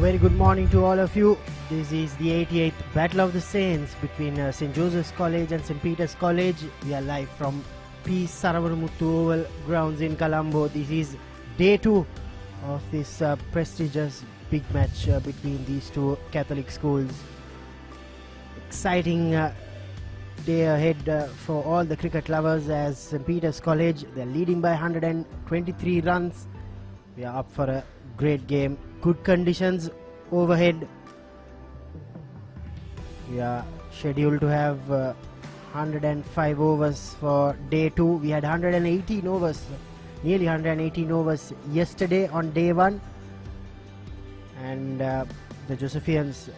very good morning to all of you. This is the 88th Battle of the Saints between St. Joseph's College and St. Peter's College. We are live from Sara Oval Grounds in Colombo. This is day 2 of this prestigious big match between these two Catholic schools. Exciting day ahead for all the cricket lovers as St. Peter's College, they're leading by 123 runs. We are up for a great game. Good conditions overhead. We are scheduled to have 105 overs for day 2. We had 118 overs, nearly 118 overs yesterday on day 1. And the Josephians,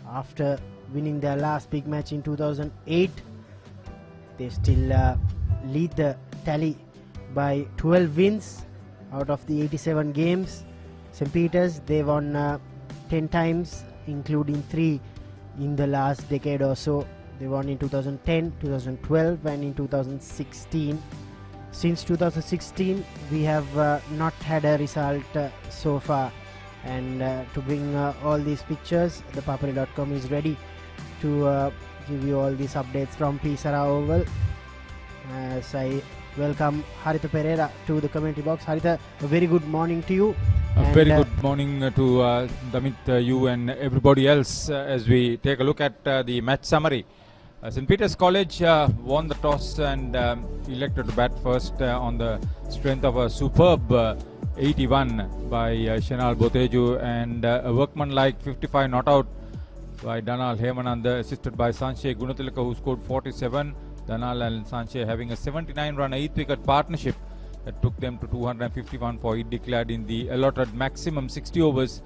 after winning their last big match in 2008, they still lead the tally by 12 wins out of the 87 games. St. Peter's, they won 10 times, including 3 in the last decade or so. They won in 2010, 2012 and in 2016. Since 2016 we have not had a result so far, and to bring all these pictures, the Papare.com is ready to give you all these updates from Sara Oval. As I welcome Haritha Pereira to the commentary box. Haritha, a very good morning to you. A very good morning to Damit, you and everybody else as we take a look at the match summary. St. Peter's College won the toss and elected to bat first on the strength of a superb 81 by Chanal Bhoteju and a workman-like 55 not out by Danal Hemananda, assisted by Sanche Gunatilaka, who scored 47. Danal and Sanche having a 79-run 8-wicket partnership that took them to 251 for it declared in the allotted maximum 60 overs.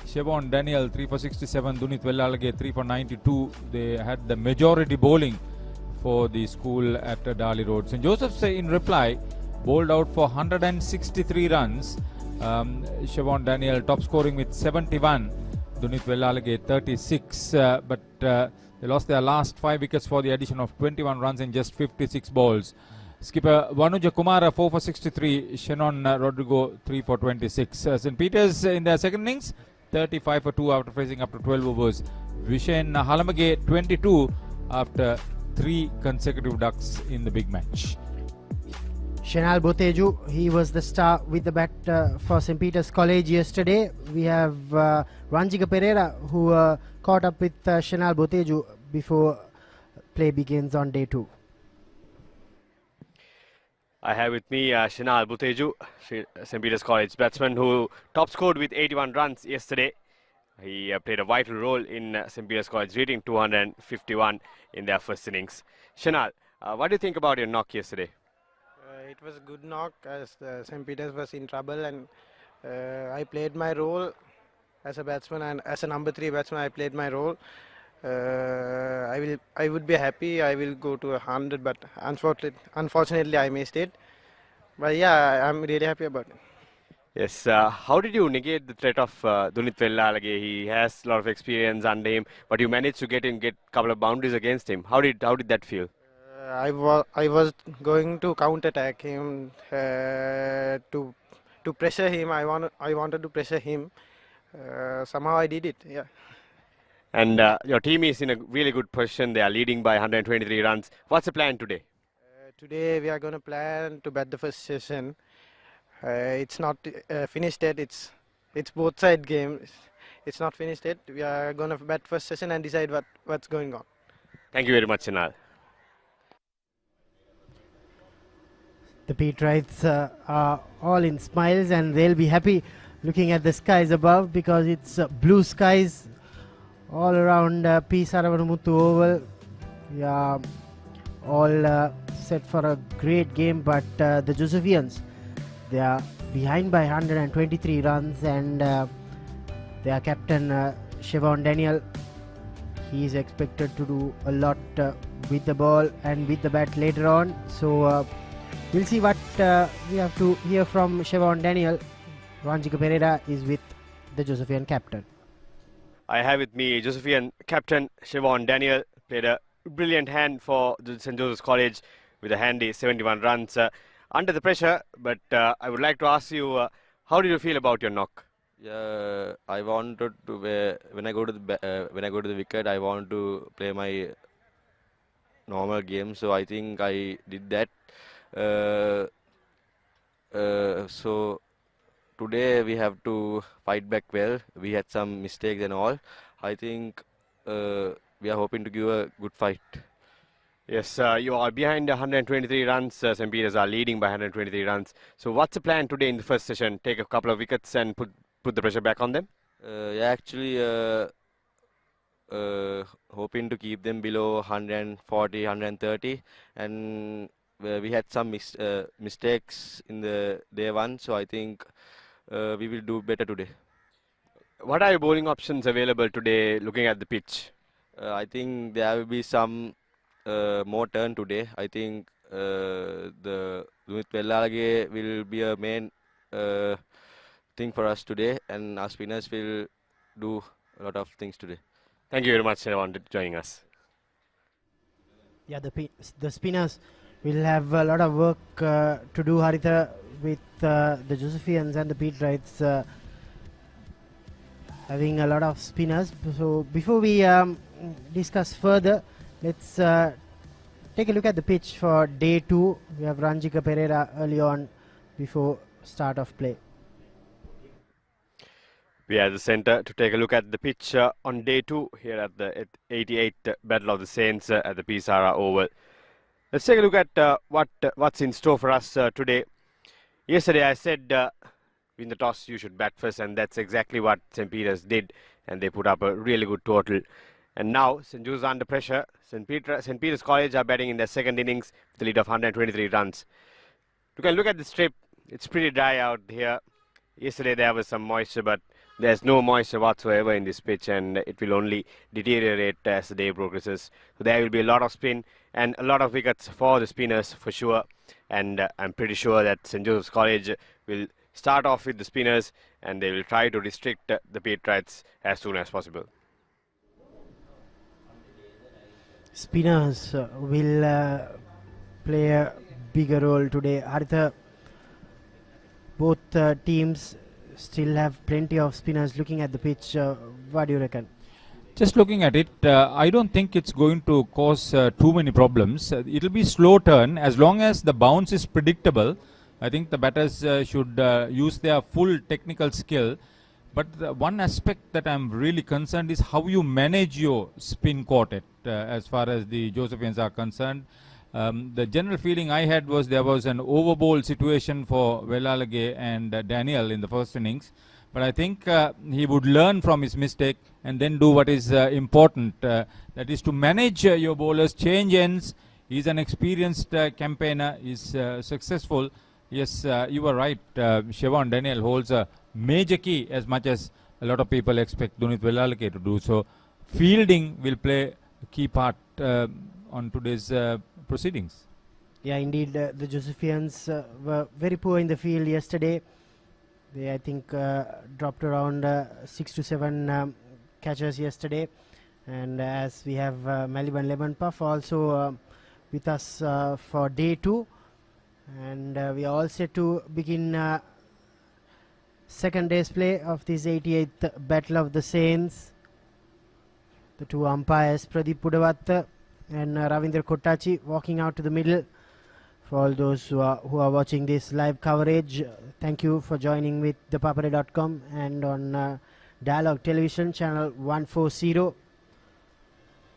Shivan Daniel 3 for 67, Dunit Vellalage 3 for 92. They had the majority bowling for the school at Dali Road. St. Joseph's in reply bowled out for 163 runs. Shivan Daniel top scoring with 71. Dunit Vellalage 36, but they lost their last 5 wickets for the addition of 21 runs in just 56 balls. Skipper Vanuja Kumara 4 for 63, Shannon Rodrigo 3 for 26. St. Peter's in their second innings 35 for 2 after facing up to 12 overs. Vishen Halamage 22 after 3 consecutive ducks in the big match. Chanal Bhoteju, he was the star with the bat for St. Peter's College yesterday. We have Ranjika Pereira who caught up with Chanal Bhoteju before play begins on day 2. I have with me Chanal Bhoteju, St. Peter's College batsman who top scored with 81 runs yesterday. He played a vital role in St. Peter's College, reaching 251 in their first innings. Chanal, what do you think about your knock yesterday? It was a good knock as St. Peter's was in trouble, and I played my role as a batsman, and as a number 3 batsman I played my role. I would be happy. I will go to 100, but unfortunately I missed it. But yeah, I'm really happy about it. Yes. How did you negate the threat of Dunit Vellalage? He has a lot of experience under him, but you managed to get a couple of boundaries against him. How did that feel? I was going to counter-attack him to pressure him. I wanted to pressure him. Somehow I did it. Yeah. And your team is in a really good position. They are leading by 123 runs. What's the plan today? Today we are going to plan to bat the first session. It's not finished yet. It's both side game. It's not finished yet. We are going to bat first session and decide what's going on. Thank you very much, Chanal. The Peterites are all in smiles and they'll be happy looking at the skies above because it's blue skies all around Sara Oval. We are all set for a great game, but the Josephians, they are behind by 123 runs, and their captain Shivan Daniel, he is expected to do a lot with the ball and with the bat later on. So we'll see what we have to hear from Shivan Daniel. Ranjika Pereira is with the Josephian captain. I have with me Josephian captain Shivan Daniel. Played a brilliant hand for the St. Joseph's College with a handy 71 runs under the pressure. But I would like to ask you, how did you feel about your knock Yeah, I wanted to when I go to when I go to the wicket, I want to play my normal game. So I think I did that. Uh, so today we have to fight back well. We had some mistakes and all. I think we are hoping to give a good fight. Yes, you are behind 123 runs. St. Peters are leading by 123 runs. So what's the plan today in the first session? Take a couple of wickets and put the pressure back on them? Yeah, actually, hoping to keep them below 140, 130, and we had some mistakes in the day one, so I think we will do better today. What are your bowling options available today looking at the pitch? I think there will be some more turn today. I think the Dunit Vellalage will be a main thing for us today, and our spinners will do a lot of things today. Thank you very much, Shivan, for joining us. Yeah, the spinners will have a lot of work to do, Haritha, with the Josephians and the Pete Wrights having a lot of spinners. So before we discuss further, let's take a look at the pitch for day 2. We have Ranjika Pereira early on before start of play. We are at the centre to take a look at the pitch on day 2 here at the 88th Battle of the Saints at the Sara Oval. Let's take a look at what's in store for us today. Yesterday I said in the toss you should bat first, and that's exactly what St. Peters did, and they put up a really good total. And now St. Jude's under pressure. St. Peters College are batting in their second innings with the lead of 123 runs. You can look at the strip. It's pretty dry out here. Yesterday there was some moisture, but there's no moisture whatsoever in this pitch, and it will only deteriorate as the day progresses. So there will be a lot of spin and a lot of wickets for the spinners for sure. And I'm pretty sure that St. Joseph's College will start off with the spinners, and they will try to restrict the Pete Wrights as soon as possible. Spinners will play a bigger role today. Haritha, both teams still have plenty of spinners looking at the pitch. What do you reckon? Just looking at it, I don't think it's going to cause too many problems. It'll be slow turn as long as the bounce is predictable. I think the batters should use their full technical skill. But the one aspect that I'm really concerned is how you manage your spin quartet as far as the Josephians are concerned. The general feeling I had was there was an overbowl situation for Vellalage and Daniel in the first innings. But I think he would learn from his mistake and then do what is important. That is to manage your bowlers, change ends. He's an experienced campaigner. He's successful. Yes, you were right. Shivan Daniel holds a major key as much as a lot of people expect Dunit Vellalage to do. So fielding will play a key part on today's proceedings. Yeah, indeed, the Josephians were very poor in the field yesterday. They, I think, dropped around 6 to 7 catches yesterday. And as we have Maliban Lemon Puff also with us for day 2. And we are all set to begin second day's play of this 88th Battle of the Saints. The two umpires, Pradeep Pudavath and Ravindra Kottachi, walking out to the middle. For all those who are watching this live coverage, thank you for joining with the Papare.com and on Dialogue Television channel 140.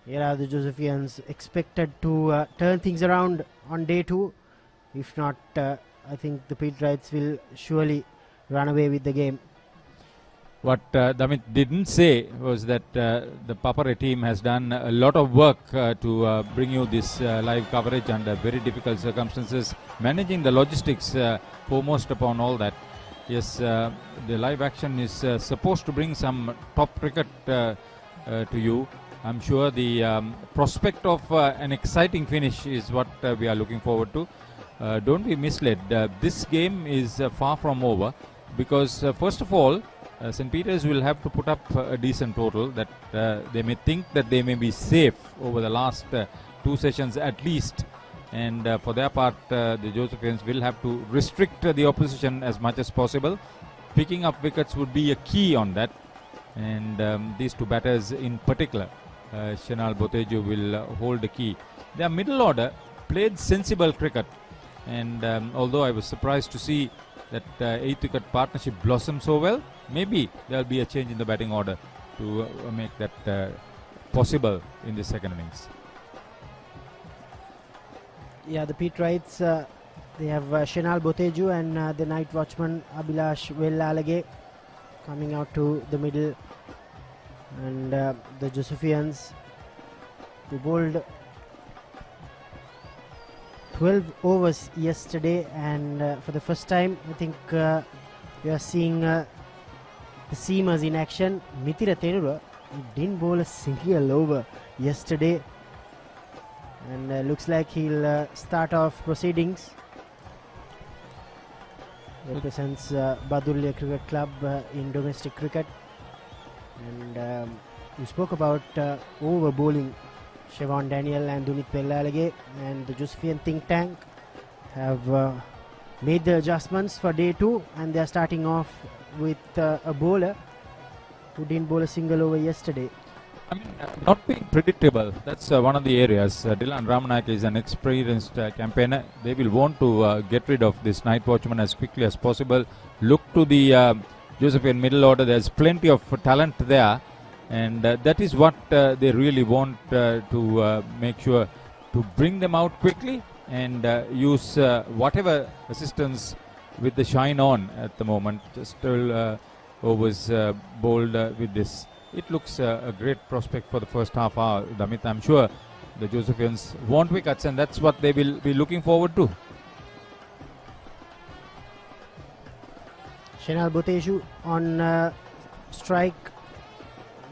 Here are the Josephians expected to turn things around on day 2. If not, I think the Pete Wrights will surely run away with the game. What Damit didn't say was that the Papare team has done a lot of work to bring you this live coverage under very difficult circumstances, managing the logistics foremost upon all that. Yes, the live action is supposed to bring some top cricket to you. I'm sure the prospect of an exciting finish is what we are looking forward to. Don't be misled. This game is far from over because first of all, St. Peters will have to put up a decent total that they may think that they may be safe over the last 2 sessions at least, and for their part the Josephians will have to restrict the opposition as much as possible. picking up wickets would be a key on that. And these two batters in particular, Chanal Bhoteju will hold the key. Their middle order played sensible cricket, and although I was surprised to see that 8th wicket partnership blossom so well, maybe there will be a change in the batting order to make that possible in the second innings. Yeah, the Pete Wrights, they have Chanal Bhoteju and the night watchman Abhilash Vellalage coming out to the middle, and the Josephians, who bowled 12 overs yesterday, and for the first time I think we are seeing the seamers in action. Mithira Tenura, he didn't bowl a single over yesterday, and looks like he'll start off proceedings. Represents Badulya Cricket Club in domestic cricket, and we spoke about over bowling. Shivan Daniel and Dunit Pellalage and the Josephian think tank have made the adjustments for day 2, and they are starting off with a bowler who didn't bowl a single over yesterday. I mean, not being predictable, that's one of the areas. Dylan Ramanayak is an experienced campaigner. They will want to get rid of this night watchman as quickly as possible. Look to the Josephian middle order. There's plenty of talent there, and that is what they really want to make sure to bring them out quickly and use whatever assistance with the shine on at the moment. Just overs bowled with this. It looks a great prospect for the first half hour, Damit. I'm sure the Josephians want wickets, and that's what they will be looking forward to. Chanal Bhoteju on strike.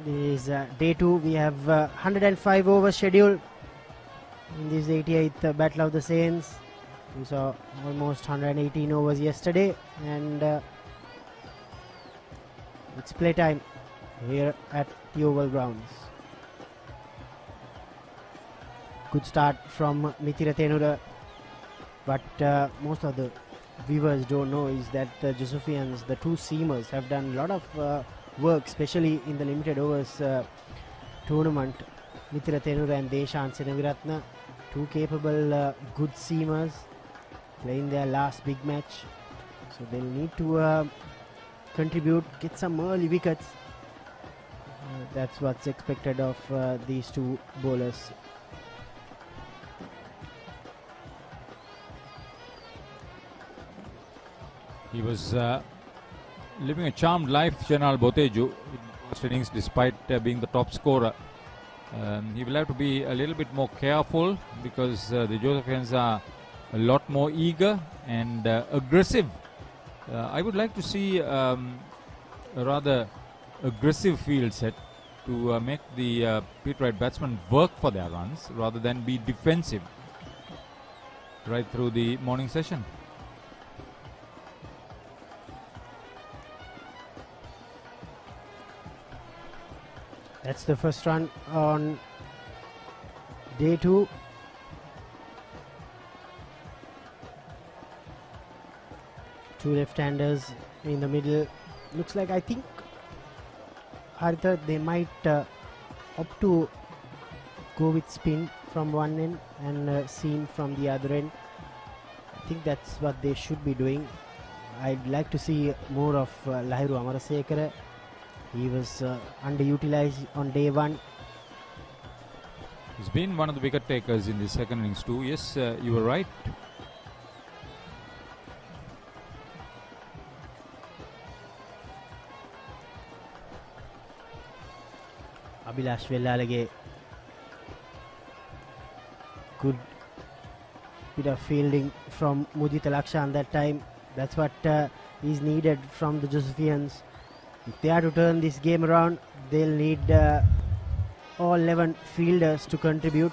This is day 2. We have 105 overs scheduled in this 88th Battle of the Saints. We saw almost 118 overs yesterday, and it's playtime here at the Oval Grounds. Good start from Mithira Tenura, but most of the viewers don't know is that the Josephians, the two seamers, have done a lot of work, especially in the limited overs tournament. Mithira Tenura and Deshan Senaviratna, two capable good seamers, playing their last big match, so they'll need to contribute, get some early wickets. That's what's expected of these two bowlers. He was living a charmed life, Chanal Bhoteju, in first innings, despite being the top scorer. He will have to be a little bit more careful because the Josephians are a lot more eager and aggressive. I would like to see a rather aggressive field set to make the Pete Wright batsmen work for their runs rather than be defensive right through the morning session. That's the first run on day 2. Two left-handers in the middle. Looks like, I think, Haritha, they might opt to go with spin from one end and seam from the other end. I think that's what they should be doing. I'd like to see more of Lahiru Amarasekara. He was underutilized on day 1. He's been one of the wicket takers in the second innings too. Yes, you were right. Abhilash Vellalage, good bit of fielding from Mudita Lakshan that time. That's what is needed from the Josephians. If they are to turn this game around, they'll need all 11 fielders to contribute.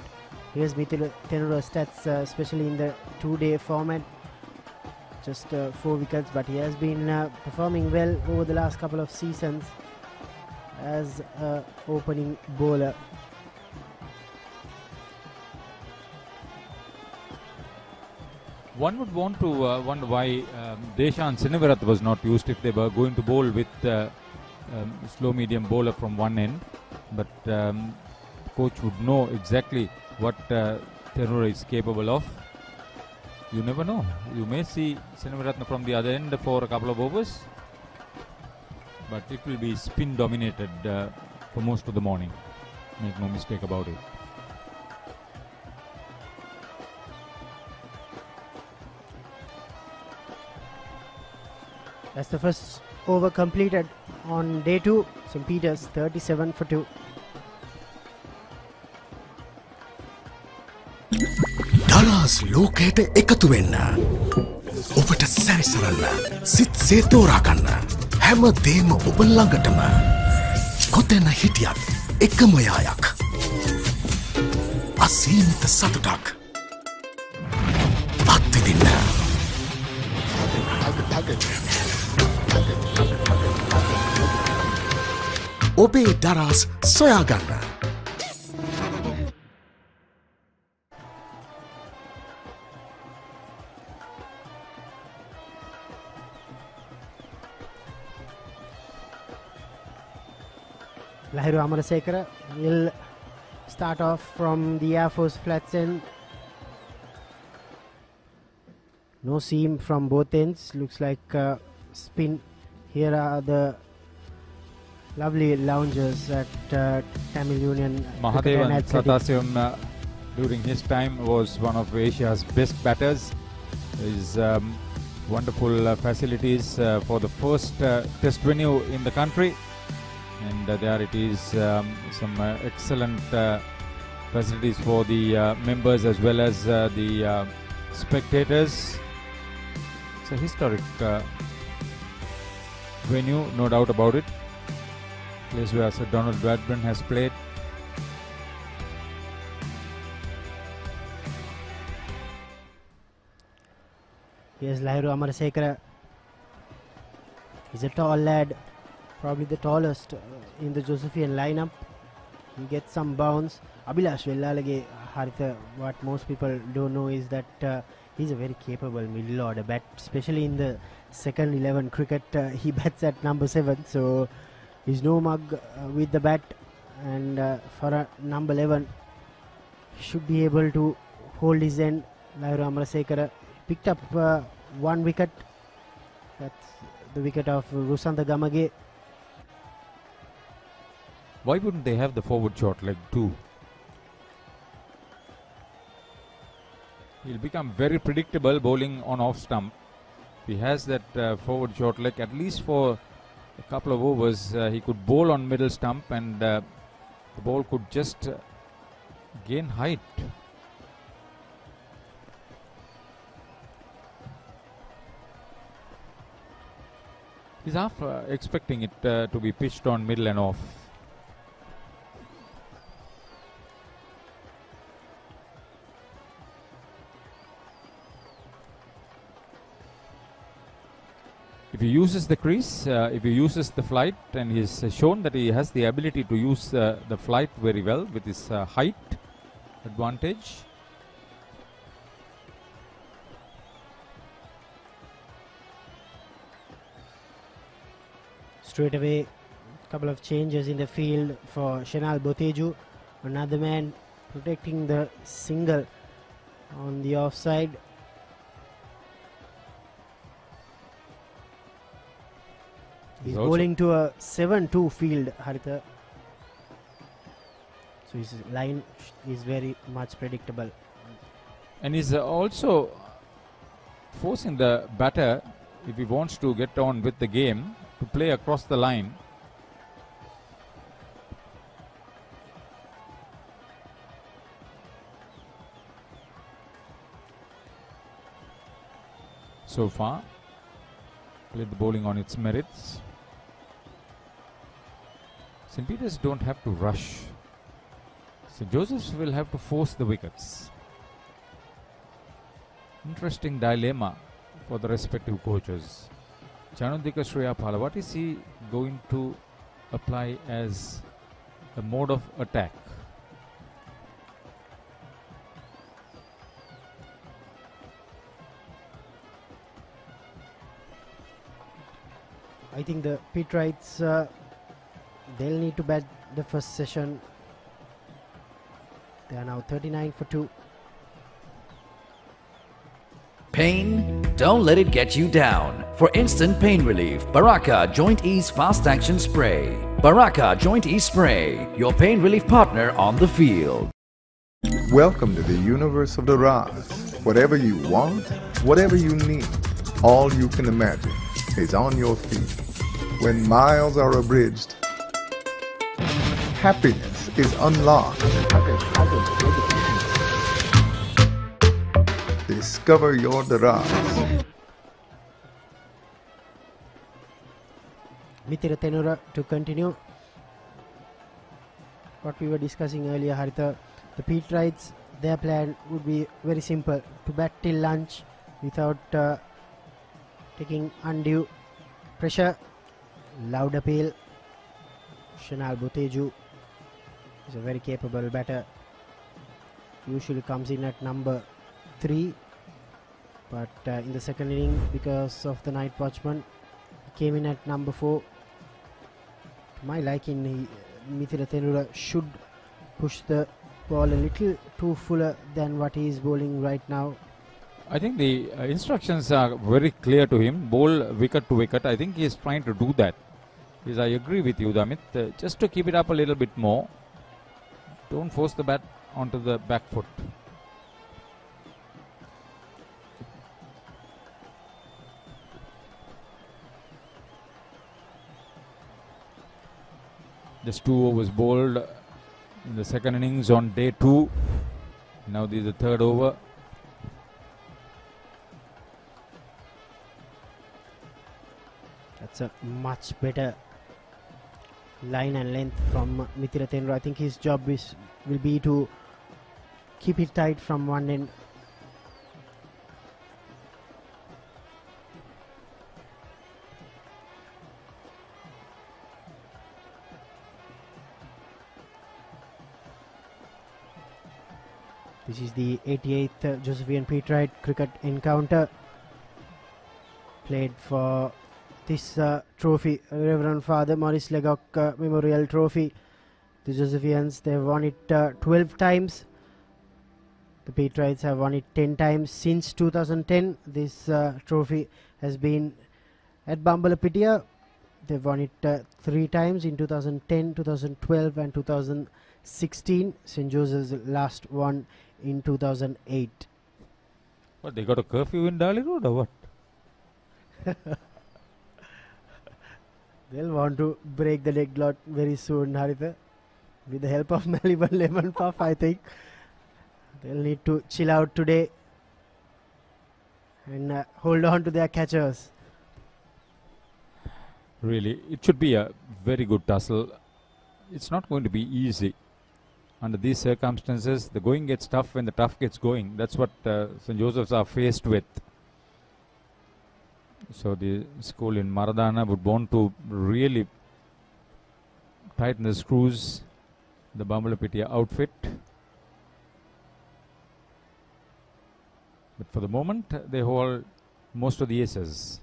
Here's Mithila Tenura's stats, especially in the 2-day format. Just 4 wickets, but he has been performing well over the last couple of seasons as an opening bowler. One would want to wonder why Deshan Sinavarath was not used if they were going to bowl with slow medium bowler from one end. But coach would know exactly what Thenura is capable of. You never know. You may see Sinavaratna from the other end for a couple of overs. But it will be spin dominated for most of the morning. Make no mistake about it. That's the first over completed on day 2. St. Peter's 37 for 2. Dallas ලෝකයට එකතු වෙන්න. ඔබට සැරිසරන්න. සිත් සේතෝරා ගන්න. හැම දේම ඔබ ළඟටම. කොතැන හිටියත් එකම යායක්. අසීමිත සතුටක්. අත්විඳින්න. ඔබේ දරස් සොයාගන්න. Lahiru Amarasekara will start off from the Air Force flats end. No seam from both ends. Looks like spin. Here are the lovely loungers at Tamil Union. Mahadevan Sathasivam during his time was one of Asia's best batters. His wonderful facilities for the first test venue in the country. And there it is, some excellent facilities for the members as well as the spectators. It's a historic venue, no doubt about it. Place where Sir Donald Bradburn has played. Here's Lahiru Amarasekara. He's a tall lad, probably the tallest in the Josephian lineup. He gets some bounce. Abhilash Vellalage, Haritha, what most people don't know is that he's a very capable middle order bat, especially in the second 11 cricket. He bats at number 7, so he's no mug with the bat, and for a number 11 he should be able to hold his end. Lahiru Amarasekara picked up one wicket. That's the wicket of Rusantha Gamage. Why wouldn't they have the forward short leg too? He'll become very predictable bowling on off stump. If he has that forward short leg, at least for a couple of overs, he could bowl on middle stump and the ball could just gain height. He's half expecting it to be pitched on middle and off. If he uses the crease, if he uses the flight, and he's shown that he has the ability to use the flight very well with his height advantage. Straight away, a couple of changes in the field for Chanal Bhoteju. Another man protecting the single on the offside. He's bowling to a 7-2 field, Haritha. So his line is very much predictable. And he's also forcing the batter, if he wants to get on with the game, to play across the line. So far, played the bowling on its merits. St. Peter's don't have to rush. St. Joseph's will have to force the wickets. Interesting dilemma for the respective coaches. Chanundika Shreyapala, what is he going to apply as a mode of attack? I think the Peterites, they'll need to bat the first session. They are now 39 for 2. Pain? Don't let it get you down. For instant pain relief, Baraka Joint Ease Fast Action Spray. Baraka Joint Ease Spray, your pain relief partner on the field. Welcome to the universe of the Raz. Whatever you want, whatever you need, all you can imagine is on your feet. When miles are abridged, happiness is unlocked. Discover your Raz. Mithila Tenura to continue what we were discussing earlier, Haritha. The Peterites, their plan would be very simple: to bat till lunch without taking undue pressure. Loud appeal. Chanal Bhoteju is a very capable batter. Usually comes in at number 3, but in the second inning, because of the night watchman, he came in at number 4. To my liking, Mithila Tenura should push the ball a little too fuller than what he is bowling right now. I think the instructions are very clear to him. Bowl wicket to wicket. I think he is trying to do that. Because I agree with you, Damit. Just to keep it up a little bit more. Don't force the bat onto the back foot. Just 2 overs bowled in the second innings on day 2. Now this is the third over. That's a much better line and length from Mithila Tenura. I think his job will be to keep it tight from one end. This is the 88th Josephian Peterite cricket encounter played for this trophy, Reverend Father Maurice Legock Memorial Trophy. The Josephians, they have won it 12 times. The Peterites have won it 10 times. Since 2010, this trophy has been at Bambalapitiya. They've won it 3 times in 2010, 2012 and 2016. St. Joseph's last one in 2008. What, they got a curfew in Dali Road or what? They'll want to break the leg lot very soon, Haritha. With the help of Maliban Lemon Puff, I think. They'll need to chill out today and hold on to their catchers. Really, it should be a very good tussle. It's not going to be easy. Under these circumstances, the going gets tough when the tough gets going. That's what St. Joseph's are faced with. So the school in Maradana would want to really tighten the screws, the Bambalapitiya outfit. But for the moment, they hold most of the aces.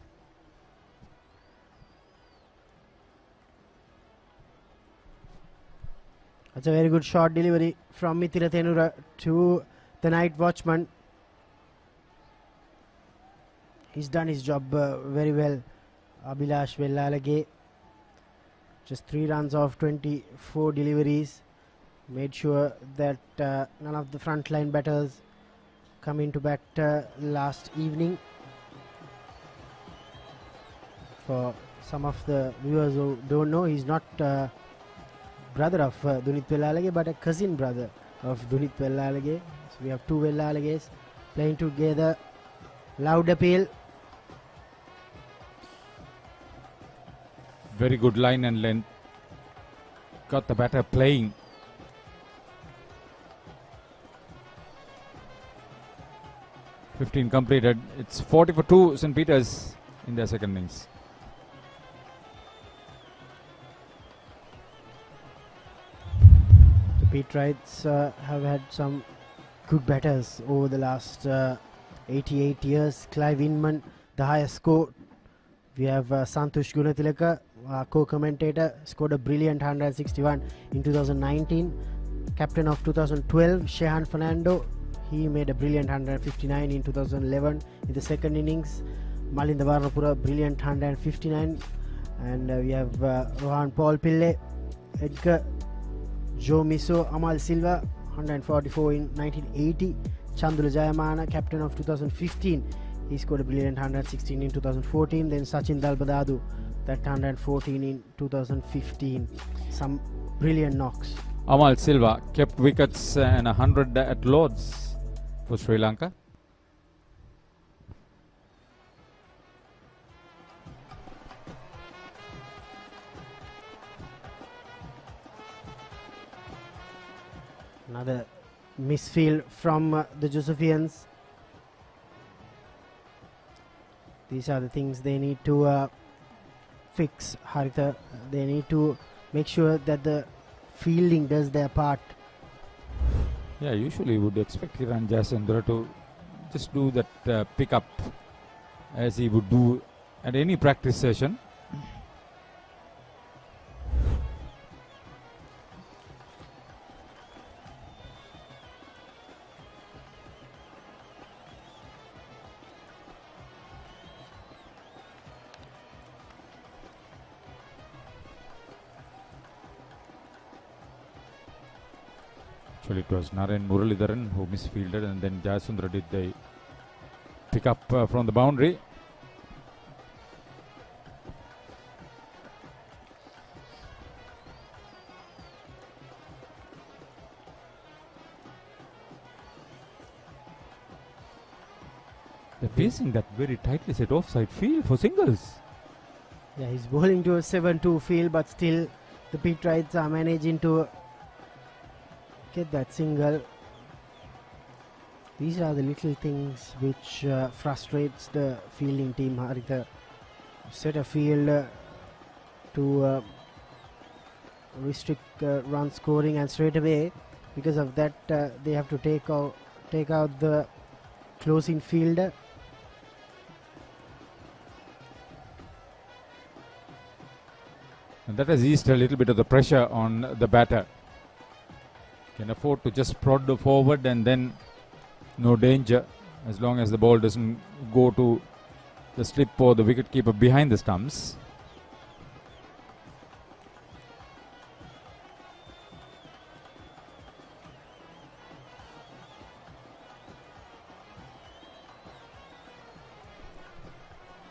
That's a very good short delivery from Mithila Tenura to the night watchman. He's done his job very well. Abhilash Vellalage, just 3 runs off 24 deliveries. Made sure that none of the frontline batters come into bat last evening. For some of the viewers who don't know, he's not brother of Dunit Vellalage, but a cousin brother of Dunit Vellalage. So we have 2 Vellalages playing together. Loud appeal. Very good line and length. Got the batter playing. (15) completed. It's 40 for 2 St. Peter's in their second innings. The Peterites have had some good batters over the last 88 years. Clive Inman, the highest score We have Santush Gunatilaka, co-commentator, scored a brilliant 161 in 2019. Captain of 2012, Shehan Fernando, he made a brilliant 159 in 2011 in the second innings. Malinda Varnapura, brilliant 159. And we have Rohan Paul Pille, Edgar, Joe Miso, Amal Silva, 144 in 1980. Chandula Jayamana, captain of 2015, he scored a brilliant 116 in 2014. Then Sachin Dalbadadu, that 114 in 2015. Some brilliant knocks. Amal Silva kept wickets and 100 at Lords for Sri Lanka. Another misfield from the Josephians. These are the things they need to fix, Haritha. They need to make sure that the fielding does their part. Yeah, usually you would expect Kiran Jasendra to just do that pick up as he would do at any practice session. Actually, it was Naren Muralidharan who misfielded, and then Jayasundara did the pick up from the boundary. They're facing that very tightly set offside field for singles. Yeah, he's bowling to a 7-2 field, but still the Pitwrights are managing to get that single. These are the little things which frustrates the fielding team, Haritha. Set a field to restrict run scoring, and straight away because of that they have to take out the closing fielder. And that has eased a little bit of the pressure on the batter. Can afford to just prod forward and then no danger as long as the ball doesn't go to the slip or the wicketkeeper behind the stumps.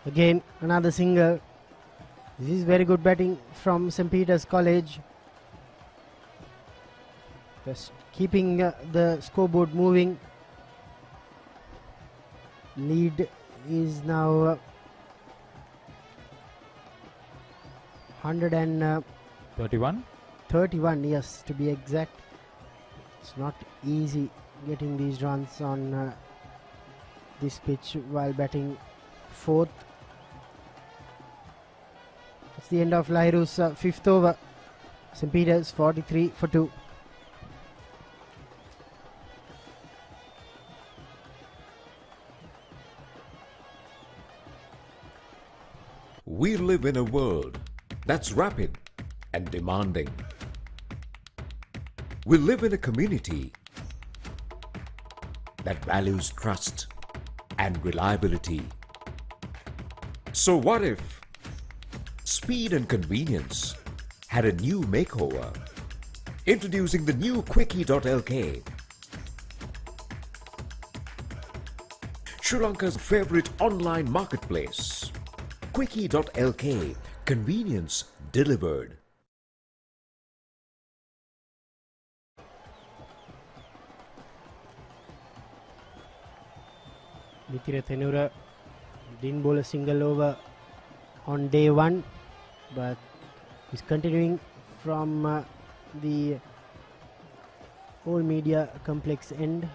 Again, another single. This is very good batting from St. Peter's College. Just keeping the scoreboard moving. Lead is now 31? 31, yes, to be exact. It's not easy getting these runs on this pitch while batting fourth. It's the end of Lahiru's fifth over. St. Peter's 43 for 2. We live in a world that's rapid and demanding. We live in a community that values trust and reliability. So what if speed and convenience had a new makeover? Introducing the new Quickie.lk, Sri Lanka's favorite online marketplace. Quickie.lk, convenience delivered. Nithira Thenura didn't bowl a single over on day one, but he's continuing from the Old Media Complex end.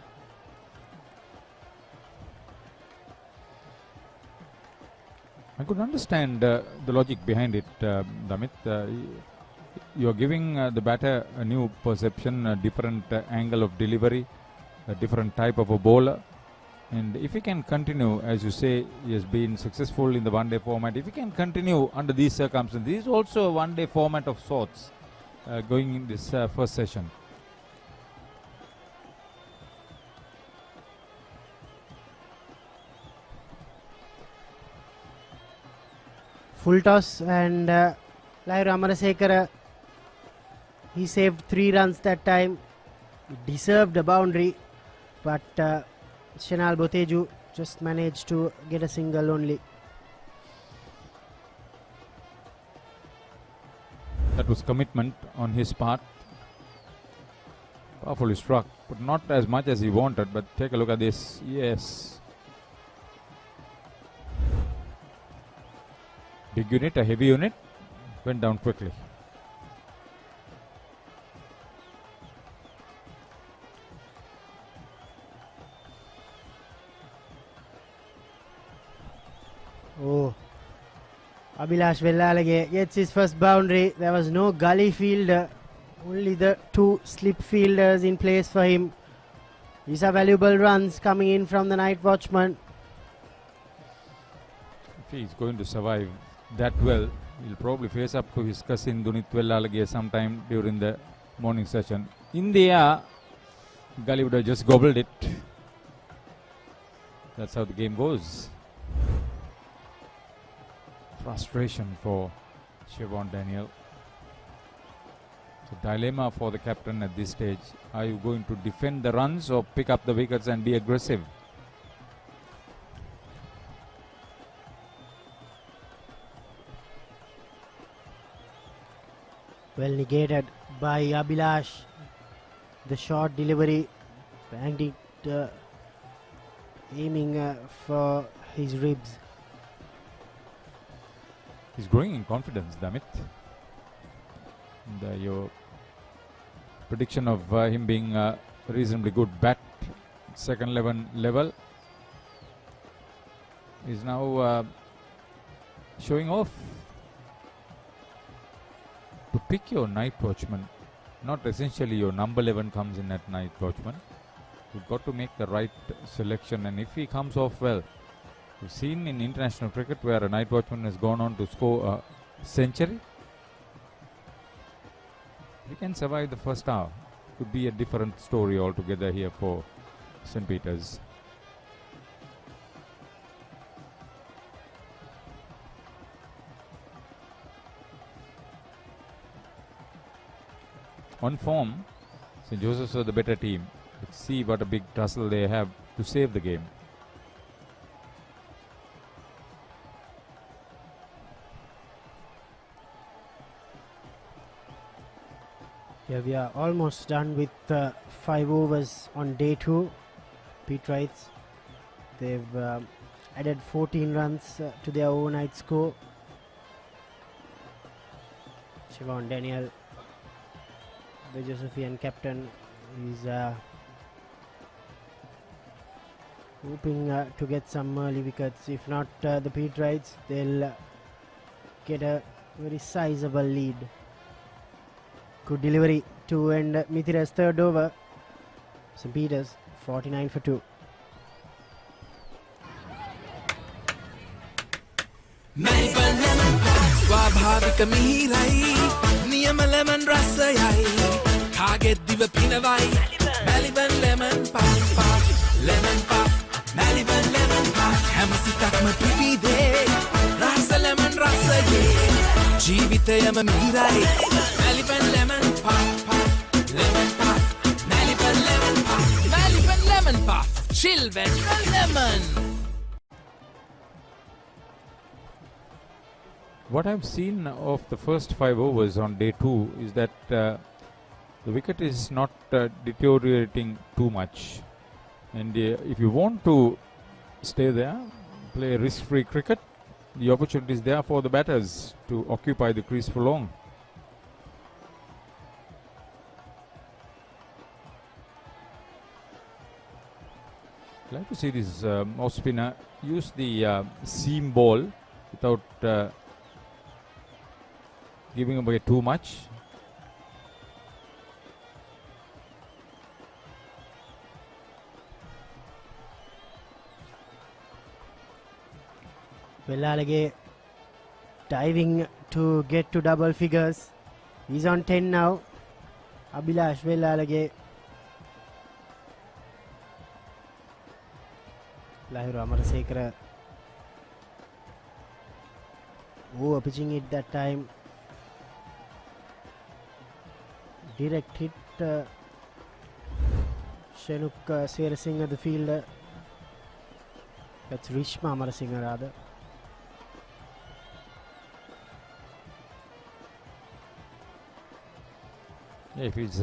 I could understand the logic behind it, Damit. You're giving the batter a new perception, a different angle of delivery, a different type of a bowler. And if he can continue, as you say, he has been successful in the one-day format. If he can continue under these circumstances, this is also a one-day format of sorts going in this first session. Full toss and Lahira Amarasekara, he saved 3 runs that time. He deserved a boundary, but Chanal Bhoteju just managed to get a single only. That was commitment on his part. Powerfully struck, but not as much as he wanted. But take a look at this. Yes. Big unit, a heavy unit, went down quickly. Oh, Abhilash Vellalage gets his first boundary. There was no gully fielder, only the 2 slip fielders in place for him. These are valuable runs coming in from the night watchman. If he is going to survive that well, he'll probably face up to his cousin Dunit Vellalage sometime during the morning session. In the air, Gully would have just gobbled it. That's how the game goes. Frustration for Shivan Daniel. It's a dilemma for the captain at this stage. Are you going to defend the runs or pick up the wickets and be aggressive? Well negated by Abhilash. The short delivery, banged it, aiming for his ribs. He's growing in confidence, Damit. And, your prediction of him being a reasonably good bat, second 11 level, is now showing off. To pick your night watchman, not essentially your number 11 comes in at night watchman. You've got to make the right selection, and if he comes off well, we've seen in international cricket where a night watchman has gone on to score a century. If he can survive the first hour, could be a different story altogether here for St. Peter's. On form, St. Joseph's are the better team. Let's see what a big tussle they have to save the game. Yeah, we are almost done with 5 overs on day 2. Pete Wrights, they've added 14 runs to their overnight score. Shivan Daniel, the Josephian captain, is hoping to get some early wickets. If not the Pete Wrights, they'll get a very sizable lead. Good delivery to end Mithira's third over. St. Peter's 49 for 2. ස්වාභාවික මිහිරයි නියම lemon රසයයි කාගෙත් දිව පිනවයි Maliban lemon puff puff lemon puff Maliban lemon puff හැම සිතක්ම පිපිදේ රස ලෙමන් රසයේ ජීවිතයම මිහිරයි Maliban lemon puff puff lemon puff Maliban lemon puff Maliban lemon puff chill with lemon. What I've seen of the first 5 overs on day 2 is that the wicket is not deteriorating too much. And if you want to stay there, play risk-free cricket, the opportunity is there for the batters to occupy the crease for long. I'd like to see this off spinner use the seam ball without giving away too much. Vellalage diving to get to double figures. He's on 10 now. Abhilash Vellalage. Lahiru Amarasekara over pitching it that time. Direct hit. Shenuk Swearasinghe, the fielder. That's Rishma Amarasinghe rather. If he's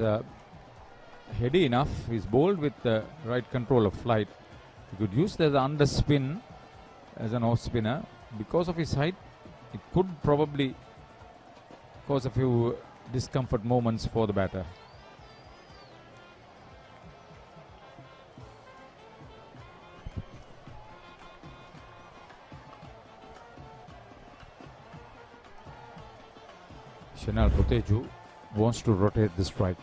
heady enough, he's bowled with the right control of flight. He could use the underspin as an off spinner. Because of his height, it could probably cause a few discomfort moments for the batter. Chanal Bhoteju wants to rotate the strike.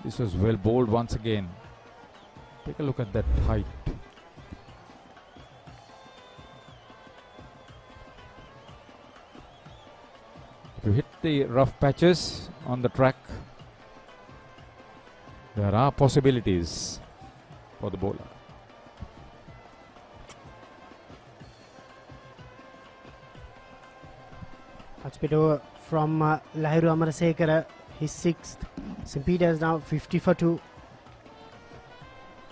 This was well bowled once again. Take a look at that height. If you hit the rough patches on the track, there are possibilities for the bowler. Touch bit over from Lahiru Amarasekara, his 6th. St. Peter's now 50 for 2.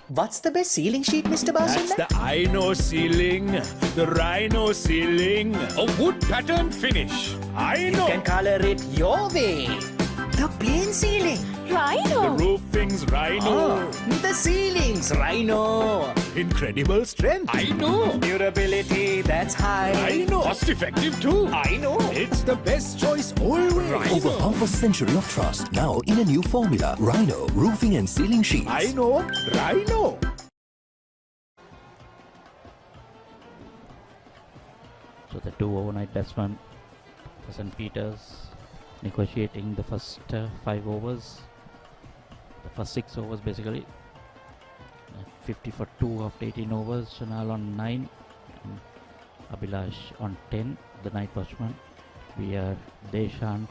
What's the best ceiling sheet, Mr. Basunda? That's the Ino ceiling, the Rhino ceiling, a wood pattern finish. I know. You can color it your way. The plain ceiling. Rhino. The roofing's Rhino. The ceiling's Rhino. Incredible strength. I know. Durability, that's high. I know. Cost effective too. I know. It's the best choice always. Rhino. Over half a century of trust, now in a new formula. Rhino, roofing and ceiling sheets. I know. Rhino. So the two overnight batsmen for St. Peter's negotiating the first 5 overs. The first 6 overs basically. 50 for 2 after 18 overs. Chanal on 9. And Abhilash on 10. The night watchman. We are Deshan.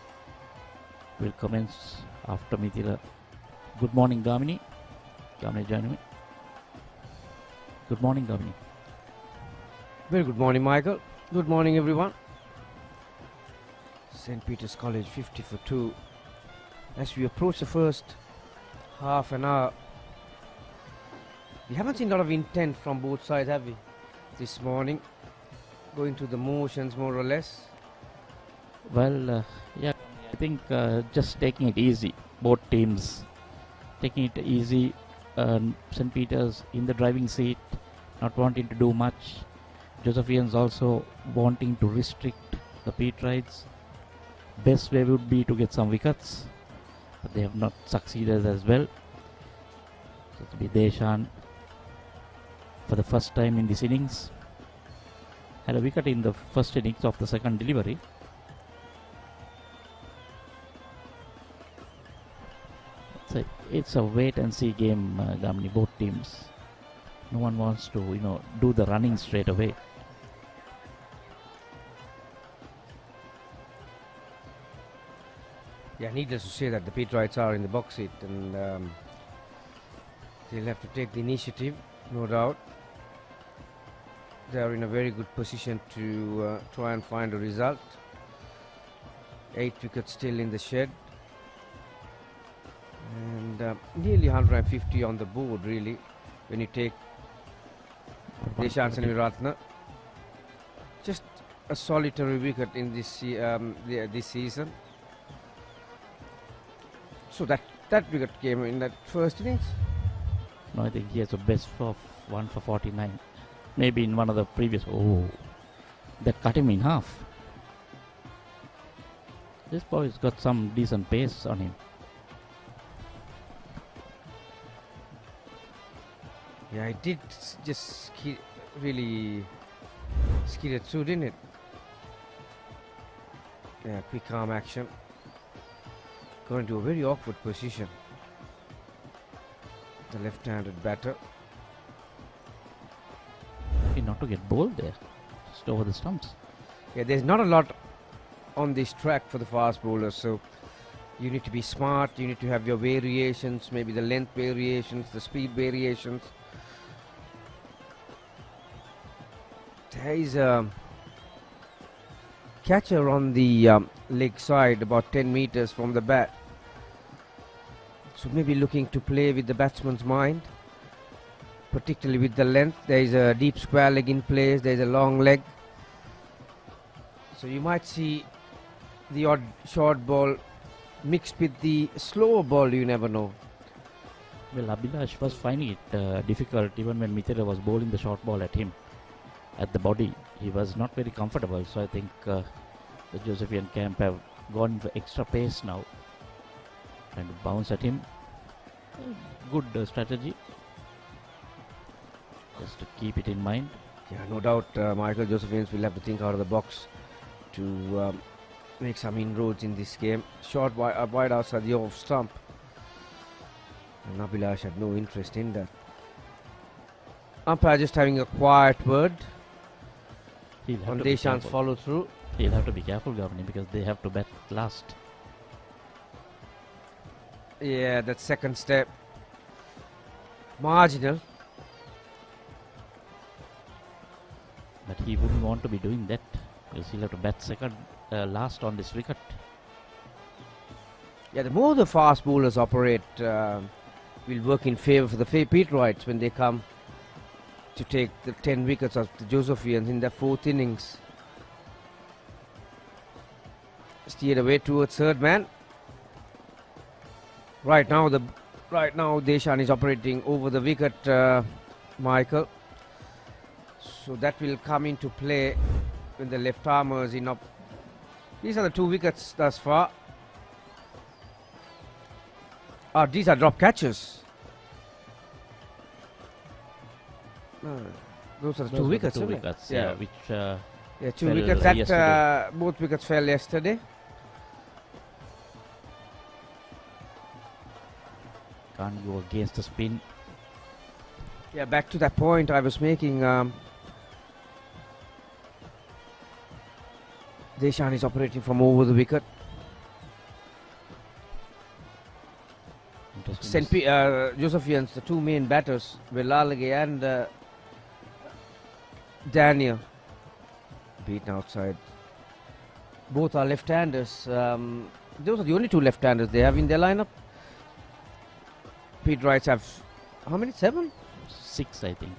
Will commence after Mithila. Good morning, Gamini. Gamini, join me. Good morning, Gamini. Very good morning, Michael. Good morning, everyone. St. Peter's College 50 for 2. As we approach the first half an hour, we haven't seen a lot of intent from both sides, have we? This morning, going through the motions more or less. Well, yeah, I think just taking it easy. Both teams taking it easy. St. Peter's in the driving seat, not wanting to do much. Josephians also wanting to restrict the peat rides. Best way would be to get some wickets, but they have not succeeded as well. So it will be Deshan for the first time in this innings. Had a wicket in the first innings of the second delivery. It's a wait and see game, Gamini, both teams. No one wants to, do the running straight away. Yeah, needless to say that the peat rights are in the box seat, and they'll have to take the initiative, no doubt. They are in a very good position to try and find a result. 8 wickets still in the shed, and nearly 150 on the board, really, when you take Deshan Seniviratne. Just a solitary wicket in this this season. So that wicket came in that first innings. No, I think he has a best of 1 for 49. Maybe in one of the previous. Oh, that cut him in half. This boy's got some decent pace on him. Yeah, it did just really skidded through, didn't it? Yeah, quick arm action. Got into a very awkward position. The left-handed batter. Lucky not to get bowled there. just over the stumps. Yeah, there's not a lot on this track for the fast bowlers, so you need to be smart, you need to have your variations, maybe the length variations, the speed variations. There is a catcher on the leg side, about 10 meters from the bat. So maybe looking to play with the batsman's mind, particularly with the length. There is a deep square leg in place, there is a long leg. So you might see the odd short ball mixed with the slower ball, you never know. Well, Abhilash was finding it difficult even when Mithila was bowling the short ball at him, at the body. He was not very comfortable, so I think the Josephian camp have gone for extra pace now and bounce at him. Good strategy, just to keep it in mind. Yeah, no doubt Michael Josephians will have to think out of the box to make some inroads in this game. Short wide outside the off stump, and Abhilash had no interest in that. Umpire just having a quiet word on Deshan's follow through. He'll have to be careful, Governor, because they have to bat last. Yeah, that second step marginal, but he wouldn't want to be doing that because he'll have to bat second last on this wicket. Yeah, the more the fast bowlers operate will work in favour for the Peterites when they come to take the 10 wickets of the Josephians in their fourth innings. Steered away towards third man. Right now Deshan is operating over the wicket, Michael. So that will come into play when the left armer is in up. These are the 2 wickets thus far. These are drop catches. Those are the 2 wickets. 2 wickets, yeah, which yeah, 2 wickets. That both wickets fell yesterday. Can't go against the spin. Yeah, back to that point I was making. Deshan is operating from over the wicket. Josephians, the 2 main batters, Velalage and Daniel, beaten outside. Both are left-handers. Those are the only 2 left-handers they have in their lineup. Peterites have how many? 7? 6, I think.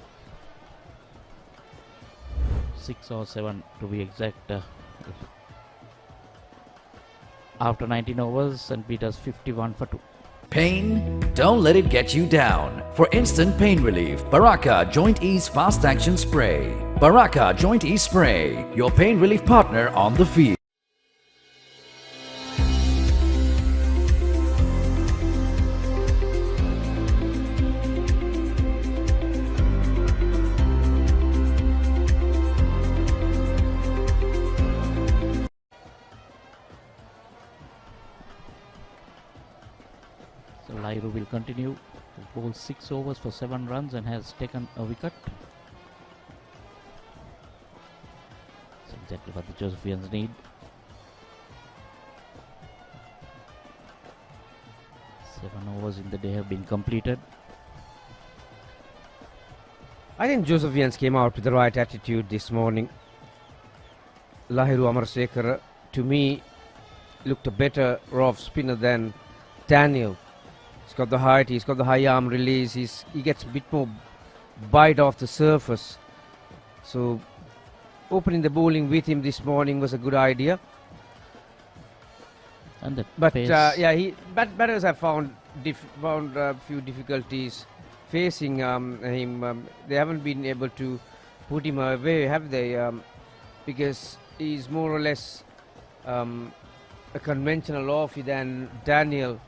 6 or 7 to be exact. After 19 overs, St. Peter's 51 for 2. Pain? Don't let it get you down. For instant pain relief, Baraka Joint Ease Fast Action Spray. Baraka Joint Ease Spray, your pain relief partner on the field. Lairu will continue to bowl 6 overs for 7 runs and has taken a wicket. That's exactly what the Josephians need. Seven overs in the day have been completed. I think Josephians came out with the right attitude this morning. Lahiru Amarsekara, to me, looked a better off spinner than Daniel. He's got the height, he's got the high arm release, he gets a bit more bite off the surface. So opening the bowling with him this morning was a good idea. And but batters have found a few difficulties facing him. They haven't been able to put him away, have they? Because he's more or less a conventional offie than Daniel,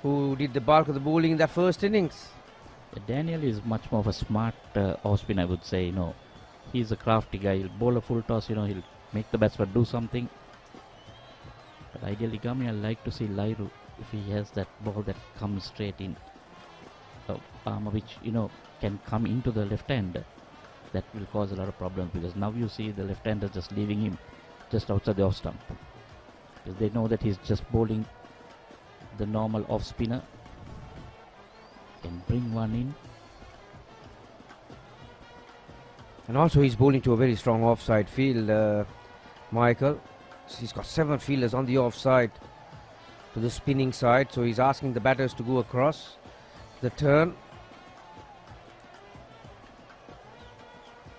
who did the bulk of the bowling in that first innings. Daniel is much more of a smart off-spin, I would say. He's a crafty guy. He'll bowl a full toss. He'll make the batsman do something. But ideally, I'd like to see Lairu if he has that ball that comes straight in, which can come into the left hand. that will cause a lot of problems, because now you see the left-hander just leaving him just outside the off stump, because they know that he's just bowling the normal off spinner. Can bring one in. And also he's bowling to a very strong offside field, Michael. So he's got 7 fielders on the offside to the spinning side, so he's asking the batters to go across the turn.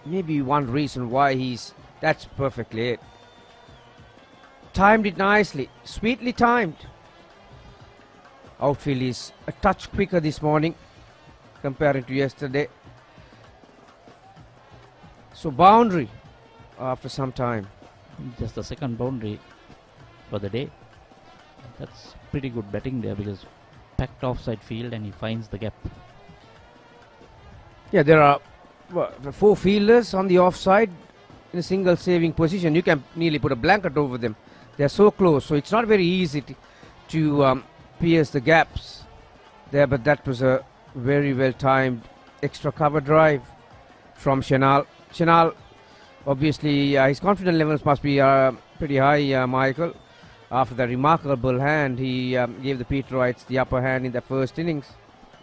Maybe one reason why that's perfectly it. Timed it nicely, sweetly timed. Outfield is a touch quicker this morning compared to yesterday. So boundary after some time. Just the second boundary for the day. That's pretty good batting there, because packed offside field and he finds the gap. Yeah, there are 4 fielders on the offside in a single saving position. You can nearly put a blanket over them. They are so close, so it's not very easy to pierce the gaps there, but that was a very well timed extra cover drive from Chanal. Chanal, obviously his confidence levels must be pretty high, Michael. After that remarkable hand, he gave the Peterites the upper hand in the first innings.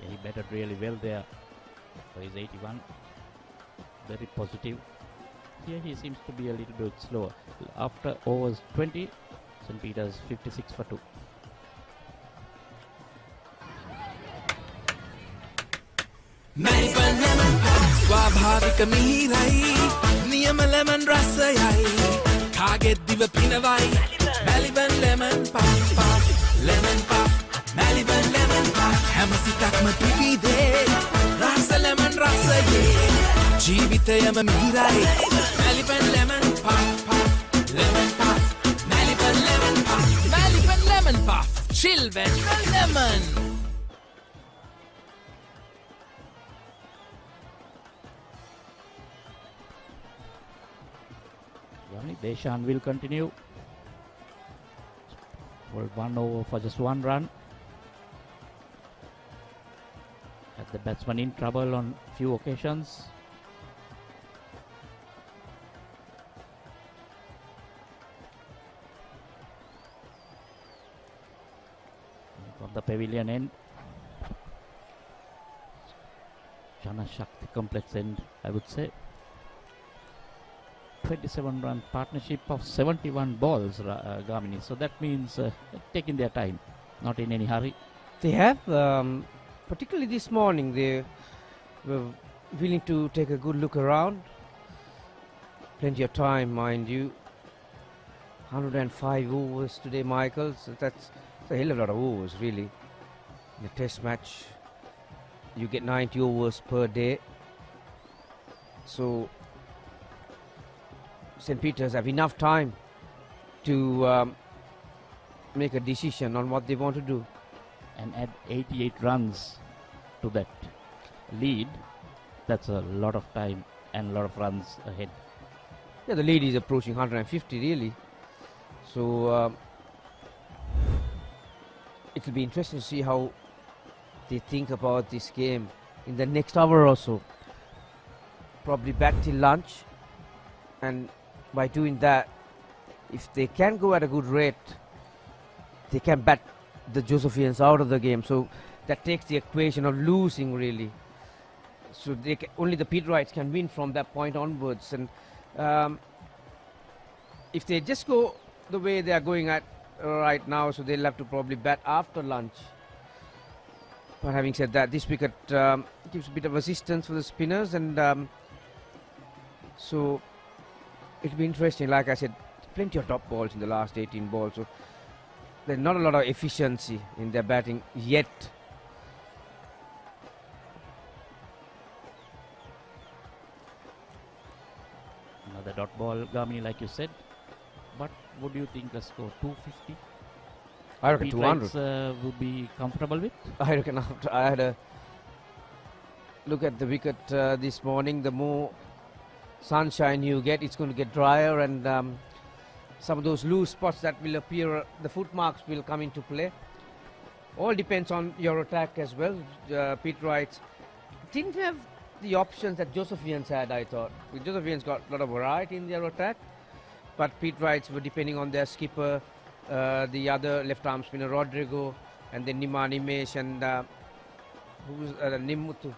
Yeah, he batted really well there for his 81. Very positive. Here he seems to be a little bit slower. After overs 20, St. Peter's 56 for 2. Melbourne lemon ස්වාභාවික මිහිරයි නියම lemon රසයයි කාගෙත් දිව පිනවයි Melbourne lemon puff lemon puff Melbourne lemon puff හැම සිතක්ම පිබිදේ රස lemon රසයේ ජීවිතයම මිහිරයි Melbourne lemon puff lemon puff Melbourne lemon puff Melbourne lemon puff chill with lemon. Deshan will continue. Well, 1 over for just 1 run. Had the batsman in trouble on few occasions. From the pavilion end, Jana Shakti complex end, I would say. 27-run partnership of 71 balls, Gamini. So that means taking their time, not in any hurry. They have, particularly this morning, they were willing to take a good look around. Plenty of time, mind you. 105 overs today, Michael. So that's a hell of a lot of overs, really. In a test match, you get 90 overs per day. So St. Peter's have enough time to make a decision on what they want to do. And add 88 runs to that lead. That's a lot of time and a lot of runs ahead. Yeah, the lead is approaching 150 really. So it will be interesting to see how they think about this game in the next hour or so. Probably back till lunch, and by doing that, if they can go at a good rate, they can bat the Josephians out of the game. So that takes the equation of losing really. So they only the Peterites can win from that point onwards. And if they just go the way they are going at right now, so they'll have to probably bat after lunch. But having said that, this wicket gives a bit of assistance for the spinners, and so it'll be interesting. Like I said, plenty of top balls in the last 18 balls, so there's not a lot of efficiency in their batting yet. Another dot ball, Gamini, like you said. But what do you think the score? 250? I reckon 200. Would be comfortable with? I reckon after I had a look at the wicket this morning, the more sunshine you get, it's going to get drier, and some of those loose spots that will appear, the footmarks will come into play. All depends on your attack as well. Peterites didn't have the options that Josephians had, I thought. Josephians got a lot of variety in their attack, but Pete Wrights were depending on their skipper, the other left-arm spinner Rodrigo, and then Nima Nimesh and Nimutu.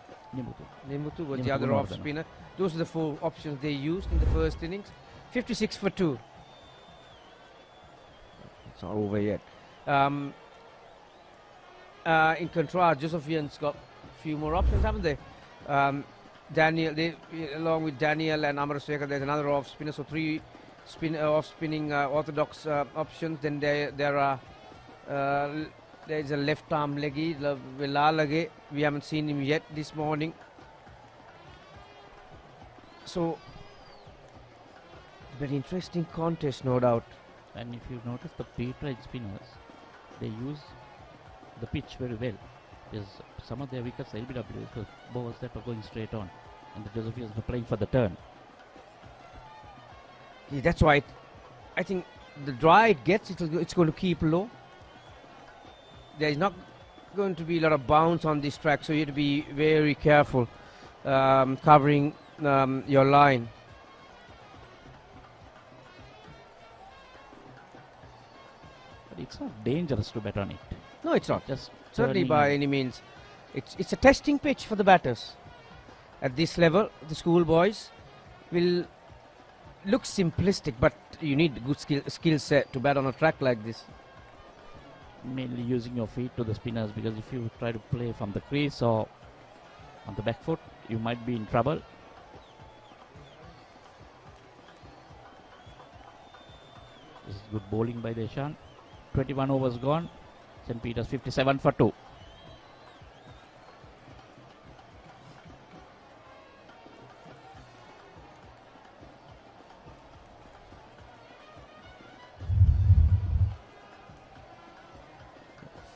Nimutu was the other off spinner. Those are the 4 options they used in the first innings. 56 for 2. It's not over yet. In contrast, Josephians got a few more options, haven't they? Daniel, along with Daniel and Amarasweka, there's another off spinner, so 3 off spinning orthodox options. Then there are there's a left arm leggy, Velalage. We haven't seen him yet this morning. So very interesting contest, no doubt. And if you notice, the Papare spinners, they use the pitch very well. There's some of their wickets, LBWs, were balls that were going straight on, and the Josephians were playing for the turn. Yeah, that's why I think the drier it gets, it's going to keep low. There is not going to be a lot of bounce on this track, so you have to be very careful covering your line. But it's not dangerous to bet on it. No, it's not. Just certainly by any means. It's a testing pitch for the batters. At this level, the schoolboys will look simplistic, but you need good skill set to bat on a track like this. Mainly using your feet to the spinners, because if you try to play from the crease or on the back foot, you might be in trouble. This is good bowling by Deshan. 21 overs gone. St. Peter's 57 for 2.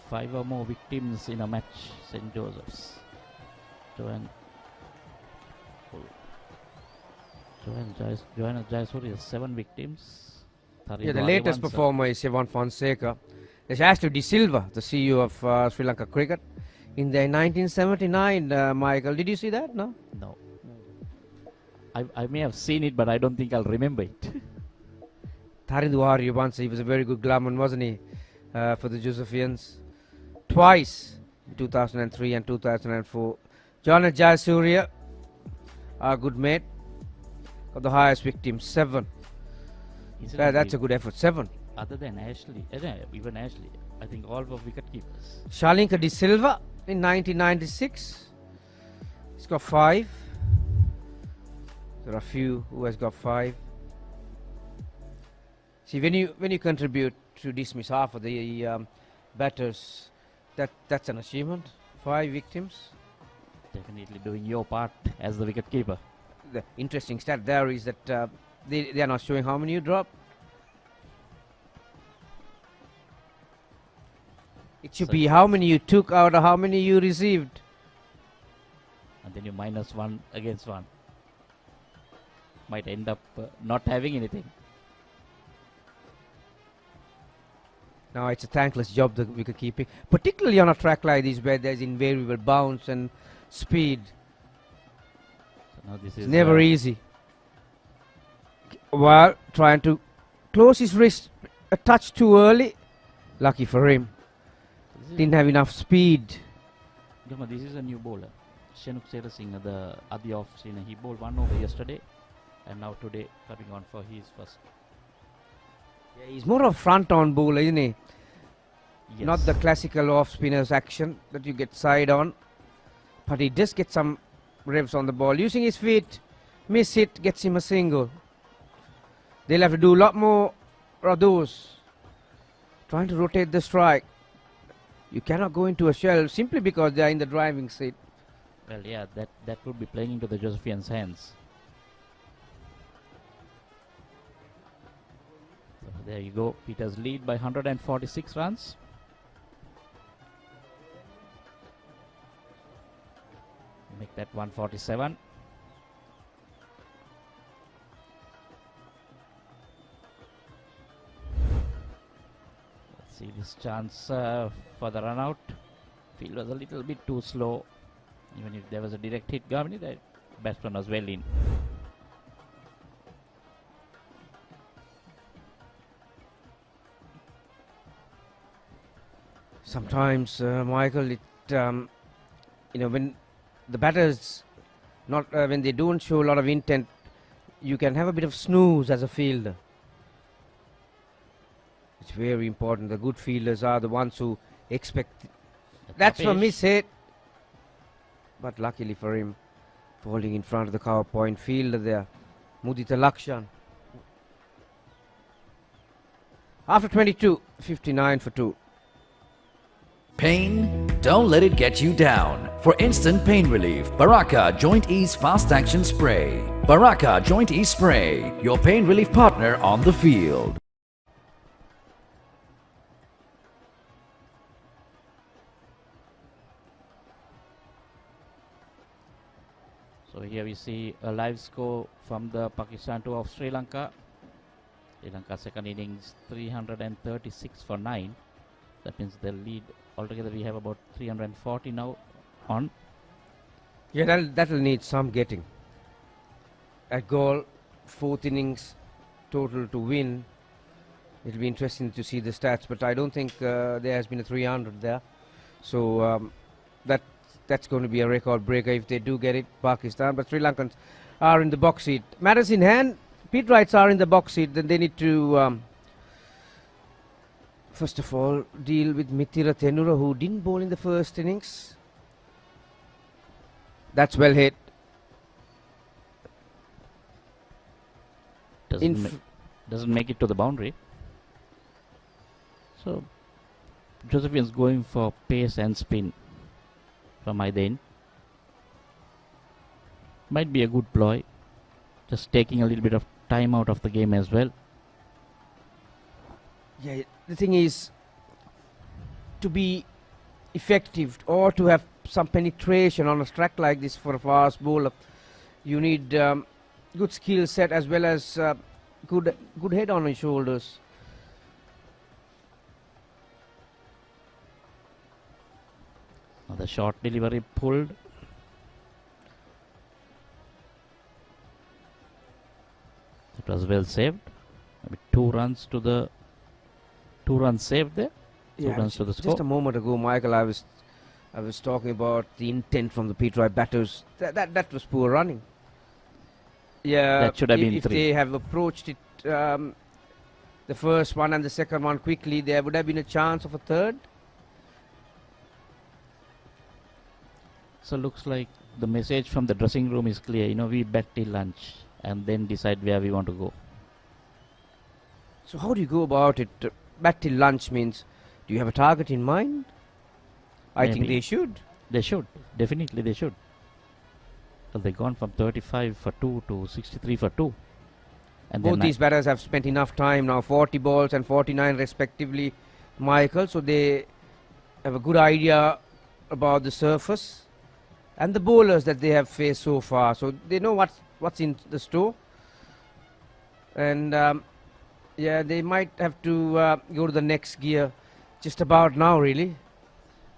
Five or more victims in a match, St. Joseph's. Joanna Jayasuri has 7 victims. Yeah, the latest performer is Shivan Fonseca. There's Ashley De Silva, the CEO of Sri Lanka Cricket. In the 1979, Michael, did you see that? No? No. I may have seen it, but I don't think I'll remember it. Tharinduari once, he was a very good glowman, wasn't he, for the Josephians? Twice, in 2003 and 2004. Joanna Jayasuriya, our good mate, got the highest victim, 7. That's a good effort, 7. Other than Ashley, even Ashley, I think all were wicket keepers. Shalinka De Silva in 1996, he's got 5. There are a few who has got 5. See, when you contribute to dismiss half of the batters, that's an achievement. 5 victims. Definitely doing your part as the wicket keeper. The interesting stat there is that they are not showing how many you drop. It should be how many you took out or how many you received. And then you minus 1 against 1. Might end up not having anything. Now it's a thankless job, the wicket keeping, particularly on a track like this where there's invariable bounce and speed. So now this is it's never easy. While trying to close his wrist a touch too early, lucky for him. Didn't have enough speed. This is a new bowler. Shenuk Serasinghe, the Adi off spinner. He bowled 1 over yesterday, and now today coming on for his first. Yeah, he's more of a front-on bowler, isn't he? Yes. Not the classical off-spinners action that you get side on, but he does get some revs on the ball. Using his feet, miss hit, gets him a single. They'll have to do a lot more of those. Trying to rotate the strike. You cannot go into a shell simply because they are in the driving seat. Well, yeah, that would be playing into the Josephians' hands. So there you go. Peters lead by 146 runs. Make that 147. Let's see this chance for the run out. Field was a little bit too slow. Even if there was a direct hit, Gavini, that batsman was well in. Sometimes, Michael, when the batters when they don't show a lot of intent, you can have a bit of snooze as a fielder. It's very important. The good fielders are the ones who expect. That's for miss hit. But luckily for him, falling in front of the cover point fielder there, Mudita Lakshan. After 22, 59 for 2. Pain? Don't let it get you down. For instant pain relief, Baraka Joint Ease Fast Action Spray. Baraka Joint Ease Spray, your pain relief partner on the field. So here we see a live score from the Pakistan tour of Sri Lanka. Sri Lanka second innings 336 for 9. That means the lead altogether we have about 340 now on. Yeah, that'll need some getting. A goal, 4th innings total to win. It'll be interesting to see the stats, but I don't think there has been a 300 there. So that's going to be a record breaker if they do get it, Pakistan. But Sri Lankans are in the box seat. Matters in hand. Pete Wrights are in the box seat. Then they need to, first of all, deal with Mithira Thenura, who didn't bowl in the first innings. That's well hit. Doesn't make it to the boundary. So Josephine's going for pace and spin from either end. Might be a good ploy. Just taking a little bit of time out of the game as well. Yeah, the thing is, to be effective or to have some penetration on a track like this for a fast bowler, you need good skill set as well as good head on his shoulders. Now the short delivery pulled. It was well saved. Maybe 2 runs saved there. Yeah, 2 runs to the score. just a moment ago, Michael, I was talking about the intent from the Pete Wright batters. That was poor running. Yeah, that should have been if 3. they have approached it, the first one and the second one quickly, there would have been a chance of a third. So looks like the message from the dressing room is clear. We bat till lunch and then decide where we want to go. So how do you go about it? Bat till lunch means, do you have a target in mind? I think they should. They should. Definitely they should. So they've gone from 35 for 2 to 63 for 2. And both these batters have spent enough time now, 40 balls and 49 respectively, Michael. So they have a good idea about the surface and the bowlers that they have faced so far. So they know what's in the store. And yeah, they might have to go to the next gear just about now, really.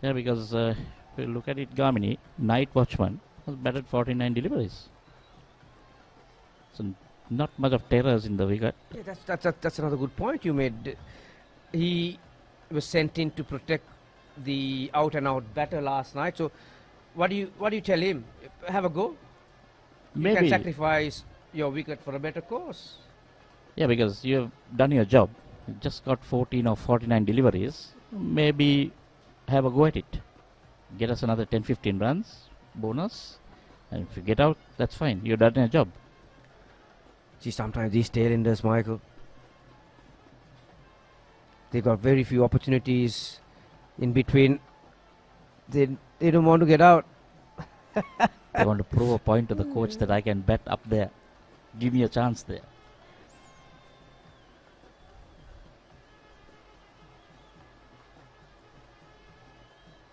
Yeah, because if you look at it, Gamini, night watchman, has batted 49 deliveries. So not much of terrors in the wicket. Yeah, that's another good point you made. He was sent in to protect the out-and-out batter last night. So what do you tell him? Have a go. Maybe. You can sacrifice your wicket for a better cause. Yeah, because you have done your job. You just got 14 or 49 deliveries. Maybe have a go at it. Get us another 10-15 runs, bonus. And if you get out, that's fine. You've done your job. See, sometimes these tailenders, Michael, they got very few opportunities in between. They don't want to get out. They want to prove a point to the coach that I can bet up there. Give me a chance there.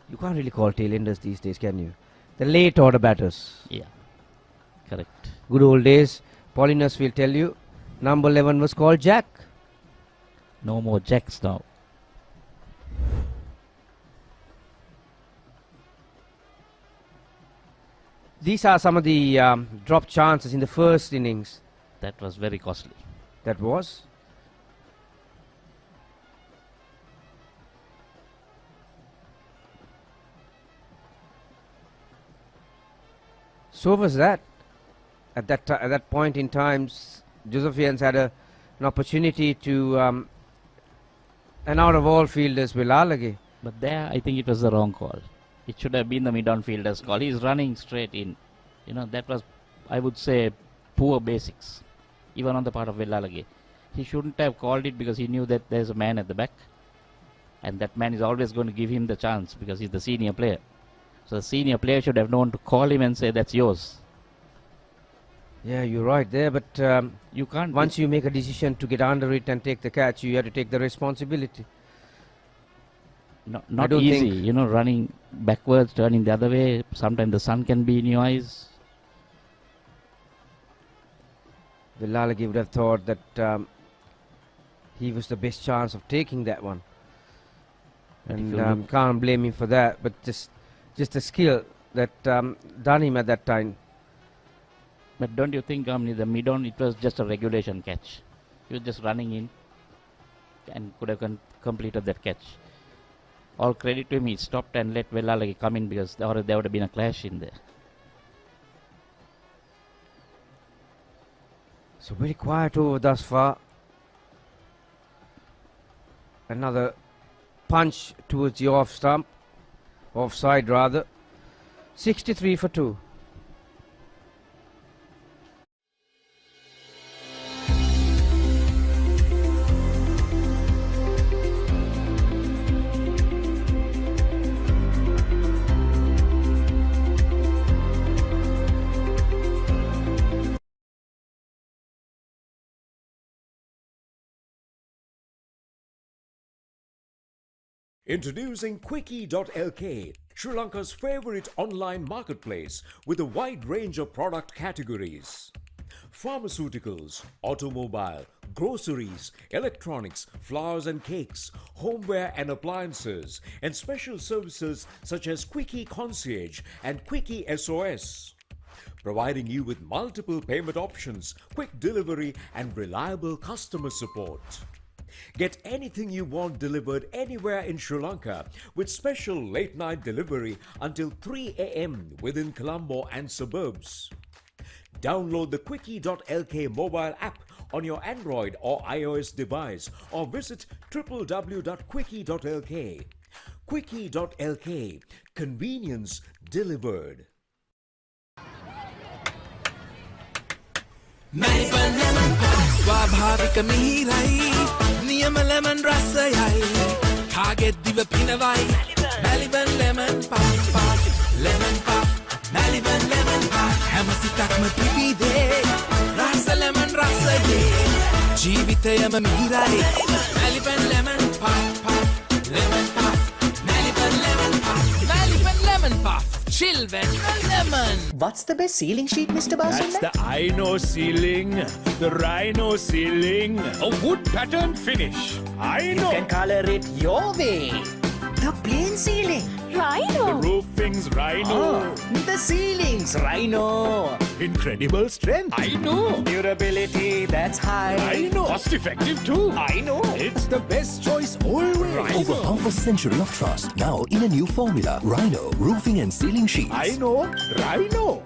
You can't really call tailenders these days, can you? The late order batters. Yeah, correct. Good old days. Paulinus will tell you, number 11 was called Jack. No more Jacks now. These are some of the drop chances in the first innings. That was very costly. That was. So was that. At that point in time, Josephians had an opportunity to and out of all fielders Velalage. But there, I think it was the wrong call. It should have been the mid-on fielder's call. He's running straight in. You know, that was, I would say, poor basics, even on the part of Velalage. He shouldn't have called it because he knew that there's a man at the back. And that man is always going to give him the chance because he's the senior player. So the senior player should have known to call him and say, that's yours. Yeah, you're right there, but you can't. Once you make a decision to get under it and take the catch, you have to take the responsibility. Not easy, you know, running backwards, turning the other way. Sometimes the sun can be in your eyes. Velalage would have thought that he was the best chance of taking that one. And can't blame him for that, but just the skill that done him at that time. But don't you think, the mid-on, it was just a regulation catch. He was just running in and could have completed that catch. All credit to him, he stopped and let Velalage come in because there would have been a clash in there. So very quiet over thus far. Another punch towards the off stump. Offside rather. 63 for 2. Introducing Quickie.lk, Sri Lanka's favorite online marketplace with a wide range of product categories. Pharmaceuticals, automobile, groceries, electronics, flowers and cakes, homeware and appliances, and special services such as Quickie Concierge and Quickie SOS. Providing you with multiple payment options, quick delivery, and reliable customer support. Get anything you want delivered anywhere in Sri Lanka with special late-night delivery until 3 a.m. within Colombo and suburbs. Download the Quickie.lk mobile app on your Android or iOS device or visit www.quickie.lk. Quickie.lk. Convenience delivered. ස්වාභාවික මිහිරයි නියම lemon රසයයි කාගෙත් දිව පිනවයි Maliban lemon puff lemon puff Maliban lemon puff හැම සිතක්ම පිබිදේ රස lemon රසයේ ජීවිතයම මිහිරයි Maliban lemon puff lemon puff Maliban lemon puff Maliban lemon puff Chill when lemon. What's the best ceiling sheet, Mr. Basu? That's the Ino ceiling, the Rhino ceiling, a wood pattern finish. I know. You can color it your way. The plain ceiling. Rhino. The roofing's Rhino. The ceiling's Rhino. Incredible strength. I know. Durability, that's high. I know. Cost effective too. I know. It's the best choice always. Over half a century of trust, now in a new formula. Rhino, roofing and ceiling sheets. I know. Rhino.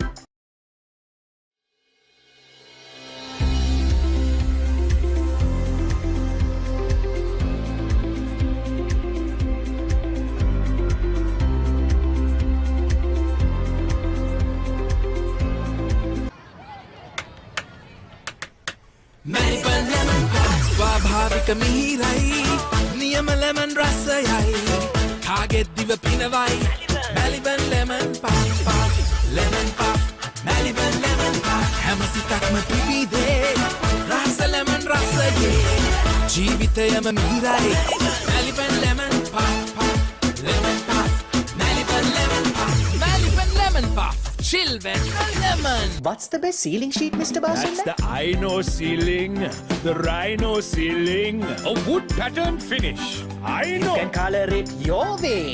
Maliban lemon puff ස්වාභාවික මිහිරයි නියම lemon රසයයි කාගෙත් දිව පිනවයි Maliban lemon puff lemon puff Maliban lemon puff හැම සිතක්ම පිබිදේ රස lemon රසයේ ජීවිතයම මිහිරයි Maliban lemon puff lemon puff Maliban lemon puff Maliban lemon puff Chill when lemon. What's the best ceiling sheet, Mr. Basu? That's the Ino ceiling, the Rhino ceiling, a wood pattern finish. I know. You can color it your way.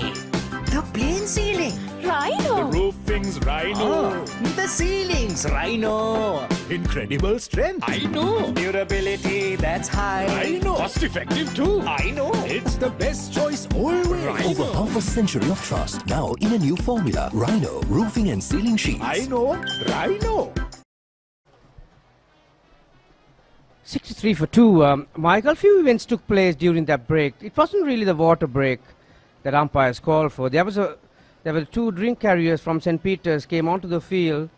The The plane ceiling. The roofing's Rhino. The ceilings, Rhino. Incredible strength. I know. Durability, that's high. I know. Cost effective too. I know. It's the best choice always. Over half a century of trust, now in a new formula. Rhino Roofing and Ceiling Sheets. I know. Rhino. 63 for 2. Michael, few events took place during that break. It wasn't really the water break that umpires called for. There were 2 drink carriers from St. Peter's came onto the field,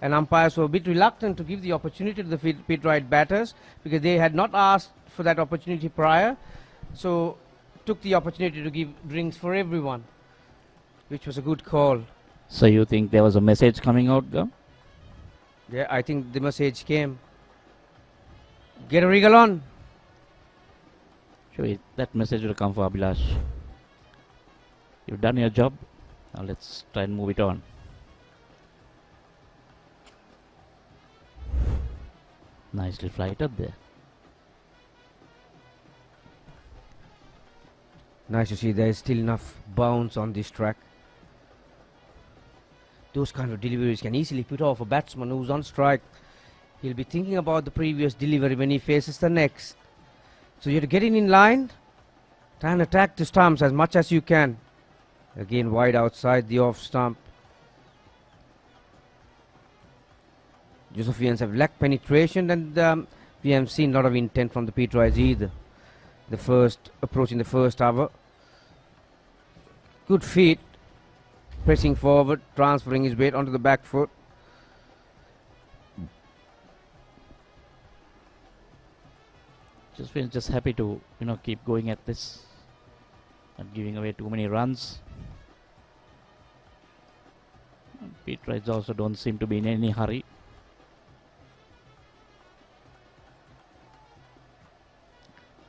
and umpires were a bit reluctant to give the opportunity to the pit right batters because they had not asked for that opportunity prior. So took the opportunity to give drinks for everyone, which was a good call. So you think there was a message coming out there? Yeah, I think the message came. Get a wriggle on. Sure, that message will come for Abhilash. You've done your job. Now let's try and move it on. Nicely flighted there. Nice to see there is still enough bounce on this track. Those kind of deliveries can easily put off a batsman who's on strike. He'll be thinking about the previous delivery when he faces the next. So you have to get in line, try and attack the stumps as much as you can. Again, wide outside the off stump. Josephians have lacked penetration, and we haven't seen a lot of intent from the Petrides either. The first approach in the first hour. Good feet, pressing forward, transferring his weight onto the back foot. Just happy to keep going at this, not giving away too many runs. Petrides also don't seem to be in any hurry.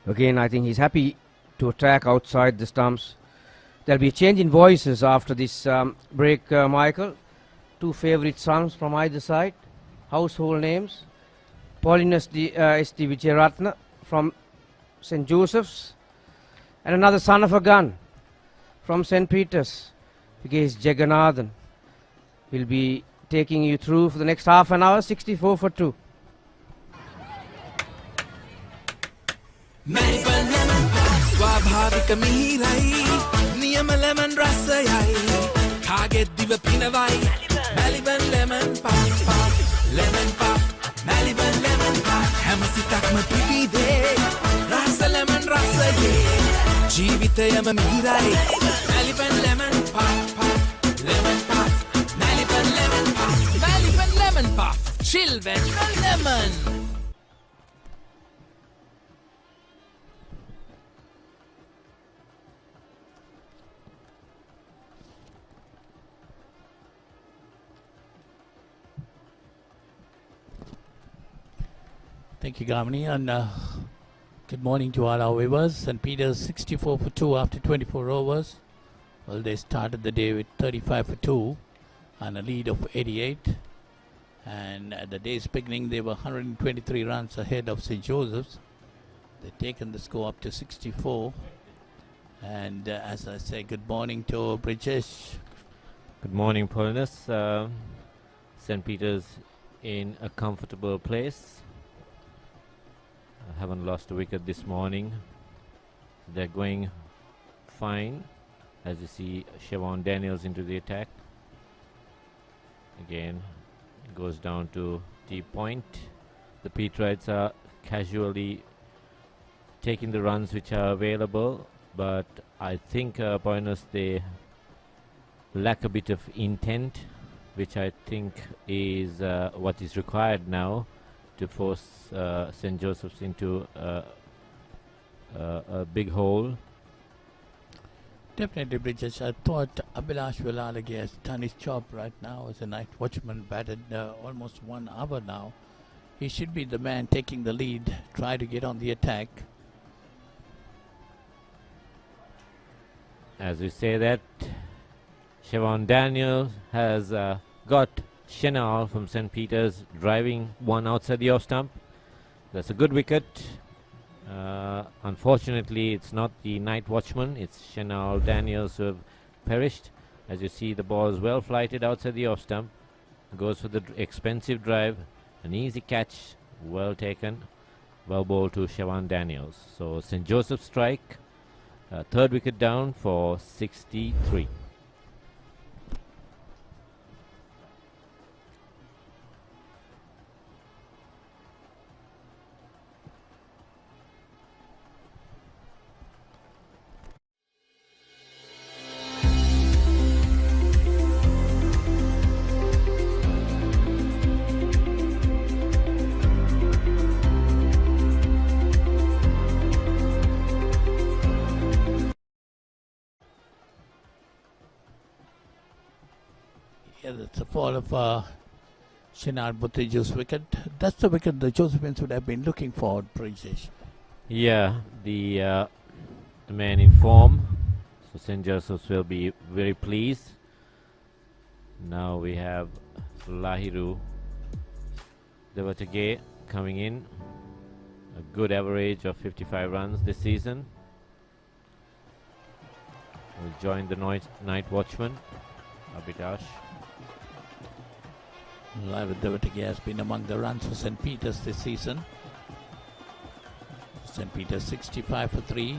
Again, I think he's happy to attack outside the stumps. There'll be a change in voices after this break, Michael. 2 favourite sons from either side. Household names. Paulinus S.T. Vijayaratna from St. Joseph's. And another son of a gun from St. Peter's. Against Jagannathan. We'll be taking you through for the next half an hour. 64 for 2. ස්වාභාවික මිහිරයි නියම lemon රසයයි කාගෙත් දිව පිනවයි Maliban lemon puff lemon puff Maliban lemon puff හැම සිතක්ම පිබිදේ රස lemon රසයේ ජීවිතයම මිහිරයි Maliban lemon puff lemon puff Maliban lemon puff Maliban lemon puff chill when lemon. Thank you, Gamini, and good morning to all our viewers. St. Peter's 64 for 2 after 24 overs. Well, they started the day with 35 for 2 and a lead of 88. And at the day's beginning, they were 123 runs ahead of St. Joseph's. They've taken the score up to 64. And as I say, good morning to Brijesh. Good morning, Paulinus. St. Peter's in a comfortable place. Haven't lost a wicket this morning. They're going fine. As you see, Shivan Daniels into the attack. Again, it goes down to deep point. The Petrides are casually taking the runs which are available, but I think Paulinus, they lack a bit of intent, which I think is what is required now to force St. Joseph's into a big hole. Definitely, Bridges. I thought Abhilash Velalage has done his job right now as a night watchman, batted almost 1 hour now. He should be the man taking the lead, try to get on the attack. As we say that, Shivan Daniel has got Chanal from St. Peter's driving one outside the off stump. That's a good wicket. Unfortunately, it's not the night watchman, it's Chanal Daniels who have perished. As you see, the ball is well flighted outside the off stump. Goes for the expensive drive. An easy catch. Well taken. Well bowled to Shivan Daniel. So St. Joseph strike. Third wicket down for 63. Yeah, that's a fall of Chanal Bhoteju's wicket. That's the wicket the Josephines would have been looking for, Brajesh. Yeah, the man in form. So St. Joseph's will be very pleased. Now we have Lahiru Devatage coming in. A good average of 55 runs this season. Will join the night watchman, Abhitash. Lahiru Devatage has been among the runs for St. Peter's this season. St. Peter's 65 for 3.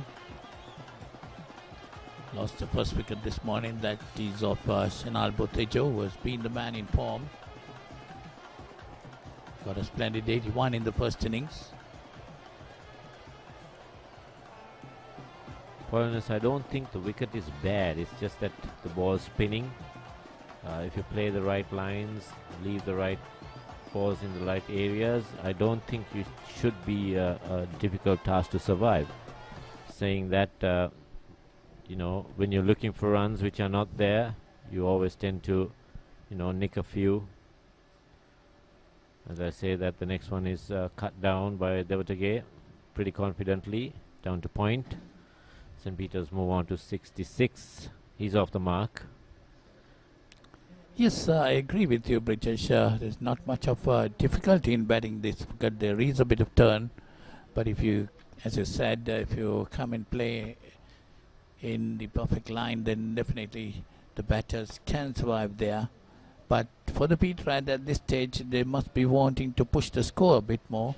Lost the first wicket this morning. That is of Chanal Bhoteju, who has been the man in form. Got a splendid 81 in the first innings. Foreigners, I don't think the wicket is bad. It's just that the ball is spinning. If you play the right lines, leave the right balls in the right areas, I don't think it should be a difficult task to survive. Saying that, you know, when you're looking for runs which are not there, you always tend to, you know, nick a few. As I say that the next one is cut down by Devatage pretty confidently, down to point. St. Peter's move on to 66. He's off the mark. Yes, I agree with you, Brajesh. There's not much of difficulty in batting this because there is a bit of turn. But if you, as you said, if you come and play in the perfect line, then definitely the batters can survive there. But for the Petrite at this stage, they must be wanting to push the score a bit more,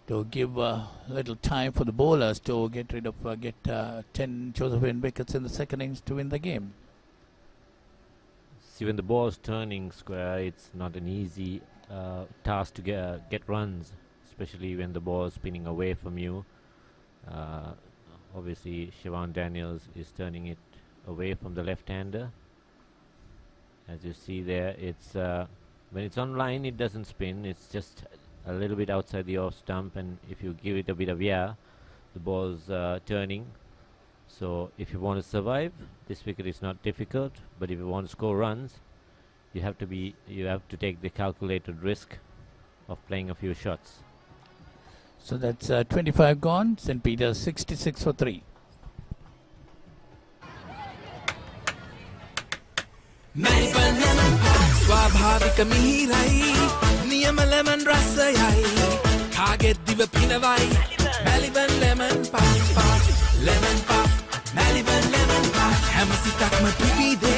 to give a little time for the bowlers to get rid of 10 Josephine wickets in the second innings to win the game. See, when the ball is turning square, it's not an easy task to get runs, especially when the ball is spinning away from you. Obviously, Shivan Daniels is turning it away from the left-hander. As you see there, it's when it's on line, it doesn't spin. It's just a little bit outside the off stump, and if you give it a bit of air, the ball's turning. So if you want to survive, this wicket is not difficult. But if you want to score runs, you have to take the calculated risk of playing a few shots. So that's 25 gone. St. Peter's 66 for 3. ස්වාභාවික මිහිරයි නියම lemon රසයයි කාගෙත් දිව පිනවයි Maliban lemon puff lemon puff Maliban lemon puff හැම සිතක්ම පිබිදේ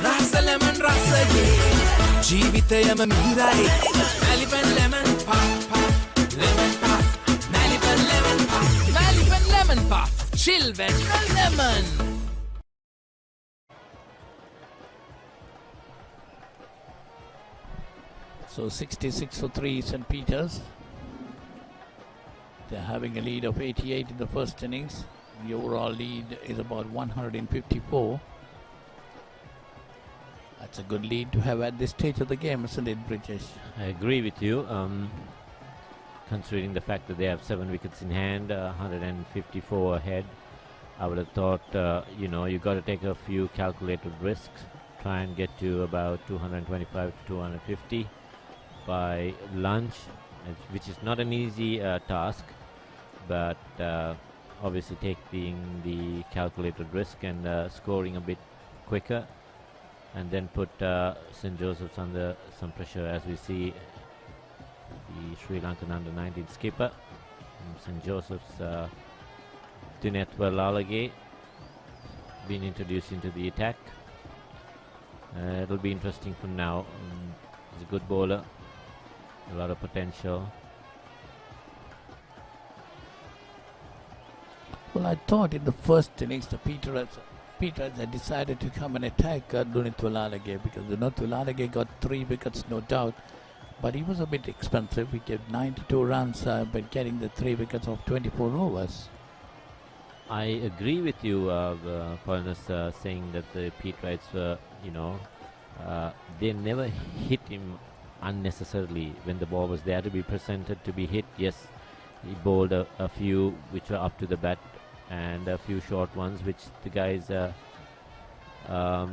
රස lemon රසයේ ජීවිතයම මිහිරයි Maliban lemon puff lemon puff Maliban lemon puff Maliban lemon puff chill when lemon. So 66 for 3 St. Peter's. They're having a lead of 88 in the first innings. The overall lead is about 154. That's a good lead to have at this stage of the game, isn't it, Brajesh? I agree with you. Considering the fact that they have 7 wickets in hand, 154 ahead, I would have thought, you know, you got to take a few calculated risks. Try and get to about 225 to 250 by lunch, which is not an easy task, but obviously taking the calculated risk and scoring a bit quicker, and then put St. Joseph's under some pressure, as we see the Sri Lankan under-19 skipper, St. Joseph's Dineth Lalage being introduced into the attack. It'll be interesting from now. He's a good bowler, a lot of potential. Well, I thought in the first innings the Peter had decided to come and attack Dunit Tulalage because Dunit Tulalage got 3 wickets, no doubt. But he was a bit expensive. He gave 92 runs by getting the 3 wickets of 24 overs. I agree with you, Paulus, saying that the Pete Wrights were, they never hit him unnecessarily when the ball was there to be presented to be hit. Yes, he bowled a few which were up to the bat and a few short ones which the guys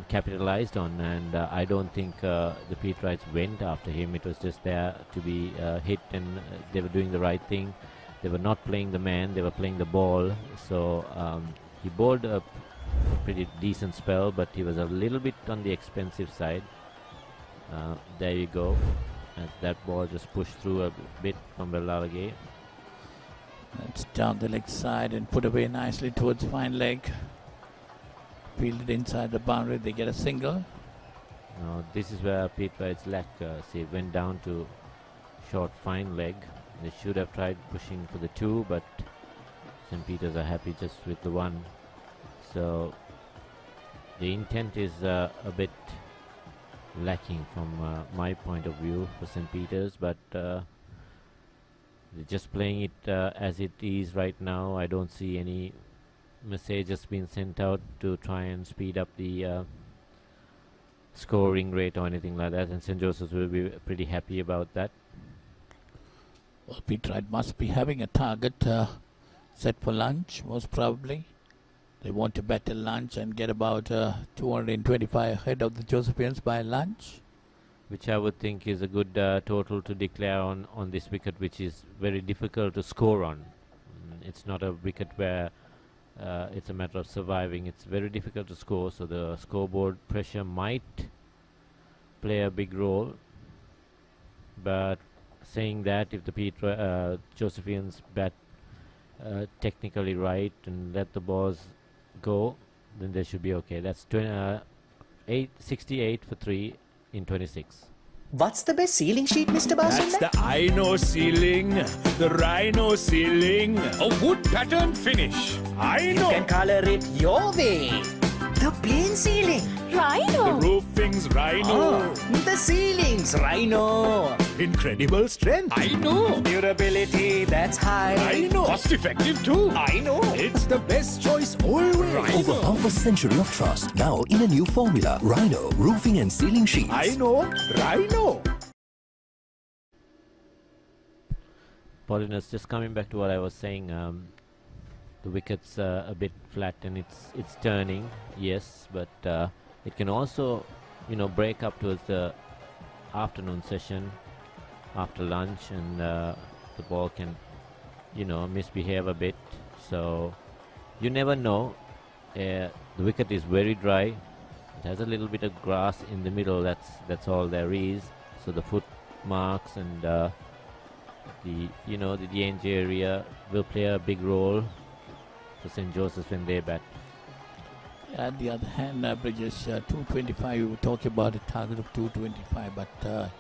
capitalized on, and I don't think the Pete Wrights went after him. It was just there to be hit, and they were doing the right thing. They were not playing the man, they were playing the ball. So he bowled a pretty decent spell, but he was a little bit on the expensive side. There you go, as that ball just pushed through a bit from Bellalage. It's down the leg side and put away nicely towards fine leg. Fielded inside the boundary, they get a single. Now this is where Pete Wright's lack. See, went down to short fine leg. They should have tried pushing for the 2, but St. Peters are happy just with the 1. So the intent is a bit lacking from my point of view for St. Peters, but they're just playing it as it is right now. I don't see any messages being sent out to try and speed up the scoring rate or anything like that, and St. Joseph's will be pretty happy about that. Well, Pete Wright must be having a target set for lunch, most probably. They want to bat a lunch and get about 225 ahead of the Josephians by lunch. Which I would think is a good total to declare on this wicket, which is very difficult to score on. It's not a wicket where it's a matter of surviving. It's very difficult to score, so the scoreboard pressure might play a big role. But saying that, if the Josephians bat technically right and let the balls go, then they should be okay. That's 68 for 3 in 26. What's the best ceiling sheet, Mr. Basunda? That's the Ino ceiling, the Rhino ceiling, a wood pattern finish. I know. You can color it your way. The plain ceiling. Rhino. The roofing's Rhino. The ceiling's Rhino. Incredible strength. I know. Durability that's high. I know. Cost effective too. I know. It's the best choice always. Over half a century of trust, now in a new formula. Rhino Roofing and Ceiling Sheets. I know. Rhino. Paulinus, just coming back to what I was saying, the wicket's a bit flat and it's turning, yes, but it can also, break up towards the afternoon session after lunch, and the ball can, misbehave a bit. So you never know. The wicket is very dry. It has a little bit of grass in the middle. That's all there is. So the foot marks and the end area will play a big role for St. Joseph's when they bat. On the other hand, Bridges 225, we were talking about a target of 225, but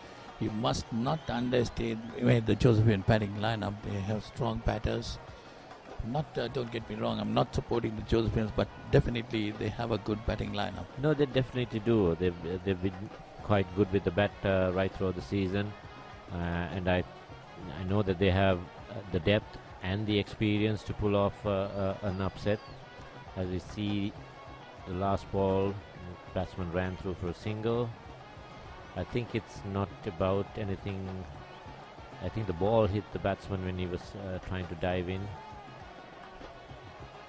you must not underestimate the Josephian batting lineup. They have strong batters. Don't get me wrong, I'm not supporting the Josephians, but definitely they have a good batting lineup. No, they definitely do. They've been quite good with the bat right throughout the season, and I know that they have the depth and the experience to pull off an upset. As we see, the last ball, the batsman ran through for a single. I think it's not about anything. I think the ball hit the batsman when he was trying to dive in.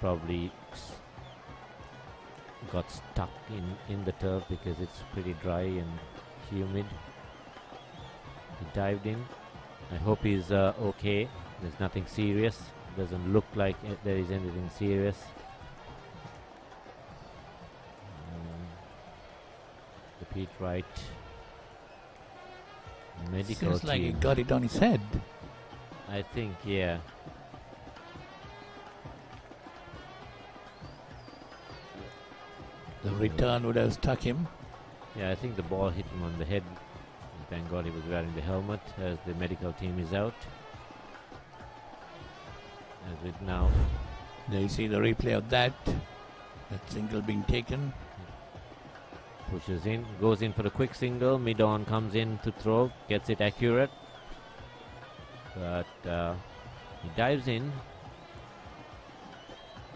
Probably got stuck in the turf because it's pretty dry and humid. He dived in. I hope he's okay. There's nothing serious. Doesn't look like there is anything serious. The Pete Wright medical Seems like he team. got it on his head. I think, yeah. The return would have stuck him. Yeah, I think the ball hit him on the head. Thank God he was wearing the helmet as the medical team is out. As it now. There you see the replay of that. That single being taken. Pushes in, goes in for a quick single. Mid-on comes in to throw, gets it accurate. But he dives in.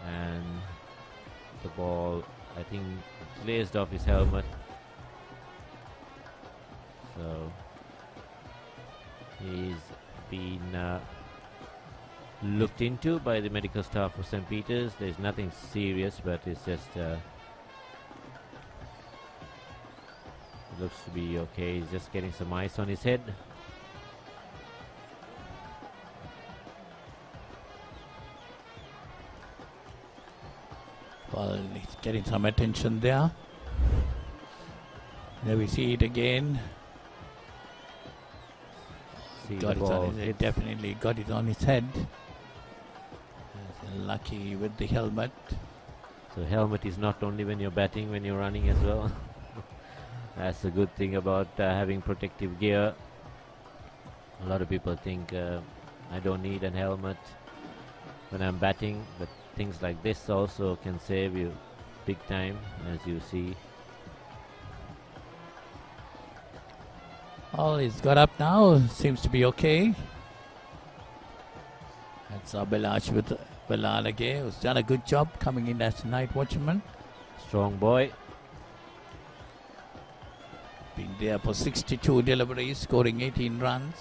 And the ball, I think, glazed off his helmet. So he's been looked into by the medical staff of St. Peter's. There's nothing serious, but it's just it looks to be okay. He's just getting some ice on his head. Well, he's getting some attention there. There we see it again. Got it on his head, definitely got it on his head. Lucky with the helmet. So helmet is not only when you're batting, when you're running as well. That's the good thing about having protective gear. A lot of people think I don't need a helmet when I'm batting, but things like this also can save you big time, as you see. Well, he's got up now. Seems to be okay. That's Abhilash with Velalage, who's done a good job coming in as night watchman. Strong boy. Been there for 62 deliveries, scoring 18 runs.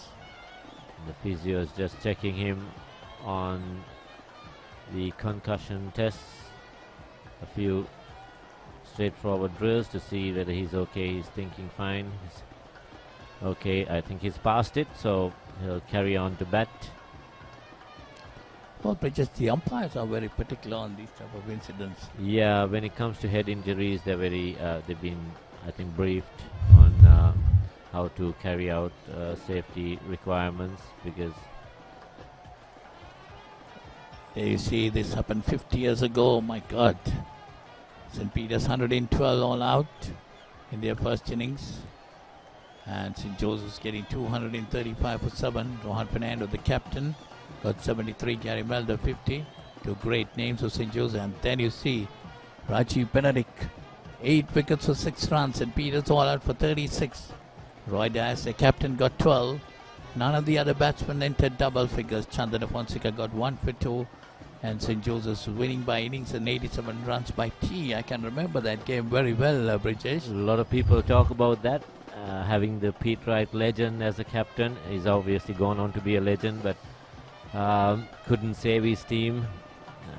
The physio is just checking him on the concussion tests. A few straightforward drills to see whether he's okay. He's thinking fine. He's okay, I think he's past it, so he'll carry on to bat. Well, but just the umpires are very particular on these type of incidents. Yeah, when it comes to head injuries, they're very, they've been, I think, briefed on how to carry out safety requirements, because there you see this happened 50 years ago. Oh my God. St. Peter's 112 all out in their first innings. And St. Joseph's getting 235 for 7. Rohan Fernando, the captain, got 73. Gary Melder, 50. Two great names of St. Joseph. And then you see Rajiv Benedict, 8 wickets for 6 runs. St. Peter's all out for 36. Roy Dias, the captain, got 12. None of the other batsmen entered double figures. Chandana Fonseca got 1 for 2. And St. Joseph's winning by innings and 87 runs by T. I can remember that game very well, Brijesh. A lot of people talk about that. Having the Pete Wright legend as a captain. He's obviously gone on to be a legend, but couldn't save his team.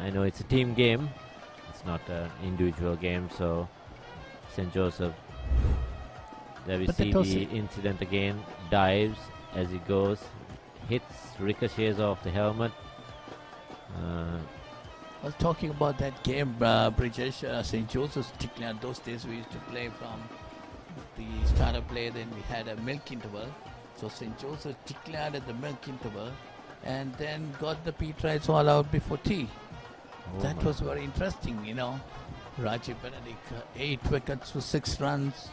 I know it's a team game. It's not an individual game, so St. Joseph, there we see the incident again. Dives as he goes, hits, ricochets off the helmet. Well, talking about that game, Brijesh, St. Joseph's, particularly those days we used to play from the starter play, then we had a milk interval. So St. Joseph declared at the milk interval and then got the Pete Wrights all out before tea. That was very interesting, you know. Rajiv Benedict, 8 wickets for 6 runs.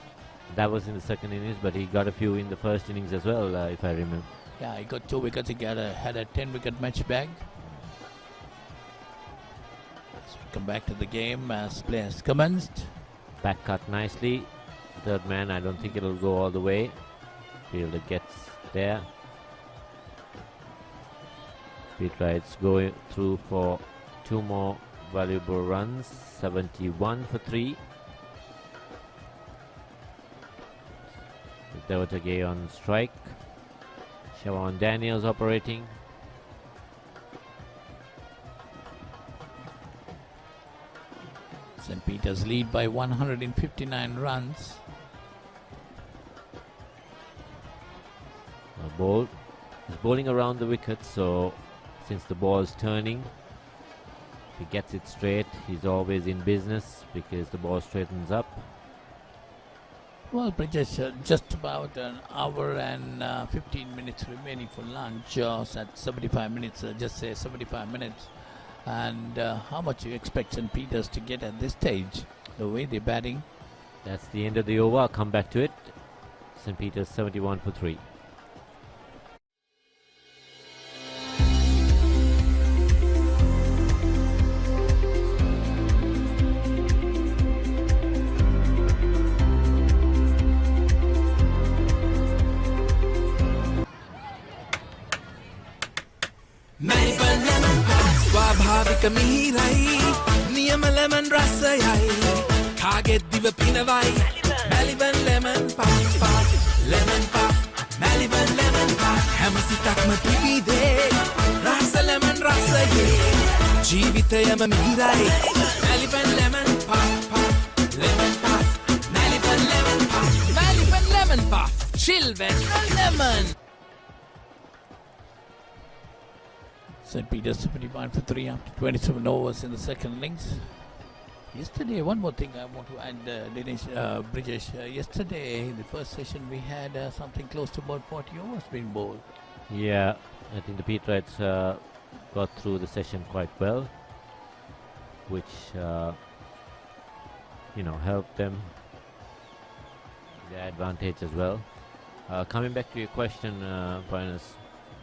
That was in the second innings, but he got a few in the first innings as well, if I remember. Yeah, he got 2 wickets. He had a 10-wicket match bag. As we come back to the game, as play has commenced. Back cut nicely. Third man, I don't think it'll go all the way. Fielder gets there. Pete Wright's going through for 2 more valuable runs. 71 for 3. Devatagay on strike. Shivan Daniel's operating. St. Peter's lead by 159 runs. Ball is bowling around the wicket, so since the ball is turning, if he gets it straight, he's always in business because the ball straightens up. Well, Brijesh, just about an hour and 15 minutes remaining for lunch. At 75 minutes, just say 75 minutes. And how much do you expect St. Peter's to get at this stage? The way they're batting? That's the end of the over. I'll come back to it. St. Peter's 71 for 3. ස්වාභාවික මිහිරයි නියම lemon රසයයි කාගෙත් දිව පිනවයි Maliban lemon puff lemon puff Maliban lemon puff හැම සිතක්ම පිබිදේ රස lemon රසයේ ජීවිතයම මිහිරයි Maliban lemon puff lemon puff Maliban lemon puff Maliban lemon puff chill when lemon. St. Peter's 71 for 3 after 27 overs in the second innings. Yesterday, one more thing I want to add, Brijesh. Yesterday, in the first session, we had something close to about 40 overs being bowled. Yeah, I think the Peterites got through the session quite well, which helped them their advantage as well. Coming back to your question, Poinus,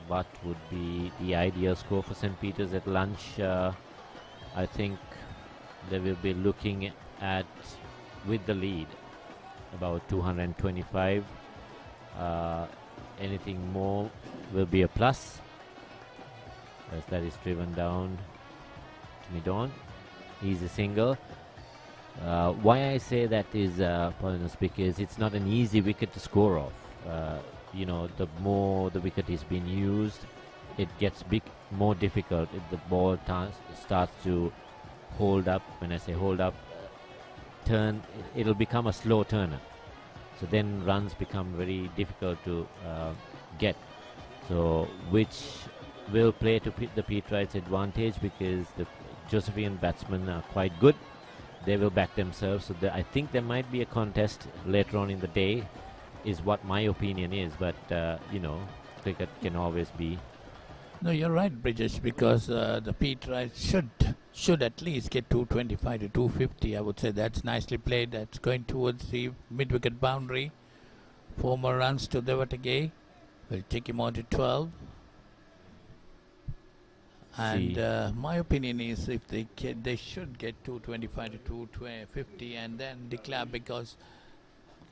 what would be the ideal score for St. Peter's at lunch? I think they will be looking at, with the lead, about 225. Anything more will be a plus, as that is driven down to mid-on. Easy single. Why I say that is, Paulinus, because it's not an easy wicket to score off. The more the wicket is being used, it gets more difficult. If the ball starts to hold up, when I say hold up, turn, it'll become a slow turner. So then runs become very difficult to get. So which will play to the Peterites' advantage, because the Josephian batsmen are quite good. They will back themselves. So I think there might be a contest later on in the day, is what my opinion is. But cricket can always be. No, you're right, Brijesh, because the Peterites should at least get 225 to 250. I would say that's nicely played. That's going towards the mid-wicket boundary. 4 more runs to Devatagay. We'll take him on to 12. And my opinion is, if they should get 225 to 250 and then declare, because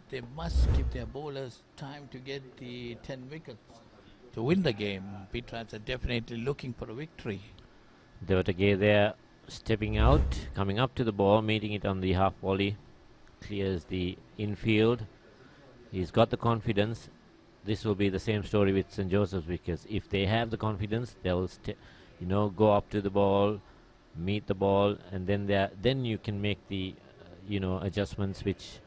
they must give their bowlers time to get the 10 wickets to win the game. Peterites are definitely looking for a victory. Devatagay there, stepping out, coming up to the ball, meeting it on the half volley, clears the infield. He's got the confidence. This will be the same story with St. Joseph's, because if they have the confidence, they'll go up to the ball, meet the ball, and then you can make the adjustments, which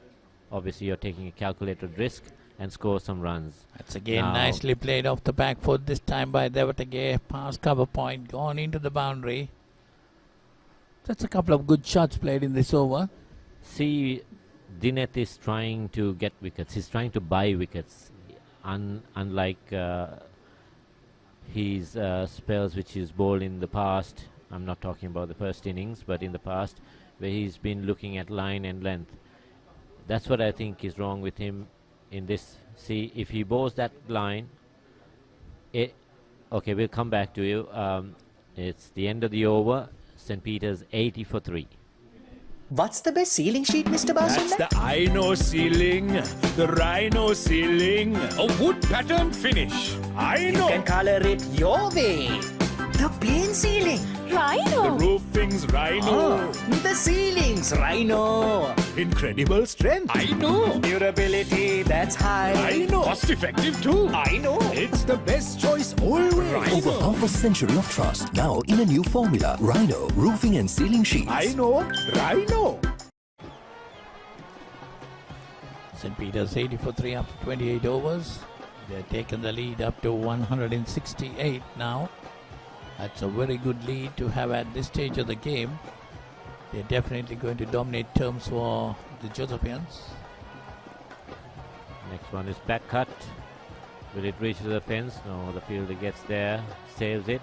obviously you're taking a calculated risk, and score some runs. That's again nicely played off the back foot, this time by Devatagay. Past cover point, gone into the boundary. That's a couple of good shots played in this over. See, Dineth is trying to get wickets. He's trying to buy wickets. Unlike his spells which he's bowled in the past. I'm not talking about the first innings, but in the past, where he's been looking at line and length. That's what I think is wrong with him in this. See, if he bowls that line, okay, we'll come back to you. It's the end of the over. St. Peter's 80 for 3. What's the best ceiling sheet, Mr. Basunda? That's the Rhino ceiling. The Rhino ceiling. A wood pattern finish. I know. You can color it your way. The plain ceiling. Rhino. The roofing's Rhino. The ceiling's Rhino. Incredible strength. I know. Durability that's high. I know. Cost effective too. I know. It's the best choice always. Rhino. Over half a century of trust, now in a new formula. Rhino Roofing and Ceiling Sheets. I know. Rhino. St. Peter's 80 for 3 after 28 overs. They've taken the lead up to 168 now. That's a very good lead to have at this stage of the game. They're definitely going to dominate terms for the Josephians. Next one is back cut. Will it reach the fence? No, the fielder gets there, saves it.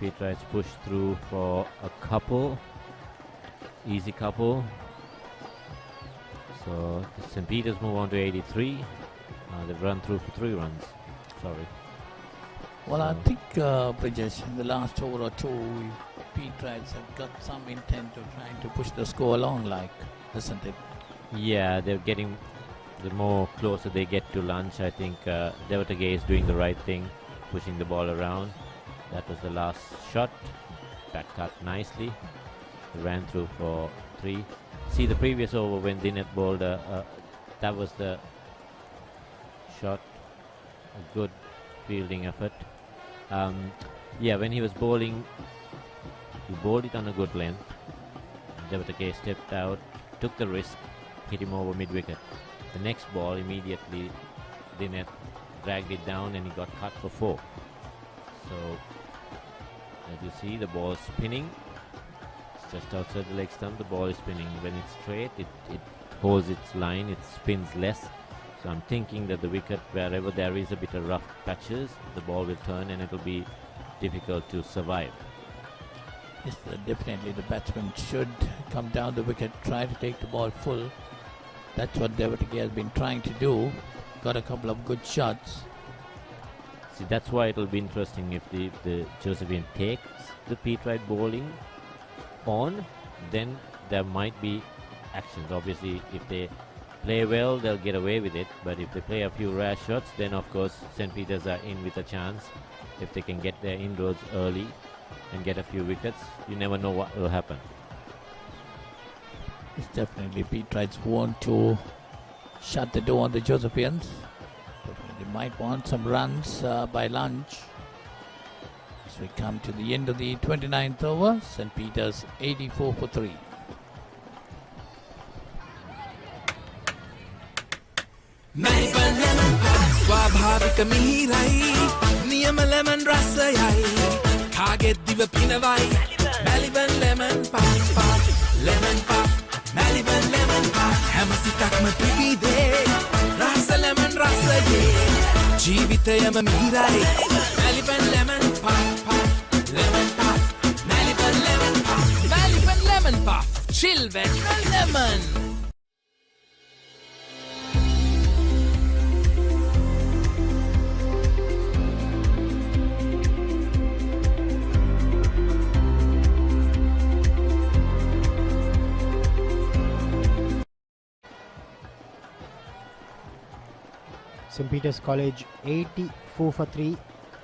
Peterites push through for a couple. Easy couple. So St. Peter's move on to 83. They've run through for 3 runs. Sorry. Well, I think, Brajesh, in the last over or two, Petrites have got some intent of trying to push the score along, isn't it? Yeah, they're getting, the more closer they get to lunch, I think Devatagay is doing the right thing, pushing the ball around. That was the last shot. Back cut nicely. They ran through for 3. See the previous over when Dinet bowled, that was the shot. A good fielding effort. Yeah, when he was bowling, he bowled it on a good length. Devatagay stepped out, took the risk, hit him over mid-wicket. The next ball, immediately Dinet dragged it down and he got cut for 4. So, as you see, the ball is spinning. It's just outside the leg stump, the ball is spinning. When it's straight, it holds its line, it spins less. So I'm thinking that the wicket, wherever there is a bit of rough patches, the ball will turn and it will be difficult to survive. Yes, definitely the batsman should come down the wicket, try to take the ball full. That's what Devatagay has been trying to do. Got a couple of good shots. See, that's why it will be interesting if the Josephian takes the Petrite bowling on, then there might be actions. Obviously, if they play well, they'll get away with it, but if they play a few rash shots, then of course St. Peter's are in with a chance. If they can get their inroads early and get a few wickets, you never know what will happen. It's definitely Petrites want to shut the door on the Josephians. They might want some runs by lunch. As we come to the end of the 29th over, St. Peter's 84 for 3. ස්වාභාවික මිහිරයි නියම lemon රසයයි කාගෙත් දිව පිනවයි Maliban lemon puff lemon puff Maliban lemon puff හැම සිතක්ම පිබිදේ රස lemon රසයේ ජීවිතයම මිහිරයි Maliban lemon puff lemon puff Maliban lemon puff Maliban lemon puff chill when lemon. St. Peter's College 84 for 3,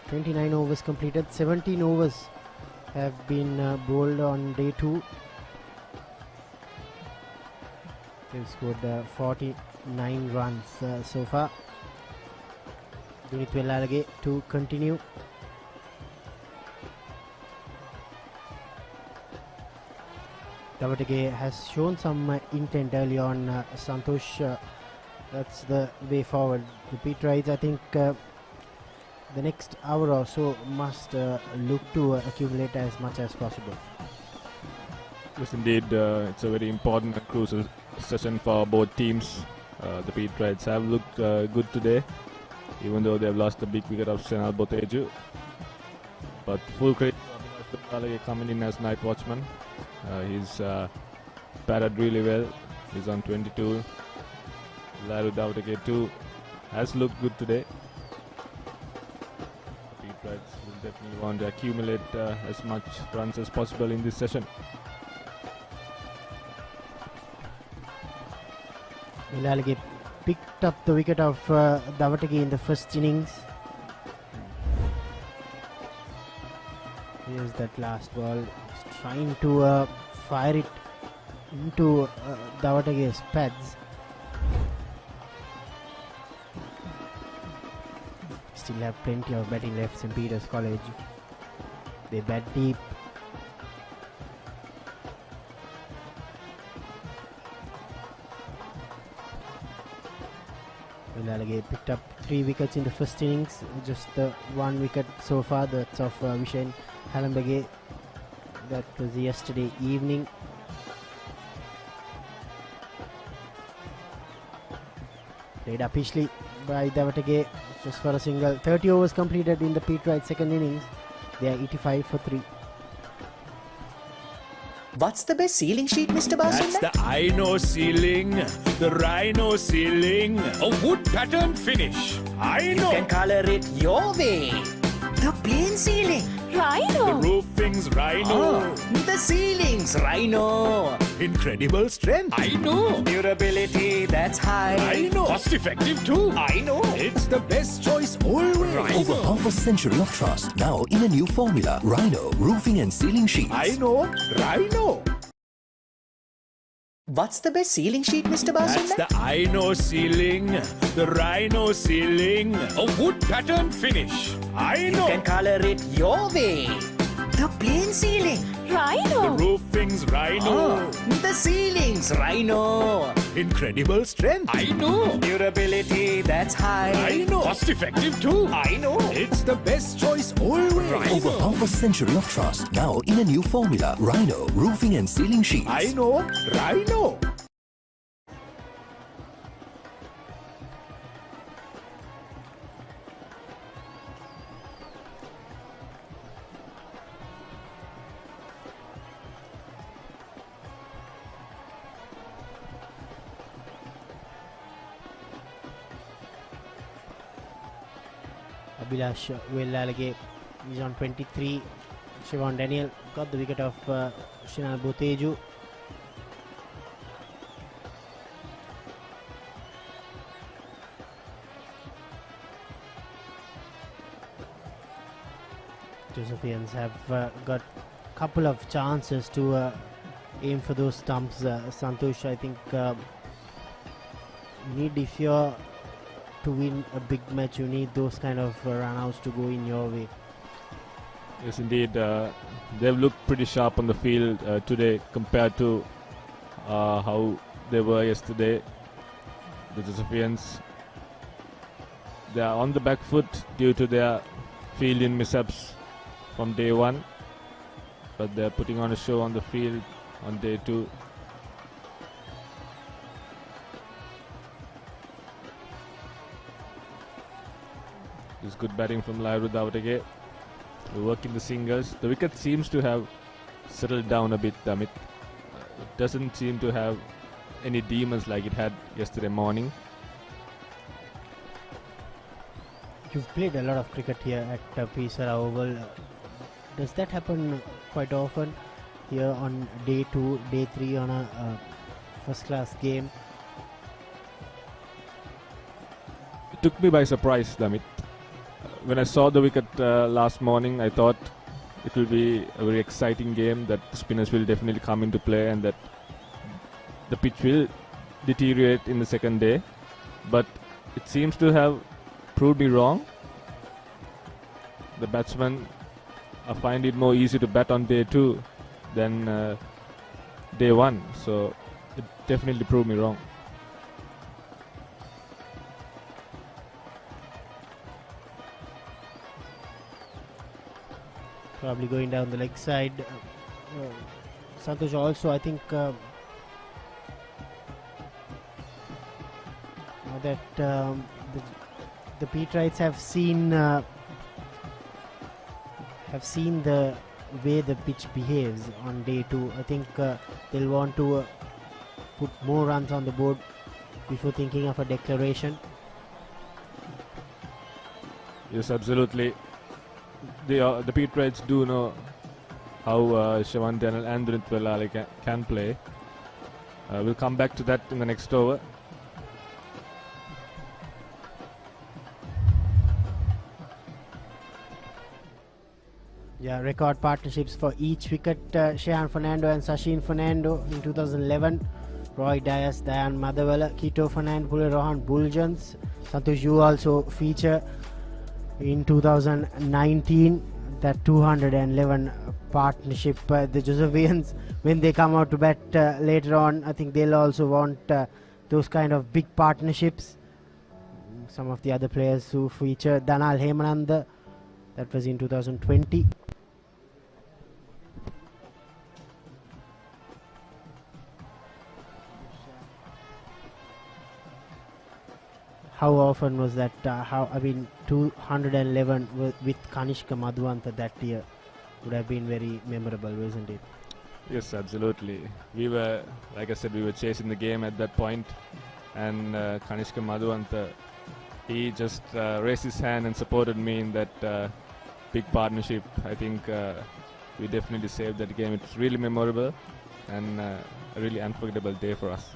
29 overs completed, 17 overs have been bowled on day 2. They've scored 49 runs so far. Dunith Vellalage to continue. Devatagay has shown some intent early on. Santosh, that's the way forward. The Petrites, I think the next hour or so must look to accumulate as much as possible. Yes, indeed. It's a very important and crucial session for both teams. The Petrites have looked good today, even though they have lost the big wicket of Chanal Bhoteju. But full credit to Papare coming in as night watchman. He's batted really well. He's on 22. Laru Devatagay too has looked good today. The Petrites will definitely want to accumulate as much runs as possible in this session. Vellalage picked up the wicket of Devatagay in the first innings. Here's that last ball. He's trying to fire it into Devatagay's pads. Still have plenty of batting left. St. Peter's College. They bat deep. Vellalage picked up 3 wickets in the first innings. Just the 1 wicket so far. That's of Vishen Halambage. That was yesterday evening. Played upishly by Devatagay just for a single. 30 overs completed in the Petrite second innings. They are 85 for 3. What's the best ceiling sheet, Mr. Basunda? That's the Ino ceiling, the Rhino ceiling, a wood pattern finish. I know. You can color it your way. The plain ceiling. Rhino. The roofing's Rhino. The ceiling's Rhino. Incredible strength. I know. Durability that's high. I know. Cost effective too. I know. It's the best choice always. Over half a century of trust, now in a new formula. Rhino Roofing and Ceiling Sheets. I know. Rhino. What's the best ceiling sheet, Mr. Basunda? That's the Ino ceiling, the Rhino ceiling, a wood pattern finish. I know. You can color it your way. The plain ceiling. Rhino. The roofing's Rhino. The ceiling's Rhino. Incredible strength. I know. Durability that's high. I know. Cost effective too. I know. It's the best choice always. Over half a century of trust, now in a new formula. Rhino Roofing and Ceiling Sheets. I know. Rhino. Abhilash Vellalage is on 23. Shivan Daniel got the wicket of Chanal Bhoteju. Josephians have got a couple of chances to aim for those stumps. Santosh, I think you need, if you're to win a big match, you need those kind of run-outs to go in your way. Yes, indeed. They've looked pretty sharp on the field today compared to how they were yesterday. The Josephians, they are on the back foot due to their fielding mishaps from day one, but they're putting on a show on the field on day two. This good batting from Lairu Davadege. Working the singles. The wicket seems to have settled down a bit, Damit. It doesn't seem to have any demons like it had yesterday morning. You've played a lot of cricket here at Sara Oval. Does that happen quite often here on day 2, day 3 on a first class game? It took me by surprise, Damit. When I saw the wicket last morning, I thought it will be a very exciting game, that the spinners will definitely come into play and that the pitch will deteriorate in the second day. But it seems to have proved me wrong. The batsmen find it more easy to bat on day 2 than day 1. So it definitely proved me wrong. Probably going down the leg side. Santosh also, I think, now that the Petrites have seen the way the pitch behaves on day 2. I think they'll want to put more runs on the board before thinking of a declaration. Yes, absolutely. The Petrites do know how Shivan Daniel and Dunit Vellalage can play. We'll come back to that in the next over. Yeah, record partnerships for each wicket. Shehan Fernando and Sachin Fernando in 2011. Roy Dias, Dayan Madhavela, Kito Fernando, Pule Rohan Buljans. Santosh, you also feature in 2019, that 211 partnership. The Josephians, when they come out to bat later on, I think they'll also want those kind of big partnerships. Some of the other players who feature, Danal Hemananda, that was in 2020. How often was that? 211 with Kanishka Madhuvanta that year would have been very memorable, wasn't it? Yes, absolutely. We were, like I said, we were chasing the game at that point, and Kanishka Madhuanta, he just raised his hand and supported me in that big partnership. I think we definitely saved that game. It's really memorable and a really unforgettable day for us.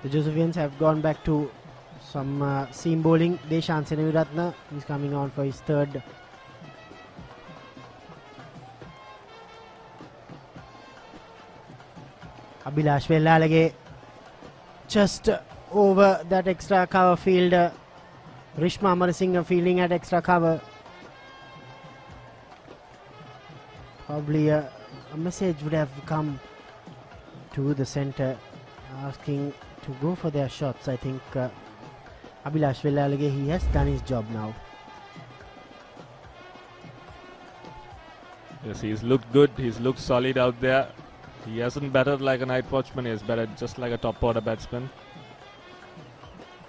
The Josephians have gone back to some seam bowling. Deshan Senaviratna is coming on for his third. Abhilash Vellalage just over that extra cover field. Rishma Amarasinghe fielding at extra cover. Probably a message would have come to the centre asking to go for their shots. I think Abhilash Vellalage, he has done his job now. Yes, he's looked good. He's looked solid out there. He hasn't batted like a night watchman. He has batted just like a top order batsman.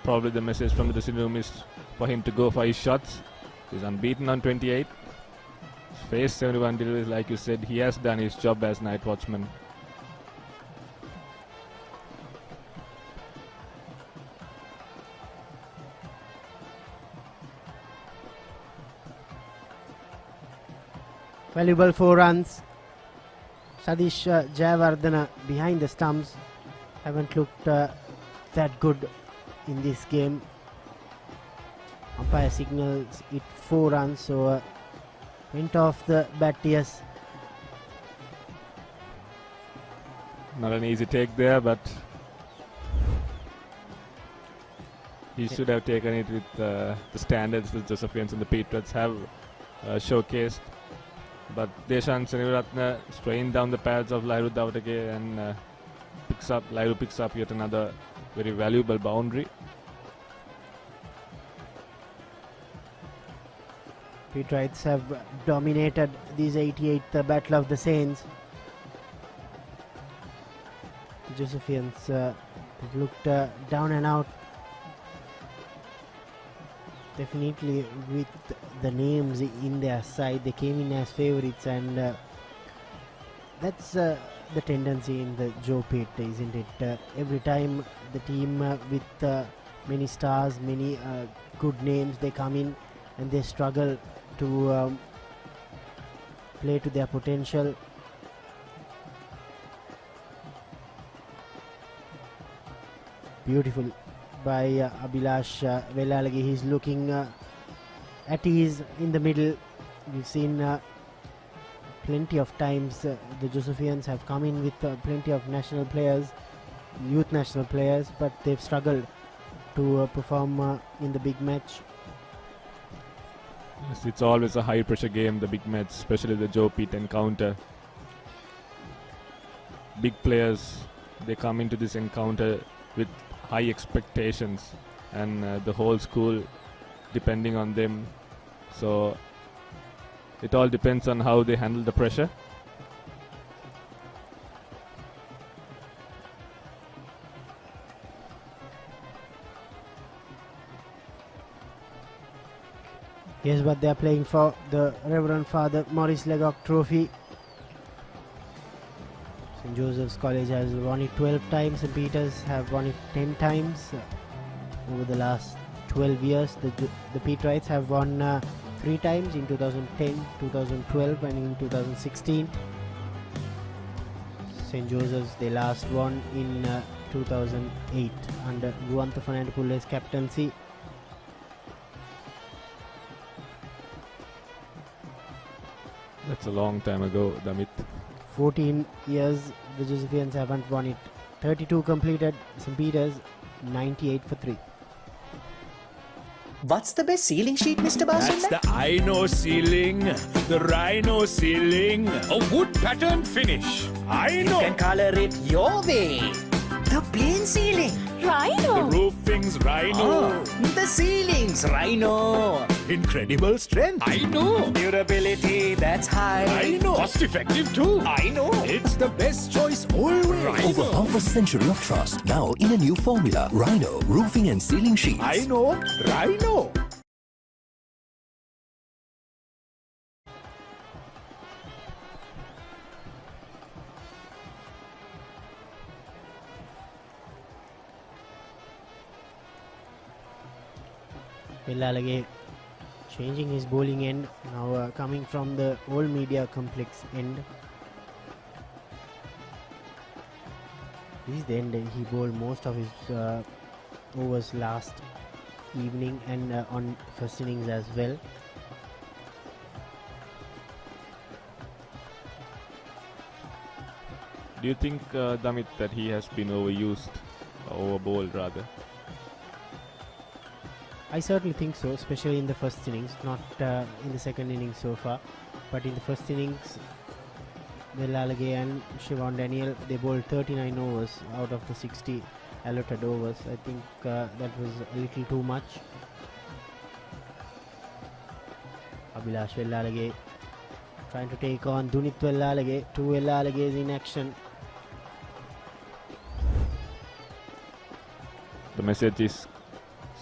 Probably the message from the dressing room is for him to go for his shots. He's unbeaten on 28. Faced 71 deliveries, like you said. He has done his job as night watchman. Valuable 4 runs. Sadish Jayawardena behind the stumps. Haven't looked that good in this game. Umpire signals it 4 runs, so went off the bat, yes. Not an easy take there, but he should have taken it with the standards the Josephians and the Petrets have showcased. But Deshan Senaviratna strained down the pads of Lairu Davatake and Lairu picks up yet another very valuable boundary. Petrites have dominated these 88th Battle of the Saints. The Josephians have looked down and out. Definitely with the names in their side, they came in as favourites, and that's the tendency in the Joe Pit, isn't it? Every time the team with many stars, many good names, they come in and they struggle to play to their potential. Beautiful by Abhilash Vellalage. He's looking at ease in the middle. We've seen plenty of times the Josephians have come in with plenty of national players, youth national players, but they've struggled to perform in the big match. Yes, it's always a high pressure game, the big match, especially the Joe Pete encounter. Big players, they come into this encounter with high expectations, and the whole school depending on them. So it all depends on how they handle the pressure. Yes, but they are playing for the Reverend Father Maurice Legock Trophy. St. Joseph's College has won it 12 times. St. Peter's have won it 10 times. Over the last 12 years, the Petrites have won 3 times in 2010, 2012 and in 2016. St. Joseph's, they last won in 2008 under Guantha Fernandopulla's captaincy. That's a long time ago, Damit. 14 years the Josephians haven't won it. 32 completed. St. Peter's 98 for 3. What's the best ceiling sheet, Mr. Basunda? That's the Ino ceiling, the Rhino ceiling, a wood pattern finish. I know. You can color it your way. The plain ceiling. The roofing's Rhino. The ceiling's Rhino. Incredible strength. I know. Durability that's high. I know. Cost effective too. I know. It's the best choice always. Over half a century of trust, now in a new formula. Rhino Roofing and Ceiling Sheets. I know. Rhino. Vellalage changing his bowling end, now coming from the old media complex end. This is the end he bowled most of his overs last evening and on first innings as well. Do you think, Damit, that he has been overused, overbowled rather? I certainly think so, especially in the first innings, not in the second innings so far. But in the first innings, Vellalage and Shivan Daniel, they bowled 39 overs out of the 60 allotted overs. I think that was a little too much. Abhilash Vellalage trying to take on Dunit Vellalage. Two Vellalages in action. The message is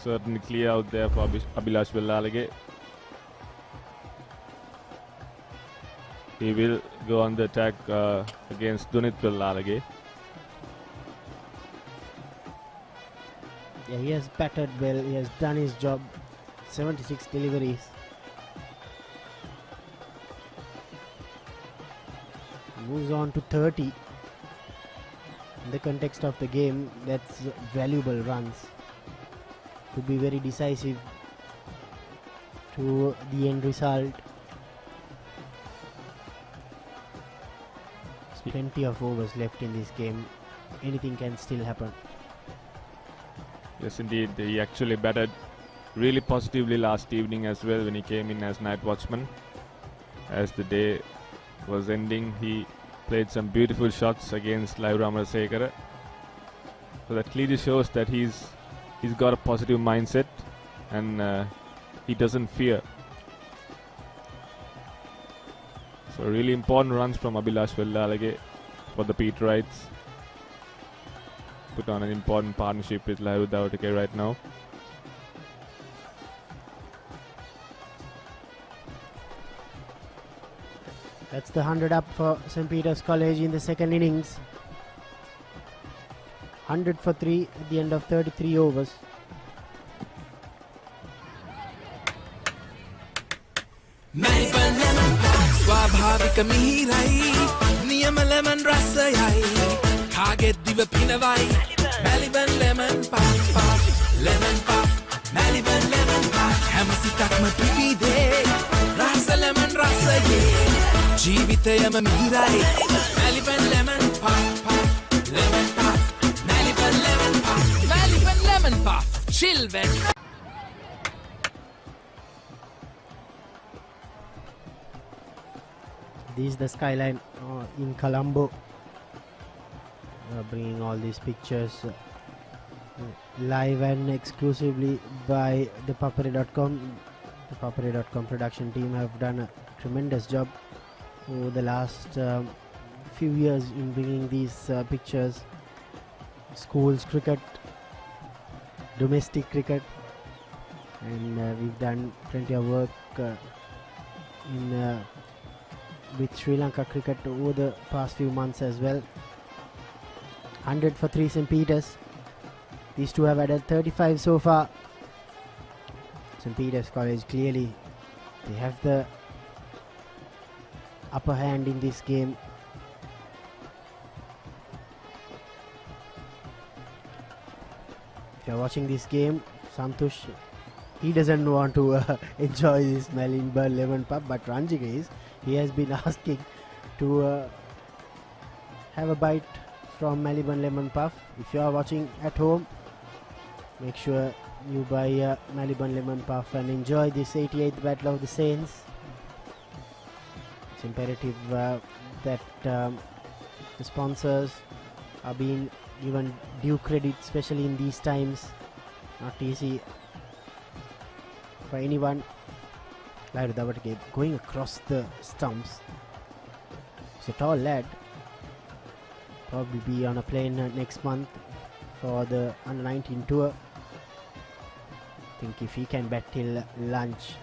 certainly clear out there for Abhilash Vellalage. He will go on the attack against Dunit Vellalage. Yeah, he has batted well, he has done his job. 76 deliveries. Moves on to 30. In the context of the game, that's valuable runs. Could be very decisive to the end result. There's plenty of overs left in this game. Anything can still happen. Yes, indeed. He actually batted really positively last evening as well when he came in as night watchman. As the day was ending, he played some beautiful shots against Live Ramarasekara. So that clearly shows that he's got a positive mindset and he doesn't fear. So really important runs from Abhilash Vellalage for the Peterites. Put on an important partnership with Live Ramarasekara right now. That's the 100 up for St. Peter's College in the second innings. 100 for 3 at the end of 33 overs. ස්වාභාවික මිහිරයි නියම lemon රසයයි කාගෙත් දිව පිනවයි Maliban lemon puff lemon puff Maliban lemon puff හැම සිතක්ම පිපිදේ රස lemon රසයේ ජීවිතයම මිහිරයි Maliban lemon puff lemon puff Maliban lemon puff Maliban lemon puff chill when This is the skyline in Colombo. Bringing all these pictures live and exclusively by the Papare.com. The Papare.com production team have done a tremendous job over the last few years in bringing these pictures. Schools cricket, domestic cricket, and we've done plenty of work with Sri Lanka cricket over the past few months as well. 100 for 3 St. Peter's. These two have added 35 so far. St. Peter's College clearly they have the upper hand in this game. If you're watching this game, Santush, he doesn't want to enjoy this Maliban lemon puff, but Ranjika is. He has been asking to have a bite from Maliban lemon puff. If you are watching at home, make sure you buy Maliban lemon puff and enjoy this 88th Battle of the Saints. It's imperative that the sponsors are being given due credit, especially in these times. Not easy for anyone. Going across the stumps. He's a tall lad. Probably be on a plane next month for the under-19 tour. I think if he can bat till lunch,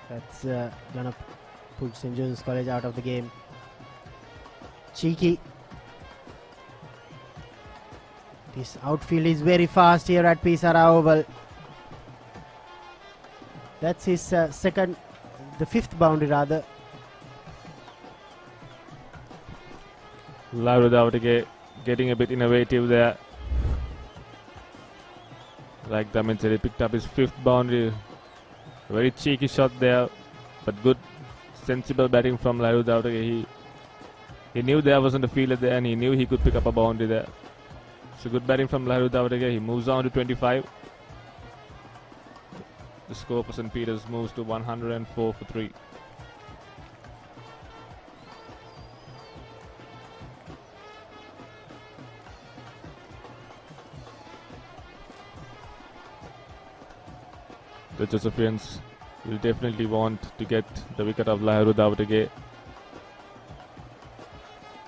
that's gonna put St. Joseph's College out of the game. Cheeky. This outfield is very fast here at Sara Oval. That's his the fifth boundary rather. Lauru Davutege getting a bit innovative there. Like Damit said, he picked up his fifth boundary. Very cheeky shot there, but good, sensible batting from Lauru Davutege. He knew there wasn't a fielder there, and he knew he could pick up a boundary there. So good batting from Lauru Davutege. He moves on to 25. The score for St. Peter's moves to 104 for 3. The Josephians will definitely want to get the wicket of Lauru Davutege.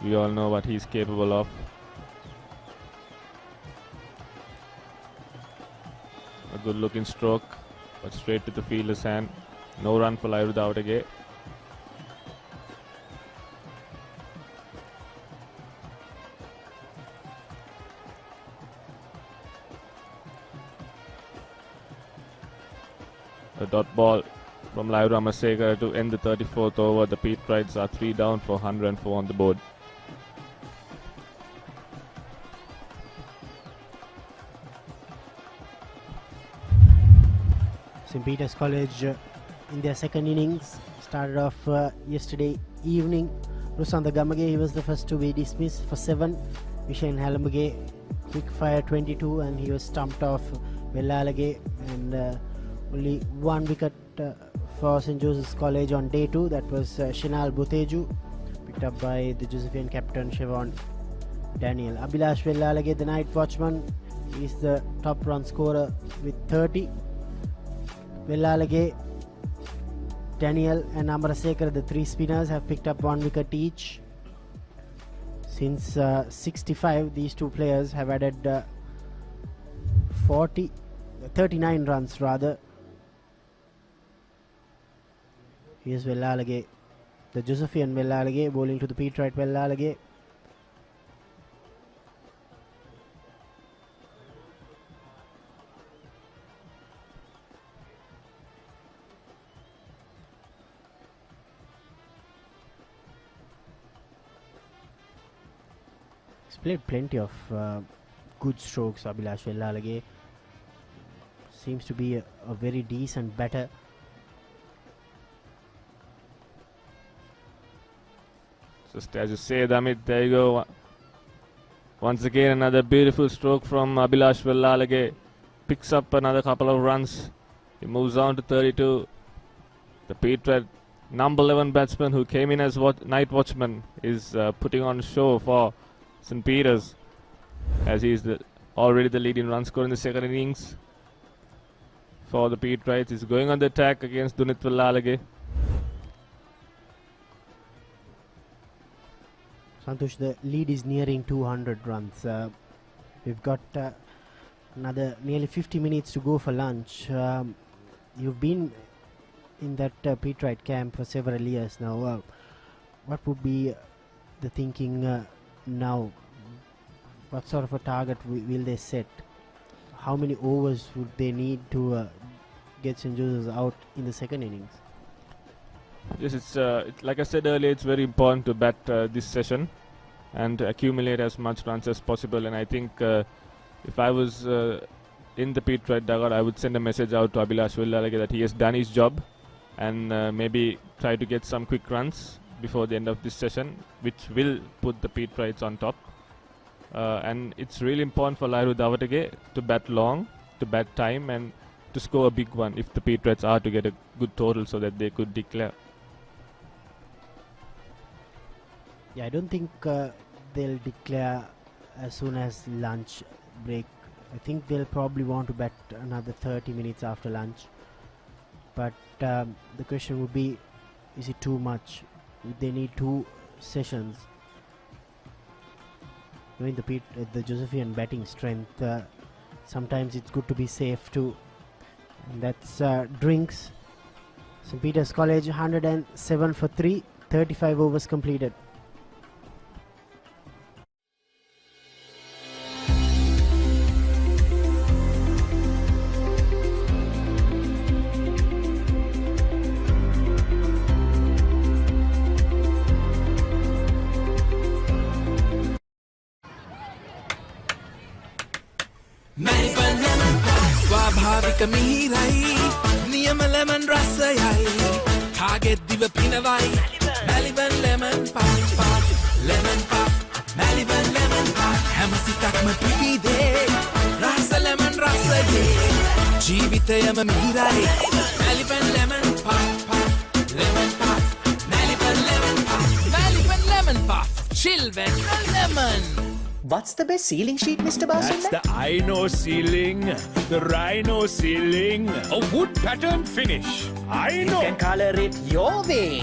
We all know what he's capable of. A good looking stroke, but straight to the fielder's hand. No run for Lauru Davutege. A dot ball from Lauru Amasekara to end the 34th over. The Pete Rides are 3 down for 104 on the board. St. Peter's College in their second innings started off yesterday evening. Rusanda Gamage, he was the first to be dismissed for 7. Vishen Halambage, quick fire 22, and he was stumped off Vellalage, and only 1 wicket for St. Joseph's College on day 2. That was Chanal Bhoteju, picked up by the Josephian captain Shivan Daniel. Abhilash Vellalage, the night watchman, is the top run scorer with 30. Vellalage, Daniel and Amarasekar, the 3 spinners, have picked up 1 wicket each. Since 65, these 2 players have added 39 runs rather. Here's Vellalage, the Josephian Vellalage, bowling to the Pete Wright Vellalage. He's played plenty of good strokes. Abhilash Vellalage seems to be a very decent batter. Just as you say, Damit, there you go. Once again, another beautiful stroke from Abhilash Vellalage. Picks up another couple of runs. He moves on to 32. The Pete Wright number 11 batsman who came in as night watchman is putting on show for St. Peter's, as he is already the leading run scorer in the second innings for the Pete Wrights. He's going on the attack against Dunit Vellalage. Santosh, the lead is nearing 200 runs. We've got another nearly 50 minutes to go for lunch. You've been in that Pete Wright camp for several years now. What would be the thinking now? What sort of a target will they set? How many overs would they need to get St. Joseph's out in the second innings? Yes, it's like I said earlier, it's very important to bat this session and accumulate as much runs as possible. And I think if I was in the Pete Wright dugout, I would send a message out to Abhilash Vellalage that he has done his job, and maybe try to get some quick runs before the end of this session, which will put the Pete Wrights on top. And it's really important for Lauru Davutege to bat long, to bat time, and to score a big one if the Pete Wrights are to get a good total so that they could declare. Yeah, I don't think they'll declare as soon as lunch break. I think they'll probably want to bat another 30 minutes after lunch. But the question would be, is it too much? Would they need 2 sessions? Knowing the Josephian batting strength, sometimes it's good to be safe too. And that's drinks. St. Peter's College 107 for 3, 35 overs completed. Melbourne lemon pie ස්වාභාවික මිහිරයි නියම lemon රසයයි කාගෙත් දිව පිනවයි Melbourne lemon pie lemon pie Melbourne lemon pie හැම සිතක්ම පිපිදේ රස lemon රසයේ ජීවිතයම මිහිරයි Melbourne lemon pie lemon pie Melbourne lemon pie Melbourne lemon pie chill when lemon. What's the best ceiling sheet, Mr. Basil? That's the Ino ceiling, the Rhino ceiling, a wood pattern finish. I know. You can color it your way.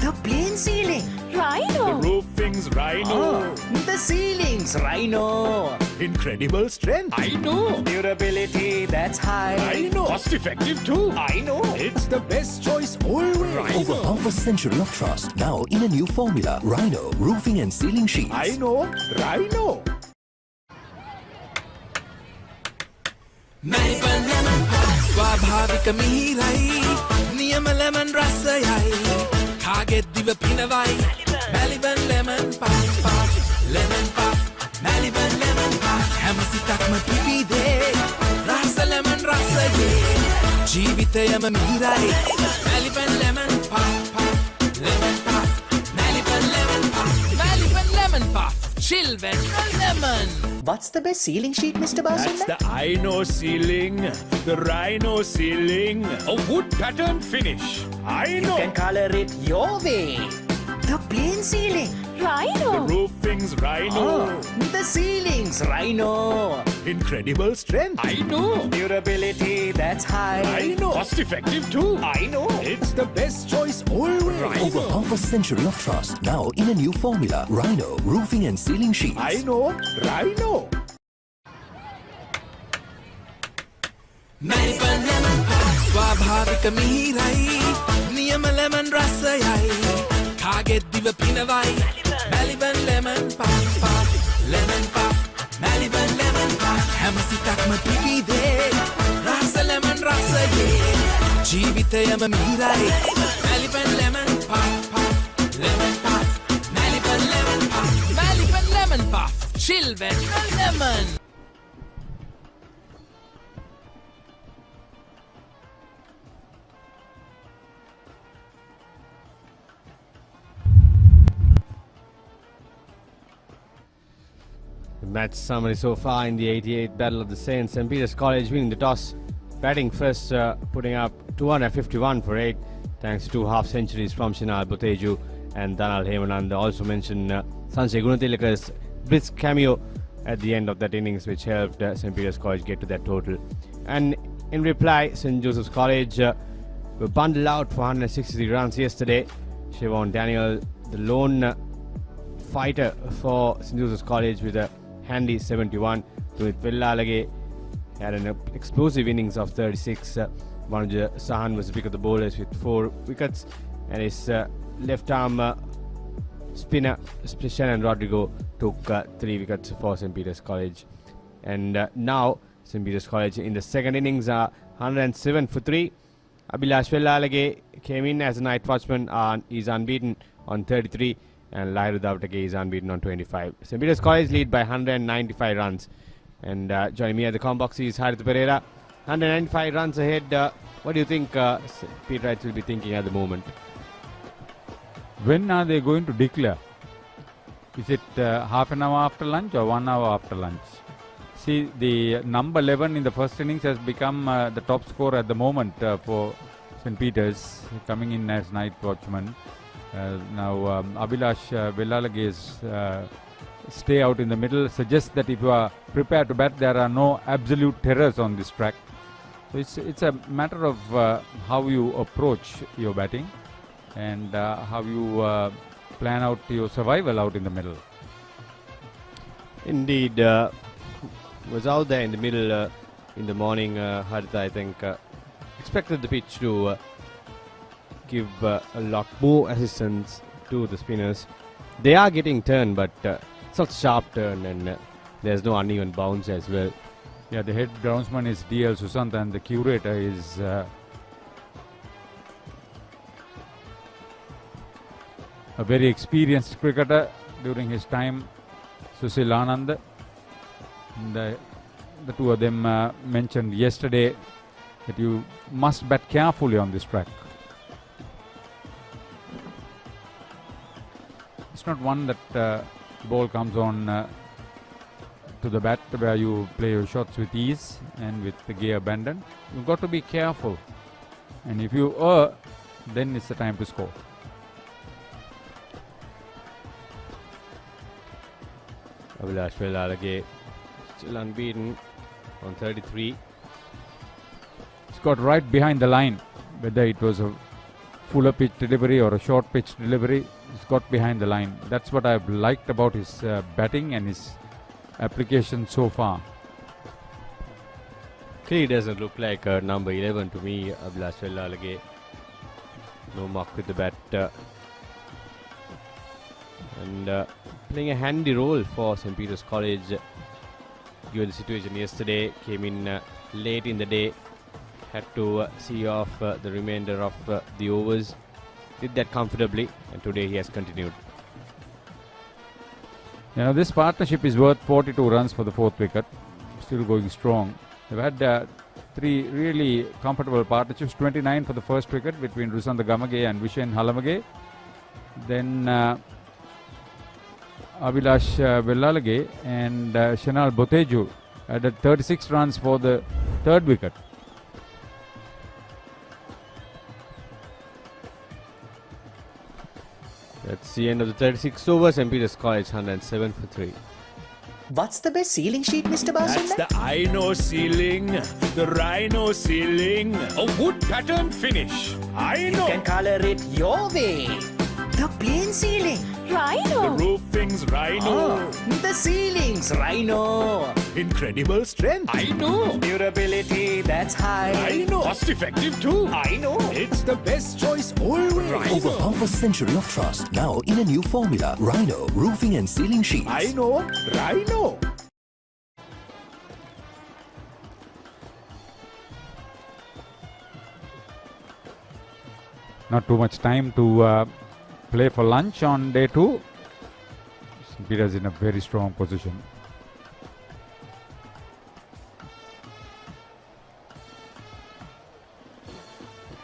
The plain ceiling. The roofing's Rhino. The ceiling's Rhino. Incredible strength. I know. Durability that's high. I know. Cost effective too. I know. It's the best choice always. Over half a century of trust, now in a new formula. Rhino roofing and ceiling sheets. I know. Rhino. Melbourne lemon pie ස්වාභාවික මිහිරයි නියම lemon රසයයි කාගෙත් දිව පිනවයි Melbourne lemon pie lemon pie Melbourne lemon pie හැම සිතක්ම පිපිදේ රස lemon රසයේ ජීවිතයම මිහිරයි Melbourne lemon pie lemon pie Melbourne lemon pie Melbourne lemon pie chill when lemon. What's the best ceiling sheet, Mr. Basil? That's the Ino ceiling, the Rhino ceiling, a wood pattern finish. I know. You can color it your way. The plain ceiling. Rhino. The roofing's Rhino. The ceiling's Rhino. Incredible strength. I know. Durability that's high. I know. Cost effective too. I know. It's the best choice always. Over half a century of trust, now in a new formula. Rhino roofing and ceiling sheets. I know. Rhino. Melbourne lemon pie ස්වාභාවික මිහිරයි නියම lemon රසයයි කාගෙත් දිව පිනවයි Melbourne lemon pie lemon pie Melbourne lemon pie හැම සිතක්ම පිපිදේ රස lemon රසයේ ජීවිතයම මිහිරයි Melbourne lemon pie lemon pie Melbourne lemon pie Melbourne lemon pie chill when lemon. The match summary so far in the 88th Battle of the Saints. St. Peter's College winning the toss, batting first, putting up 251 for 8, thanks to 2 half centuries from Chanal Bhoteju and Danal Hemanand. Also mentioned Sanjay Gunatilaka's brisk cameo at the end of that innings, which helped St. Peter's College get to that total. And in reply, St. Joseph's College were bundled out for 163 runs yesterday. Shivan Daniel, the lone fighter for St. Joseph's College, with a handy 71. With Vellalage had an explosive innings of 36. Manuja Sahan was the pick of the bowlers with 4 wickets, and his left arm spinner Shannon Rodrigo took 3 wickets for St. Peter's College. And now St. Peter's College in the second innings are 107 for 3. Abhilash Vellalage came in as a night watchman and is unbeaten on 33. And Lairu Davtake is unbeaten on 25. St. Peter's College lead by 195 runs. And joining me at the com box is Harith Pereira. 195 runs ahead. What do you think Peterites will be thinking at the moment? When are they going to declare? Is it half an hour after lunch or 1 hour after lunch? See, the number 11 in the first innings has become the top scorer at the moment for St. Peter's, coming in as night watchman. Now Abhilash Vellalage's stay out in the middle suggests that if you are prepared to bat, there are no absolute terrors on this track. So it's a matter of how you approach your batting and how you plan out your survival out in the middle. Indeed, was out there in the middle in the morning. Haritha, I think, expected the pitch to give a lot more assistance to the spinners. They are getting turn, but it's not sharp turn, and there's no uneven bounce as well. Yeah, the head groundsman is D.L. Susant, and the curator is a very experienced cricketer during his time, Susil Anand. And the two of them mentioned yesterday that you must bat carefully on this track. It's not one that the ball comes on to the bat where you play your shots with ease and with the gear abandoned. You've got to be careful, and if you err, then it's the time to score. Abhilash Vellalage still unbeaten on 33. It's got right behind the line, whether it was a fuller pitch delivery or a short pitch delivery. It's got behind the line. That's what I've liked about his batting and his application so far. Clearly doesn't look like number 11 to me, Abhilash Vellalage. No mark with the bat. And playing a handy role for St. Peter's College, given the situation yesterday. Came in late in the day, had to see off the remainder of the overs. Did that comfortably, and today he has continued. You know, this partnership is worth 42 runs for the fourth wicket. Still going strong. They've had 3 really comfortable partnerships. 29 for the first wicket between Rusanda Gamage and Vishen Halamage. Then Abhilash Vellalage and Chanal Bhoteju added 36 runs for the third wicket. That's the end of the 36 overs. St. Peter's College 107 for 3. What's the best ceiling sheet, Mr. Basunda? That's the Ino ceiling, the Rhino ceiling, a wood pattern finish. You can color it your way. The plain ceiling. Rhino. The roofing's Rhino. The ceiling's Rhino. Incredible strength. I know. Durability, that's high. I know. Cost effective too. I know. It's the best choice always. Over half a century of trust, now in a new formula. Rhino Roofing and Ceiling Sheets. I know. Rhino. Not too much time to play for lunch on day 2. St. Peter's in a very strong position.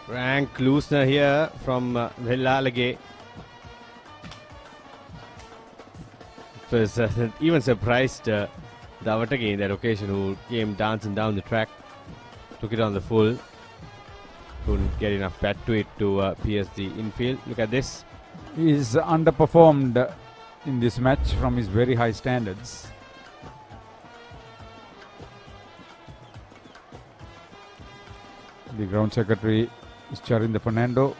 Frank Loosner here from Vellalage. Was even surprised Davatake in that occasion, who came dancing down the track, took it on the full. Couldn't get enough bat to it to pierce the infield. Look at this. He's underperformed in this match from his very high standards. The ground secretary is Charinda Fernando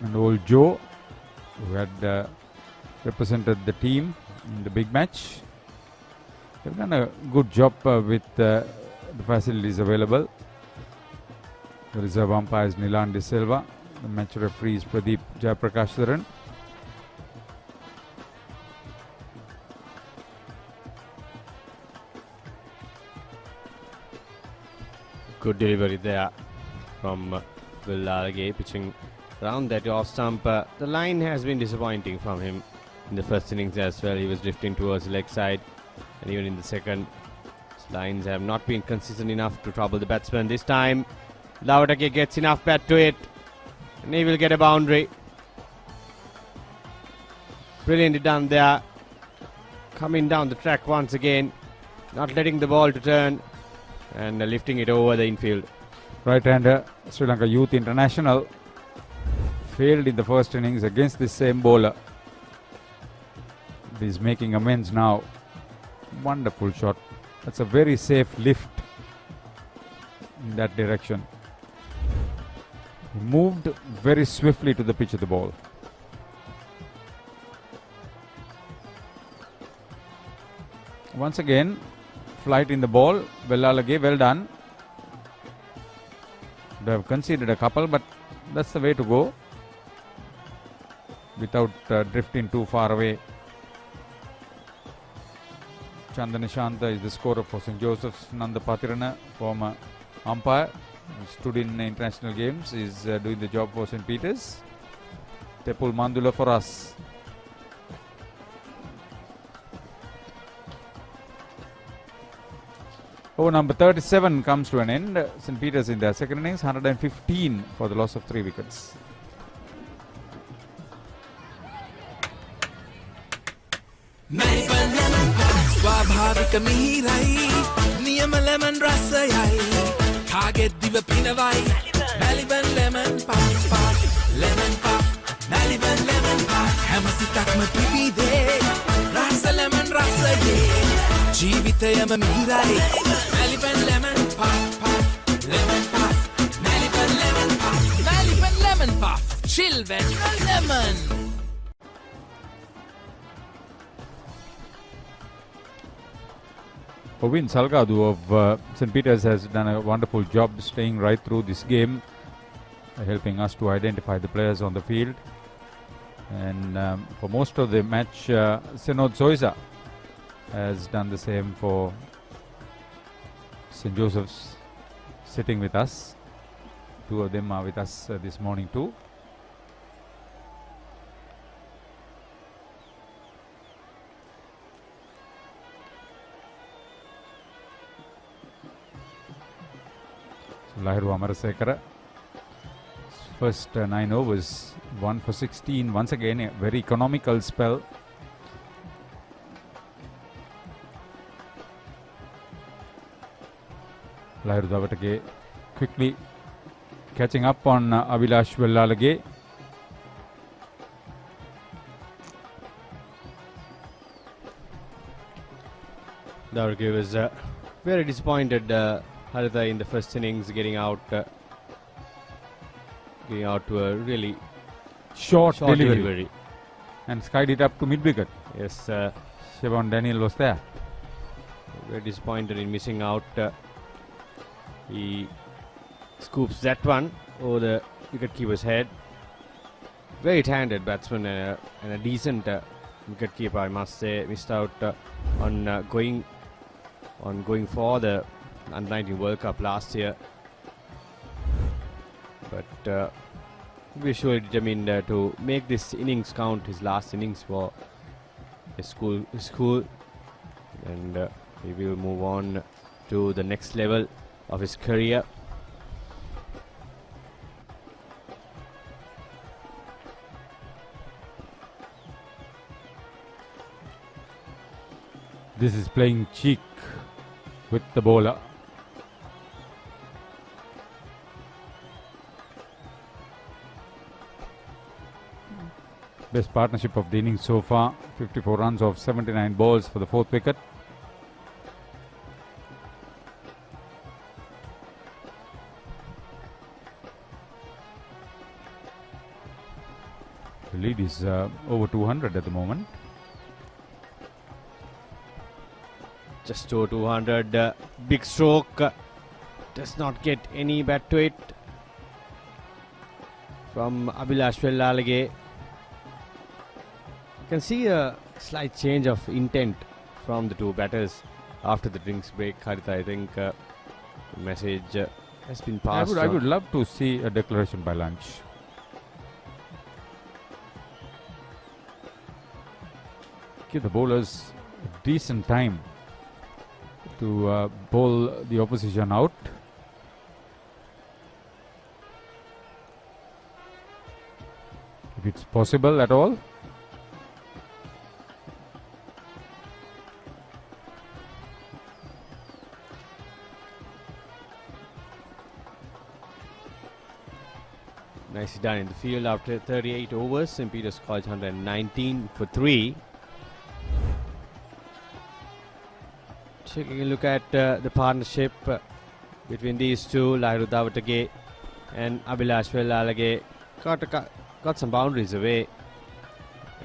and old Joe, who had represented the team in the big match. They've done a good job with the facilities available. The reserve umpire is Nilan De Silva. The match referee is Pradeep Jayaprakash. Good delivery there from Vellalage, pitching around that off stump. The line has been disappointing from him in the first innings as well. He was drifting towards the leg side, and even in the second, his lines have not been consistent enough to trouble the batsman. This time, Lavatake gets enough bat to it, and he will get a boundary. Brilliantly done there. Coming down the track once again, not letting the ball to turn, and lifting it over the infield. Right-hander Sri Lanka Youth International failed in the first innings against this same bowler. He's making amends now. Wonderful shot. That's a very safe lift in that direction. He moved very swiftly to the pitch of the ball. Once again, flight in the ball. Vellalage, well done. They have conceded a couple, but that's the way to go without drifting too far away. Chandana Shanta is the scorer for St. Joseph's. Nanda Patirana, former umpire, stood in international games, is doing the job for St. Peter's. Tepul Mandula for us. Over number 37 comes to an end. St. Peter's in their second innings, 115 for the loss of 3 wickets. ස්වාභාවික මිහිරයි නියම lemon රසයයි කාගෙත් දිව පිනවයි Maliban lemon puff lemon puff Maliban lemon puff හැම සිතක්ම පිබිදේ රස lemon රසයේ ජීවිතයම මිහිරයි Maliban lemon puff lemon puff Maliban lemon puff Maliban lemon puff chill when you're lemon. Ovin Salgadu of St. Peter's has done a wonderful job staying right through this game, helping us to identify the players on the field. And for most of the match, Senod Soiza has done the same for St. Joseph's, sitting with us. 2 of them are with us this morning too. Lahiru Amarasekara, first 9 overs, 1 for 16. Once again, a very economical spell. Lahiru Davatake quickly catching up on Abhilash Vellalage. Davatake was very disappointed. Haritha in the first innings getting out to a really short delivery and skied it up to mid-wicket. Yes, Shivan Daniel was there. Very disappointed in missing out. He scoops that one over the wicket-keeper's head. Very talented batsman and a decent wicket-keeper, I must say. Missed out on going for the Under-19 World Cup last year, but we're surely determined to make this innings count, his last innings for his school, and he will move on to the next level of his career. This is playing cheek with the bowler. Best partnership of the innings so far, 54 runs off 79 balls for the 4th wicket. The lead is over 200 at the moment. Just over 200, big stroke, does not get any bat to it from Abhilash Vellalage. You can see a slight change of intent from the 2 batters after the drinks break. Haritha, I think the message has been passed. I would love to see a declaration by lunch. Give the bowlers a decent time to bowl the opposition out. If it's possible at all. Nicely done in the field after 38 overs. St. Peter's College 119 for 3. Taking a look at the partnership between these two, Lahiru Davatake and Abhilash Vellalage, got some boundaries away,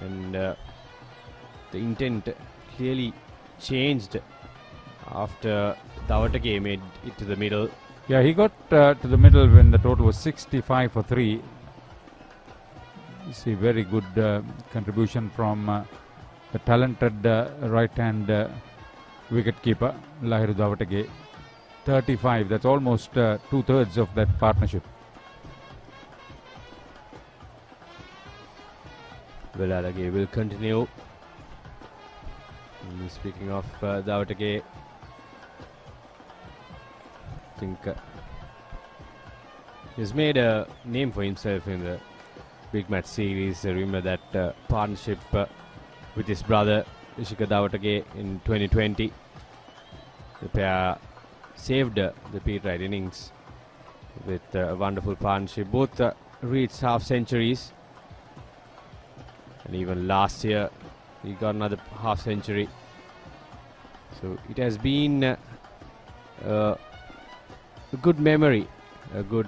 and the intent clearly changed after Davatake made it to the middle. Yeah, he got to the middle when the total was 65 for 3. You see very good contribution from the talented right-hand wicket-keeper Lahiru Davatake. 35, that's almost 2/3 of that partnership. Vellalage will continue. And speaking of Davatake, I think he's made a name for himself in the big match series. Remember that partnership with his brother Ishika Dawatage in 2020. The pair saved the Pete Wright innings with a wonderful partnership. Both reached half centuries, and even last year he got another half century. So it has been a good memory, a good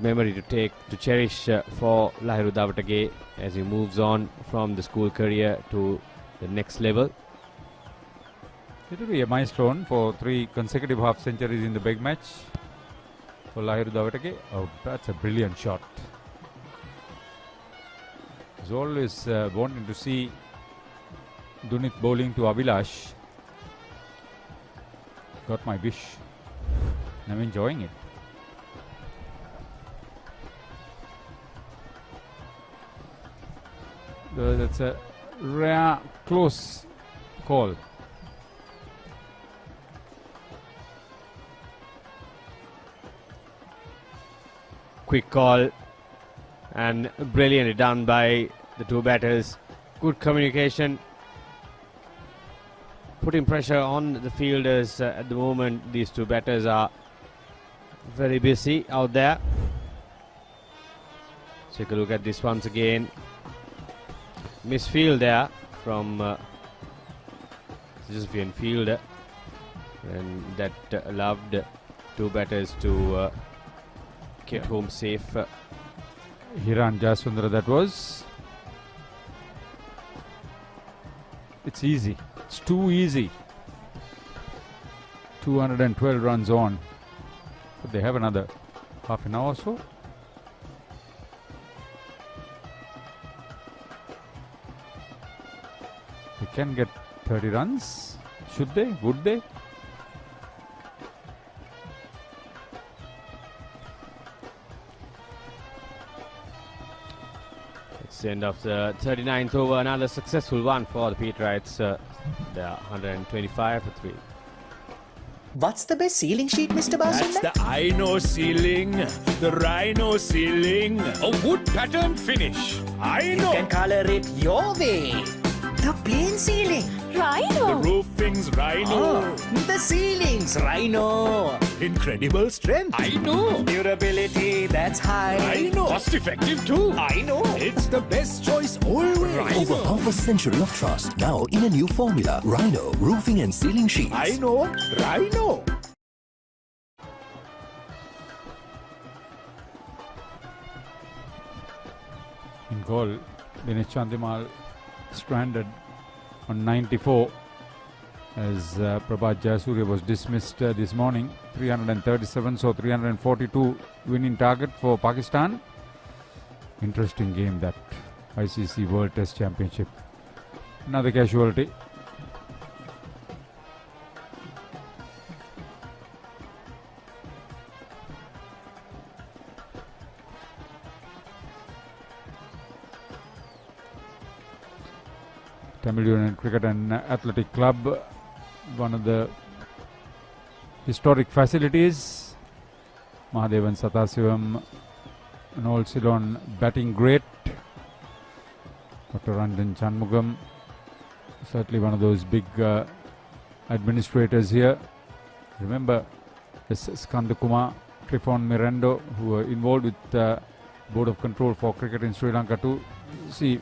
memory to cherish for Lahiru Dawatage as he moves on from the school career to the next level. It will be a milestone for 3 consecutive half centuries in the big match for Lahiru Dawatage. Oh, that's a brilliant shot. I was always wanting to see Dunit bowling to Abhilash. Got my wish. I'm enjoying it. That's a rare close call. Quick call and brilliantly done by the 2 batters. Good communication, putting pressure on the fielders at the moment. These 2 batters are very busy out there. Take a look at this once again. Misfield there from Josephine fielder, and that allowed 2 batters to get home safe. Hiran Jasundra, that was. It's easy. It's too easy. 212 runs on. But they have another half an hour or so. They can get 30 runs. Should they? Would they? It's the end of the 39th over. Another successful one for the Pete Wrights. They are 125 for 3. What's the best ceiling sheet, Mr. Basunda? That's the Ino ceiling, the Rhino ceiling, a wood pattern finish. You can color it your way. The plain ceiling. Rhino. The roofing's Rhino. The ceiling's Rhino. Incredible strength. I know. Durability, that's high. I know. Cost effective too. I know. It's the best choice always. Over half a century of trust, now in a new formula. Rhino Roofing and Ceiling Sheets. I know. Rhino. In goal, Dinesh Chandimal stranded on 94 as Prabhat Jayasuriya was dismissed this morning. 337, so 342 winning target for Pakistan. Interesting game, that ICC World Test Championship. Another casualty. Tamil Union Cricket and Athletic Club, one of the historic facilities. Mahadevan Sathasivam, an old Ceylon batting great. Dr. Ranjan Chanmugam, certainly one of those big administrators here. Remember Skanda Kumar, Trifon Mirando, who were involved with Board of Control for Cricket in Sri Lanka too. See,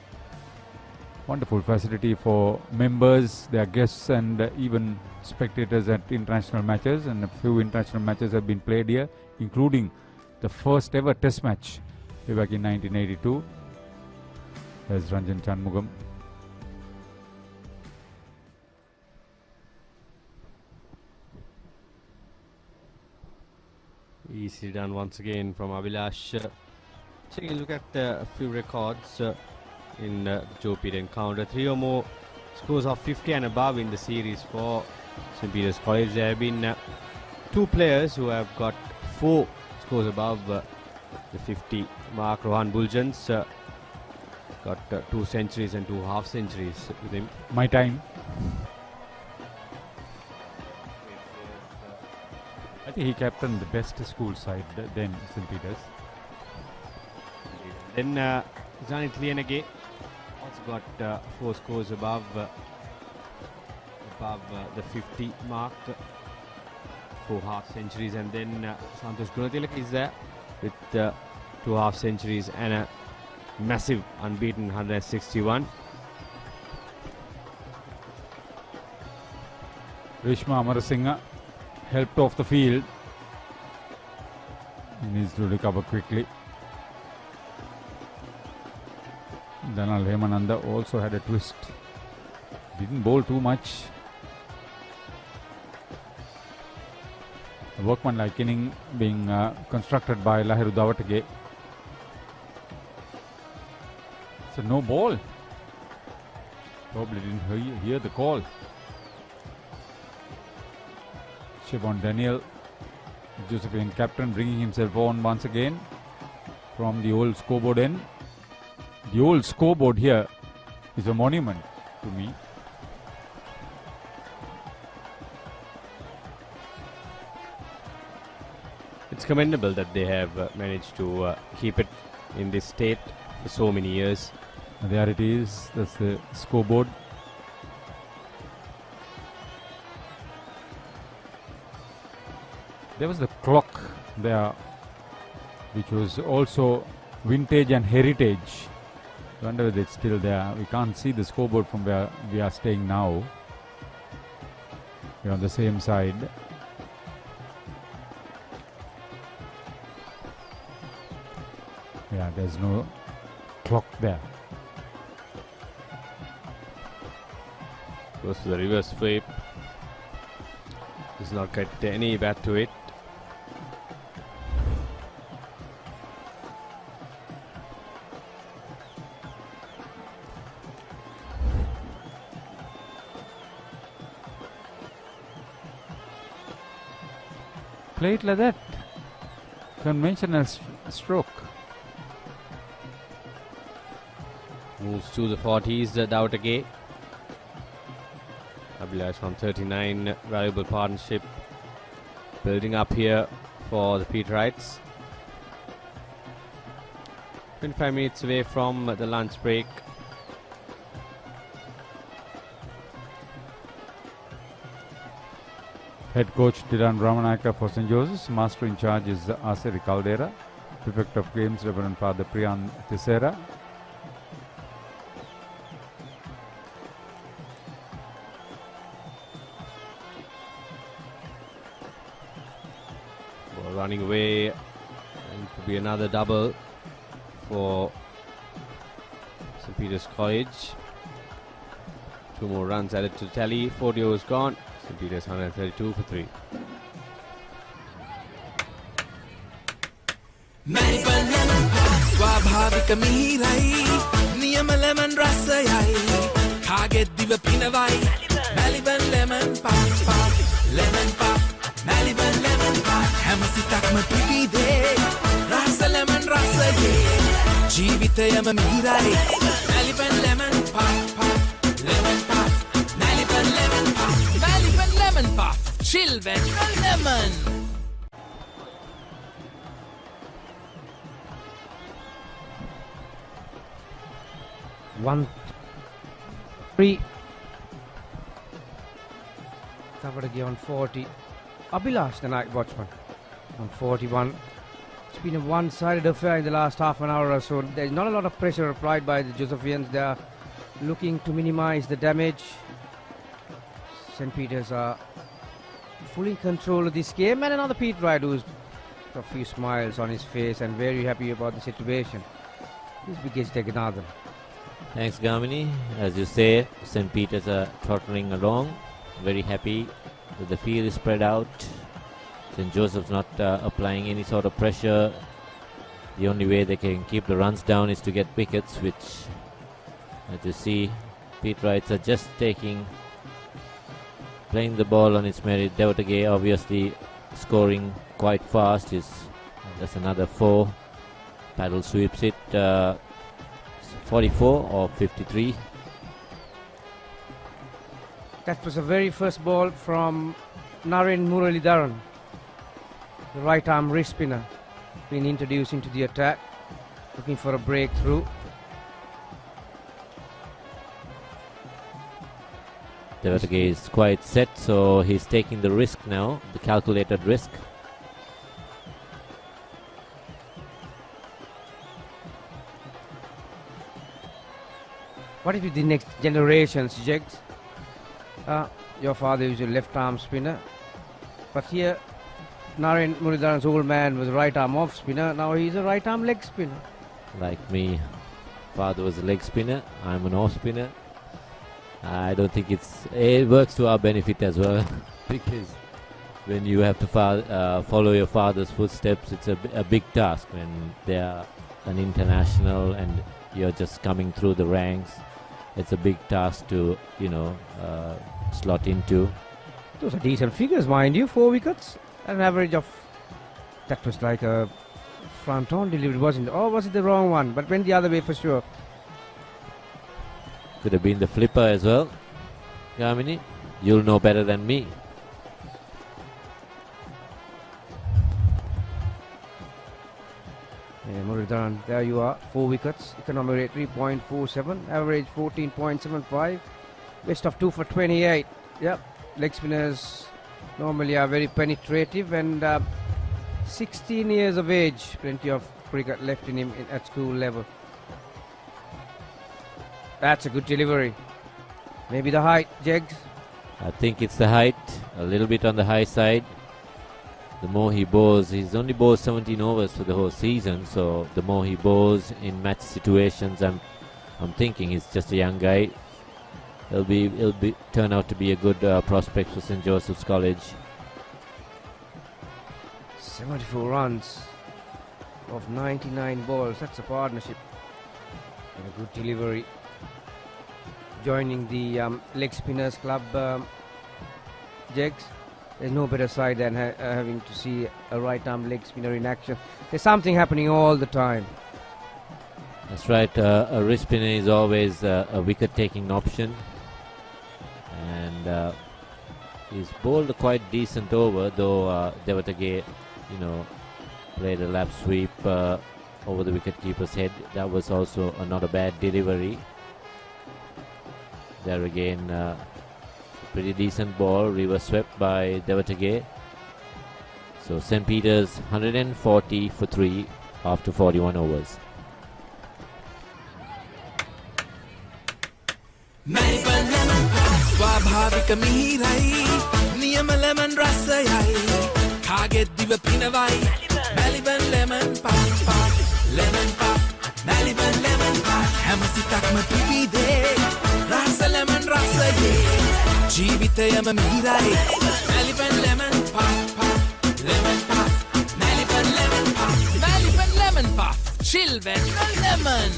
wonderful facility for members, their guests, and even spectators at international matches. And a few international matches have been played here, including the first ever test match way back in 1982. There's Ranjan Chanmugam. Easily done once again from Abhilash. Taking a look at a few records in the Joe Pete encounter. 3 or more scores of 50 and above in the series for St. Peter's College. There have been 2 players who have got 4 scores above the 50 mark. Rohan Buljans got 2 centuries and 2 half centuries with him. My time. I think he captained the best school side then, St. Peter's. Then Zanit Lienege also got 4 scores above the 50 mark, 4 half centuries, and then Santosh Gunatilaka is there with 2 half centuries and a massive unbeaten 161. Rishma Amarasinghe helped off the field. He needs to recover quickly. Dhanal Hemananda also had a twist. Didn't bowl too much. A workmanlike inning being constructed by Lahiru Dawatage. So no ball. Probably didn't hear the call. Shivan Daniel, Josephine captain, bringing himself on once again from the old scoreboard end. The old scoreboard here is a monument to me. It's commendable that they have managed to keep it in this state for so many years. And there it is, that's the scoreboard. There was the clock there, which was also vintage and heritage. I wonder whether it's still there. We can't see the scoreboard from where we are staying now. We're on the same side. Yeah, there's no clock there. Goes to the reverse sweep. Does not get any bat to it. Play it like that. Conventional stroke. Moves to the 40s, Dawatage. Abhilash from 39, valuable partnership building up here for the Peterites. 25 minutes away from the lunch break. Head coach Tiran Ramanayaka for St. Joseph's. Master in charge is Aseri Caldera. Prefect of games Reverend Father Priyan Tissera. Ball running away, and it could be another double for St. Peter's College. 2 more runs added to the tally. 40 overs gone. St. Peter's 132 for 3. ස්වාභාවික මිහිරයි නියම lemon රසයයි කාගෙත් දිව පිනවයි Maliban lemon puff puff lemon puff Maliban lemon puff හැම සිතක්ම පිබිදේ රස lemon රසයේ ජීවිතයම මිහිරයි Maliban lemon puff puff lemon puff Maliban lemon puff Maliban lemon puff chill with lemon. One, 3. Dawatage on 40. Abhilash, the night watchman, on 41. It's been a one-sided affair in the last half an hour or so. There's not a lot of pressure applied by the Josephians. They are looking to minimize the damage. St. Peter's are fully in control of this game, and another Peterite who's got a few smiles on his face and very happy about the situation. This begins Teganathan. Thanks, Gamini. As you say, St. Peter's are tottering along. Very happy that the field is spread out. St. Joseph's not applying any sort of pressure. The only way they can keep the runs down is to get wickets, which, as you see, Peterites are just playing the ball on its merit. Dawatage obviously scoring quite fast. That's another 4. Paddle sweeps it. 44 or 53. That was the very first ball from Naren Muralidharan. The right arm wrist spinner being introduced into the attack, looking for a breakthrough. Devatake is quite set, so he's taking the risk now, the calculated risk. What is the next generations, Jegs? Your father is a left arm spinner, but here Naren Muridharan's old man was a right arm off spinner. Now he's a right arm leg spinner. Like me, father was a leg spinner, I'm an off spinner. I don't think it works to our benefit as well, because when you have to follow your father's footsteps, it's a big task when they are an international and you're just coming through the ranks. It's a big task to, slot into. Those are decent figures, mind you. 4 wickets, an average of, that was like a front on delivery, wasn't it? Or was it the wrong one? But went the other way for sure. Could have been the flipper as well. Gamini, you'll know better than me. Yeah, Muridharan, there you are. 4 wickets. Economic rate 3.47. Average 14.75. Best of 2 for 28. Yep. Leg spinners normally are very penetrative, and 16 years of age. Plenty of cricket left in him at school level. That's a good delivery. Maybe the height, Jegs? I think it's the height, a little bit on the high side. The more he bowls, he's only bowled 17 overs for the whole season, so the more he bowls in match situations, I'm thinking he's just a young guy. He'll turn out to be a good prospect for St. Joseph's College. 74 runs of 99 balls. That's a partnership. And a good delivery. Joining the leg spinners club, Jegs. There's no better side than having to see a right arm leg spinner in action. There's something happening all the time. That's right. A wrist spinner is always a wicket taking option, and he's bowled a quite decent over, though Devatake, played a lap sweep over the wicketkeeper's head. That was also not a bad delivery. There again, pretty decent ball, reverse swept by Devatake. So St. Peter's 140 for 3 after 41 overs. ස්වාභාවික මිහිරයි නියම lemon රසයයි කාගෙත් දිව පිනවයි Maliban lemon puff lemon puff Maliban lemon puff හැම සිතක්ම පිබිදේ රස lemon රසයේ ජීවිතයම මිහිරයි Maliban lemon puff lemon puff Maliban lemon puff Maliban lemon puff chill when lemon.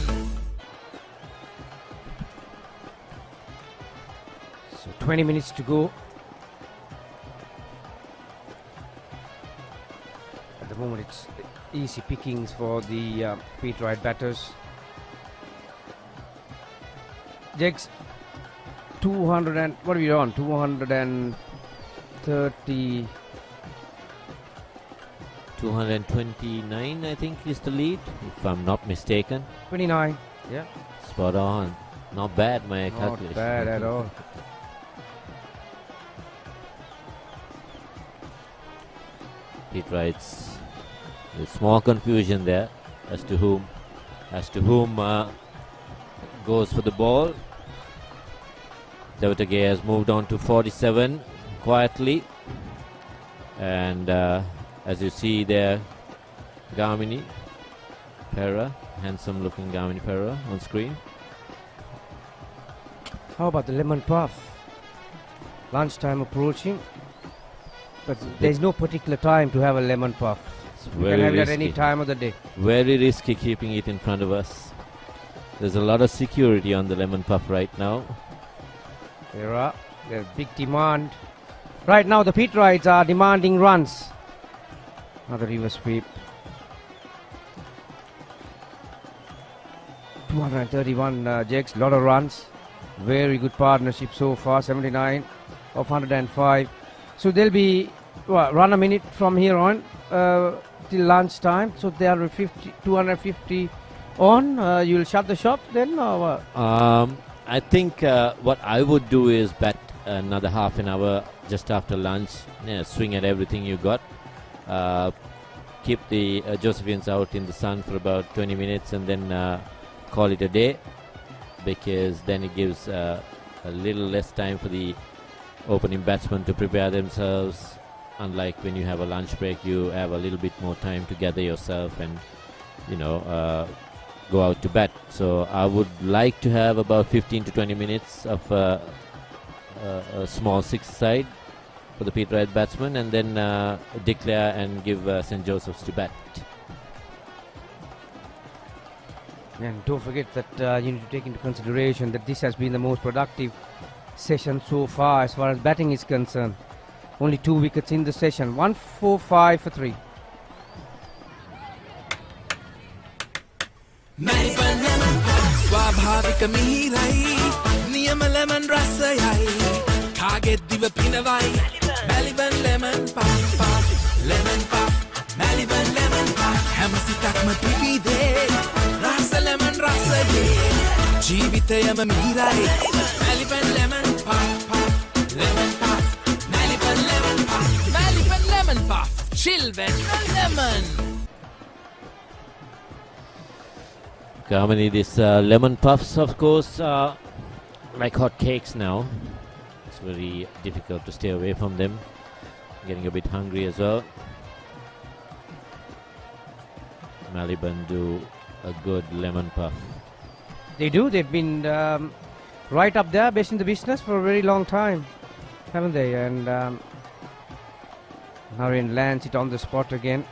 So 20 minutes to go. At the moment it's easy pickings for the Peterite batters. Jegs, 200 and what are we on? 230. 229, I think, is the lead, if I'm not mistaken. 29, yeah. Spot on. Not bad, my calculation. Not bad at all. Peterites, there's small confusion there as to whom goes for the ball. Devatake has moved on to 47 quietly, and as you see there, Gamini Pera, handsome looking Gamini Pera on screen. How about the lemon puff? Lunchtime approaching, but there's no particular time to have a lemon puff. You can have it at any time of the day. Very risky keeping it in front of us. There's a lot of security on the lemon puff right now. There's big demand. Right now the Peterites are demanding runs. Another reverse sweep. 231 Jegs, lot of runs. Very good partnership so far, 79 of 105. So they'll be run a minute from here on till lunchtime. So they are 250 on. You'll shut the shop then, or what? I think what I would do is bat another half an hour just after lunch. Swing at everything you got. Keep the Josephians out in the sun for about 20 minutes and then call it a day, because then it gives a little less time for the opening batsmen to prepare themselves. Unlike when you have a lunch break, you have a little bit more time to gather yourself and go out to bat. So I would like to have about 15 to 20 minutes of a small six-side for the Pete Wright batsmen, and then declare and give St. Joseph's to bat. And don't forget that you need to take into consideration that this has been the most productive session so far as batting is concerned. Only 2 wickets in the session. 1-4-5 for 3. ස්වාභාවික මිහිරයි නියම lemon රසයයි කාගෙත් දිව පිනවයි Maliban lemon puff lemon puff Maliban lemon puff හැම සිතක්ම පිපිදේ රස lemon රසයේ ජීවිතයම මිහිරයි Maliban lemon puff lemon puff Maliban lemon puff Maliban lemon puff chill when lemon. Kamini, this lemon puffs, of course, are like hot cakes now. It's very difficult to stay away from them. Getting a bit hungry as well. Maliban do a good lemon puff. They do. They've been right up there, best in the business for a very long time, haven't they? And Narayan lands it on the spot again.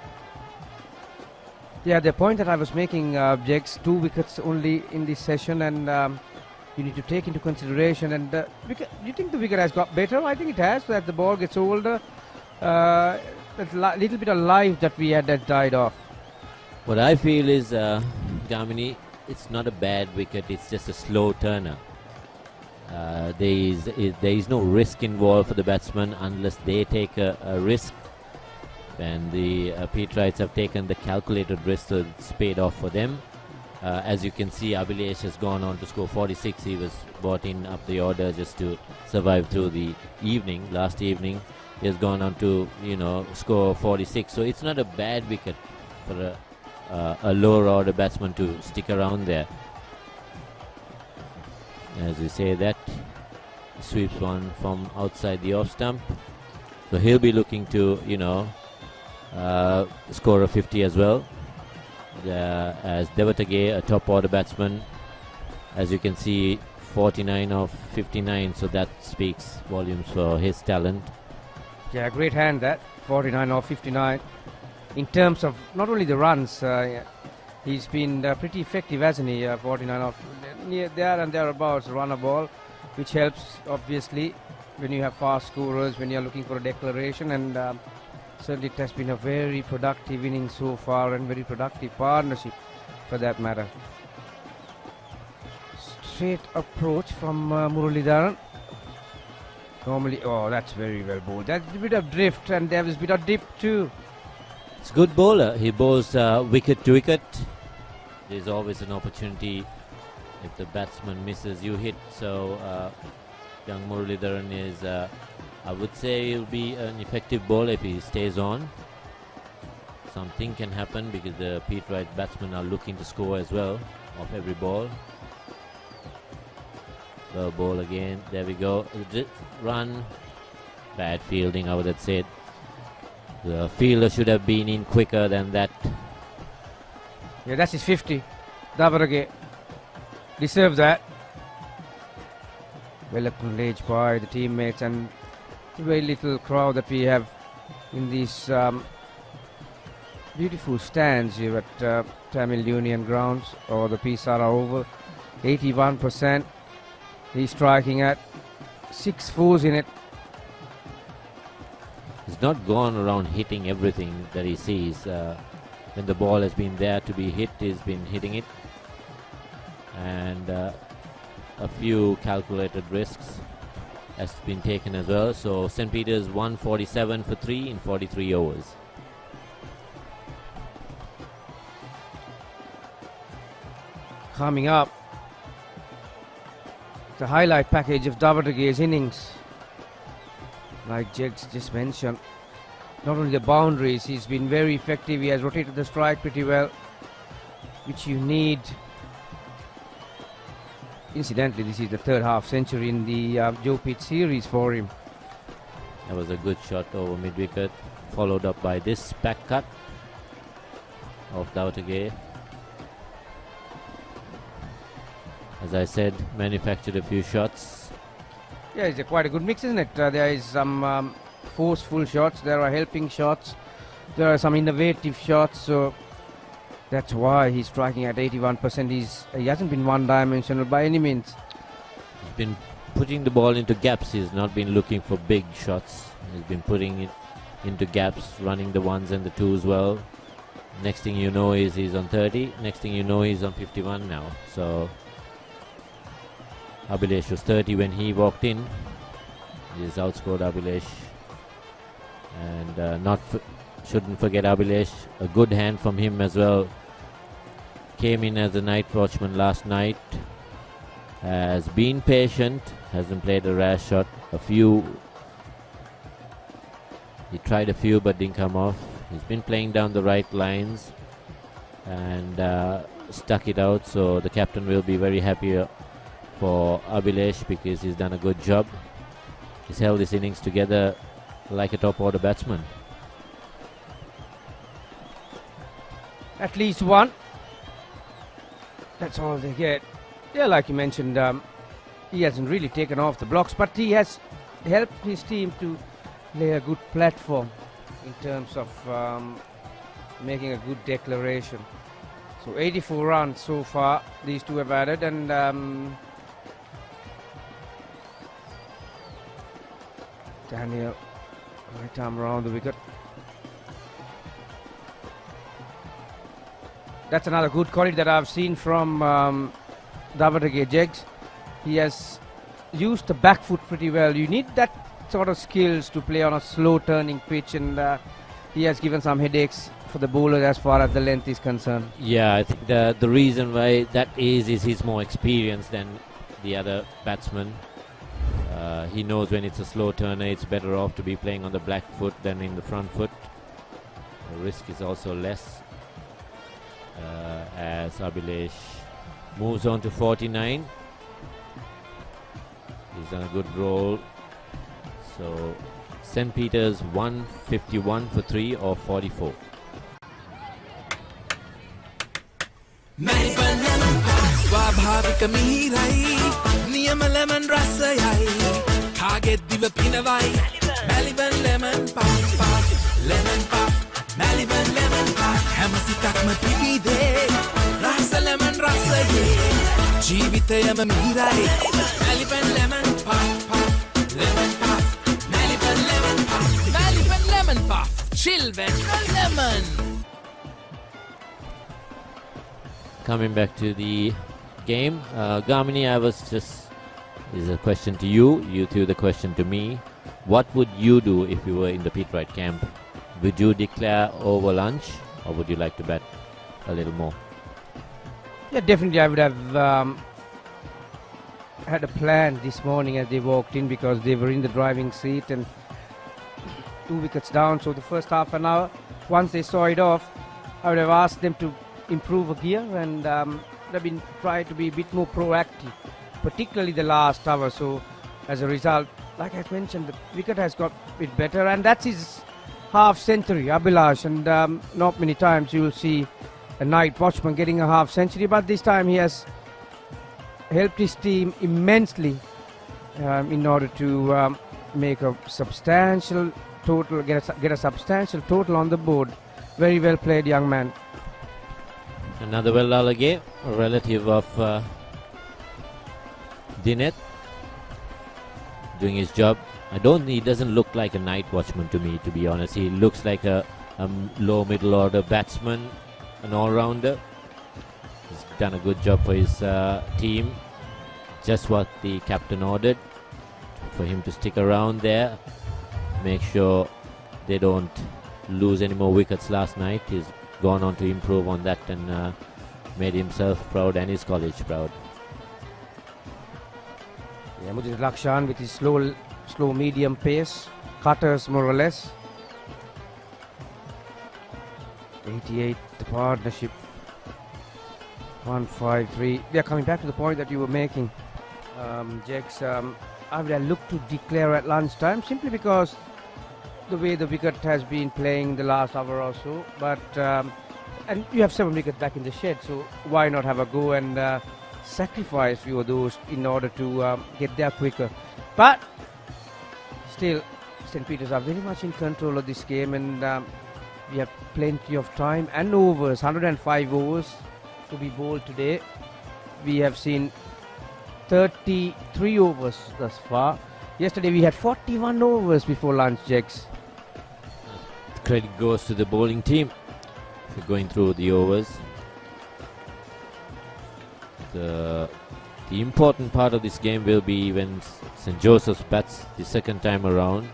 Yeah, the point that I was making, Jex, 2 wickets only in this session, and you need to take into consideration. And do you think the wicket has got better? I think it has. So as the ball gets older, that little bit of life that we had that died off. What I feel is, Damini, it's not a bad wicket. It's just a slow turner. There is no risk involved for the batsman unless they take a risk. And the Pete Wrights have taken the calculated risk, so it's paid off for them. As you can see, Abhilesh has gone on to score 46. He was brought in up the order just to survive through the evening. Last evening, he has gone on to score 46. So it's not a bad wicket for a lower order batsman to stick around there. As we say that, he sweeps one from outside the off stump. So he'll be looking to score a 50 as well. As Devatage, a top order batsman, as you can see, 49 of 59, so that speaks volumes for his talent. Yeah, great hand that, 49 of 59. In terms of not only the runs, he's been pretty effective, hasn't he? 49 of near there and thereabouts, run a ball, which helps obviously when you have fast scorers, when you're looking for a declaration, and certainly it has been a very productive inning so far and very productive partnership for that matter. Straight approach from Muralidharan. Normally, oh, that's very well bowled. That's a bit of drift, and there was a bit of dip too. It's a good bowler. He bowls wicket to wicket. There's always an opportunity if the batsman misses, you hit. So young Muralidharan is, I would say, he'll be an effective bowler if he stays on. Something can happen because the Pete Wright batsmen are looking to score as well off every ball. Well, ball again. There we go. Run. Bad fielding, I would have said. The fielder should have been in quicker than that. Yeah, that's his 50. Davarage deserves that. Well acknowledged by the teammates and the very little crowd that we have in these beautiful stands here at Tamil Union Grounds or the Sara Oval. 81%. He's striking at 6 fours in it. He's not gone around hitting everything that he sees. When the ball has been there to be hit, he's been hitting it. And a few calculated risks. has been taken as well. So St. Peter's 147 for 3 in 43 overs. Coming up, the highlight package of Davadage's innings. Like Jegs just mentioned, not only the boundaries, he's been very effective. He has rotated the strike pretty well, which you need. Incidentally, this is the third half century in the Joe Pitt series for him. That was a good shot over mid-wicket, followed up by this back cut of Davadage. As I said, manufactured a few shots. Yeah, it's quite a good mix, isn't it? There is some forceful shots, there are helping shots, there are some innovative shots, so that's why he's striking at 81%. He hasn't been one-dimensional by any means. He's been putting the ball into gaps. He's not been looking for big shots. He's been putting it into gaps, running the ones and the twos well. Next thing you know is he's on 30. Next thing you know he's on 51 now. So Abhilesh was 30 when he walked in. He's outscored Abhilesh. And shouldn't forget Abhilesh. A good hand from him as well. Came in as a night watchman last night. Has been patient. Hasn't played a rash shot. He tried a few but didn't come off. He's been playing down the right lines and stuck it out. So the captain will be very happy for Abhilesh because he's done a good job. He's held his innings together like a top order batsman. At least one. That's all they get. Yeah, like you mentioned, he hasn't really taken off the blocks, but he has helped his team to lay a good platform in terms of making a good declaration. So 84 runs so far, these two have added, and Daniel, right arm around the wicket. That's another good quality that I've seen from Davadage Jegs. He has used the back foot pretty well. You need that sort of skills to play on a slow turning pitch, and he has given some headaches for the bowlers as far as the length is concerned. Yeah, I think the reason why that is he's more experienced than the other batsmen. He knows when it's a slow turner, it's better off to be playing on the back foot than in the front foot. The risk is also less. As Abhilesh moves on to 49. He's done a good roll. So St. Peter's 151 for 3 or 44. ස්වාභාවික මිහිරයි නියම lemon රසයයි කාගෙත් දිව පිනවයි Maliban lemon puff lemon puff Maliban lemon puff හැම සිතක්ම පිබිදේ රස lemon රසයේ ජීවිතයම මිහිරයි Maliban lemon puff lemon puff Maliban lemon puff Maliban lemon puff chill when lemon. Coming back to the game, Gamini, this is a question to you. You threw the question to me. What would you do if you were in the Pete Wright camp? Would you declare over lunch, or would you like to bat a little more? Yeah, definitely I would have had a plan this morning as they walked in, because they were in the driving seat and 2 wickets down. So the first half an hour, once they saw it off, I would have asked them to improve a gear and have been trying to be a bit more proactive, particularly the last hour. So as a result, like I mentioned, the wicket has got a bit better, and that's his half century, Abhilash, and not many times you will see a night watchman getting a half century, but this time he has helped his team immensely in order to make a substantial total, get a substantial total on the board. Very well played, young man. Another Wellalage, a relative of Dineth, doing his job. He doesn't look like a night watchman to me, to be honest. He looks like a low middle order batsman, an all-rounder. He's done a good job for his team. Just what the captain ordered. for him to stick around there, make sure they don't lose any more wickets last night. He's gone on to improve on that and made himself proud and his college proud. Yeah, Mujib Lakshan with his slow medium pace, cutters more or less. 88, the partnership. 153. We are coming back to the point that you were making, Jex. I would have looked to declare at lunchtime simply because the way the wicket has been playing the last hour or so. But and you have 7 wickets back in the shed, so why not have a go and sacrifice few of those in order to get there quicker? But still, St. Peter's are very much in control of this game, and we have plenty of time and overs. 105 overs to be bowled today. We have seen 33 overs thus far. Yesterday we had 41 overs before lunch, Jex. Credit goes to the bowling team for going through the overs. The important part of this game will be when St. Joseph's bats the second time around.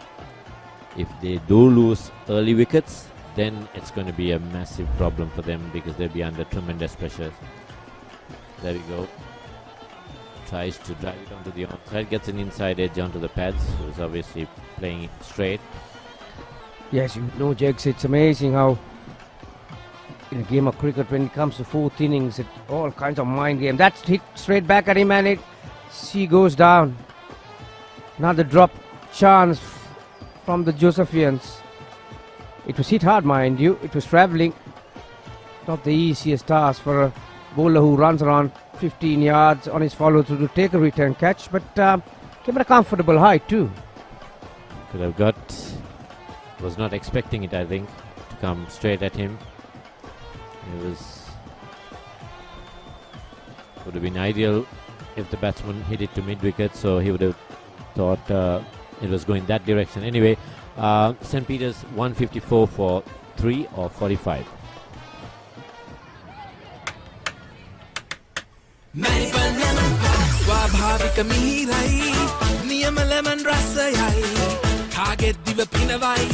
If they do lose early wickets, then it's going to be a massive problem for them because they'll be under tremendous pressure. There we go. Tries to drive it onto the onside, gets an inside edge onto the pads. So he's obviously playing it straight. Yes, you know, Jex, it's amazing how in a game of cricket, when it comes to 4th innings, it's all kinds of mind game. That's hit straight back at him and she goes down. Another drop chance from the Josephians. It was hit hard, mind you. It was travelling. Not the easiest task for a bowler who runs around 15 yards on his follow through to take a return catch, but came at a comfortable height too. Could have was not expecting it, I think, to come straight at him. Would have been ideal if the batsman hit it to mid-wicket, so he would have thought it was going that direction. Anyway, St. Peter's 154 for 3 or 45. ස්වාභාවික මිහිරයි නියම lemon රසයයි කාගෙත් දිව පිනවයි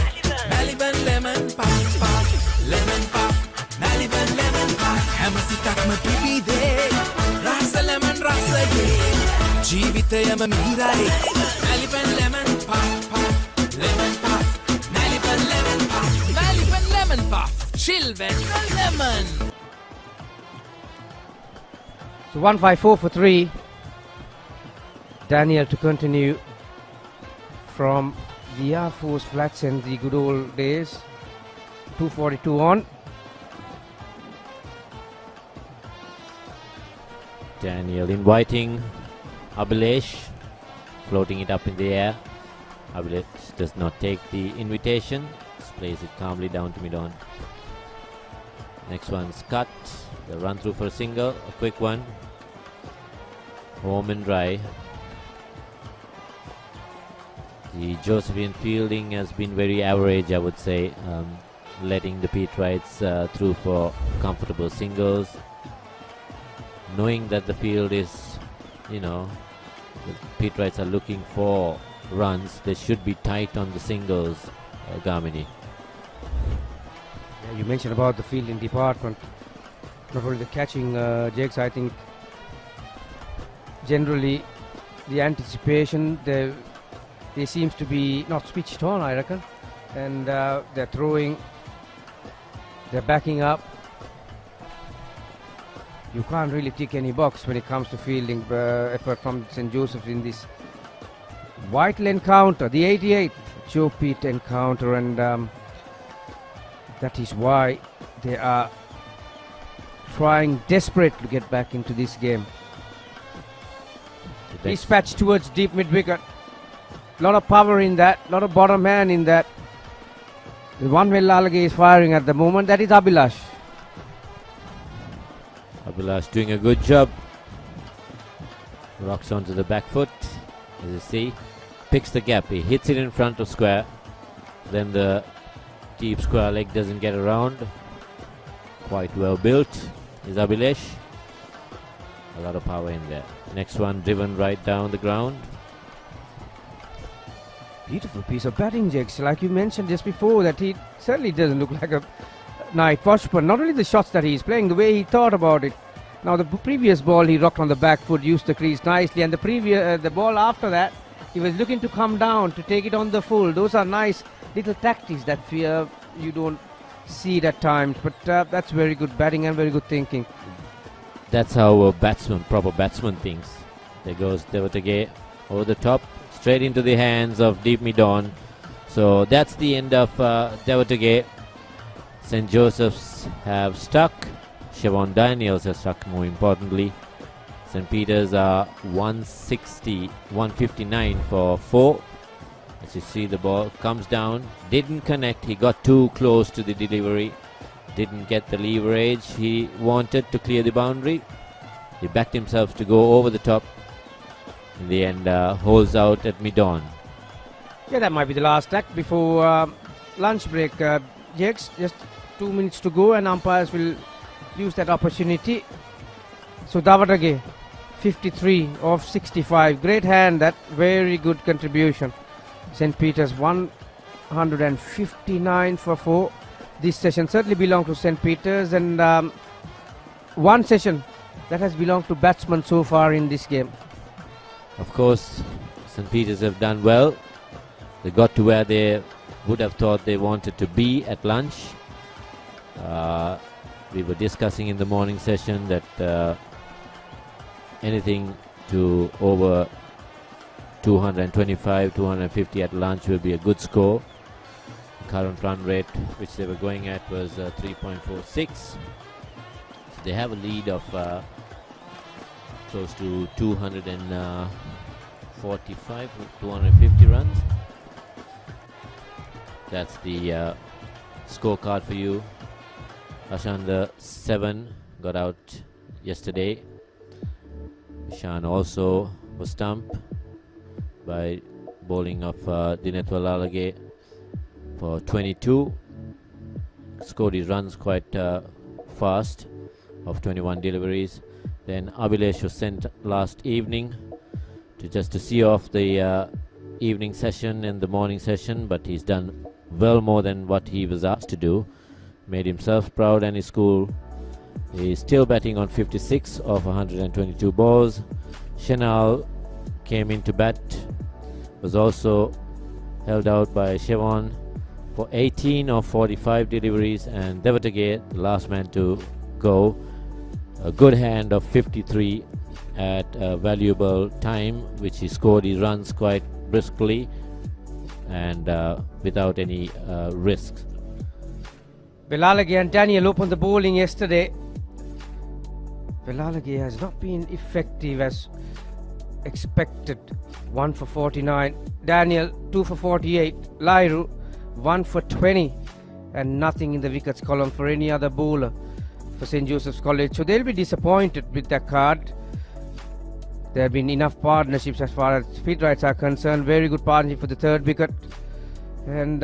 Maliban lemon puff puff lemon puff Maliban lemon puff හැම සිතක්ම පිබිදේ රස lemon රසයේ ජීවිතයම මිහිරයි Maliban lemon puff puff lemon puff Maliban lemon puff Maliban lemon puff chill when lemon. So 154 for 3. Daniel to continue from the Air Force flats and the good old days. 242 on. Daniel inviting Abhilesh, floating it up in the air. Abhilesh does not take the invitation, just plays it calmly down to mid-on. Next one's cut. The run through for a single, a quick one. Home and dry. The Josephian fielding has been very average, I would say, letting the Petrites through for comfortable singles. Knowing that the field is, the Petrites are looking for runs, they should be tight on the singles, Gamini. Yeah, you mentioned about the fielding department, not only the catching, Jakes. I think generally the anticipation, they seems to be not switched on, I reckon, and they're throwing, they're backing up. You can't really tick any box when it comes to fielding effort from St. Joseph's in this vital encounter, the 88th Joe Pete encounter, and that is why they are trying desperate to get back into this game. Dispatch towards deep mid-wicket. Lot of power in that, lot of bottom hand in that. The one where Lalage is firing at the moment, that is Abhilash. Abhilash doing a good job. Rocks onto the back foot, as you see. Picks the gap, he hits it in front of square. Then the deep square leg doesn't get around. Quite well built is Abhilash. A lot of power in there. Next one driven right down the ground. Beautiful piece of batting, Jakes. Like you mentioned just before, that he certainly doesn't look like a night watch, but not only the shots that he's playing, the way he thought about it. Now the previous ball he rocked on the back foot, used the crease nicely, and the ball after that, he was looking to come down to take it on the full. Those are nice little tactics that you don't see it at times, but that's very good batting and very good thinking. That's how a proper batsman thinks. There goes Devatage over the top, straight into the hands of deep mid-on. So that's the end of Devatage. St. Joseph's have stuck. Shivan Daniels has stuck, more importantly. St. Peter's are 159 for 4. As you see, the ball comes down, didn't connect. He got too close to the delivery, didn't get the leverage he wanted to clear the boundary. He backed himself to go over the top. In the end, holds out at mid-on. Yeah, that might be the last act before lunch break. Jakes, just 2 minutes to go, and umpires will use that opportunity. So Davatage, 53 of 65. Great hand, that very good contribution. St. Peter's 159 for 4. This session certainly belonged to St. Peter's, and one session that has belonged to batsmen so far in this game. Of course, St. Peter's have done well. They got to where they would have thought they wanted to be at lunch. We were discussing in the morning session that anything to over 225, 250 at lunch will be a good score. The current run rate which they were going at was 3.46. So they have a lead of close to 245, 250 runs. That's the scorecard for you. Ashan, the 7 got out yesterday. Ishan also was stumped by bowling of Dineth Walalage for 22. Scored his runs quite fast of 21 deliveries. Then Abhilesh was sent last evening to see off the evening session and the morning session, but he's done well more than what he was asked to do. Made himself proud and his school. He's still batting on 56 of 122 balls. Chanal came in to bat, was also held out by Shivan for 18 of 45 deliveries, and Devatage, the last man to go, a good hand of 53 at a valuable time, which he scored his runs quite briskly and without any risks. Walalage and Daniel opened the bowling yesterday. Walalage has not been effective as expected. 1 for 49. Daniel 2 for 48. Lairu 1 for 20, and nothing in the wickets column for any other bowler for St. Joseph's College. So they'll be disappointed with that card. There have been enough partnerships as far as speed rights are concerned. Very good partnership for the third wicket. And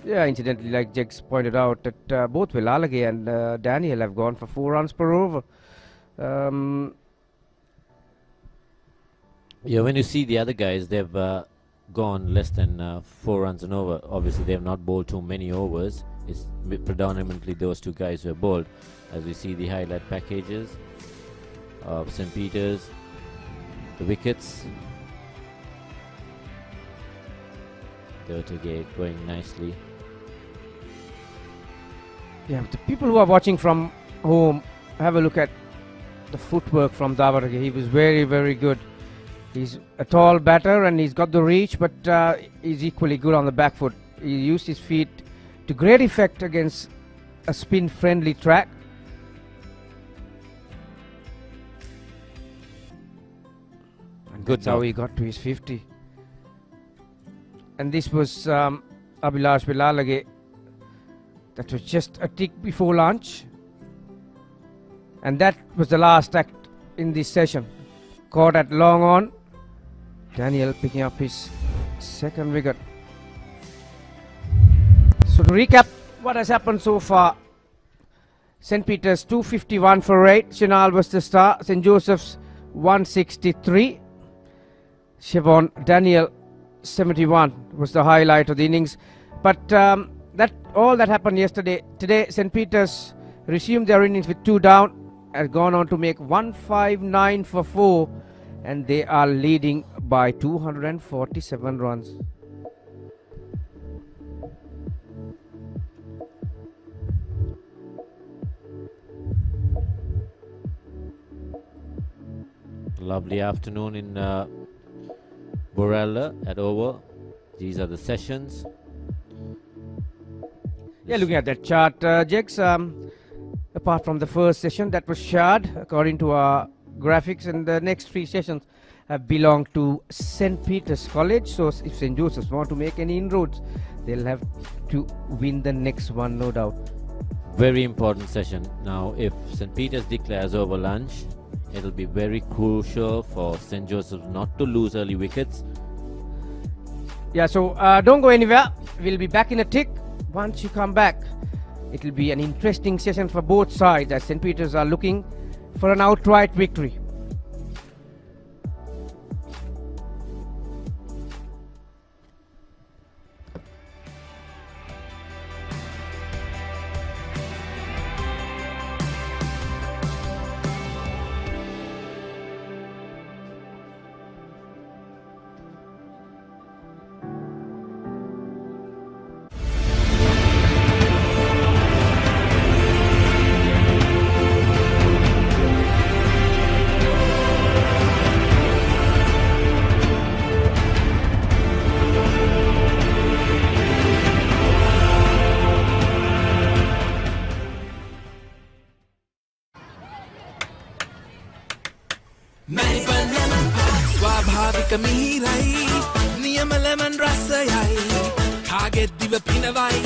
yeah, incidentally, like Jex pointed out, that both Walalage and Daniel have gone for 4 runs per over. Yeah, when you see the other guys, they've gone less than 4 runs and over. Obviously, they have not bowled too many overs. It's predominantly those two guys who have bowled. As we see the highlight packages of St. Peter's, the wickets. Devatage going nicely. Yeah, the people who are watching from home, have a look at the footwork from Davatage. He was very, very good. He's a tall batter and he's got the reach, but he's equally good on the back foot. He used his feet to great effect against a spin-friendly track. And Good that's how he got to his 50. And this was Abhilash Walalage. That was just a tick before lunch. And that was the last act in this session. Caught at long on. Daniel picking up his second wicket. So to recap what has happened so far. St. Peter's 251 for 8. Chanal was the star. St. Joseph's 163. Shivan Daniel 71 was the highlight of the innings. But that all that happened yesterday. Today, St. Peter's resumed their innings with 2 down, has gone on to make 159 for 4, and they are leading by 247 runs. Lovely afternoon in Borella at Oval. These are the sessions. Yeah, looking at that chart, Jex, apart from the first session that was shard, according to our graphics, and the next 3 sessions belong to St. Peter's College. So if St. Joseph's want to make any inroads, they'll have to win the next one, no doubt. Very important session. Now, if St. Peter's declares over lunch, it'll be very crucial for St. Joseph's not to lose early wickets. Yeah, so don't go anywhere. We'll be back in a tick. Once you come back, it'll be an interesting session for both sides as St. Peter's are looking for an outright victory. ස්වාභාවික මිහිරයි නියම lemon රසයයි කාගෙත් දිව පිනවයි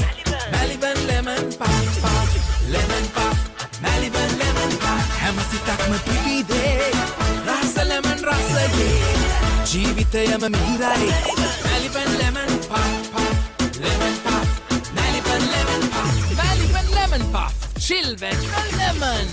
Maliban lemon puff lemon puff Maliban lemon puff හැම සිතක්ම පිබිදේ රස ලෙමන් රසයේ ජීවිතයම මිහිරයි Maliban lemon puff lemon puff Maliban lemon puff Maliban lemon puff chill with lemon.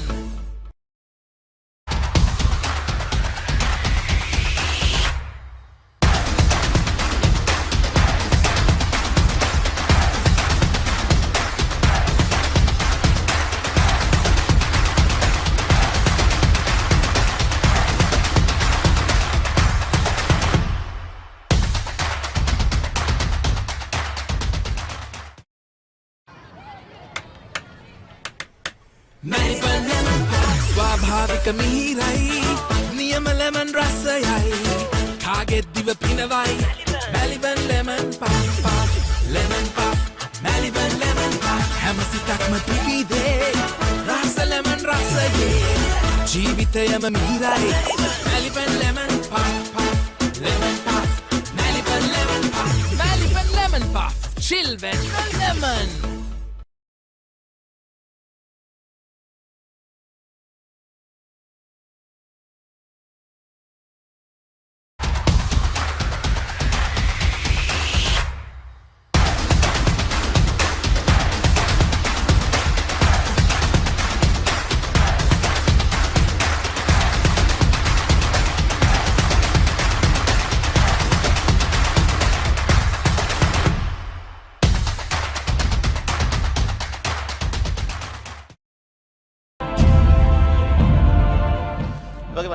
ස්වාභාවික මිහිරයි නියම ලෙමන් රසයයි කාගෙත් දිව පිනවයි Maliban lemon puff lemon puff Maliban lemon puff හැම සිතක්ම පිබිදේ රස ලෙමන් රසයේ ජීවිතයම මිහිරයි Maliban lemon puff lemon puff Maliban lemon puff Maliban lemon puff chill with lemon.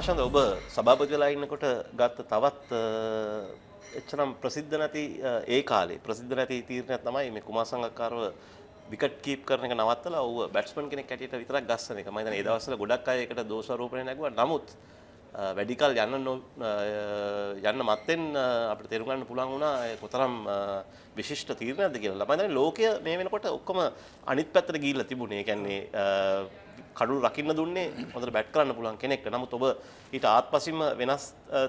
වශයෙන් ඔබ සභාපති වෙලා ඉන්නකොට ගත්ත තවත් එච්චරම් ප්‍රසිද්ධ නැති ඒ කාලේ ප්‍රසිද්ධ නැති තීරණයක් තමයි මේ කුමාර සංගක්කාරව විකට් කීප් කරන එක නවත්තලා ඌව බැට්ස්මන් කෙනෙක් හැටියට විතරක් ගස්සන එක. මම හිතන්නේ ඒ දවස්වල ගොඩක් අය ඒකට දෝෂාරෝපණය නැගුවා. නමුත් වැඩි කල් යන්න මත්තෙන් අපිට තේරුම් ගන්න පුළුවන් වුණා කොතරම් විශිෂ්ට තීරණයක්ද කියලා. මම හිතන්නේ ලෝකය මේ වෙනකොට ඔක්කොම අනිත් පැත්තට ගිහිල්ලා තිබුණේ. ඒ කියන්නේ කඩුළු රකින්න දුන්නේ හොඳට බැට් කරන්න පුළුවන් කෙනෙක්ට. නමුත් ඔබ ඊට ආත්පසින්ම වෙනස්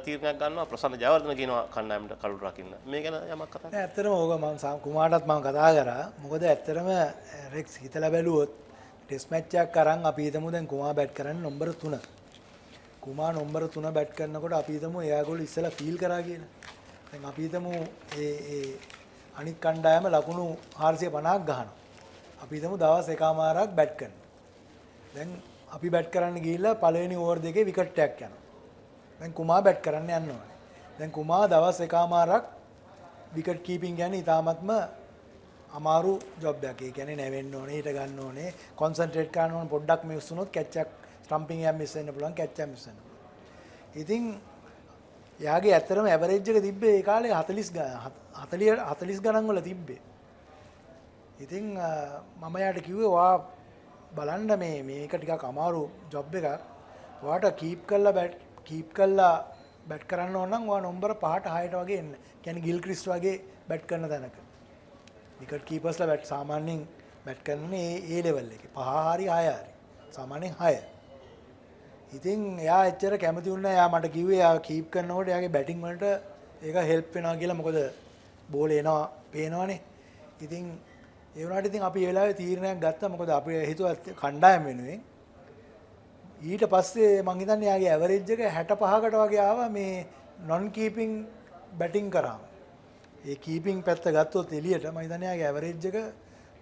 තීරණයක් ගන්නවා. ප්‍රසන්න ජයවර්ධන කියනවා කණ්ඩායමට කඩුළු රකින්න. මේ ගැන යමක් කතා කරන්න. ඇත්තටම ඕක මම කුමාරටත් මම කතා කරා. මොකද ඇත්තටම රෙක්ස් හිතලා බැලුවොත් ටෙස්ට් මැච් එකක් අරන් අපි හිතමු දැන් කුමාර බැට් කරන්නේ නම්බර 3. කුමාර නම්බර 3 බැට් කරනකොට අපි හිතමු එයාගොල්ලෝ ඉස්සලා ෆීල් කරා කියලා. දැන් අපි හිතමු ඒ අනිත් කණ්ඩායම ලකුණු 450ක් ගහනවා. අපි හිතමු දවස් එකමාරක් බැට් කරනවා. දැන් අපි බැට් කරන්න ගිහිල්ලා පළවෙනි ඕවර් දෙකේ විකට් එකක් යනවා. දැන් කුමාර බැට් කරන්න යන්න ඕනේ. දැන් කුමාර දවස් එකමාරක් විකට් කීපින් කියන්නේ ඉතාමත්ම අමාරු ජොබ් එකක්. ඒ කියන්නේ නැවෙන්න ඕනේ, හිට ගන්න ඕනේ, කොන්සන්ට්‍රේට් කරන්න ඕනේ. පොඩ්ඩක් මිස් වුණොත් කැච් එකක් ස්ටම්පින් එකක් මිස් වෙන්න පුළුවන්, කැච් එකක් මිස් වෙන්න පුළුවන්. ඉතින් එයාගේ ඇත්තටම ඇවරේජ් එක තිබ්බේ ඒ කාලේ 40 ගණන් වල තිබ්බේ. ඉතින් මම යාට කිව්වේ ඔයා බලන්න මේක ටිකක් අමාරු ජොබ් එකක්. ඔයාට කීප් කරලා බැට් කරන්න ඕන නම් ඔයා නම්බර 5ට 6ට වගේ එන්න. කියන්නේ ගිල්ක්‍රිස්ට් වගේ බැට් කරන තැනක. විකට් කීපර්ස්ලා බැට් සාමාන්‍යයෙන් බැට් කරන්නේ ඒ ලෙවල් එකේ. 5 හරි 6 හරි. සාමාන්‍යයෙන් 6. ඉතින් එයා එච්චර කැමති වුණා. එයා මට කිව්වේ එයා කීප් කරනකොට එයාගේ බැටිං වලට ඒක හෙල්ප් වෙනවා කියලා. මොකද බෝල් එනවා පේනවනේ. ඉතින් ඒ වුණාට ඉතින් අපි ඒ වෙලාවේ තීරණයක් ගත්තා. මොකද අපි හිතුවා කණ්ඩායම වෙනුවෙන්. ඊට පස්සේ මං හිතන්නේ යාගේ ඇවරේජ් එක 65කට වගේ ආවා මේ non keeping බැටිං කරාම. ඒ කීපින් පැත්ත ගත්තොත් එළියට මම හිතන්නේ යාගේ ඇවරේජ් එක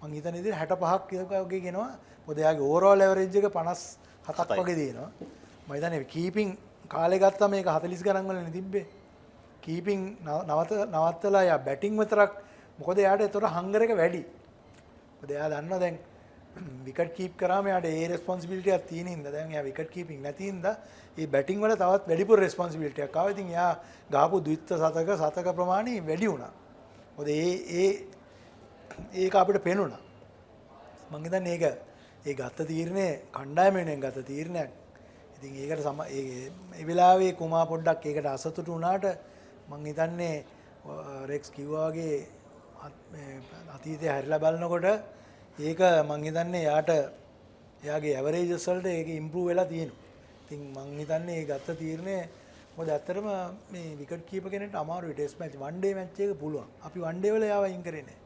මං හිතන විදිහට 65ක් වගේ ගෙනවා. මොකද යාගේ ඕවරෝල් ඇවරේජ් එක 57ක් වගේ දෙනවා. මම හිතන්නේ කීපින් කාලේ ගත්තා මේක 40 ගණන් වලනේ තිබ්බේ. කීපින් නවත්තලා යා බැටිං විතරක්. මොකද යාට ඒතර හංගර් එක වැඩි. මොකද එයා දන්නවා දැන් විකට් කීප් කරාම යාට ඒ රෙස්පොන්සිබිලිටි එකක් තියෙන හින්දා දැන් එයා විකට් කීපින් නැති හින්දා ඒ බැටිං වල තවත් වැඩිපුර රෙස්පොන්සිබිලිටි එකක් ආවා. ඉතින් එයා ගහපු ද්විත්ව සතක ප්‍රමාණය වැඩි වුණා. මොකද ඒක අපිට පේනුණා. මම හිතන්නේ ඒ ගත්ත තීරණය කණ්ඩායම වෙනුවෙන් ගත්ත තීරණයක්. ඉතින් ඒකට ඒ වෙලාවේ කුමා පොඩ්ඩක් ඒකට අසතුටු වුණාට මම හිතන්නේ රෙක්ස් කිව්වා වගේ අතීතය හැරිලා බලනකොට ඒක මං හිතන්නේ එයාගේ ඇවරේජස් වලට ඒක ඉම්ප්‍රූව් වෙලා තියෙනවා. ඉතින් මං හිතන්නේ ඒ ගත්ත තීරණය මොකද ඇත්තටම මේ විකට් කීපර් කෙනෙක්ට අමාරුයි ටෙස්ට් මැච් වන් ඩේ මැච් එක පුළුවන්. අපි වන් ඩේ වල යාව අයින් කරේ නැහැ.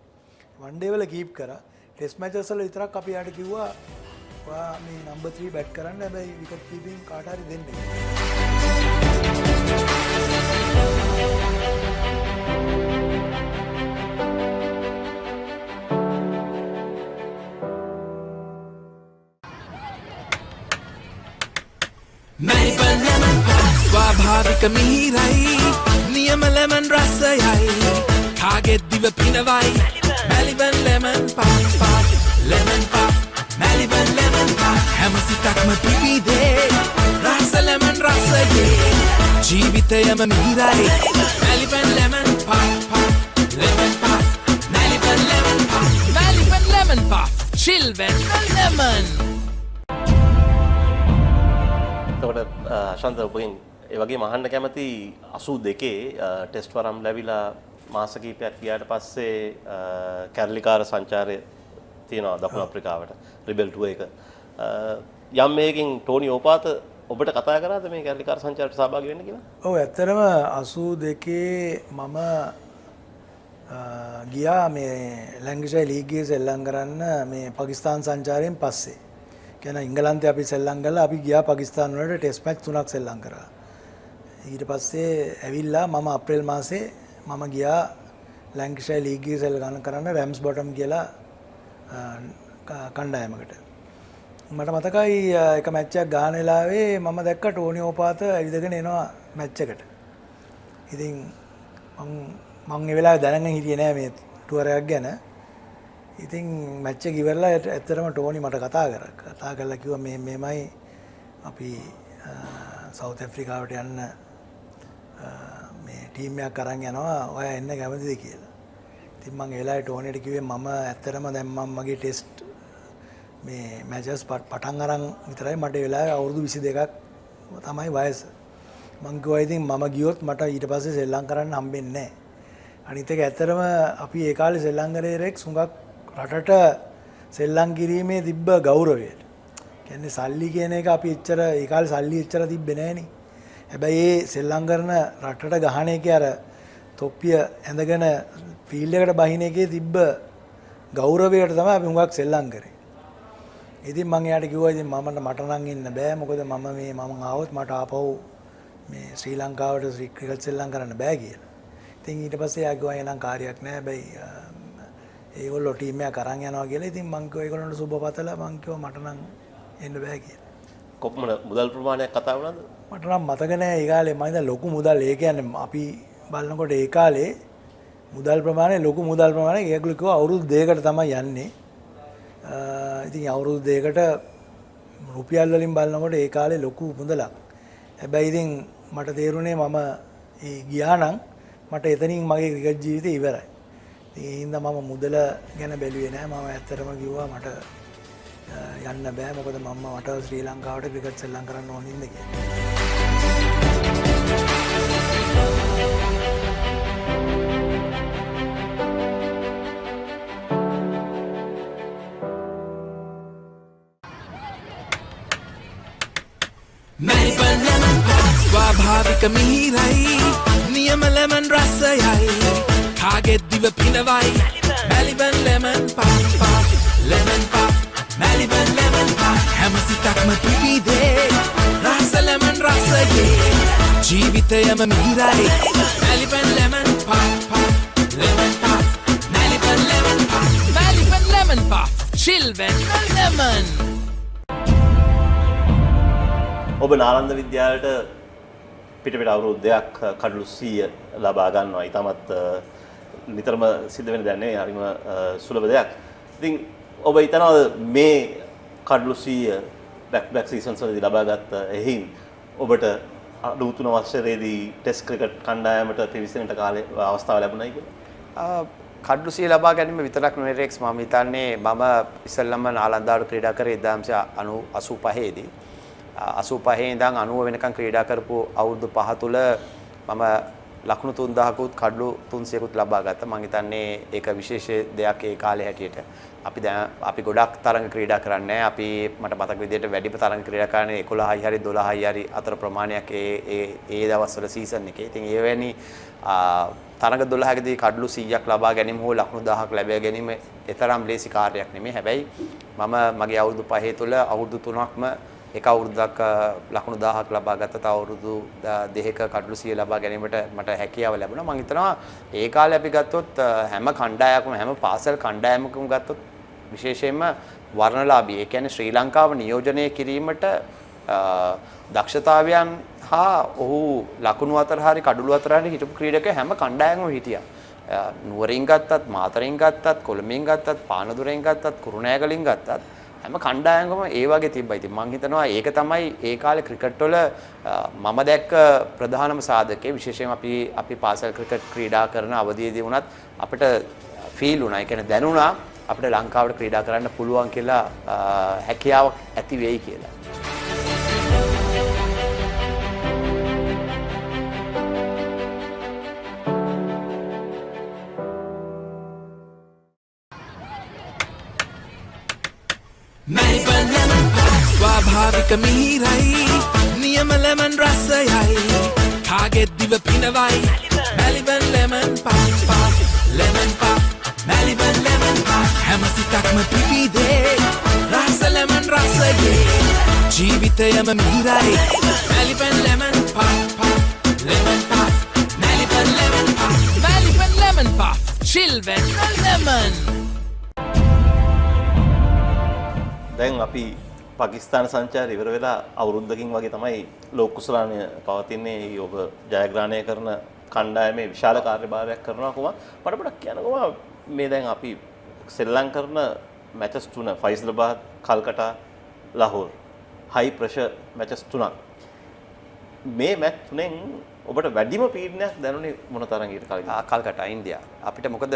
වන් ඩේ වල කීප් කරා. ටෙස්ට් මැචස් වල විතරක් අපි යාට කිව්වා ඔයා මේ නම්බර් 3 බැට් කරන්න. හැබැයි විකට් කීපින් කාට හරි දෙන්න. ස්වාභාවික මිහිරයි නියම ලෙමන් රසයයි කාගෙත් දිව පිනවයි Maliban lemon puff lemon puff Maliban lemon puff හැම සිතක්ම පිබිදේ රස ලෙමන් රසයේ ජීවිතයම මිහිරයි Maliban lemon puff lemon puff Maliban lemon puff Maliban lemon puff chill when the lemon. එතකොට ශාන්ත ඔබගෙන් ඒ වගේම අහන්න කැමති 82 ටෙස්ට් වරම් ලැබිලා මාස කිහිපයක් ගියාට පස්සේ කැරලිකාර සංචාරය තියෙනවා දකුණු අප්‍රිකාවට රිබෙල් ටුර් එක. යම් මේකෙන් ටෝනි ඕපාත ඔබට කතා කරාද මේ කැරලිකාර සංචාරයට සහභාගී වෙන්න කියලා? ඔව් ඇත්තටම 82 මම ගියා මේ ලැංකිෂයර් ලීග් එකේ සෙල්ලම් කරන්න මේ පාකිස්තාන් සංචාරයෙන් පස්සේ. කියන ඉංගලන්තේ අපි සෙල්ලම් කළා. අපි ගියා පාකිස්තාන වලට ටෙස්ට් මැච් 3ක් සෙල්ලම් කරා. ඊට පස්සේ ඇවිල්ලා මම අප්‍රේල් මාසේ මම ගියා ලැංකිෂයර් ලීග් එකේ සෙල්ලම් කරන්න රැම්ස් බොටම් කියලා කණ්ඩායමකට. මට මතකයි එක මැච් එකක් ගහන වෙලාවේ මම දැක්ක ටෝනි ඕපාත ඇවිදගෙන එනවා මැච් එකට. ඉතින් මම ඒ වෙලාවේ දැනගෙන හිටියේ නෑ මේ ටුවර් එකක් ගැන. ඉතින් මැච් එක ඉවරලා ඇත්තටම ටෝනි මට කතා කරලා කිව්වා මේමයි අපි සවුත් ඇෆ්‍රිකාවට යන්න මේ ටීම් එකක් අරන් යනවා ඔයා එන්න කැමතිද කියලා. ඉතින් මම ඒ වෙලාවේ ටෝනිට කිව්වේ මම ඇත්තටම දැන් මම මගේ ටෙස්ට් මේ මැචස් පටන් අරන් විතරයි මට ඒ වෙලාවේ අවුරුදු 22ක් තමයි වයස. මම කිව්වා ඉතින් මම ගියොත් මට ඊට පස්සේ සෙල්ලම් කරන්න හම්බෙන්නේ නැහැ. අනිත් එක ඇත්තටම අපි ඒ කාලේ සෙල්ලම් කරේ රෙක්ස් හුඟක් රටට සෙල්ලම් කිරීමේ තිබ්බ ගෞරවය. කියන්නේ සල්ලි කියන එක අපි එච්චර ඒ කාලේ සල්ලි එච්චර තිබ්බේ නෑනේ. හැබැයි ඒ සෙල්ලම් කරන රටට ගහන එකේ අර තොප්පිය ඇඳගෙන ෆීල්ඩ් එකට බහින එකේ තිබ්බ ගෞරවයට තමයි අපි හුඟක් සෙල්ලම් කරේ. ඉතින් මම එයාට කිව්වා ඉතින් මට නම් ඉන්න බෑ. මොකද මම ආවොත් මට ආපහු මේ ශ්‍රී ලංකාවට ක්‍රිකට් සෙල්ලම් කරන්න බෑ කියලා. ඉතින් ඊට පස්සේ එයා කිව්වා එනම් කාර්යයක් නෑ. හැබැයි ඒගොල්ලෝ ටීම් එකක් අරන් යනවා කියලා. ඉතින් මං කිව්වා ඒගොල්ලන්ට සුබ පතලා මං කිව්වා මට නම් එන්න බෑ කියලා. කොපමණ මුදල් ප්‍රමාණයක් කතා වුණාද? මට නම් මතක නෑ ඒ කාලේ මම ඉතින් ලොකු මුදල් ඒ කියන්නේ අපි බලනකොට ඒ කාලේ මුදල් ප්‍රමාණය ලොකු මුදල් ප්‍රමාණයක් ඒගොල්ලෝ කිව්වා අවුරුදු 2කට තමයි යන්නේ. ඉතින් අවුරුදු 2කට රුපියල් වලින් බලනකොට ඒ කාලේ ලොකු මුදලක්. හැබැයි ඉතින් මට තේරුණේ මම ගියා නම් මට එතනින් මගේ ක්‍රිකට් ජීවිතේ ඉවරයි. ඒ හින්දා මම මුදල ගැන බැලුවේ නෑ. මම ඇත්තටම කිව්වා මට යන්න බෑ. මොකද මම මට ශ්‍රී ලංකාවට ක්‍රිකට් සෙල්ලම් කරන්න ඕන ඉන්නේ කියලා. ස්වාභාවික මිහිරයි නියම ලෙමන් රසයයි කාගෙත් දිව පිනවයි Maliban lemon puff puff lemon puff Maliban lemon puff හැම සිතක්ම පිබිදේ රස ලෙමන් රසයේ ජීවිතයම මිහිරයි Maliban lemon puff puff lemon puff Maliban lemon puff Maliban lemon puff chill when lemon ඔබ නාලන්ද විද්‍යාලයට පිට අවුරුදු දෙකක් කඩලු 100 ලබා ගන්නවා. ඊටමත් නිතරම සිද්ධ වෙන දෙයක් නෙවෙයි. හරිම සුලභ දෙයක්. ඉතින් ඔබ හිතනවාද මේ කඩලු 100 බැක් සීසන්ස් වලදී ලබාගත් එහින් ඔබට අඩු 3 වසරේදී ටෙස්ට් ක්‍රිකට් කණ්ඩායමට පිවිසෙන්නට කාලේ අවස්ථාව ලැබුණයි කියලා? කඩලු 100 ලබා ගැනීම විතරක් නෙවෙයි රෙක්ස්. මම හිතන්නේ මම ඉස්සෙල්ලම නාලන්දාවට ക്രീඩා කරේ 1985 දී. 85 ඉඳන් 90 වෙනකන් ක්‍රීඩා කරපු අවුරුදු 5 තුල මම ලකුණු 3000කුත් කඩලු 300කුත් ලබා ගත්තා. මම හිතන්නේ ඒක විශේෂ දෙයක් ඒ කාලේ හැටියට. අපි ගොඩක් තරඟ ක්‍රීඩා කරන්නේ අපි මට මතක විදිහට වැඩිම තරඟ ක්‍රීඩා කරන්නේ 11යි හරි 12යි හරි අතර ප්‍රමාණයක් ඒ දවස්වල සීසන් එකේ. ඉතින් ඒ වෙනි තරඟ 12කදී කඩලු 100ක් ලබා ගැනීම හෝ ලකුණු 1000ක් ලැබිය ගැනීම තරම් ලේසි කාර්යයක් නෙමෙයි. හැබැයි මම මගේ අවුරුදු 5 තුල අවුරුදු 3ක්ම එක අවුරුද්දක් ලකුණු 1000ක් ලබා ගත්තා. තව අවුරුදු 2ක කඩලු 100 ලබා ගැනීමට මට හැකියාව ලැබුණා. මම හිතනවා ඒ කාලේ අපි ගත්තොත් හැම කණ්ඩායමකම හැම පාසල් කණ්ඩායමකම ගත්තොත් විශේෂයෙන්ම වර්ණලාභී. ඒ කියන්නේ ශ්‍රී ලංකාව නියෝජනය කිරීමට දක්ෂතාවයන් හා ඔහු ලකුණු අතර හරි කඩලු අතර හරි හිටපු ක්‍රීඩකයෝ හැම කණ්ඩායමම හිටියා. නුවරින් ගත්තත්, මාතරින් ගත්තත්, කොළඹින් ගත්තත්, පානදුරෙන් ගත්තත්, කුරුණෑගලින් ගත්තත් හැම කණ්ඩායමකම ඒ වගේ තිබ්බා. ඉතින් මම හිතනවා ඒක තමයි ඒ කාලේ ක්‍රිකට් වල මම දැක්ක ප්‍රධානම සාධකය. විශේෂයෙන්ම අපි පාසල් ක්‍රිකට් ක්‍රීඩා කරන අවධියේදී වුණත් අපිට ෆීල් වුණා. ඒ කියන්නේ දැනුණා අපිට ලංකාවට ක්‍රීඩා කරන්න පුළුවන් කියලා හැකියාවක් ඇති වෙයි කියලා. ස්වාභාවික මිහිරයි නියම ලෙමන් රසයයි කාගෙත් දිව පිනවයි Maliban lemon puff puff lemon puff Maliban lemon puff හැම සිතක්ම පිබිදේ රස ලෙමන් රසයේ ජීවිතයම මිහිරයි Maliban lemon puff puff lemon puff Maliban lemon puff Maliban lemon puff chill when lemon. දැන් අපි පාකිස්තාන සංචාරය ඉවර වෙලා අවුරුද්දකින් වගේ තමයි ලෝක කුසලානය පවතින්නේ. ඔබ ජයග්‍රහණය කරන කණ්ඩායමේ විශාල කාර්යභාරයක් කරනවා කොහොම මට පොඩක් කියනකොම මේ දැන් අපි සෙල්ලම් කරන මැචස් 3 ෆයිසලාබාද්, කල්කටා, ලාහෝර් හයි ප්‍රෙෂර් මැචස් 3ක්. මේ මැච් තුනෙන් ඔබට වැඩිම පීඩනයක් දැනුනේ මොන තරඟයකට කලින්? කල්කටා ඉන්දියා. අපිට මොකද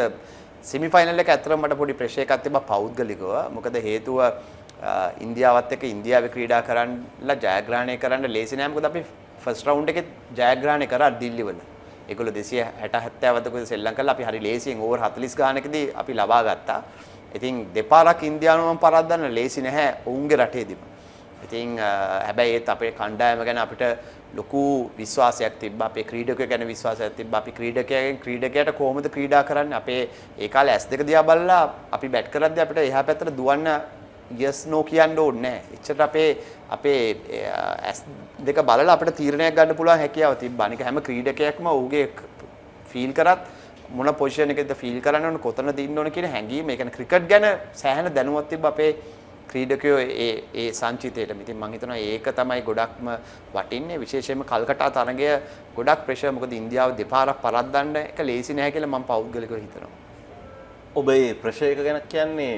සෙමි ෆයිනල් එක ඇත්තටම මට පොඩි ප්‍රෙෂර් එකක් තිබ්බා පෞද්ගලිකව. මොකද හේතුව ඉන්දියාවත් එක්ක ඉන්දියාවේ ක්‍රීඩා කරන්නලා ජයග්‍රහණය කරන්න ලේසි නෑ. මොකද අපි ෆස්ට් රවුන්ඩ් එකේ ජයග්‍රහණය කරා දිල්ලි වල. ඒගොල්ලෝ 260 70 ක සෙල්ලම් කළා. අපි හරි ලේසියෙන් ඕවර් 40 ගානකදී අපි ලබා ගත්තා. ඉතින් දෙපාරක් ඉන්දියානුවම පරද්දන්න ලේසි නැහැ ඔවුන්ගේ රටේදීම. ඉතින් හැබැයි ඒත් අපේ කණ්ඩායම ගැන අපිට ලොකු විශ්වාසයක් තිබ්බා. අපේ ක්‍රීඩකයෝ ගැන විශ්වාසයක් තිබ්බා. අපි ක්‍රීඩකයාට කොහොමද ක්‍රීඩා කරන්නේ? අපේ ඒ කාලේ S2 දිහා බලලා අපි බැට් කරද්දී අපිට එහා පැත්තට දුවන්න yes no කියන්න ඕනේ නැහැ. එච්චර අපේ S2 බලලා අපිට තීරණයක් ගන්න පුළුවන් හැකියාව තිබ්බා. අනික හැම ක්‍රීඩකයෙක්ම ඔහුගේ ෆීල් කරත් මොන පොසිෂන් එකකද ෆීල් කරන්න ඕන, කොතනද ඉන්න ඕන කියන හැඟීම. ඒ කියන්නේ ක්‍රිකට් ගැන සෑහෙන දැනුමක් තිබ්බා අපේ ක්‍රීඩකයෝ ඒ සංචිතයට ඉතින් මම හිතනවා ඒක තමයි ගොඩක්ම වටින්නේ විශේෂයෙන්ම කල්කටා තරගය ගොඩක් ප්‍රෙෂර් මොකද ඉන්දියාව දෙපාරක් පරද්දන්න එක ලේසි නැහැ කියලා මම පෞද්ගලිකව හිතනවා. ඔබ මේ ප්‍රෙෂර් එක ගැන කියන්නේ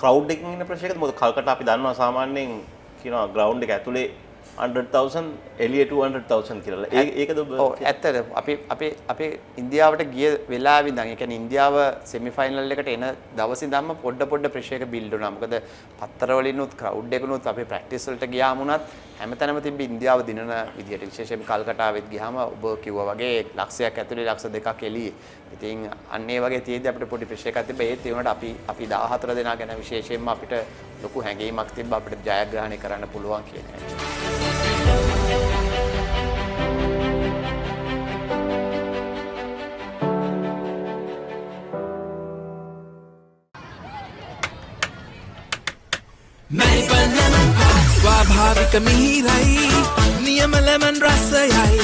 ක්‍රවුඩ් එකකින් ඉන්න ප්‍රෙෂර් එකද මොකද කල්කටා අපි දන්නවා සාමාන්‍යයෙන් කියනවා ග්‍රවුන්ඩ් එක ඇතුලේ 100,000 එළිය 200,000 කියලා. ඒකද ඔබ ඇත්තට අපි ඉන්දියාවට ගිය වෙලාවෙ ඉඳන් ඒ කියන්නේ ඉන්දියාව සෙමි ෆයිනල් එකට එන දවස් ඉඳන්ම පොඩ ප්‍රෙෂර් එක බිල්ඩ් වුණා. මොකද පත්තර වලිනුත් ක්‍රවුඩ් එකනුත් අපි ප්‍රැක්ටිස් වලට ගියාම උනත් හැමතැනම තිබ්බ ඉන්දියාව දිනන විදියට විශේෂයෙන් කල්කටාවෙත් ගියාම ඔබ කිව්වා වගේ ලක්ෂයක් ඇතුලේ ලක්ෂ 2ක් එළියේ. ඉතින් අන්න ඒ වගේ තියෙද්දි අපිට පොඩි ප්‍රෙෂර් එකක් තිබ්බා. ඒත් ඒ වුණාට අපි 14 දෙනා ගැන විශේෂයෙන්ම අපිට ලොකු හැඟීමක් තිබ්බා අපිට ජයග්‍රහණය කරන්න පුළුවන් කියන එක. ස්වාභාවික මිහිරයි නියම ලෙමන් රසයයි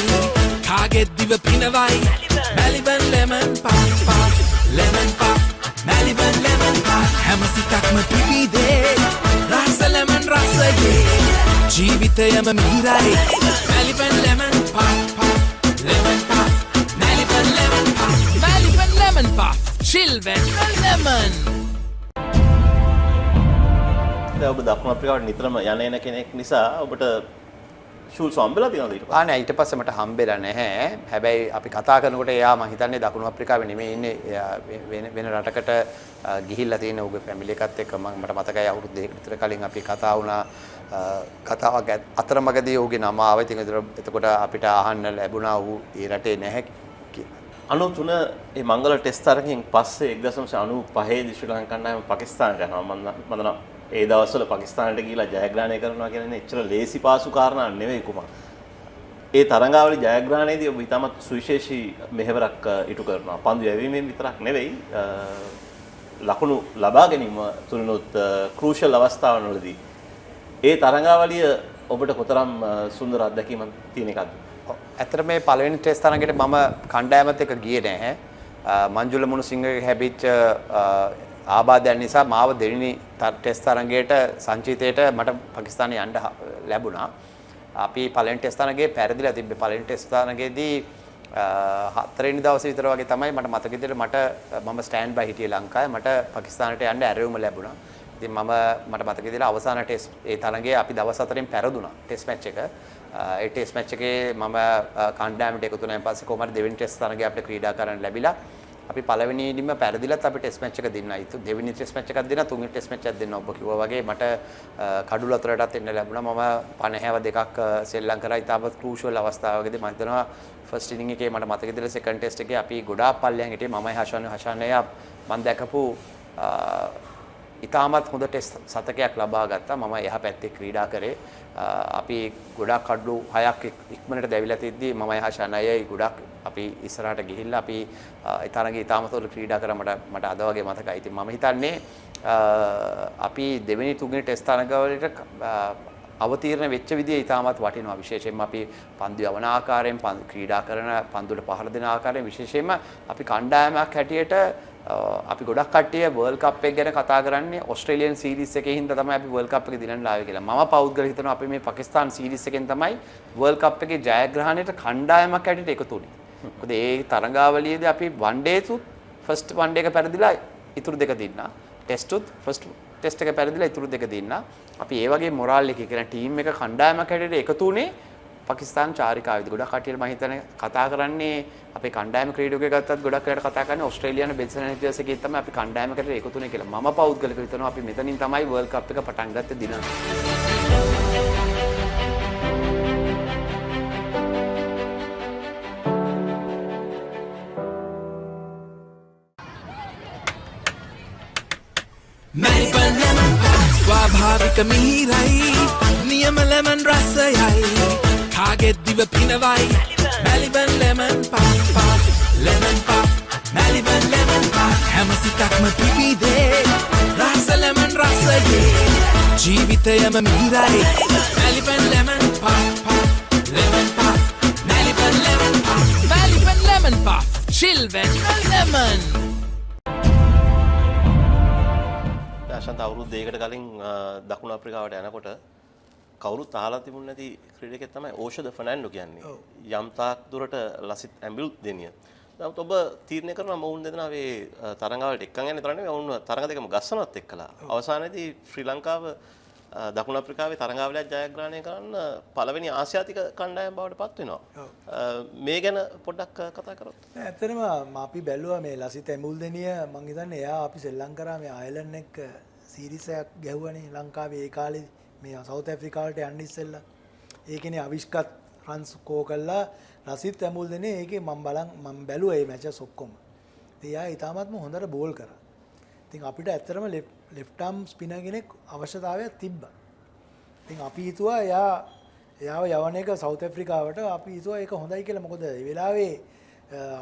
කාගෙත් දිව පිනවයි Maliban lemon puff lemon puff Maliban lemon puff හැම සිතක්ම පිබිදේ රස ලෙමන් රසයේ ජීවිතයම මිහිරයි Maliban lemon puff lemon puff Maliban lemon puff Maliban lemon puff chill when lemon. ඔබ දකුණු අප්‍රිකාවට නිතරම යන එන කෙනෙක් නිසා ඔබට ෂූල්ස් හම්බෙලා තියෙනවද ඊට පස්සේ? නෑ ඊට පස්සේ මට හම්බෙලා නැහැ. හැබැයි අපි කතා කරනකොට එයා මම හිතන්නේ දකුණු අප්‍රිකාවේ නෙමෙයි ඉන්නේ වෙන රටකට ගිහිල්ලා තියෙන උගේ ෆැමිලි එකත් එක්ක මට මතකයි අවුරුදු දෙකකට විතර කලින් අපි කතා වුණා. කතාවක් අතරමඟදී ඌගේ නම ආවා. ඉතින් එතකොට අපිට අහන්න ලැබුණා ඌ ඒ රටේ නැහැ කියලා. 93 මේ මංගල ටෙස්ට් තරගයෙන් පස්සේ 1995 දී ශ්‍රී ලංකා කණ්ඩායම පාකිස්තානට යනවා. මම දන්නවා ඒ දවස්වල පාකිස්තානට ගිහිලා ජයග්‍රහණය කරනවා කියන්නේ එච්චර ලේසි පාසු කාරණා නෙවෙයි කුමාර. ඒ තරඟාවලි ජයග්‍රහණයේදී ඔබ ඉතාමත් සුවිශේෂී මෙහෙවරක් ඉටු කරනවා. පන්දු යැවීමෙන් විතරක් නෙවෙයි ලකුණු ලබා ගැනීම තුලිනුත් ක්‍රූෂල් අවස්ථාවවලදී ඒ තරඟාවලිය ඔබට කොතරම් සුන්දර අත්දැකීමක් තියෙන එකක්ද? ඇත්තට මේ පළවෙනි ටෙස්ට් තරඟෙට මම කණ්ඩායමත් එක්ක ගියේ නැහැ. මංජුල මුණුසිංහගේ හැබිච්ච ආබාධයන් නිසා මාව දෙවෙනි ටෙස්ට් තරඟයට සංචිතයට මට පාකිස්තානයේ යන්න ලැබුණා. අපි පළවෙනි ටෙස්ට් තරඟේ පෙරදිලා තිබ්බේ. පළවෙනි ටෙස්ට් තරඟේදී 4 වෙනි දවසේ විතර වගේ තමයි මට මතක විදිහට මම ස්ටෑන්ඩ් බයි හිටියේ ලංකාවේ. මට පාකිස්තානට යන්න ඇරයුම ලැබුණා. ඉතින් මට මතක විදිහට අවසාන ටෙස්ට් ඒ තරඟේ අපි දවස් 4න් පෙරදුනා ටෙස්ට් මැච් එක. ඒ ටෙස්ට් මැච් එකේ මම කණ්ඩායමට එකතු වුණාන් පස්සේ කොහමද දෙවෙනි ටෙස්ට් තරඟේ අපිට ක්‍රීඩා කරන්න ලැබිලා. අපි පළවෙනිදීම පෙරදිලත් අපි ටෙස්ට් මැච් එක දෙන්නයි. දෙවෙනි ටෙස්ට් මැච් එකක් දෙන්න, තුන්වෙනි ටෙස්ට් මැච් එකක් දෙන්න. ඔබ කිව්වා වගේ මට කඩුල අතරටත් එන්න ලැබුණා. මම 52ක් සෙල්ලම් කරා. ඉතාමත් ක්‍රූෂල් අවස්ථාවකදී මම හිතනවා ෆස්ට් ඉනිං එකේ මට මතක විදිහට සෙකන්ඩ් ටෙස්ට් එකේ අපි ගොඩාක් පල්ලෙහාන් හිටියේ. මමයි හෂානය මම දැකපු ඉතාමත් හොඳ ටෙස්ට් සතකයක් ලබා ගත්තා. මම එහා පැත්තේ ක්‍රීඩා කරේ. අපි ගොඩක් කඩු 6ක් ඉක්මනට දැවිලා තිද්දී මම හෂානයයි ගොඩක් අපි ඉස්සරහට ගිහිල්ලා අපි ඒ තරඟේ ඉතාමත් හොඳ ක්‍රීඩා කරා. මට අද වගේ මතකයි. ඉතින් මම හිතන්නේ අපි දෙවෙනි තුන්වෙනි ටෙස්ට් තරඟවලට අවතීර්ණ වෙච්ච විදිය ඉතාමත් වටිනවා. විශේෂයෙන්ම අපි පන්දු යවන ආකාරයෙන් ක්‍රීඩා කරන පන්දුවට පහර දෙන ආකාරයෙන් විශේෂයෙන්ම අපි කණ්ඩායමක් හැටියට අපි ගොඩක් කට්ටිය වර්ල්ඩ් කප් එක ගැන කතා කරන්නේ ඕස්ට්‍රේලියන් සීරීස් එකේ හින්දා තමයි අපි වර්ල්ඩ් කප් එක දිනන්න ආවේ කියලා. මම පෞද්ගලිකව හිතනවා අපි මේ පාකිස්තාන් සීරීස් එකෙන් තමයි වර්ල්ඩ් කප් එකේ ජයග්‍රහණයට කණ්ඩායමක් හැටියට එකතු වුණේ. මොකද ඒ තරඟාවලියේදී අපි වන් ඩේසුත් ෆස්ට් වන් ඩේ එක පෙරදිලා ඉතුරු දෙක දින්නා. ටෙස්ටුත් ෆස්ට් ටෙස්ට් එක පෙරදිලා ඉතුරු දෙක දින්නා. අපි ඒ වගේ මොරාල් එකේ කියන ටීම් එක කණ්ඩායමක් හැටියට එකතු වුණේ පාකිස්තාන් චාරිකාවේදී. ගොඩක් කට්ටිය මම හිතන්නේ කතා කරන්නේ අපේ කණ්ඩායම ක්‍රීඩකයෙක් ගත්තත් ගොඩක් වෙලාවට කතා කරන්නේ ඕස්ට්‍රේලියානු බෙන්සන් ඇන්ඩර්ස් එකේ තමයි අපි කණ්ඩායමකට එකතු වුණේ කියලා. මම පෞද්ගලිකව හිතනවා අපි මෙතනින් තමයි වර්ල්ඩ් කප් එක පටන් ගත්තේ දින. ස්වාභාවික මිහිරයි නියම ලෙමන් රසයයි කාගෙත් දිව පිනවයි Maliban lemon puff lemon puff Maliban lemon puff හැම සිතක්ම පිබිදේ රස ලෙමන් රසයේ ජීවිතයම මිහිරයි Maliban lemon puff lemon puff Maliban lemon puff Maliban lemon puff chill when lemon. Prashantha අවුරුදු දෙකකට කලින් දකුණු අප්‍රිකාවට යනකොට කවුරුත් අහලා තිබුණ නැති ක්‍රීඩකයෙක් තමයි ඕෂද ෆර්නැන්ඩෝ කියන්නේ. යම් තාක් දුරට ලසිත් ඇම්බිල් දෙනිය. නමුත් ඔබ තීරණය කරනවා මොවුන් දෙදෙනා මේ තරඟවලට එක්කන් යන්නේ තරන්නේ ඔවුන් තරඟ දෙකම ගස්සනවත් එක්කලා. අවසානයේදී ශ්‍රී ලංකාව දකුණු අප්‍රිකාවේ තරඟාවලියක් ජයග්‍රහණය කරන්න පළවෙනි ආසියාතික කණ්ඩායම බවට පත් වෙනවා. මේ ගැන පොඩ්ඩක් කතා කරොත්. ඇත්තටම අපි බැලුවා මේ ලසිත් ඇම්බුල් දෙනිය මං හිතන්නේ එයා අපි ශ්‍රී ලංකාවේ මේ අයර්ලන්ඩ් එක්ක සීරීස් එකක් ගැහුවනේ ලංකාවේ ඒ කාලේ මේ සවුත් ඇෆ්‍රිකාවට යන්න ඉස්සෙල්ලා. ඒකනේ අවිෂ්කත් රන්ස් කෝ කළා ලසිත් ඇම්බුල් දෙනිය ඒකේ මම බැලුවා මේ මැචස් ඔක්කොම. ඉතින් එයා ඊටාත්ම හොඳට බෝල් කරා. ඉතින් අපිට ඇත්තටම ලෙෆ්ට් ආම් ස්පිනර් කෙනෙක් අවශ්‍යතාවයක් තිබ්බා. ඉතින් අපි හිතුවා එයාව යවන එක සවුත් ඇෆ්‍රිකාවට අපි හිතුවා ඒක හොඳයි කියලා. මොකද ඒ වෙලාවේ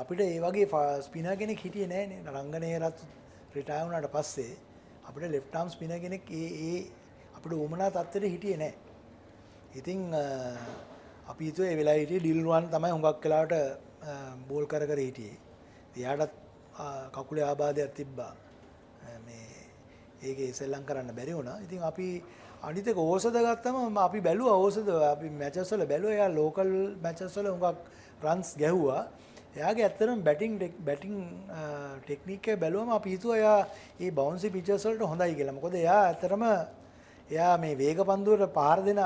අපිට ඒ වගේ ස්පිනර් කෙනෙක් හිටියේ නැහැනේ. රංගනේරත් රිටයර් වුණාට පස්සේ අපිට ලෙෆ්ට් ආම් ස්පිනර් කෙනෙක් ඒ අපිට උමනා තත්ත්වෙට හිටියේ නැහැ. ඉතින් අපි හිතුවා ඒ වෙලාවේ හිටියේ ඩිල්රුවන් තමයි හුඟක් වෙලාවට බෝල් කර හිටියේ. එයාටත් කකුලේ ආබාධයක් තිබ්බා. ඒකේ සෙල්ලම් කරන්න බැරි වුණා. ඉතින් අපි අනිත් එක ඕසද ගත්තම අපි බැලුවා ඕසද අපි මැචස් වල බැලුවා එයා ලෝකල් මැචස් වල හුඟක් රන්ස් ගැහුවා. එයාගේ ඇත්තටම බැටිං ටෙක්නික් එක බැලුවම අපි හිතුවා එයා මේ බවුන්සි පිචර්ස් වලට හොඳයි කියලා. මොකද එයා ඇත්තටම එයා මේ වේග පන්දුවට පාර දෙන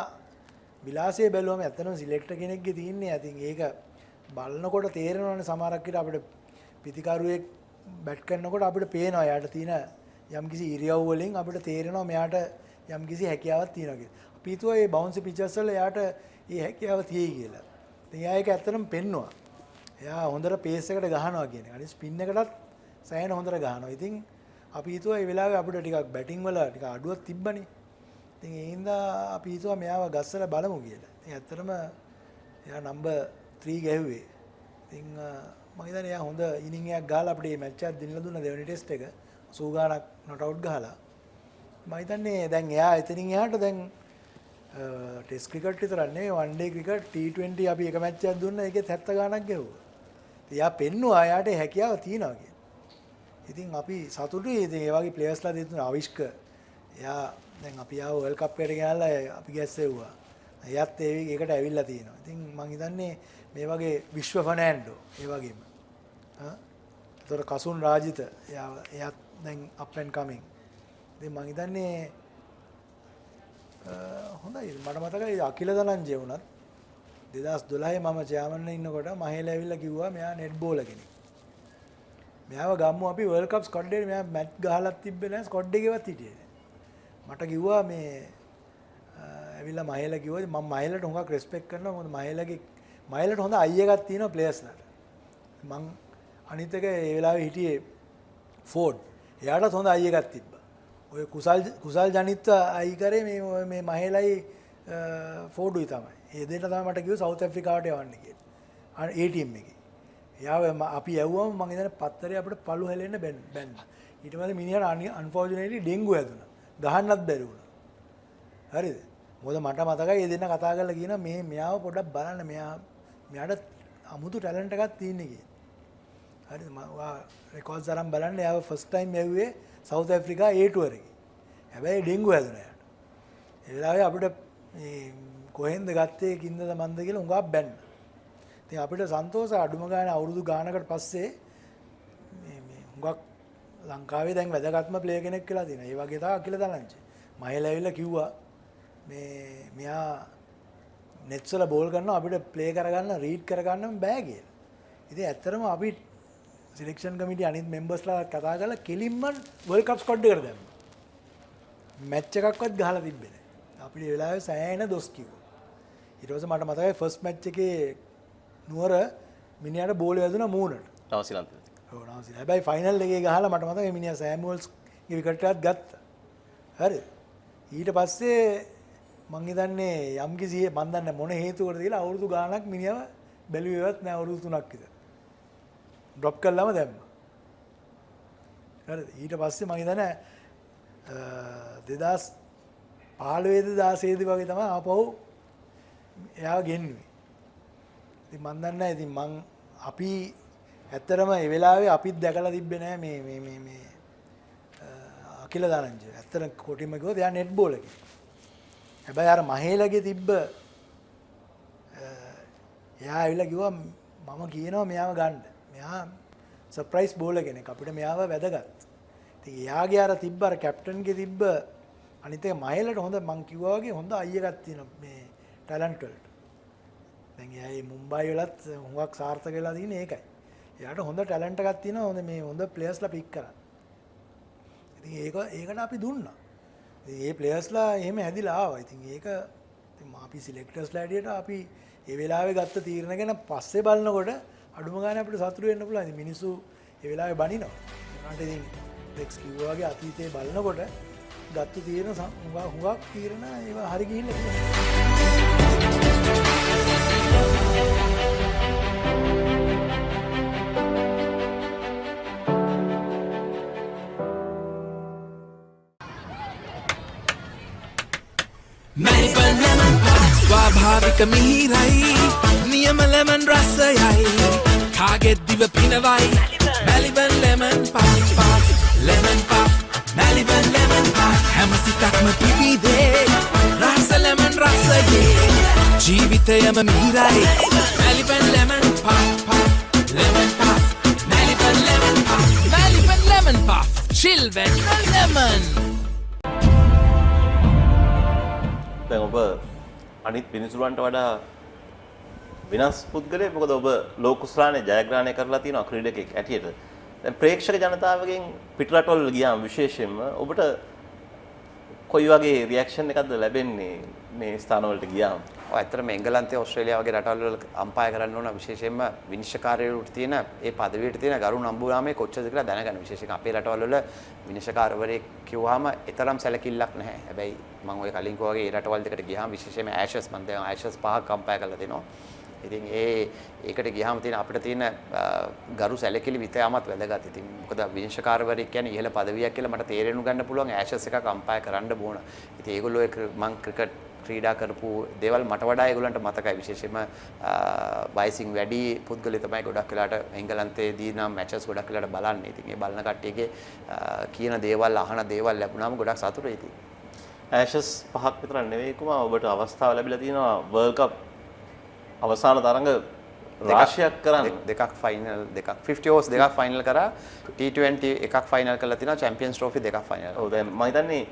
විලාසය බැලුවම ඇත්තටම සිලෙක්ටර් කෙනෙක්ගේ තියෙන්නේ. ඉතින් ඒක බලනකොට තේරෙනවනේ සමහරක් විට අපිට පිටිකරුවෙක් බැට් කරනකොට අපිට පේනවා එයාට තියෙන යම්කිසි ඉරියව් වලින් අපිට තේරෙනවා මෙයාට යම්කිසි හැකියාවක් තියෙනවා කියලා. අපි හිතුවා මේ බවුන්සි පිචර්ස් වල එයාට මේ හැකියාව තියෙයි කියලා. ඉතින් එයා ඒක ඇත්තටම පෙන්නවා. එයා හොඳට පේස් එකට ගහනවා කියන එක. අනිත් ස්පින් එකටත් සෑහෙන හොඳට ගහනවා. ඉතින් අපි හිතුවා මේ වෙලාවේ අපිට ටිකක් බැටිං වල ටික අඩුවක් තිබ්බනේ. ඉතින් ඒ හින්දා අපි හිතුවා මෙයාව ගස්සලා බලමු කියලා. ඉතින් ඇත්තටම එයා නම්බර් 3 ගැහුවේ. ඉතින් මම හිතන්නේ එයා හොඳ ඉනිං එකක් ගහලා අපිට මේ මැච් එකක් දිනලා දුන්න දෙවෙනි ටෙස්ට් එක. සූගානක් නොට් අවුට් ගහලා මම හිතන්නේ දැන් එයා එතනින් එහාට දැන් ටෙස්ට් ක්‍රිකට් විතරක් නෙවෙයි වන් ඩේ ක්‍රිකට් T20 අපි එක මැච් එකක් දුන්නා ඒකේ 70 ගාණක් ගැහුවා. එයා පෙන්නුවා එයාට හැකියාව තියෙනවා කියලා. ඉතින් අපි සතුටුයි. ඉතින් ඒ වගේ ප්ලේයර්ස්ලා දෙතුන අවිෂ්ක එයා දැන් අපි ආව වර්ල්ඩ් කප් එකට ගෙනල්ලා අපි ගැස්සෙව්වා. එයාත් ඒකට ඇවිල්ලා තියෙනවා. ඉතින් මම හිතන්නේ මේ වගේ විශ්ව ෆර්නැන්ඩෝ ඒ වගේම ඒතර කසුන් රාජිත එයාත් දැන් අප් ඇන්ඩ් කමින්. ඉතින් මම හිතන්නේ හොඳයි. මට මතකයි අකිල දනංජය වුණත් 2012 මම චෙයාමන් ඉන්නකොට මහේල ඇවිල්ලා කිව්වා මෙයා නෙට් බෝලර් කෙනෙක්. මෙයාව ගම්මු අපි වර්ල්ඩ් කප් ස්කොට් එකේ මෙයා මැච් ගහලත් තිබ්බේ නැහැ ස්කොට් එකේවත් හිටියේ නැහැ. මට කිව්වා මේ ඇවිල්ලා මහේල කිව්වා මම මහේලට හුඟක් රෙස්පෙක්ට් කරනවා. මොකද මහේලට හොඳ අයිය එකක් තියෙනවා ප්ලේයර්ස්ලාට. මං අනිත් එක ඒ වෙලාවේ හිටියේ ෆෝඩ්. එයාටත් හොඳ අයිය එකක් තිබ්බා. ඔය කුසල් ජනිත් අයි කරේ මේ මහේලයි ෆෝඩුයි තමයි. ඒ දෙන්න තමයි මට කිව්වේ සවුත් ඇෆ්‍රිකාවට යවන්න කියලා. ඒ ටීම් එකේ. එයාව අපි යවුවම මම ඉතින් පත්තරේ අපිට පළු හැලෙන්න බැන්න. ඊට පස්සේ මිනිහට අන්ෆෝර්චුනේට්ලි ඩෙන්ගු හැදුනා. ගහන්නත් බැරි වුණා. හරිද? මොකද මට මතකයි ඒ දෙන්න කතා කරලා කියනවා මෙයාව පොඩ්ඩක් බලන්න මෙයාට අමුතු ටැලන්ට් එකක් තියෙන කියලා. හරිද? මම රෙකෝඩ්ස් අරන් බලන්න එයාව ෆස්ට් ටයිම් යවුවේ සවුත් ඇෆ්‍රිකා A ටුවර් එකේ. හැබැයි ඩෙන්ගු හැදුනා එයාට. ඒ වෙලාවේ අපිට මේ කොහෙන්ද ගත්තේ කින්දද මන්ද කියලා උඟක් බැන්න. ඉතින් අපිට සන්තෝෂයි අඩුම ගානේ අවුරුදු ගානකට පස්සේ මේ උඟක් ලංකාවේ දැන් වැදගත්ම ප්ලේයර් කෙනෙක් කියලා තියෙනවා. ඒ වගේ තමයි අකිල දලංචි. මහේල ඇවිල්ලා කිව්වා මෙයා නෙට්ස් වල බෝල් කරනවා අපිට ප්ලේ කරගන්න රීඩ් කරගන්න බෑ කියලා. ඉතින් ඇත්තටම අපි සිලෙක්ෂන් කමිටි අනිත් මෙම්බර්ස්ලා කතා කරලා කෙලින්ම වර්ල්ඩ් කප් ස්ක්වොඩ් එකට දැම්මා. මැච් එකක්වත් ගහලා තිබ්බේ නෑ. අපිට ඒ වෙලාවේ සෑහෙන දොස් කිව්වා. ඊට පස්සේ මට මතකයි ෆස්ට් මැච් එකේ නුවර මිනිහාට බෝල් වැදුනා මූණට. නවසීලන්තේ. ඔව් නවසීලන්තේ. හැබැයි ෆයිනල් එකේ ගහලා මට මතකයි මිනිහා සෑමුවල්ස්ගේ විකට් එකක් ගත්තා. හරි. ඊට පස්සේ මං හිතන්නේ යම්කිසි මන් දන්නේ මොන හේතුවකටද කියලා අවුරුදු ගාණක් මිනිහව බැලුවේවත් නෑ අවුරුදු 3ක් විතර. ඩ්‍රොප් කළාම දැම්මා. හරිද? ඊට පස්සේ මං හිතන්නේ 2015 16 වගේ තමයි ආපහු එයාව ගෙන්නුවේ. ඉතින් මන් දන්නේ නැහැ. ඉතින් අපි ඇත්තටම ඒ වෙලාවේ අපිත් දැකලා තිබ්බේ නෑ මේ අකිල දානංජය. ඇත්තට කොටිම කිව්වොත් එයා නෙට් බෝලර් කෙනෙක්. හැබැයි අර මහේලගේ තිබ්බ එයා ඇවිල්ලා කිව්වා මම කියනවා මෙයාව ගන්න. මෙයා සර්ප්‍රයිස් බෝලර් කෙනෙක්. අපිට මෙයාව වැදගත්. ඉතින් එයාගේ අර තිබ්බ අර කැප්ටන්ගේ තිබ්බ අනිත් එක මහේලට හොඳ මං කිව්වා වගේ හොඳ අයියකක් තියෙනවා මේ ටැලන්ට් වලට. දැන් එයා මුම්බයි වලත් හුඟක් සාර්ථක වෙලා තියෙන්නේ ඒකයි. එයාට හොඳ ටැලන්ට් එකක් තියෙනවා. හොඳ මේ හොඳ ප්ලේයර්ස්ලා පික් කරා. ඉතින් ඒකට අපි දුන්නා. ඉතින් මේ ප්ලේයර්ස්ලා එහෙම හැදිලා ආවා. ඉතින් ඒක ඉතින් අපි සිලෙක්ටර්ස්ලා හැටියට අපි ඒ වෙලාවේ ගත්ත තීරණ ගැන පස්සේ බලනකොට අඩුම ගානේ අපිට සතුටු වෙන්න පුළුවන්. ඉතින් මිනිස්සු ඒ වෙලාවේ බනිනවා. ඒකට ඉතින් රෙක්ස් කිව්වා වගේ අතීතේ බලනකොට ගත්ත තීරණ හුඟක් තීරණ ඒවා හරි ගිහිල්ලා ස්වාභාවික මිහිරයි නියම ලෙමන් රසයයි කාගෙත් දිව පිනවයි Maliban lemon puff lemon puff Maliban lemon puff හැම සිතක්ම පිබිදේ රස ලෙමන් රසයේ ජීවිතයම මිහිරයි Maliban lemon puff lemon puff Maliban lemon puff Maliban lemon puff chill when lemon දැන් ඔබ අනිත් පිනිසුරුවන්ට වඩා වෙනස් පුද්ගලයෙක්. මොකද ඔබ ලෝකුස්ලානේ ජයග්‍රහණය කරලා තියෙනවා ක්‍රීඩකෙක් ඇටියට. දැන් ප්‍රේක්ෂක ජනතාවගෙන් පිටරටවල ගියාම විශේෂයෙන්ම ඔබට කොයි වගේ රියැක්ෂන් එකක්ද ලැබෙන්නේ මේ ස්ථානවලට ගියාම? ඔව් ඇත්තටම එංගලන්තේ ඕස්ට්‍රේලියාව වගේ රටවල් වල අම්පයර් කරන්න ඕන විශේෂයෙන්ම විනිශ්චයකාරයෙකුට තියෙන ඒ පදවියට තියෙන ගරු නම්බුනාමේ කොච්චරද කියලා දැනගන්න. විශේෂයෙන් අපේ රටවල් වල විනිශ්චයකාරවරයෙක් කිව්වහම ඊතරම් සැලකිල්ලක් නැහැ. හැබැයි මම ඔය කලින් කිව්වා වගේ ඒ රටවල් දෙකට ගියාම විශේෂයෙන්ම ඇෂස් මම දැන් ඇෂස් 5ක් අම්පයර් කරලා දෙනවා. ඉතින් ඒකට ගියාම තියෙන අපිට තියෙන ගරු සැලකිලි විතරමත් වැදගත්. ඉතින් මොකද විනිශ්චයකාරවරයෙක් කියන්නේ ඉහළ පදවියක් කියලා මට තේරෙනු ගන්න පුළුවන් ඇෂස් එකක් අම්පයර් කරන්න ඕන. ඉතින් ඒගොල්ලෝ මම ක්‍රිකට් ක්‍රීඩා කරපු දේවල් මට වඩා ඒගොල්ලන්ට මතකයි. විශේෂයෙන්ම වයසින් වැඩි පුද්ගලයෝ තමයි ගොඩක් වෙලාට එංගලන්තයේදී නම් මැචස් ගොඩක් වෙලාට බලන්නේ. ඉතින් ඒ බලන කට්ටියගේ කියන දේවල් අහන දේවල් ලැබුණාම ගොඩක් සතුටුයි ඉතින්. ඇෂස් 5ක් විතර නෙවෙයි කුමා ඔබට අවස්ථාව ලැබිලා තියෙනවා වර්ල්ඩ් කප් අවසාන තරඟ රාශියක් කරන්න. දෙකක් ෆයිනල් දෙකක් 50 overs දෙකක් ෆයිනල් කරා. T20 එකක් ෆයිනල් කරලා තිනවා. චැම්පියන්ස් ට්‍රෝෆි දෙකක් ෆයිනල්. ඔව් දැන් මම හිතන්නේ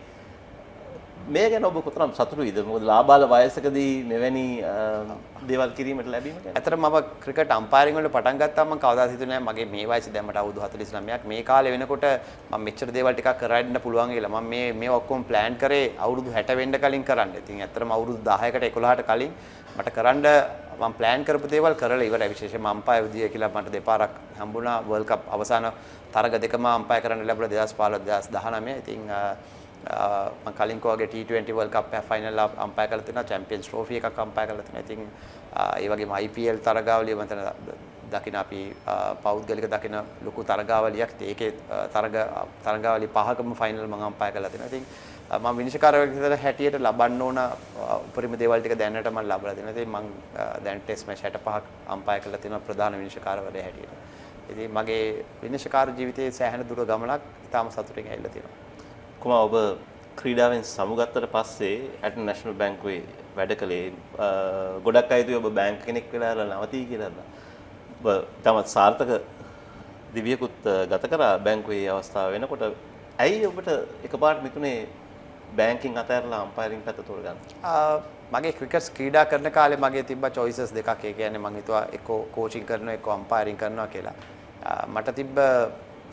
මේ ගැන ඔබ කොතරම් සතුටුයිද? මොකද ලාබාල වයසකදී මෙවැනි දේවල් කිරීමට ලැබීම ගැන. ඇත්තටම මම ක්‍රිකට් අම්පයරින් වල පටන් ගත්තාම මම කවදාවත් හිතුවේ නැහැ මගේ මේ වයසේ දැන් මට අවුරුදු 49ක් මේ කාලේ වෙනකොට මම මෙච්චර දේවල් ටිකක් කරන්න පුළුවන් කියලා. මම මේ ඔක්කොම ප්ලෑන් කරේ අවුරුදු 60 වෙන්න කලින් කරන්න. ඉතින් ඇත්තටම අවුරුදු 10කට 11ට කලින් මට කරන්න මම ප්ලෑන් කරපු දේවල් කරලා ඉවරයි. විශේෂයෙන්ම අම්පයර් විදිය කියලා මට දෙපාරක් හම්බුණා. වර්ල්ඩ් කප් අවසාන තරග දෙකම අම්පයර් කරන්න ලැබුණා 2015 2019. ඉතින් මම කලින් කෝගේ T20 World Cup final umpire කරලා තිනවා. චැම්පියන්ස් ට්‍රෝෆි එකක් අම්පයර් කරලා තිනවා. ඉතින් ඒ වගේම IPL තරගාවලිය මම දකින අපි පෞද්ගලික දකින ලොකු තරගාවලියක්. ඒකේ තරගාවලිය 5කම ෆයිනල් මම අම්පයර් කරලා තිනවා. ඉතින් මම විනිශ්චයකාරයෙක් විදිහට හැටියට ලබන්න ඕන උපරිම දේවල් ටික දැනට මම ලබලා දෙනවා. ඉතින් මම දැන් ටෙස්ට් මැච් 65ක් අම්පයර් කරලා තිනවා ප්‍රධාන විනිශ්චයකාරවරයා හැටියට. ඉතින් මගේ විනිශ්චයකාර ජීවිතයේ සෑහෙන දුර ගමනක් ඉතාම සතුටින් ඇවිල්ලා තියෙනවා. කොහොම ඔබ ක්‍රීඩාවෙන් සමුගත්තට පස්සේ ඇටන් නැෂනල් බැංකුවේ වැඩ කළේ ගොඩක් අය ඔබ බැංක් කෙනෙක් වෙලා නවතී කියලා. ඔබ තමත් සාර්ථක දිවියකුත් ගත කරා බැංකුවේ අවස්ථාව වෙනකොට. ඇයි ඔබට එකපාරට මිතුනේ බැංකින් අතහැරලා අම්පයරින් පැත්ත තෝරගන්න? මගේ ක්‍රිකට් ක්‍රීඩා කරන කාලේ මගේ තිබ්බ choices දෙකක්. ඒ කියන්නේ මම හිතුවා එක්ක කෝචින් කරනවා එක්ක අම්පයරින් කරනවා කියලා. මට තිබ්බ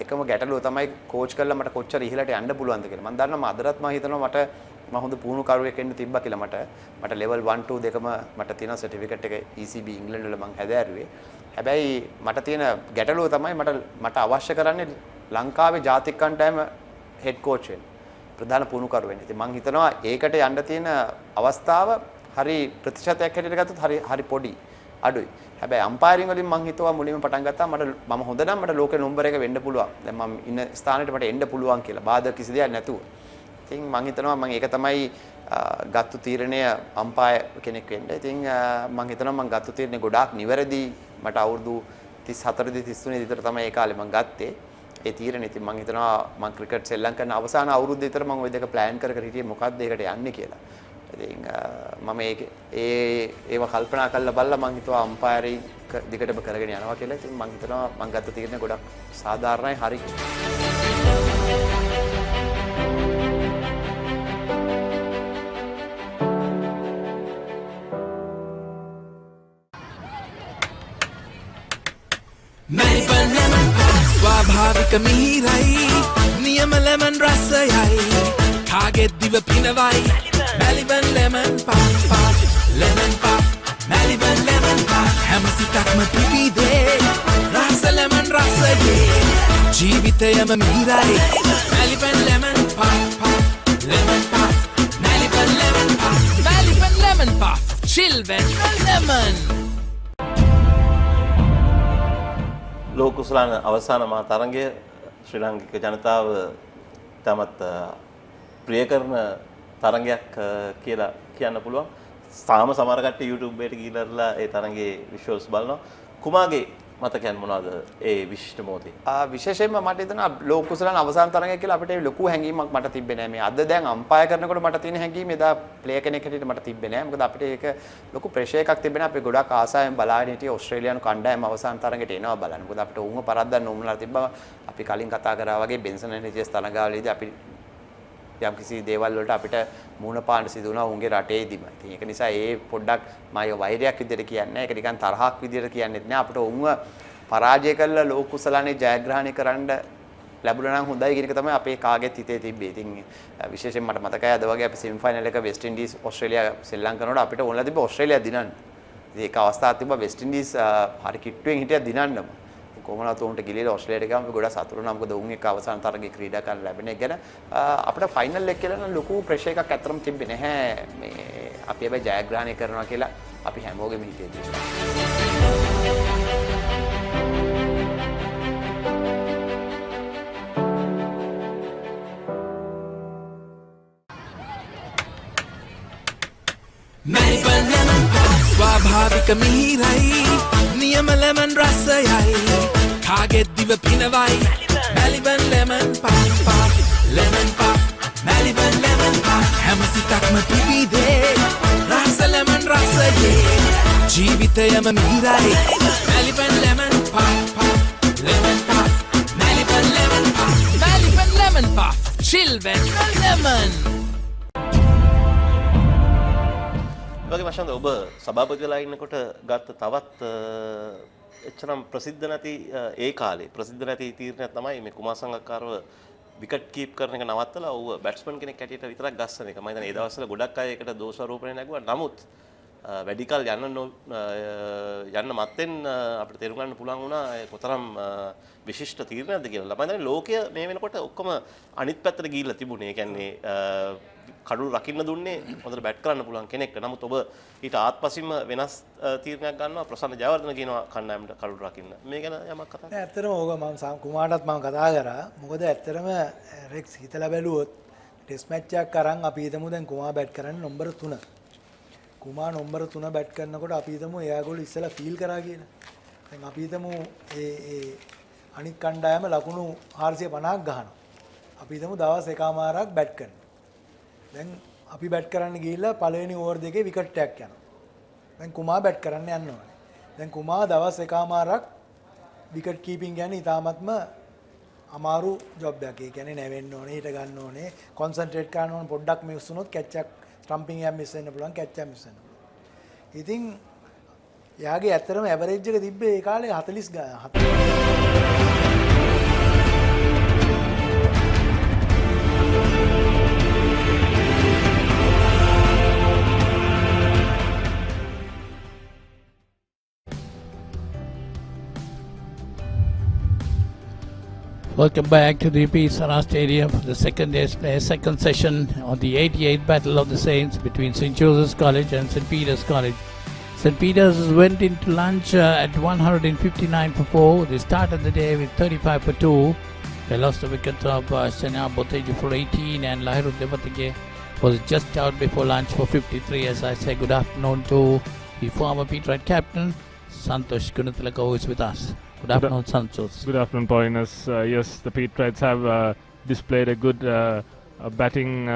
එකම ගැටලුව තමයි කෝච් කරලා මට කොච්චර ඉහළට යන්න පුළුවන්ද කියලා. මම දන්නවා අදටත් මම හිතනවා මම හොඳ පුහුණු කරුවෙක් වෙන්න තිබ්බා කියලා මට level 1 2 දෙකම මට තියෙන සර්ටිෆිකේට් එක ECB ඉංග්‍රීසි වල මම හැදෑරුවේ. හැබැයි මට තියෙන ගැටලුව තමයි මට අවශ්‍ය කරන්නේ ලංකාවේ ජාතික කණ්ඩායම හෙඩ් කෝච් වෙන්න. ප්‍රධාන පුහුණුකරු වෙන්න. ඉතින් මම හිතනවා ඒකට යන්න තියෙන අවස්ථාව හරි ප්‍රතිශතයක් හැටියට ගත්තොත් හරි පොඩි අඩුයි. හැබැයි අම්පයරින් වලින් මම හිතුවා මුලින්ම පටන් ගත්තා මම හොඳ නම් මට ලෝකේ නම්බර් 1 වෙන්න පුළුවන්. දැන් මම ඉන්න ස්ථානෙට මට එන්න පුළුවන් කියලා. බාධා කිසි දෙයක් නැතුව. ඉතින් මම හිතනවා මම ඒක තමයි ගත්තු තීරණය අම්පයර් කෙනෙක් වෙන්න. ඉතින් මම හිතනවා මම ගත්තු තීරණය ගොඩාක් නිවැරදි. මට අවුරුදු 34 33 විතර තමයි ඒ කාලේ මම ගත්තේ. ඒ තීරණය. ඉතින් මම හිතනවා මම ක්‍රිකට් සෙල්ලම් කරන අවසාන අවුරුද්ද විතර මම ওই දෙක ප්ලෑන් කර කර හිටියේ මොකක්ද ඒකට යන්නේ කියලා. ඉතින් මම ඒව කල්පනා කරලා බලලා මම හිතුවා අම්පයරින් දිගටම කරගෙන යනවා කියලා. ඉතින් මම හිතනවා මම ගත්ත තීරණය ගොඩක් සාධාරණයි හරි. ස්වාභාවික මිහිරයි නියම ලෙමන් රසයයි කාගෙත් දිව පිනවයි Maliban lemon puff lemon puff Maliban lemon puff හැම සිතක්ම පිබිදේ රස ලෙමන් රසයේ ජීවිතයම මිහිරයි Maliban lemon puff lemon puff Maliban lemon puff Maliban lemon puff chill when lemon ලෝක කුසලාන අවසාන මා තරඟය ශ්‍රී ලාංකික ජනතාව තමත් ප්‍රිය කරන තරඟයක් කියලා කියන්න පුළුවන්. සාම සමහර කට්ටිය YouTube එකට ගිහිල්ලා ඒ තරඟේ විෂුවල්ස් බලනවා. කුමාගේ මතකයන් මොනවද ඒ විශිෂ්ට මොහොතේ? විශේෂයෙන්ම මට හිතෙනවා ලෝක කුසලාන අවසාන තරඟය කියලා අපිට ලොකු හැඟීමක් මට තිබ්බේ නැහැ. මේ අද දැන් අම්පයර් කරනකොට මට තියෙන හැඟීම එදා ප්ලේයර් කෙනෙක් හැටියට මට තිබ්බේ නැහැ. මොකද අපිට ඒක ලොකු ප්‍රෙෂර් එකක් තිබ්බේ නැහැ. අපි ගොඩක් ආසාවෙන් බලාගෙන හිටියේ ඕස්ට්‍රේලියානු කණ්ඩායම අවසාන තරඟයට එනවා බලන්න. මොකද අපිට උන්ව පරද්දන්න උන්ලා තිබ්බා. අපි කලින් කතා කරා වගේ බෙන්සන් එනර්ජිස් තරඟාවලදී අපි යම් කිසි දේවල් වලට අපිට මූණ පාන්න සිදු වුණා උන්ගේ රටේදීම. ඉතින් ඒක නිසා ඒ පොඩ්ඩක් මම වෛරයක් විදිහට කියන්නේ. ඒක නිකන් තරහක් විදිහට කියන්නේත් නෑ. අපිට උන්ව පරාජය කළා ලෝක කුසලානේ ජයග්‍රහණය කරන්න ලැබුණා නම් හොඳයි කියන එක තමයි අපේ කාගෙත් හිතේ තිබ්බේ. ඉතින් විශේෂයෙන් මට මතකයි අද වගේ අපි සෙමි ෆයිනල් එක වෙස්ට් ඉන්ඩීස් ඕස්ට්‍රේලියා ශ්‍රී ලංකාවට අපිට ඕනලා තිබ්බ ඕස්ට්‍රේලියා දිනන්න. ඉතින් ඒක අවස්ථාවක් තිබ්බා වෙස්ට් ඉන්ඩීස් හරි කිට්ටුවෙන් හිටියා දිනන්නම. කොහොමද උන්ට ගිලිලා ඕස්ට්‍රේලියාට ගියාම අපි ගොඩක් සතුටු වුණා. මොකද උන් එක්ක අවසාන තරගයේ ක්‍රීඩා කරන්න ලැබෙන එක ගැන අපිට ෆයිනල් එක කියලා නම් ලොකු ප්‍රෙෂර් එකක් ඇත්තටම තිබ්බේ නැහැ. මේ අපි හැබැයි ජයග්‍රහණය කරනවා කියලා අපි හැමෝගෙම හිතේ තියෙනවා. මැලිබන් ලෙමන් පෆ් ස්වාභාවික මිහිරයි නියම ලෙමන් රසයයි කාගෙත් දිව පිනවයි Maliban lemon puff lemon puff Maliban lemon puff හැම සිතක්ම පිබිදේ රස ලෙමන් රසයේ ජීවිතයම මිහිරයි Maliban lemon puff lemon puff Maliban lemon puff Maliban lemon puff chill when lemon වගේ වශයෙන් ඔබ සභාපති වෙලා ඉන්නකොට ගත්ත තවත් එච්චරම් ප්‍රසිද්ධ නැති ඒ කාලේ ප්‍රසිද්ධ නැති තීරණයක් තමයි මේ කුමාර සංගක්කාරව විකට් කීප් කරන එක නවත්තලා ඌව බැට්ස්මන් කෙනෙක් හැටියට විතරක් ගස්සන එක. මම හිතන්නේ ඒ දවස්වල ගොඩක් අය ඒකට දෝෂාරෝපණය නැගුවා. නමුත් වැඩි කල් යන්න මත්තෙන් අපිට තේරුම් ගන්න පුළුවන් වුණා කොතරම් විශිෂ්ට තීරණයක්ද කියලා. මම හිතන්නේ ලෝකය මේ වෙනකොට ඔක්කොම අනිත් පැත්තට ගිහිල්ලා තිබුණේ. ඒ කියන්නේ කඩුළු රකින්න දුන්නේ හොඳට බැට් කරන්න පුළුවන් කෙනෙක්ට. නමුත් ඔබ ඊට ආත්පසින්ම වෙනස් තීරණයක් ගන්නවා. ප්‍රසන්න ජයවර්ධන කියනවා කණ්ඩායමට කඩුළු රකින්න. මේ ගැන යමක් කතා කරන්න. ඇත්තටම ඕක මම කුමාරටත් මම කතා කරා. මොකද ඇත්තටම රෙක්ස් හිතලා බැලුවොත් ටෙස්ට් මැච් එකක් අරන් අපි හිතමු දැන් කුමාර බැට් කරන්නේ නම්බර 3. කුමාර නම්බර 3 බැට් කරනකොට අපි හිතමු එයාගොල්ලෝ ඉස්සලා ෆීල් කරා කියලා. දැන් අපි හිතමු ඒ අනිත් කණ්ඩායම ලකුණු 450ක් ගහනවා. අපි හිතමු දවස් එකමාරක් බැට් කරනවා. දැන් අපි බැට් කරන්න ගිහිල්ලා පළවෙනි ඕවර් දෙකේ විකට් එකක් යනවා. දැන් කුමාර බැට් කරන්න යන්න ඕනේ. දැන් කුමාර දවස් එකමාරක් විකට් කීපින් කියන්නේ ඉතාමත්ම අමාරු ජොබ් එකක්. ඒ කියන්නේ නැවෙන්න ඕනේ, හිට ගන්න ඕනේ, කොන්සන්ට්‍රේට් කරන්න ඕනේ. පොඩ්ඩක් මිස් වුණොත් කැච් එකක් ස්ටම්පින් එකක් මිස් වෙන්න පුළුවන්, කැච් එකක් මිස් වෙන්න පුළුවන්. ඉතින් එයාගේ ඇත්තටම ඇවරේජ් එක තිබ්බේ ඒ කාලේ 40 Welcome back to the Sara Stadium for the second day's play, second session on the 88th Battle of the Saints between St. Joseph's College and St. Peter's College. St. Peter's went into lunch at 159 for 4. They started the day with 35 for 2. They lost the wicket of Chanal Bhoteju for 18 and Lahiru Devatige was just out before lunch for 53. As I say, good afternoon to the former Peterite captain, Santosh Gunatilaka, who is with us. Good afternoon, Santos. Good afternoon, Poiners. Yes, the Petrites have displayed a good batting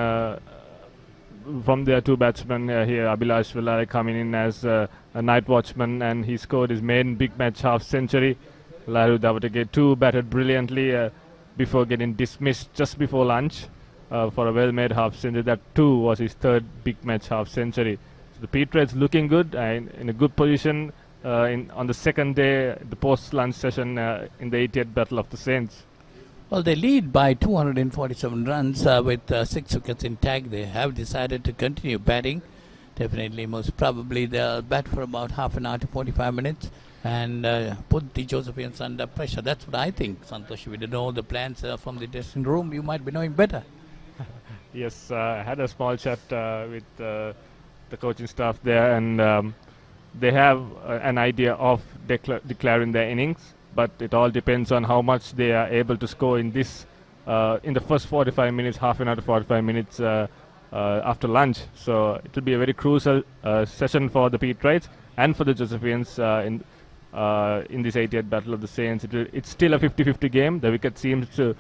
from their two batsmen here. Abhilash Vellare coming in as a night watchman, and he scored his main big match half century. Lahru Davatake too batted brilliantly before getting dismissed just before lunch for a well-made half century. That too was his third big match half century. So the Petrites looking good and in a good position on the second day, the post-lunch session in the 80th Battle of the Saints. Well, they lead by 247 runs with 6 wickets in tag. They have decided to continue batting. Definitely, most probably they'll bat for about half an hour to 45 minutes and put the Josephians under pressure. That's what I think, Santosh. We don't know the plans from the dressing room. You might be knowing better. Yes, I had a small chat with the coaching staff there, and they have an idea of declaring their innings, but it all depends on how much they are able to score in this in the first 45 minutes, half an hour to 45 minutes after lunch. So it will be a very crucial session for the Petrites and for the Josephians in this 80th Battle of the Saints. It's still a 50-50 game. The wicket seems to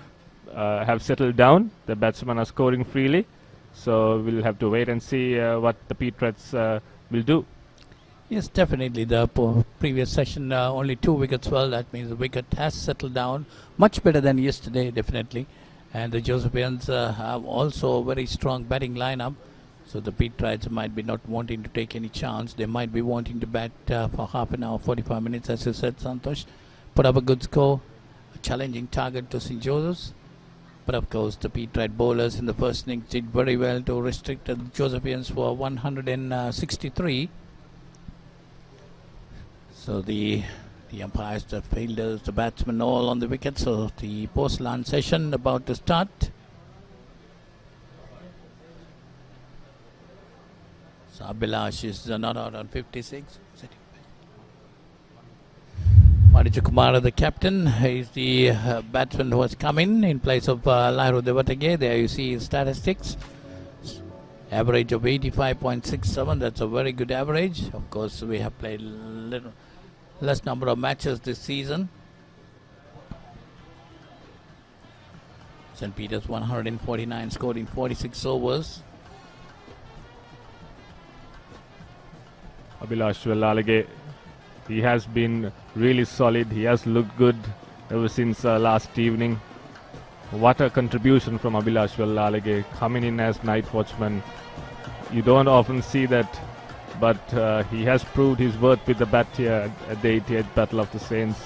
have settled down. The batsmen are scoring freely, so we'll have to wait and see what the Petrites will do. Yes, definitely. The previous session, only 2 wickets fell. That means the wicket has settled down. Much better than yesterday, definitely. And the Josephians have also a very strong batting lineup. So the Petrites might be not wanting to take any chance. They might be wanting to bat for half an hour, 45 minutes, as you said, Santosh. Put up a good score, a challenging target to St. Joseph's. But of course, the Petrite bowlers in the first innings did very well to restrict the Josephians for 163. So the umpires, the fielders, the batsmen all on the wicket. So the post-lunch session about to start. So Abhilash is not out on 56. Madhya Kumara, the captain, is the batsman who has come in place of Lahru Davatake. There you see his statistics. Average of 85.67. That's a very good average. Of course, we have played less number of matches this season. St. Peter's 149 scored in 46 overs. Abhilash Vellare, he has been really solid. He has looked good ever since last evening. What a contribution from Abhilash Vellare, coming in as night watchman. You don't often see that, but he has proved his worth with the bat here at the 88th Battle of the Saints.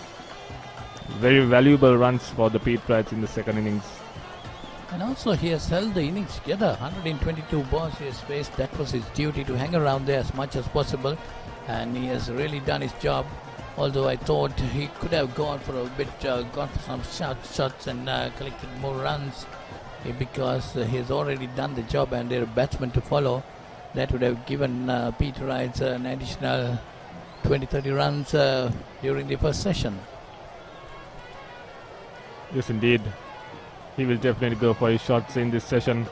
Very valuable runs for the Petrites in the second innings. And also he has held the innings together. 122 balls he has faced. That was his duty, to hang around there as much as possible. And he has really done his job. Although I thought he could have gone for a bit, gone for some shots and collected more runs, because he has already done the job and there are batsmen to follow. That would have given Petrites an additional 20-30 runs during the first session. Yes, indeed. He will definitely go for his shots in this session.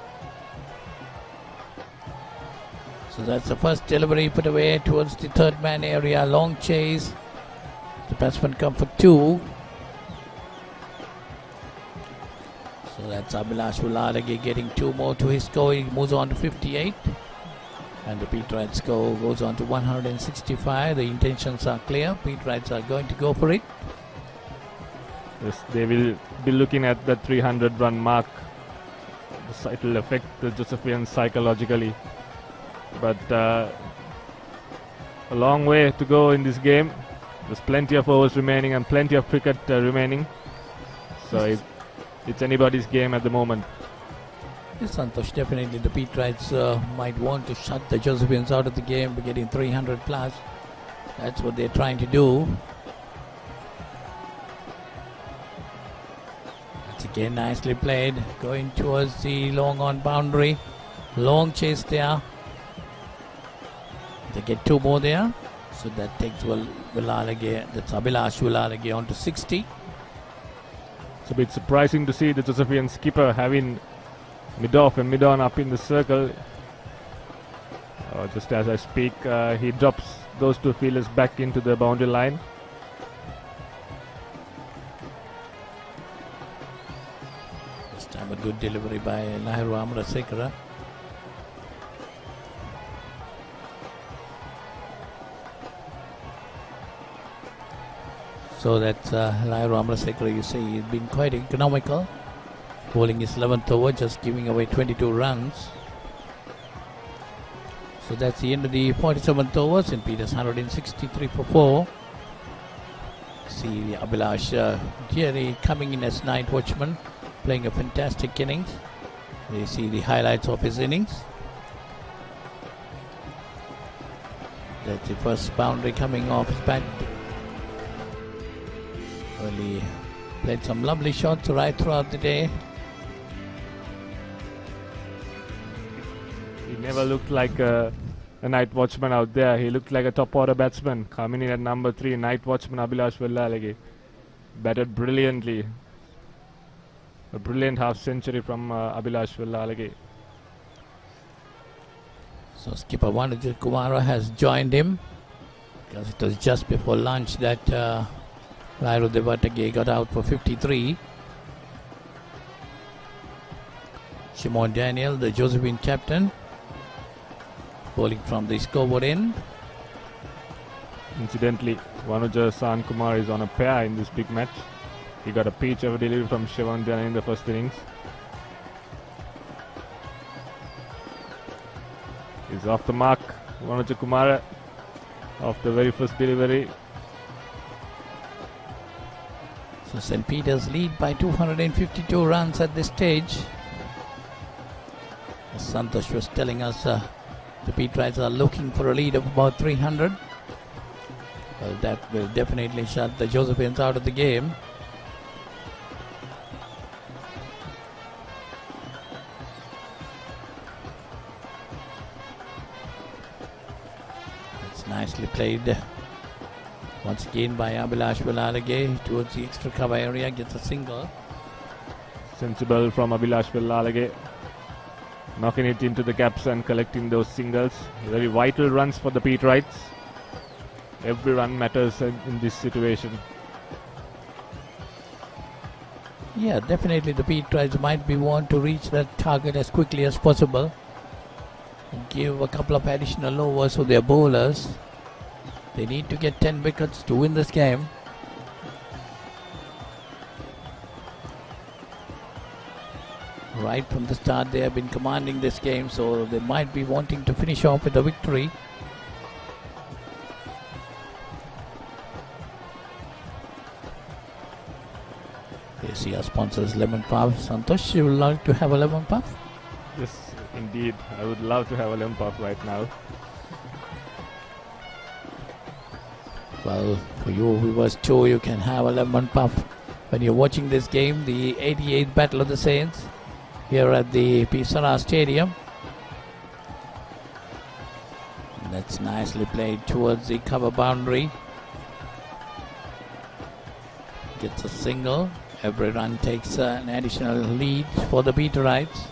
So that's the first delivery put away towards the third man area. Long chase. The batsman come for 2. So that's Abhilash Vellare getting 2 more to his score. He moves on to 58. And the Petrite score goes on to 165. The intentions are clear. Petrites are going to go for it. Yes, they will be looking at the 300 run mark. It will affect the Josephians psychologically. But a long way to go in this game. There's plenty of overs remaining and plenty of cricket remaining. So it's anybody's game at the moment. Yes, Santosh, definitely the Petrites might want to shut the Josephians out of the game by getting 300 plus. That's what they're trying to do. That's again nicely played. Going towards the long on boundary. Long chase there. They get 2 more there. So that takes Vellare, that's Abhilash Vellare on to 60. It's a bit surprising to see the Josephian skipper having mid-off and mid-on up in the circle. Just as I speak, he drops those 2 fielders back into the boundary line. good delivery by Lahiru Amarasekara. So that's Lahiru Amarasekara, you see, he's been quite economical, bowling his 11th over, just giving away 22 runs. So that's the end of the 47th over. St. Peter's 163 for 4. See Abhilash Jerry coming in as night watchman, playing a fantastic innings. We see the highlights of his innings. That's the first boundary coming off his bat. Well, he played some lovely shots right throughout the day. He never looked like a night watchman out there. He looked like a top order batsman coming in at number 3. Night watchman Abhilash Vellalage batted brilliantly. A brilliant half century from Abhilash Vellalage. So skipper Vanuja Kumara has joined him, because it was just before lunch that Lahiru Devatage got out for 53. Shivan Daniel, the Josephine captain, bowling from the scoreboard end. Incidentally, Vanuja San Kumar is on a pair in this big match. He got a peach of a delivery from Shivan Daniel in the first innings. He's off the mark. Vanuja Kumara off the very first delivery. So St. Peter's lead by 252 runs at this stage. As Santosh was telling us, the Petrites are looking for a lead of about 300. Well, that will definitely shut the Josephines out of the game. It's nicely played once again by Abhilash Vellalage towards the extra cover area, gets a single. Sensible from Abhilash Vellalage, knocking it into the gaps and collecting those singles. Very vital runs for the Petrites. Every run matters in this situation. Yeah, definitely the Petrites might be want to reach that target as quickly as possible and give a couple of additional overs to their bowlers. They need to get 10 wickets to win this game. Right from the start they have been commanding this game, so they might be wanting to finish off with a victory. You see our sponsors Lemon Puff. Santosh, you would like to have a lemon puff? Yes, indeed. I would love to have a lemon puff right now. Well, for you viewers too, you can have a lemon puff when you're watching this game, the 88th Battle of the Saints, here at the Sara Stadium. That's nicely played towards the cover boundary. Gets a single. Every run takes an additional lead for the Peterites.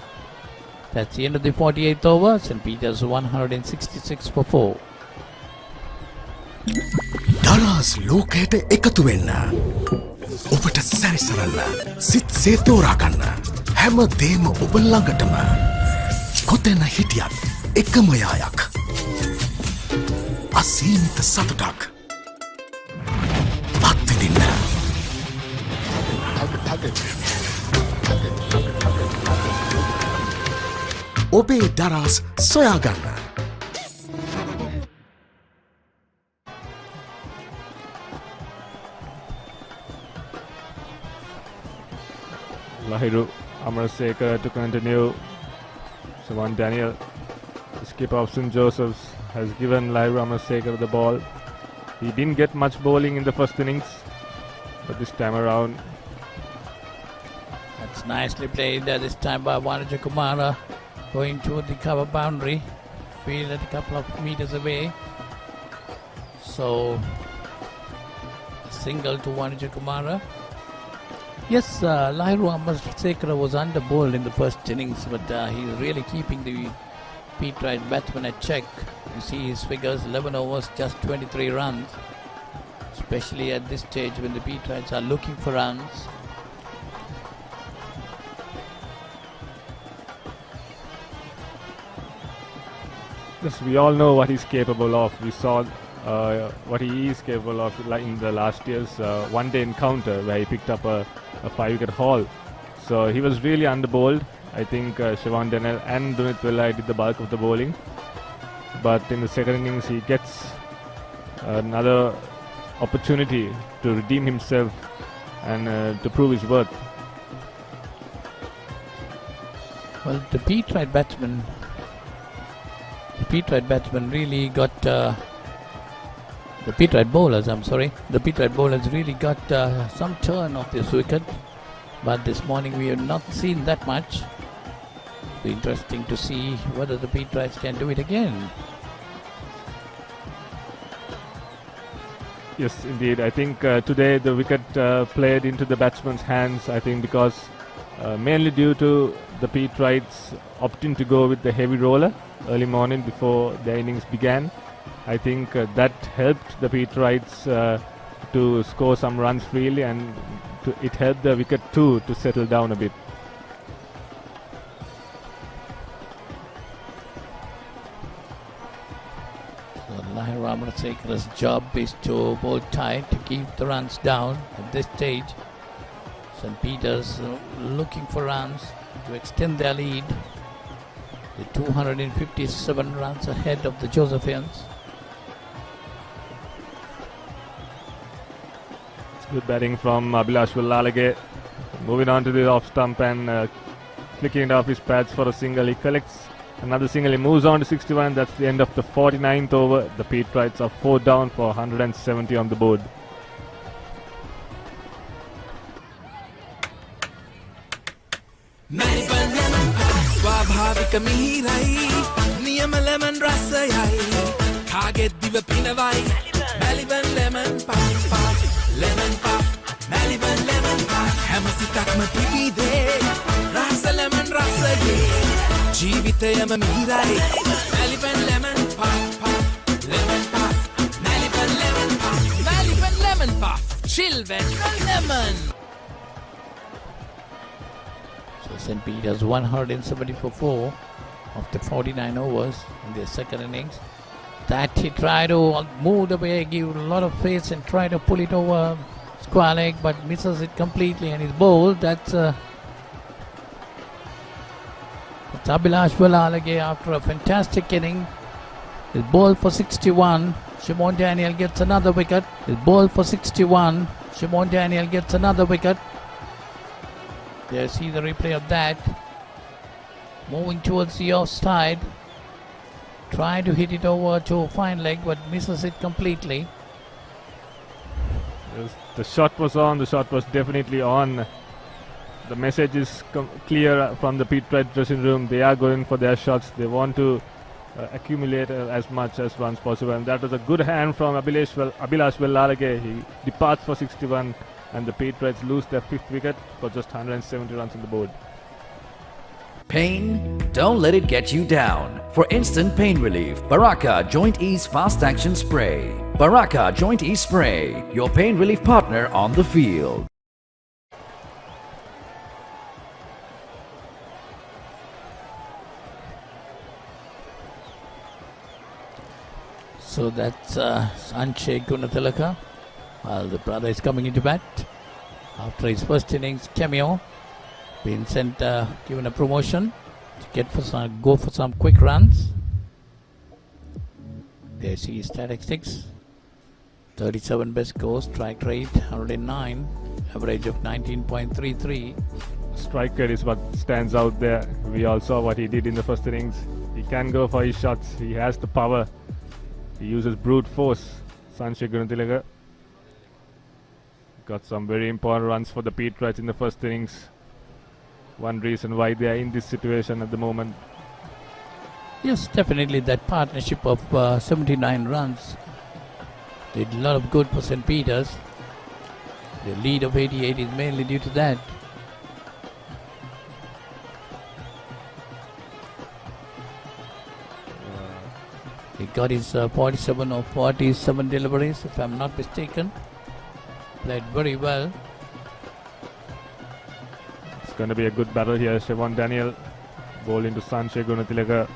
That's the end of the 48th over. St. Peter's 166 for 4. දරස් ලෝකයට එකතු වෙන්න. ඔබට සැරිසරන්න. සිත් සේතෝරා ගන්න. හැම දේම ඔබ ළඟටම. කොතැන හිටියත් එකම යායක්. අසීමිත සතුටක්. අත්විඳින්න. ඔබේ දරස් සොයාගන්න. Lahiru Amarasekara to continue. Shivan Daniel, the skipper of St. Joseph's, has given Lahiru Amarasekara the ball. He didn't get much bowling in the first innings, but this time around. That's nicely played this time by Vanuja Kumara, going to the cover boundary, fielded a couple of meters away. So, a single to Vanuja Kumara. Yes, Lahiru Amarasekara was under bowled in the first innings, but he's really keeping the Petrite batsman at check. You see his figures, 11 overs, just 23 runs. Especially at this stage when the Petrites are looking for runs. Yes, we all know what he's capable of. We saw what he is capable of in the last year's one-day encounter where he picked up a 5-wicket haul. So he was really underbowled. I think Shivan Daniel and Dunit Vellai did the bulk of the bowling. But in the second innings, he gets another opportunity to redeem himself and to prove his worth. Well, the Petrite batsman really got the Petrite bowlers really got some turn off this wicket, but this morning we have not seen that much. It'll be interesting to see whether the Petrites can do it again. Yes, indeed. I think today the wicket played into the batsman's hands, I think because mainly due to the Petrites opting to go with the heavy roller early morning before the innings began. I think that helped the Petrites to score some runs freely, and it helped the wicket too to settle down a bit. So Lahir Ramanatsekara's job is to bowl tight to keep the runs down at this stage. St. Peter's looking for runs to extend their lead. The 257 runs ahead of the Josephines. It's good batting from Abhilash Villalage. Moving on to the off stump and flicking it off his pads for a single. He collects another single. He moves on to 61. That's the end of the 49th over. The Petrites are 4 down for 170 on the board. ස්වාභාවික මිහිරයි නියම lemon රසයයි කාගෙත් දිව පිනවයි Maliban lemon puff lemon puff Maliban lemon puff හැම සිතක්ම පිබිදේ රස ලෙමන් රසයේ ජීවිතයම මිහිරයි Maliban lemon puff lemon puff Maliban lemon puff Maliban lemon puff chill when lemon. St. Peter's 170 for 4 after 49 overs in their second innings. That he tried to move the way, give a lot of pace and try to pull it over square leg, but misses it completely and is bowled. That's Abhilash Villalage after a fantastic inning. Is bowled for 61. Shivan Daniel gets another wicket. Is bowled for 61. Shivan Daniel gets another wicket. There, see the replay of that. Moving towards the offside. Trying to hit it over to fine leg, but misses it completely. Yes, the shot was on. The shot was definitely on. The message is clear from the Petrite dressing room. They are going for their shots. They want to accumulate as much as runs possible. And that was a good hand from Abhilash Villalage. He departs for 61. And the Petrites lose their 5th wicket for just 170 runs on the board. Pain? Don't let it get you down. For instant pain relief, Baraka Joint Ease Fast Action Spray. Baraka Joint Ease Spray, your pain relief partner on the field. So that's Sanjay Gunatilaka. Well, the brother is coming into bat after his first innings cameo. Been sent, given a promotion to go for some quick runs. There see his statistics: 37 best scores, strike rate 109, average of 19.33. Strike rate is what stands out there. We all saw what he did in the first innings. He can go for his shots. He has the power. He uses brute force. Sanjay Gunatilaka got some very important runs for the Petrites in the first innings. One reason why they are in this situation at the moment. Yes, definitely that partnership of 79 runs did a lot of good for St. Peter's. The lead of 88 is mainly due to that. He got his 47 or 47 deliveries, if I'm not mistaken. Played very well. It's going to be a good battle here. Shivan Daniel bowling to Sanjay Gunatilaka.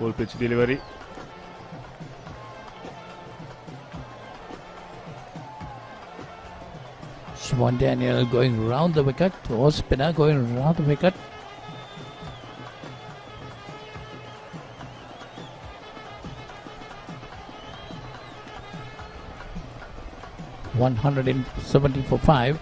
Full pitch delivery. Shivan Daniel going round the wicket. Or spinner going round the wicket. $170 for 5.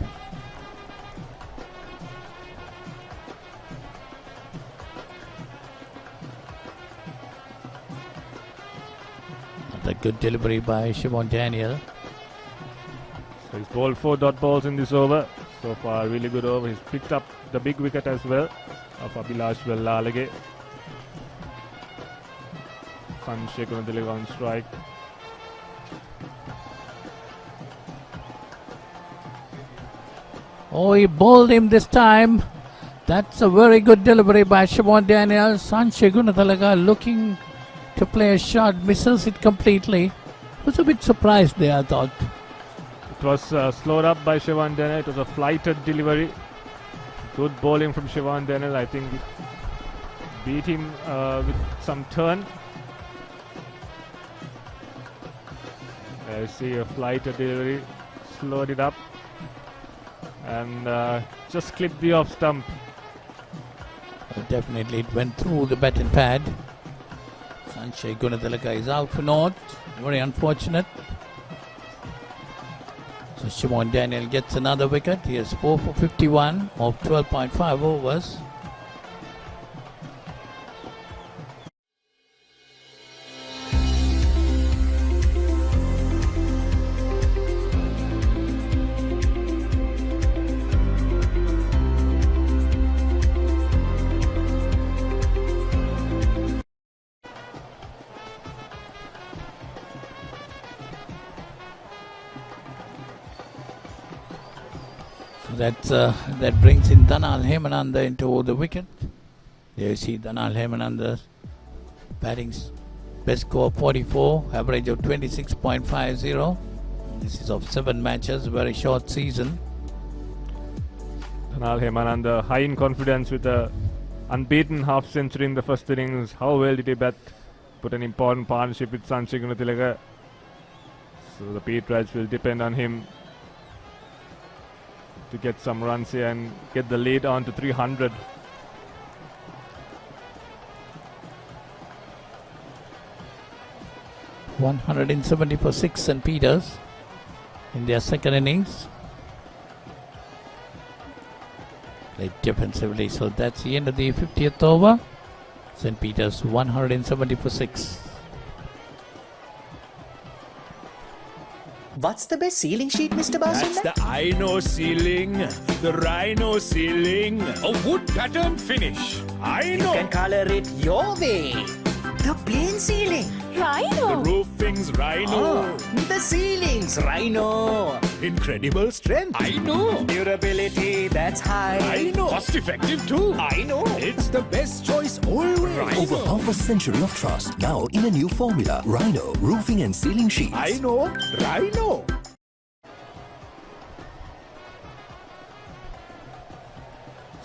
Another good delivery by Shivan Daniel. So he's bowled 4 dot balls in this over. So far, really good over. He's picked up the big wicket as well of Abhilash Vellalage. Sanjay Gunathilaka on strike. Oh, he bowled him this time. That's a very good delivery by Shivan Daniel. Sanjay Gunathilaka looking to play a shot, misses it completely. Was a bit surprised there, I thought. It was slowed up by Shivan Daniel. It was a flighted delivery. Good bowling from Shivan Daniel. I think it beat him with some turn. I see a flighted delivery. Slowed it up. And just clipped the off stump. Well, definitely it went through the bat and pad. Sanjay Gunathilaka is out for naught. Very unfortunate. So Shivan Daniel gets another wicket. He has 4 for 51 of 12.5 overs. That brings in Danal Hemananda into the wicket. There you see Danal Hemananda batting best score 44, average of 26.50. This is of 7 matches, very short season. Danal Hemananda high in confidence with a unbeaten half century in the first innings. How well did he bat? Put an important partnership with Sanjay Gunathilaka. So the Petrites will depend on him to get some runs here and get the lead on to 300. $170 for 6 St. Peters in their second innings. Played defensively, so that's the end of the 50th over. St. Peters 170 for 6. What's the best ceiling sheet, Mr. Basunda? That's the Rhino ceiling. The Rhino ceiling. A wood pattern finish. I know. You can color it your way. The plain ceiling. Rhino. The roofing's Rhino. The ceiling's Rhino. Incredible strength. I know. Durability that's high. I know. Cost effective too. I know. It's the best choice always. Rhino. Over half a century of trust, now in a new formula. Rhino Roofing and Ceiling Sheets. I know. Rhino.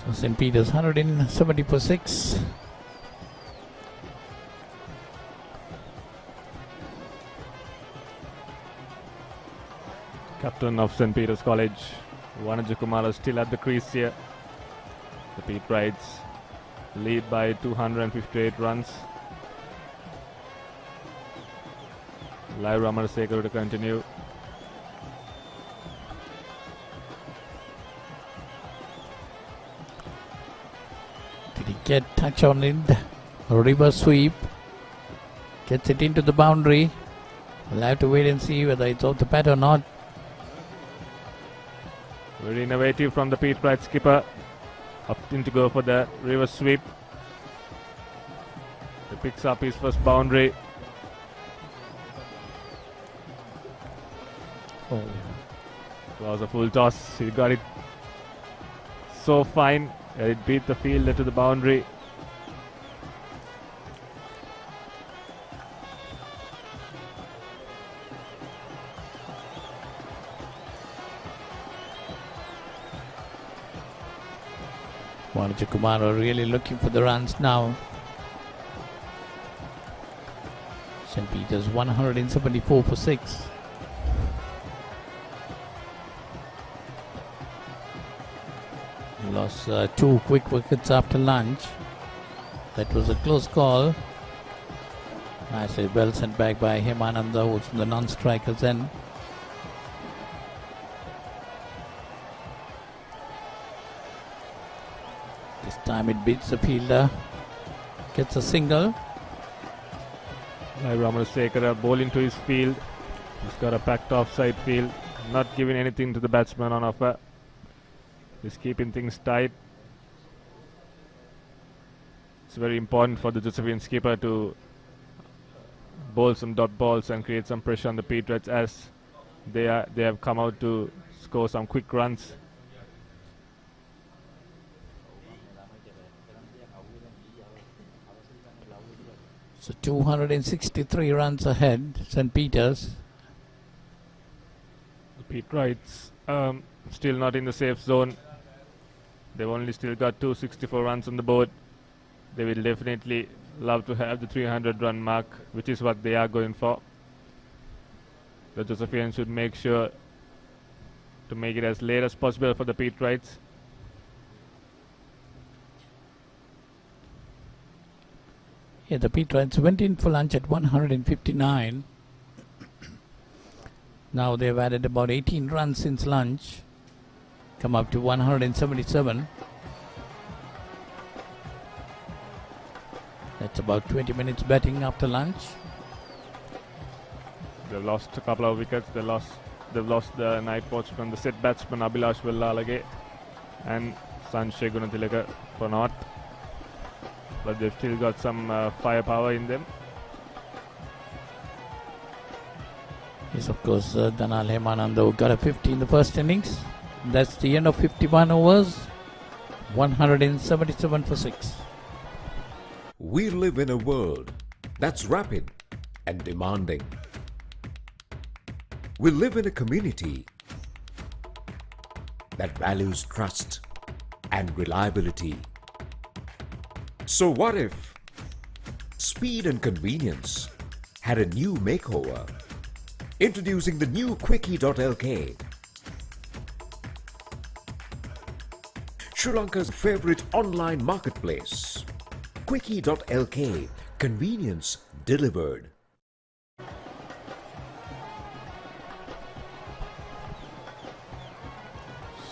So St. Peters 170 for 6. Captain of St. Peter's College, Vanajakumara still at the crease here. The Petrites lead by 258 runs. Live Ramarasekaru to continue. Did he get touch on it? A reverse sweep. Gets it into the boundary. We'll have to wait and see whether it's off the pad or not. Very innovative from the Petrite skipper. Opting to go for the reverse sweep. He picks up his first boundary. Oh. It was a full toss. He got it so fine. It beat the fielder to the boundary. Vanajakumara really looking for the runs now. St. Peter's 174 for 6. Lost 2 quick wickets after lunch. That was a close call. Nicely well sent back by Hemananda, who's in the non-strikers end. This time it beats the fielder. Gets a single. Ramasekara ball into his field. He's got a packed offside field. Not giving anything to the batsman on offer. He's keeping things tight. It's very important for the Josephine skipper to bowl some dot balls and create some pressure on the Pete Reds, as they have come out to score some quick runs. So 263 runs ahead, St. Peter's. The Pete Reds still not in the safe zone. They've only still got 264 runs on the board. They will definitely love to have the 300 run mark, which is what they are going for. The Josephians should make sure to make it as late as possible for the Pete Reds. Yeah, the Pete Reds went in for lunch at 159. Now they've added about 18 runs since lunch. Come up to 177. That's about 20 minutes batting after lunch. They've lost a couple of wickets. They've lost the night watchman, the set batsman Abhilash Vellalage and Sanjay Gunatilaka for naught. But they've still got some firepower in them. Yes, of course, Danal Hemananda got a 50 in the first innings. That's the end of 51 overs. 177 for 6. We live in a world that's rapid and demanding. We live in a community that values trust and reliability. So what if speed and convenience had a new makeover? Introducing the new Quickie.lk, Sri Lanka's favorite online marketplace. Quickie.lk, convenience delivered.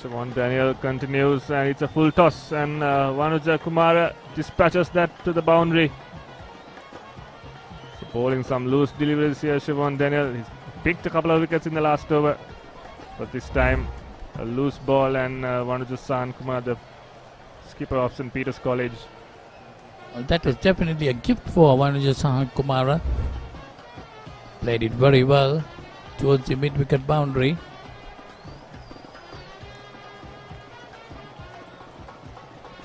Shivan Daniel continues, and it's a full toss, and Vanuja Kumara dispatches that to the boundary. So bowling some loose deliveries here, Shivan Daniel. He's picked a couple of wickets in the last over, but this time a loose ball, and Vanuja San Kumar, the skipper of St. Peter's College. Well, that was definitely a gift for Vanuja San Kumara. Played it very well towards the mid-wicket boundary.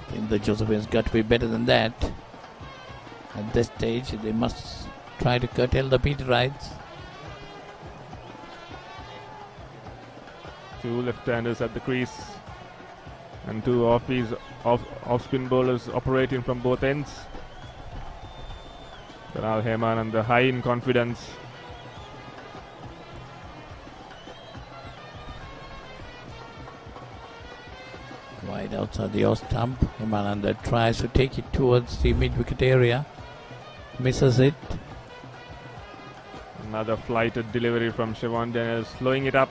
I think the Josephines got to be better than that. At this stage, they must try to curtail the Pete Reds. Two left-handers at the crease and two off-spin bowlers operating from both ends. Chanal Hemananda high in confidence. Wide outside the off stump. Hemananda tries to take it towards the mid-wicket area. Misses it. Another flighted delivery from Shivan Daniel, slowing it up,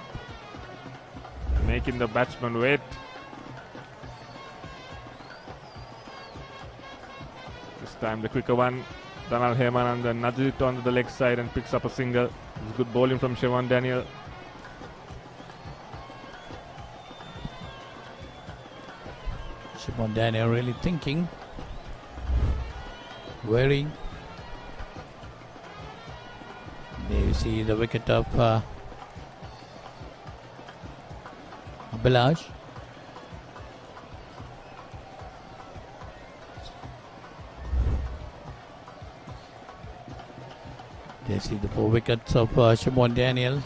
making the batsman wait. This time the quicker one. Chanal Hemananda nudges it onto the leg side and picks up a single. It's good bowling from Shivan Daniel. Shivan Daniel really thinking. Wearing. There you see the wicket of Abhilash. They see the 4 wickets of Shivan Daniel.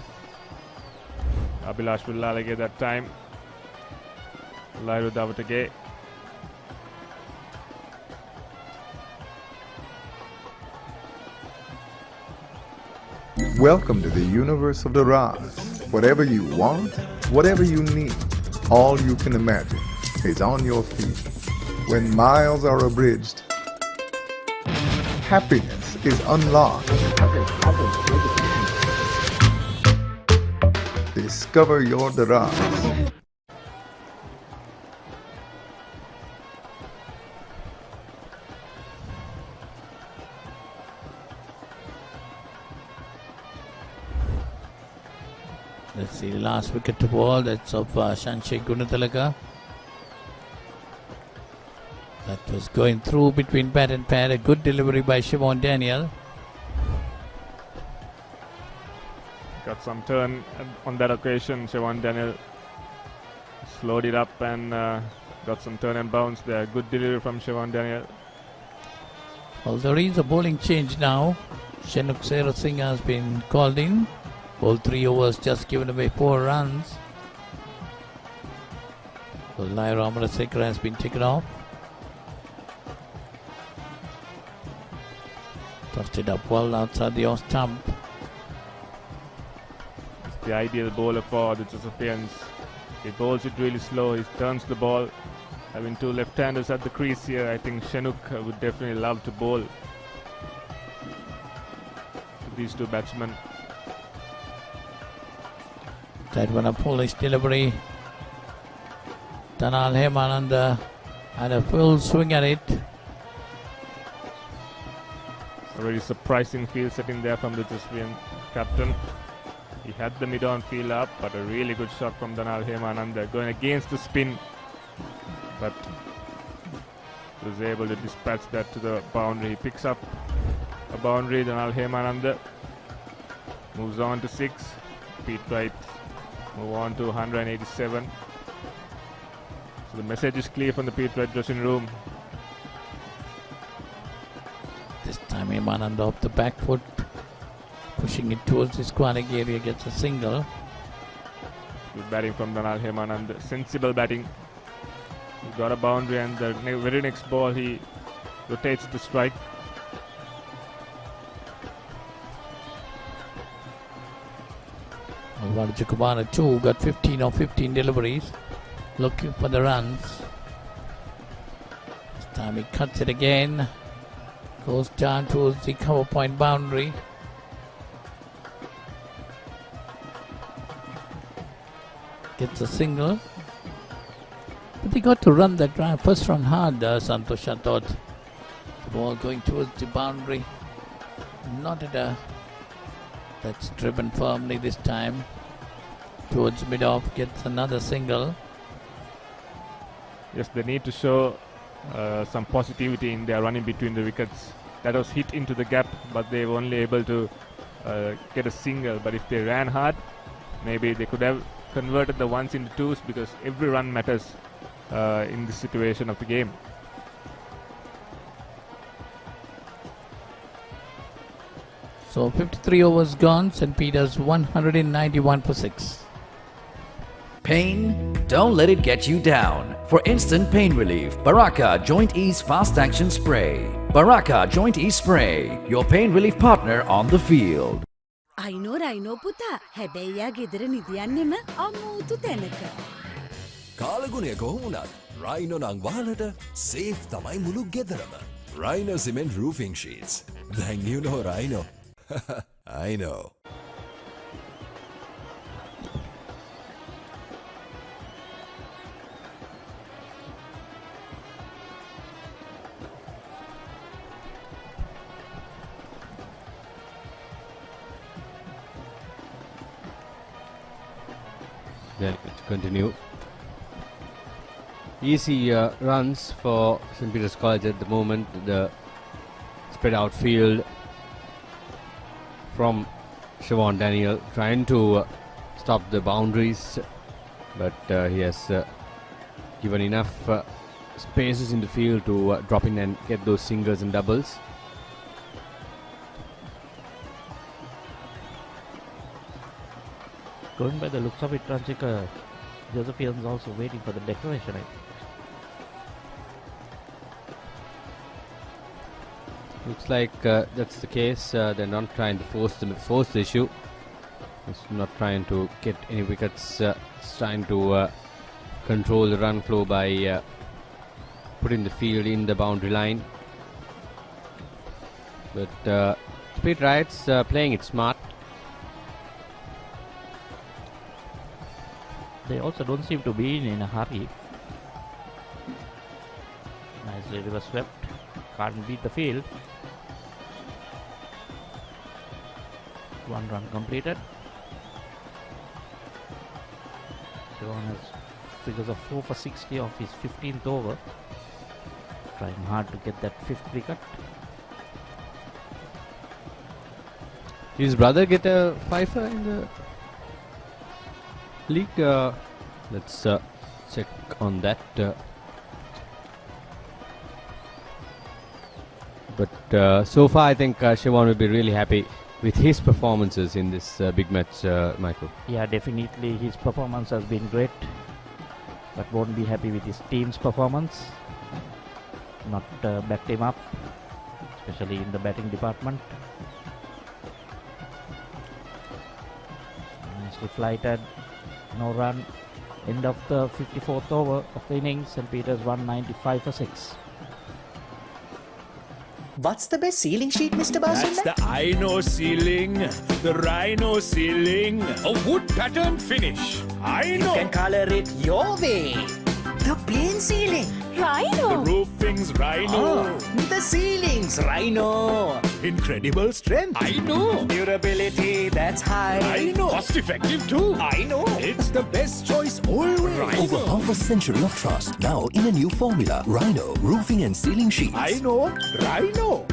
Abhilash Villalage that time. Lairu Davatake. Welcome to the universe of the Raz. Whatever you want, whatever you need, all you can imagine is on your feet. When miles are abridged, happiness is unlocked. Discover your Daraz. Let's see, the last wicket to ball, that's of Shanshay Gunathilaka. That was going through between bat and pad. A good delivery by Shivan Daniel. Got some turn on that occasion. Shivan Daniel slowed it up and got some turn and bounce there. Good delivery from Shivan Daniel. Well, there is a bowling change now. Shenuk Sera Singh has been called in. Bowled 3 overs, just given away 4 runs. So Lyra Amarasekara has been taken off. Tossed it up well outside the off stump. It's the ideal bowler for the Josephines. He bowls it really slow, he turns the ball. Having 2 left-handers at the crease here, I think Shenuk would definitely love to bowl to these 2 batsmen. That one a foolish delivery. Chanal Hemananda had a full swing at it. A very surprising field setting there from the Josephine captain. He had the mid-on field up, but a really good shot from Chanal Hemananda going against the spin. But was able to dispatch that to the boundary. He picks up a boundary. Chanal Hemananda moves on to 6. Pete Wright move on to 187. So the message is clear from the Pete Wright dressing room. This time Hemananda off the back foot, pushing it towards the square area, gets a single. Good batting from Chanal Hemananda. Sensible batting. He got a boundary and the very next ball he rotates the strike. Kumara 2 got 15 of 15 deliveries, looking for the runs. This time he cuts it again, goes down towards the cover point boundary. Gets a single. But they got to run that first run hard, Santosh. I thought the ball going towards the boundary. Not at a... That's driven firmly this time. Towards mid-off, gets another single. Yes, they need to show some positivity in their running between the wickets. That was hit into the gap, but they were only able to get a single. But if they ran hard, maybe they could have converted the ones into twos, because every run matters in this situation of the game. So 53 overs gone, St. Peter's 191 for 6. Pain? Don't let it get you down. For instant pain relief, Baraka Joint Ease Fast Action Spray. Baraka Joint Ease Spray, your pain relief partner on the field. අයිනෝ රයිනෝ පුතා හැබැයි යා ගෙදර නිදියන්නෙම අමෝතු තැනක. කාලගුණය කොහොමුණත් Rhino නං වහලට safe තමයි මුළු ගෙදරම. Rhino Cement Roofing Sheets. Then you know Rhino. I know. Then to continue. Easy runs for St. Peter's College at the moment. The spread out field from Shivan Daniel trying to stop the boundaries, but he has given enough spaces in the field to drop in and get those singles and doubles. Going by the looks of it, Ranchika, Josephine is also waiting for the declaration. Looks like that's the case. They're not trying to force the issue. It's not trying to get any wickets. It's trying to control the run flow by putting the field in the boundary line. But Speed Rights playing it smart. They also don't seem to be in a hurry. Nicely reverse swept. Can't beat the field. 1 run completed. Shivan has figures of 4 for 60 off his 15th over. Trying hard to get that 5th wicket. His brother get a fifer in the league. Let's check on that. But so far, I think Shivan will be really happy with his performances in this big match, Michael. Yeah, definitely his performance has been great, but won't be happy with his team's performance. Not backed him up, especially in the batting department. Nicely flighted, no run. End of the 54th over of the innings, St. Peter's 195 for 6. What's the best ceiling sheet, Mr. That's Basinda? the Ino ceiling, the Rhino ceiling, a wood pattern finish. I You know. can color it your way. The plain ceiling. The Rhino. roofing's Rhino. The ceilings, Rhino. Incredible strength. I know. Durability, that's high. I know. Cost effective too. I know. It's the best choice always. Over half a century of trust, now in a new formula. Rhino Roofing and Ceiling Sheets. I know. Rhino.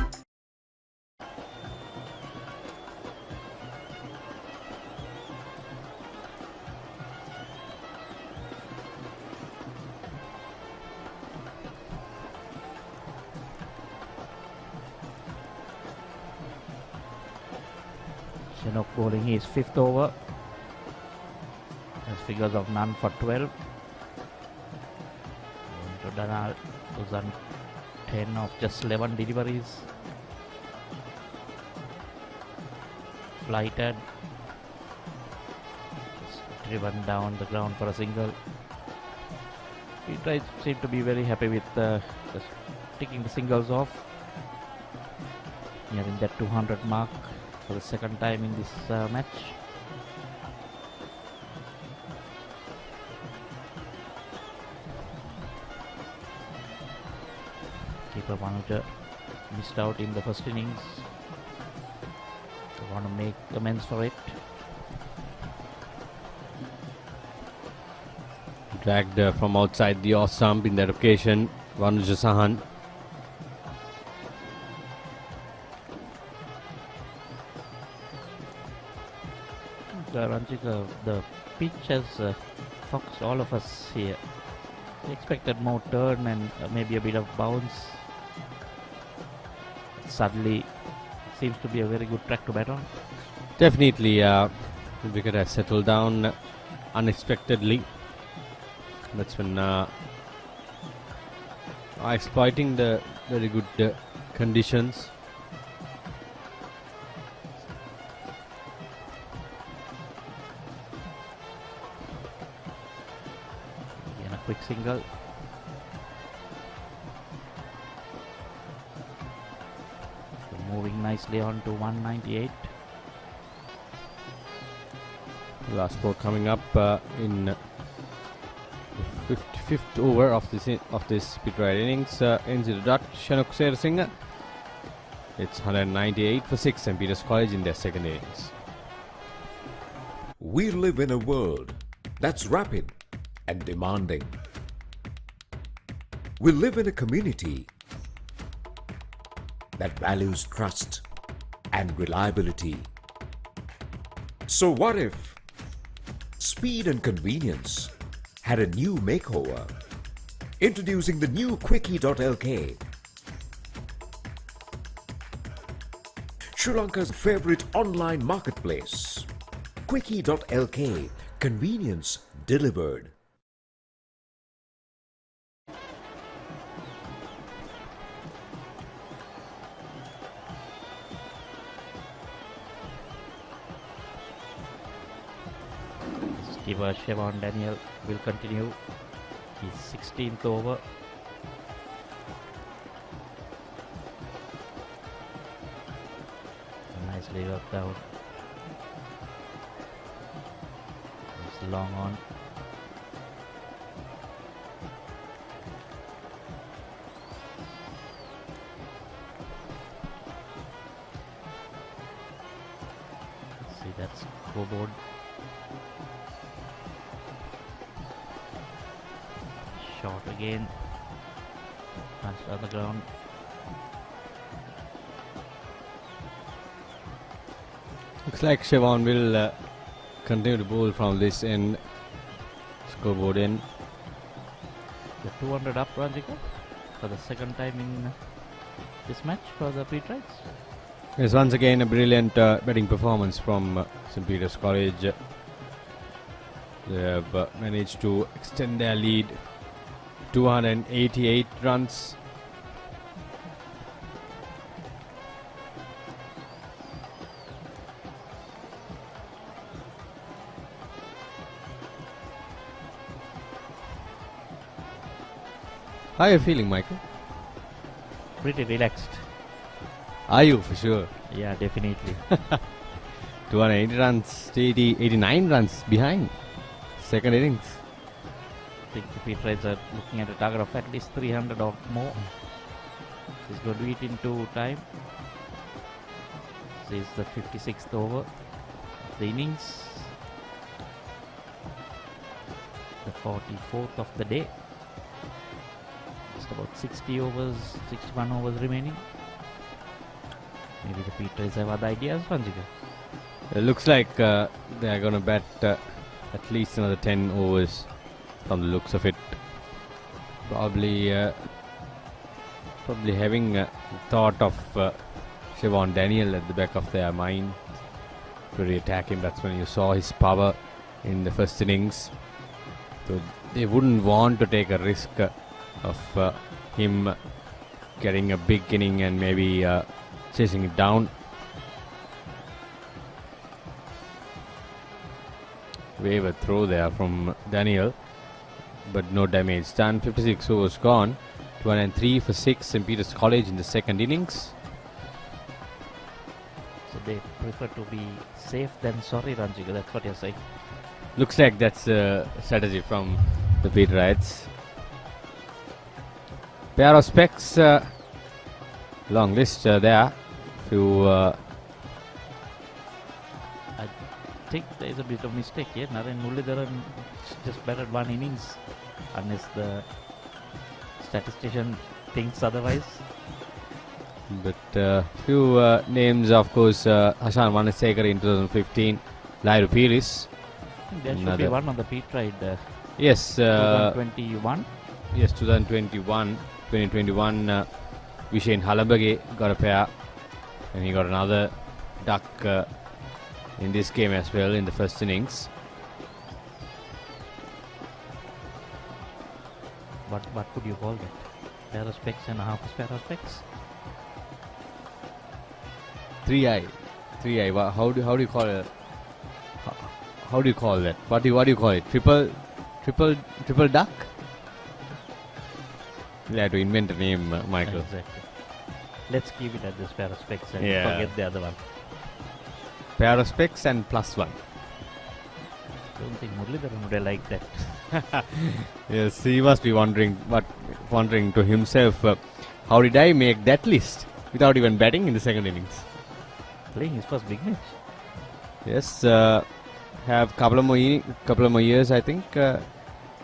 Shanok bowling his 5th over. Has figures of none for 12. To Danal was on 10 of just 11 deliveries. Flighted. Just driven down the ground for a single. He seemed to be very happy with just ticking the singles off. Nearing that 200 mark for the second time in this match. Keeper Manuja missed out in the first innings. They want to make amends for it. Dragged from outside the off stump in that occasion, Vanuja Sahan. Ranjika, the pitch has foxed all of us here. We expected more turn and maybe a bit of bounce. Suddenly, it seems to be a very good track to bat on. Definitely, the wicket has settled down unexpectedly. That's when exploiting the very good conditions. Again, a quick single. So moving nicely on to 198. Last ball coming up in the 55th over of this speed ride innings. Ends with a dot. Shanok Singh. It's 198 for 6 St. Peter's College in their second innings. We live in a world that's rapid and demanding. We live in a community that values trust and reliability. So what if speed and convenience had a new makeover? Introducing the new Quickie.lk, Sri Lanka's favorite online marketplace. Quickie.lk, convenience delivered. Keeper Shivan Daniel will continue his 16th over. Nicely worked out. It's long on. See, that's scoreboard. Short again. Punched on the ground. Looks like Shivan will continue to bowl from this end, scoreboard end. The 200 up, Ranjika, for the second time in this match for the Petrites. Yes, once again a brilliant batting performance from St. Peter's College. They have managed to extend their lead 288 runs. How are you feeling, Michael? Pretty relaxed. Are you, for sure? Yeah, definitely. 280 runs, 89 runs behind. Second innings. I think the Petrites are looking at a target of at least 300 or more. He's going to do it in 2 time. This is the 56th over of the innings. The 44th of the day. Just about 60 overs, 61 overs remaining. Maybe the Petrites have other ideas, Ranjika. It looks like they are going to bat at least another 10 overs from the looks of it. Probably having thought of Shivan Daniel at the back of their mind to re-attack him. That's when you saw his power in the first innings. So they wouldn't want to take a risk of him getting a big inning and maybe chasing it down. Wave a throw there from Daniel, but no damage done. 56 overs gone. 203 for 6 St. Peter's College in the second innings. So they prefer to be safe than sorry, Ranjika. That's what you're saying. Looks like that's a strategy from the Petrites. Pair of specs, long list there. Few. I think there is a bit of mistake here. Naren Muralidharan just batted 1 innings, unless the statistician thinks otherwise. But few names, of course, Hashan Manasekar in 2015, Lairu Piris. There should be one on the Petrite. Yes. 2021. Yes, 2021. 2021, Vishen Halabage got a pair, and he got another duck in this game as well in the first innings. What could you call that? Pair of specs and a half a pair of specs? 3i. How do you call it? How do you call that? What do you call it? Triple duck? You have to invent a name, Michael. Exactly. Let's keep it at this pair of specs and forget the other one. Pair of specs and +1. Don't think Muralidharan would have liked that. Yes, he must be wondering to himself, how did I make that list without even batting in the second innings? Playing his first big match. Yes, have couple of more years, I think,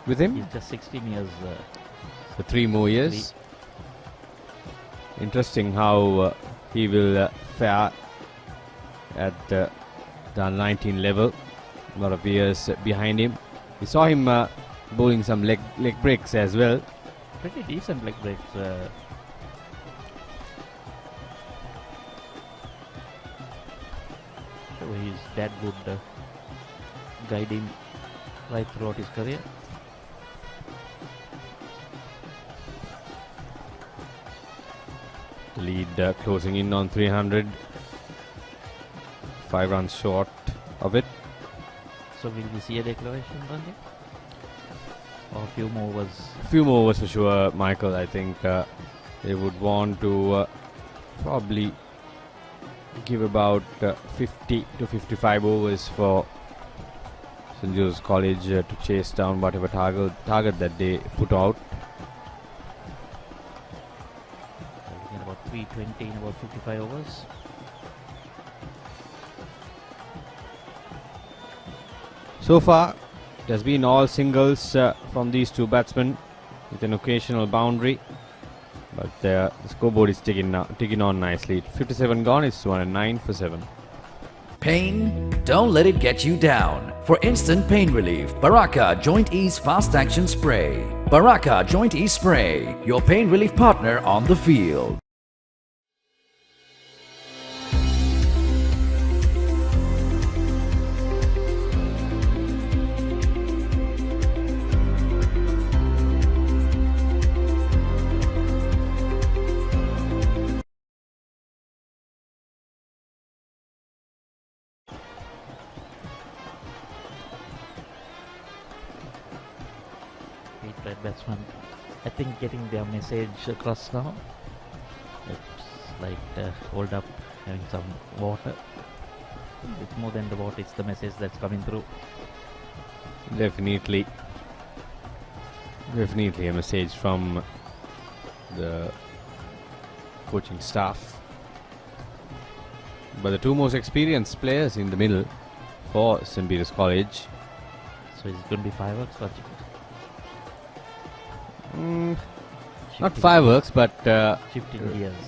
with him. He's just 16 years. So 3 more years. Interesting how he will fare at the 19 level. A lot of years behind him. We saw him bowling some leg breaks as well. Pretty decent leg breaks. So he's that good guiding right throughout his career. The lead closing in on 300. 5 runs short of it. So will we see a declaration, Ranjit? Or a few more overs? A few more overs for sure, Michael. I think they would want to probably give about 50 to 55 overs for St. Joseph's College to chase down whatever target that they put out. Looking at about 320 in about 55 overs. So far, it has been all singles from these two batsmen with an occasional boundary. But the scoreboard is ticking on nicely. 57 gone, it's 209 for 7. Pain? Don't let it get you down. For instant pain relief, Baraka Joint Ease Fast Action Spray. Baraka Joint Ease Spray, your pain relief partner on the field. Batsman, I think getting their message across now. It's like hold up, having some water. It's more than the water, it's the message that's coming through. Definitely a message from the coaching staff. But the two most experienced players in the middle for St. Peter's College. So it's going to be fireworks, Rajiv? Not fireworks, but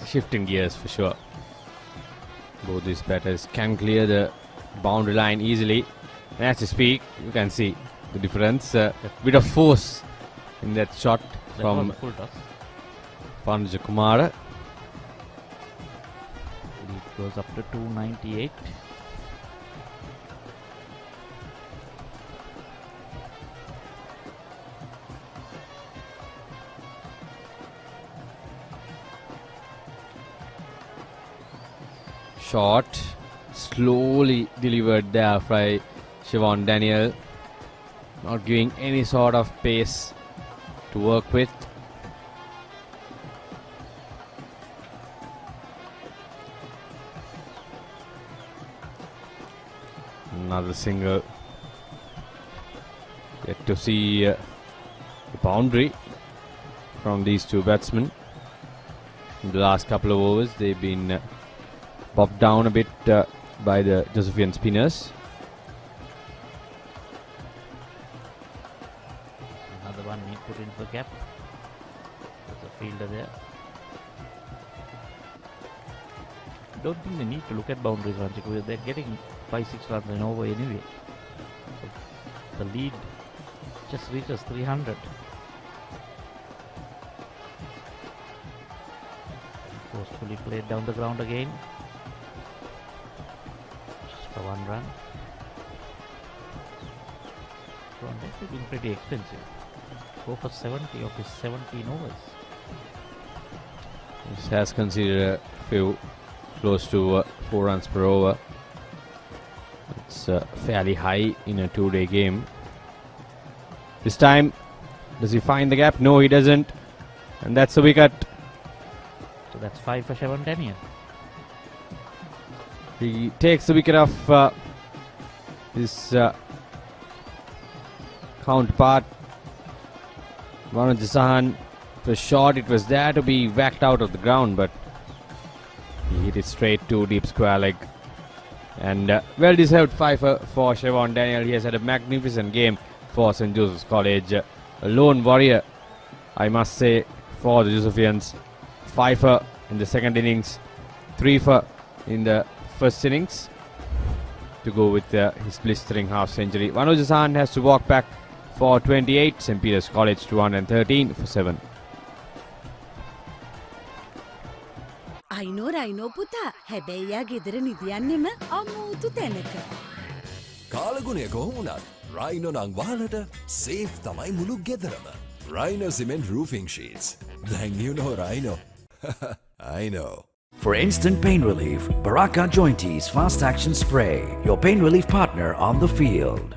shifting gears for sure. Both these batters can clear the boundary line easily. And as you speak, you can see the difference. Bit of force in that shot from Panuja Kumara. Lead goes up to 298. Shot slowly delivered there by Shivan Daniel, not giving any sort of pace to work with. Another single. Yet to see the boundary from these two batsmen. In the last couple of overs, they've been popped down a bit by the Josephian spinners. Another one need put in for gap. There's a fielder there. I don't think they need to look at boundaries, Ranjit, because they're getting 5-6 runs and over anyway. So the lead just reaches 300. Forcefully played down the ground again. For 1 run. So that's been pretty expensive. Go for 70 of his 17 overs. This has considered a few close to 4 runs per over. It's fairly high in a 2-day game. This time, does he find the gap? No, he doesn't. And that's the wicket. So that's 5 for Shivan Daniel. He takes the wicket off his counterpart. Manoj Sahan, it was short, it was there to be whacked out of the ground, but he hit it straight to deep square leg. And well deserved 5 for Shivan Daniel. He has had a magnificent game for St. Joseph's College. A lone warrior, I must say, for the Josephians. 5 in the second innings, 3 in the first innings to go with his blistering half century. Manoj Sahan has to walk back for 28. St. Peter's College 213 for 7. අයිනෝ පුතා හැබැයි යා ගෙදර නිදියන්නෙම අමුතු තැනක. කාලගුණය කොහොමුණත් Rhino නං වහලට safe තමයි මුළු ගෙදරම. Rhino Cement Roofing Sheets. Then you know Rhino. I know. For instant pain relief, Baraka Joint Ease Fast Action Spray, your pain relief partner on the field.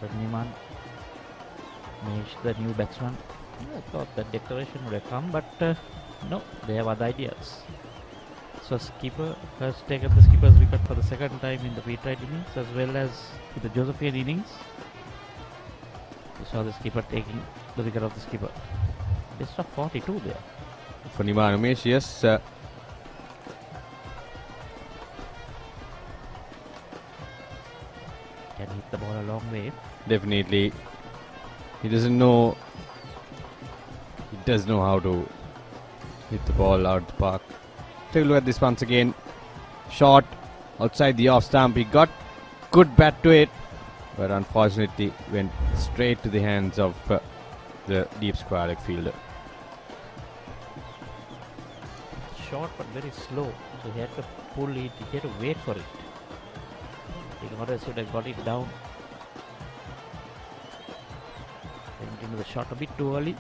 So Niman Mesh, the new batsman. I thought that declaration would have come, but no, they have other ideas. So skipper has taken the skipper's wicket for the second time in the pre-tried innings as well as in the Josephian innings. You saw the skipper taking the wicket of the skipper. Best of 42 there. For Niman Umesh, yes. Can hit the ball a long way. Definitely. He doesn't know. He does know how to hit the ball out the park. Take a look at this once again. Shot outside the off stump. He got good bat to it, but unfortunately went straight to the hands of the deep square leg fielder. Short but very slow, so he had to pull it, he had to wait for it. Ignorance should have got it down. Went into the shot a bit too early.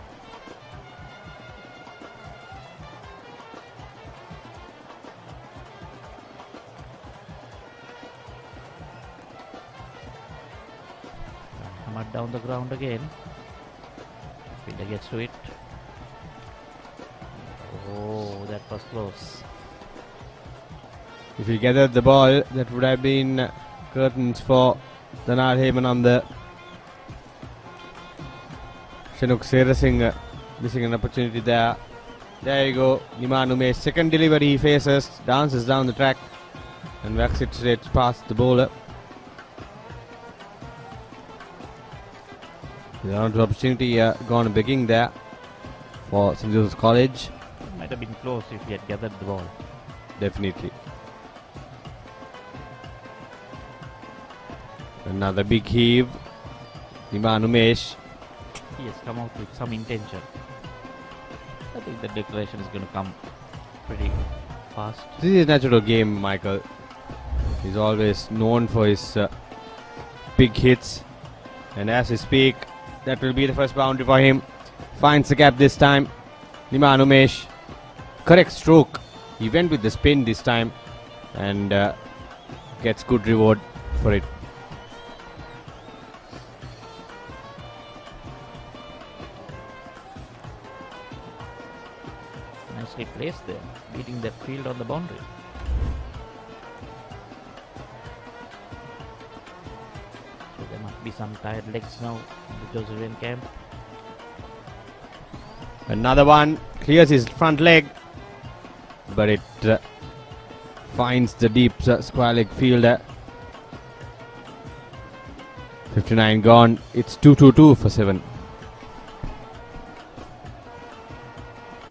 Hammered down the ground again. Fielder gets to it. Oh, that was close. If he gathered the ball, that would have been curtains for Danal Hemananda. Shanuk Serasingh missing an opportunity there. There you go. Niman Umesh, second delivery he faces, dances down the track and whacks it straight past the bowler. The opportunity gone begging there for St. Joseph's College. Might have been close if he had gathered the ball. Definitely. Another big heave. Niman Umesh. He has come out with some intention. I think the declaration is going to come pretty fast. This is a natural game, Michael. He's always known for his big hits. And as we speak, that will be the first boundary for him. Finds the gap this time. Niman Umesh. Correct stroke. He went with the spin this time and gets good reward for it. Nicely placed there, beating that field on the boundary. So there must be some tired legs now in the Josephian camp. Another one clears his front leg, but it finds the deep square leg fielder. 59 gone. It's 2-2-2 for 7.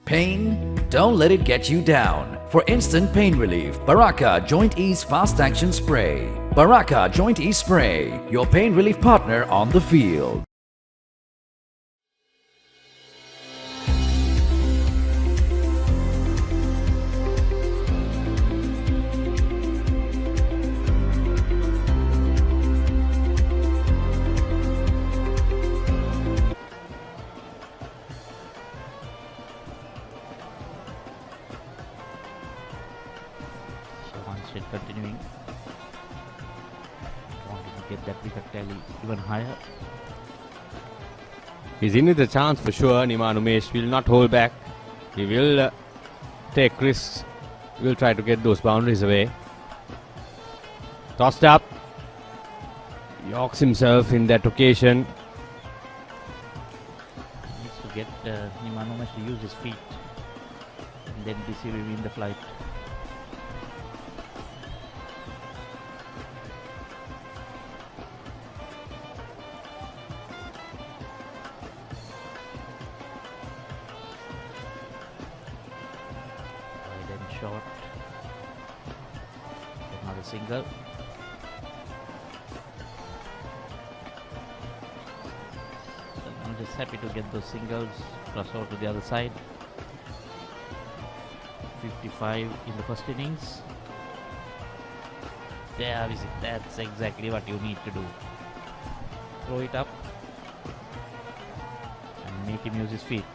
Pain? Don't let it get you down. For instant pain relief, Baraka Joint Ease Fast Action Spray. Baraka Joint Ease Spray, your pain relief partner on the field. Continuing, wanting to get that wicket tally even higher. He's in with a chance for sure. Niman Umesh will not hold back. He will take risks. He will try to get those boundaries away. Tossed up. Yorks himself in that occasion. He needs to get Niman Umesh to use his feet and then deceive him in the flight. Short. Another single. I'm just happy to get those singles cross over to the other side. 55 in the first innings. There is it. That's exactly what you need to do. Throw it up and make him use his feet.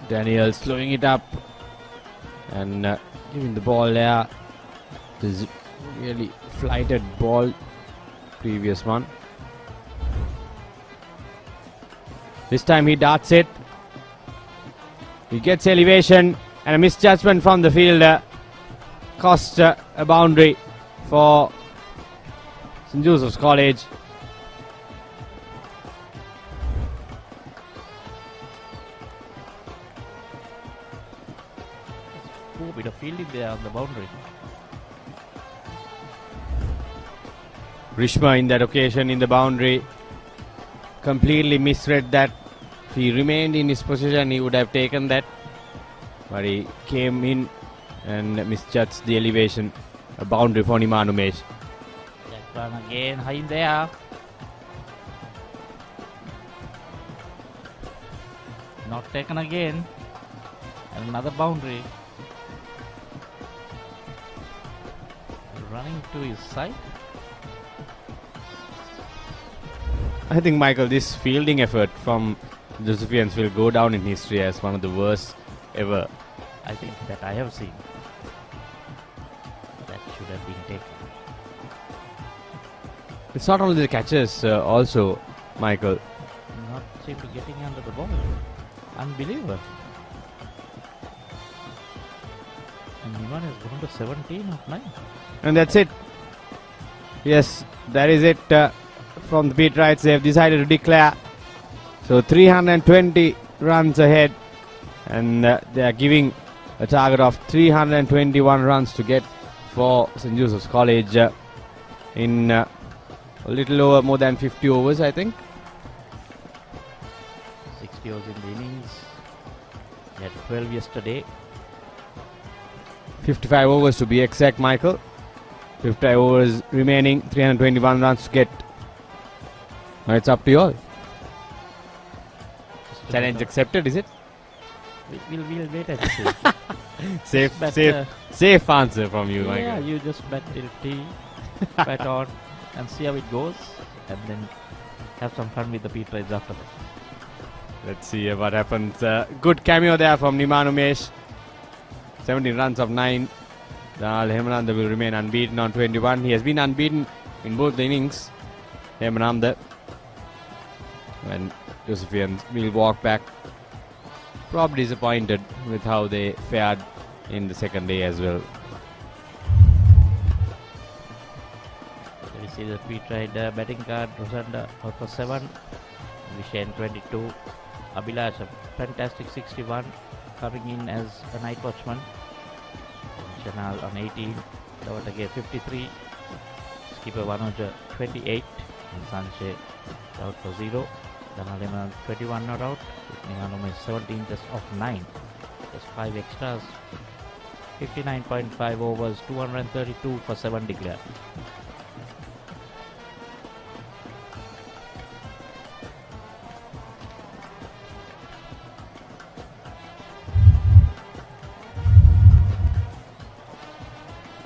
Daniel slowing it up and giving the ball there. This really flighted ball previous one. This time he darts it. He gets elevation, and a misjudgment from the fielder cost a boundary for St. Joseph's College. Poor bit of fielding there on the boundary. Rishma in that occasion in the boundary completely misread that. If he remained in his position, he would have taken that, but he came in and misjudged the elevation. A boundary for Nimanu Mesh. That one again, high in there. Not taken again. And another boundary. Running to his side. I think, Michael, this fielding effort from Josephians will go down in history as one of the worst ever. I think that I have seen. That should have been taken. It's not only the catches, also, Michael. Not simply getting under the ball. Unbelievable. And Niman has gone to 17 of 9. And that's it. Yes, that is it. From the beat rights, they have decided to declare. So 320 runs ahead, and they are giving a target of 321 runs to get for St. Joseph's College in a little over more than 50 overs, I think. 60 overs in the innings. He had 12 yesterday. 55 overs to be exact, Michael. 55 overs remaining, 321 runs to get. Now it's up to you all. Challenge accepted, is it? We'll wait and see. Safe answer from you, yeah, Michael. Yeah, you just bat till tea, bat on, and see how it goes, and then have some fun with the Pete rides after that. Let's see what happens. Good cameo there from Nimanu Mesh. 17 runs of 9. Dal Hemananda will remain unbeaten on 21. He has been unbeaten in both the innings. Hemananda. And Josephians will walk back. Probably disappointed with how they fared in the second day as well. We see the Pete ride batting card. Rosanda out for 7. Vishen 22. Abhilash, a fantastic 61, coming in as a night watchman. Chanal on 18. Davatagay 53. Skipper Vanoja 28. And Sanche out for 0. Danalema 21 not out. Nihanuma is 17 just off 9. Just 5 extras. 59.5 overs, 232 for 7 declared.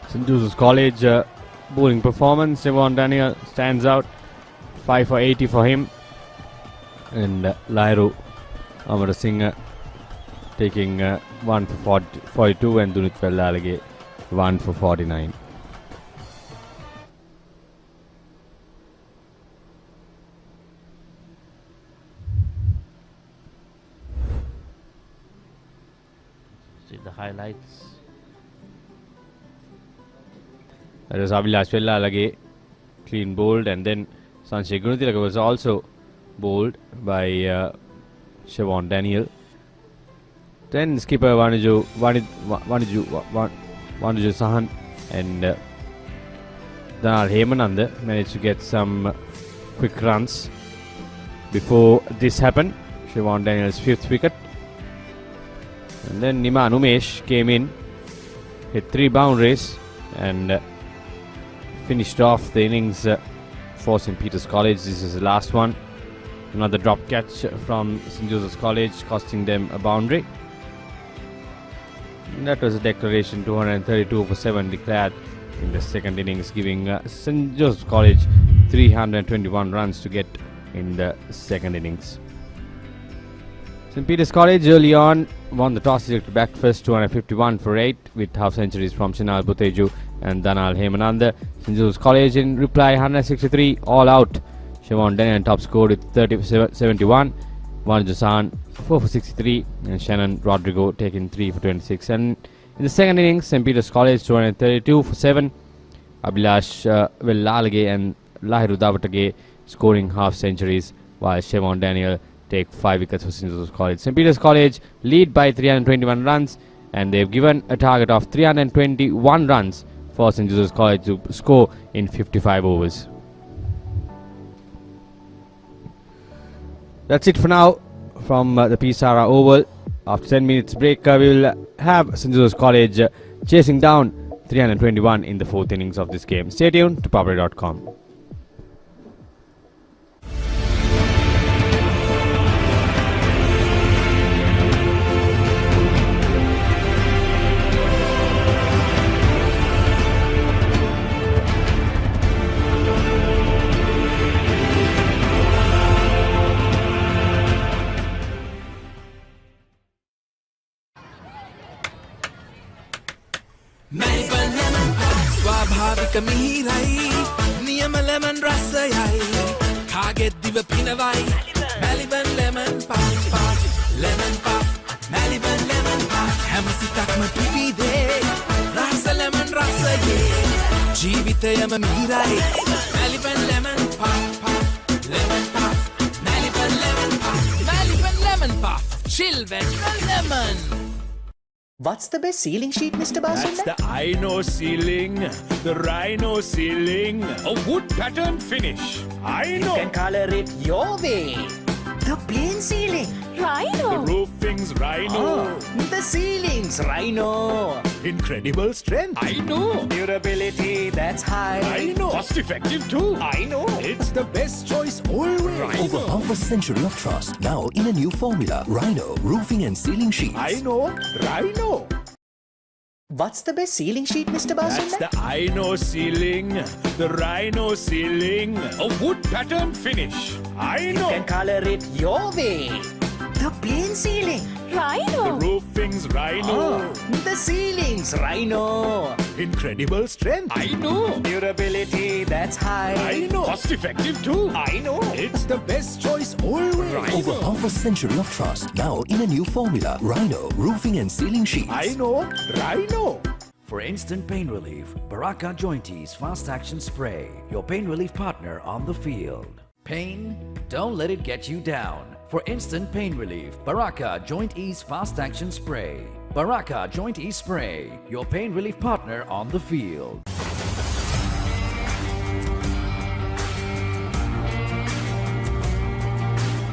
St. Joseph's College bowling performance. Shivan Daniel stands out. 5 for 80 for him. And Lairu Amarasinghe taking 1 for 42 and Dunit Vellalage 1 for 49. See the highlights. That was Abhilash Vellalage, clean bowled, and then Sanjay Gunatilaka was also bowled by Shivan Daniel. Then skipper Vanuju Sahan and Danal Hemananda managed to get some quick runs before this happened. Shivan Daniel's 5th wicket. And then Nimanu Mesh came in, hit 3 boundaries and finished off the innings for St. Peter's College. This is the last one. Another drop catch from St. Joseph's College, costing them a boundary. And that was a declaration, 232 for 7 declared in the second innings, giving St. Joseph's College 321 runs to get in the second innings. St. Peter's College early on won the toss, to bat first, 251 for 8, with half centuries from Chanal Bhoteju and Danal Hemananda. St. Joseph's College in reply, 163, all out. Shivan Daniel top scored with 71. Juan Josan 4 for 63, and Shannon Rodrigo taking 3 for 26. And in the second innings, St. Peter's College 232 for 7. Abhilash Vellalage and Lahiru Davatage scoring half centuries, while Shivan Daniel take 5 wickets for St. Joseph's College. St. Peter's College lead by 321 runs, and they've given a target of 321 runs for St. Joseph's College to score in 55 overs. That's it for now from the Sara Oval. After 10 minutes break, we will have St. Joseph's College chasing down 321 in the 4th innings of this game. Stay tuned to Papare.com. ස්වාභාවික මිහිරයි නියම lemon රසයයි කාගෙත් දිව පිනවයි Maliban lemon puff lemon puff Maliban lemon puff හැම සිතක්ම පිබිදේ රස ලෙමන් රසයේ ජීවිතයම මිහිරයි Maliban lemon puff lemon puff Maliban lemon puff Maliban lemon puff chill when lemon. What's the best ceiling sheet, Mr. Basunda? That's the Ino ceiling, the Rhino ceiling, a wood pattern finish. I know. You can color it your way. The plain ceiling, Rhino. The roofing's Rhino. The ceiling's Rhino. Incredible strength. I know. Durability, that's high. I know. Cost effective too. I know. It's the best choice always. Rhino. Over half a century of trust, now in a new formula. Rhino, roofing and ceiling sheets. I know. Rhino. What's the best ceiling sheet, Mr. Basunda? That's the Ino ceiling, the Rhino ceiling, a wood pattern finish. I know. You can color it your way. The plain ceiling, Rhino. The roofing's Rhino. The ceiling's Rhino. Incredible strength. I know. Durability, that's high. I know. Cost effective too. I know. It's the best choice always. Rhino. Over half a century of trust, now in a new formula. Rhino, roofing and ceiling sheets. I know. Rhino. For instant pain relief, Baraka Jointies Fast Action Spray, your pain relief partner on the field. Pain? Don't let it get you down. For instant pain relief, Baraka Joint Ease Fast Action Spray. Baraka Joint Ease Spray, your pain relief partner on the field.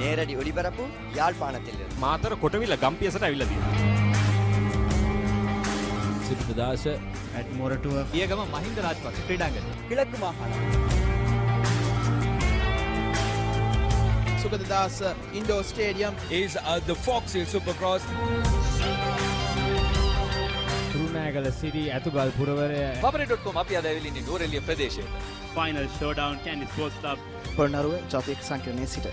நேரடி ஒளிபரப்பு யாழ்ப்பாணத்தில் මාතර කොටවිල ගම්පියසට ඇවිල්ලා තියෙනවා. සිද්ධාස at Moratuwa පියගම Mahinda Rajapaksa ක්‍රීඩාංගණය. கிழக்கு மாகாணம் Sukadadas Indoor Stadium is the Fox Hill Supercross. Kurunagala City ඇතුගල් පුරවරය Papare.com අපි අද ඇවිල්ලා නුවරඑළිය ප්‍රදේශයට. Final Showdown Candy Sports Club Polonnaruwa ජාතික සංකීර්ණයේ සිට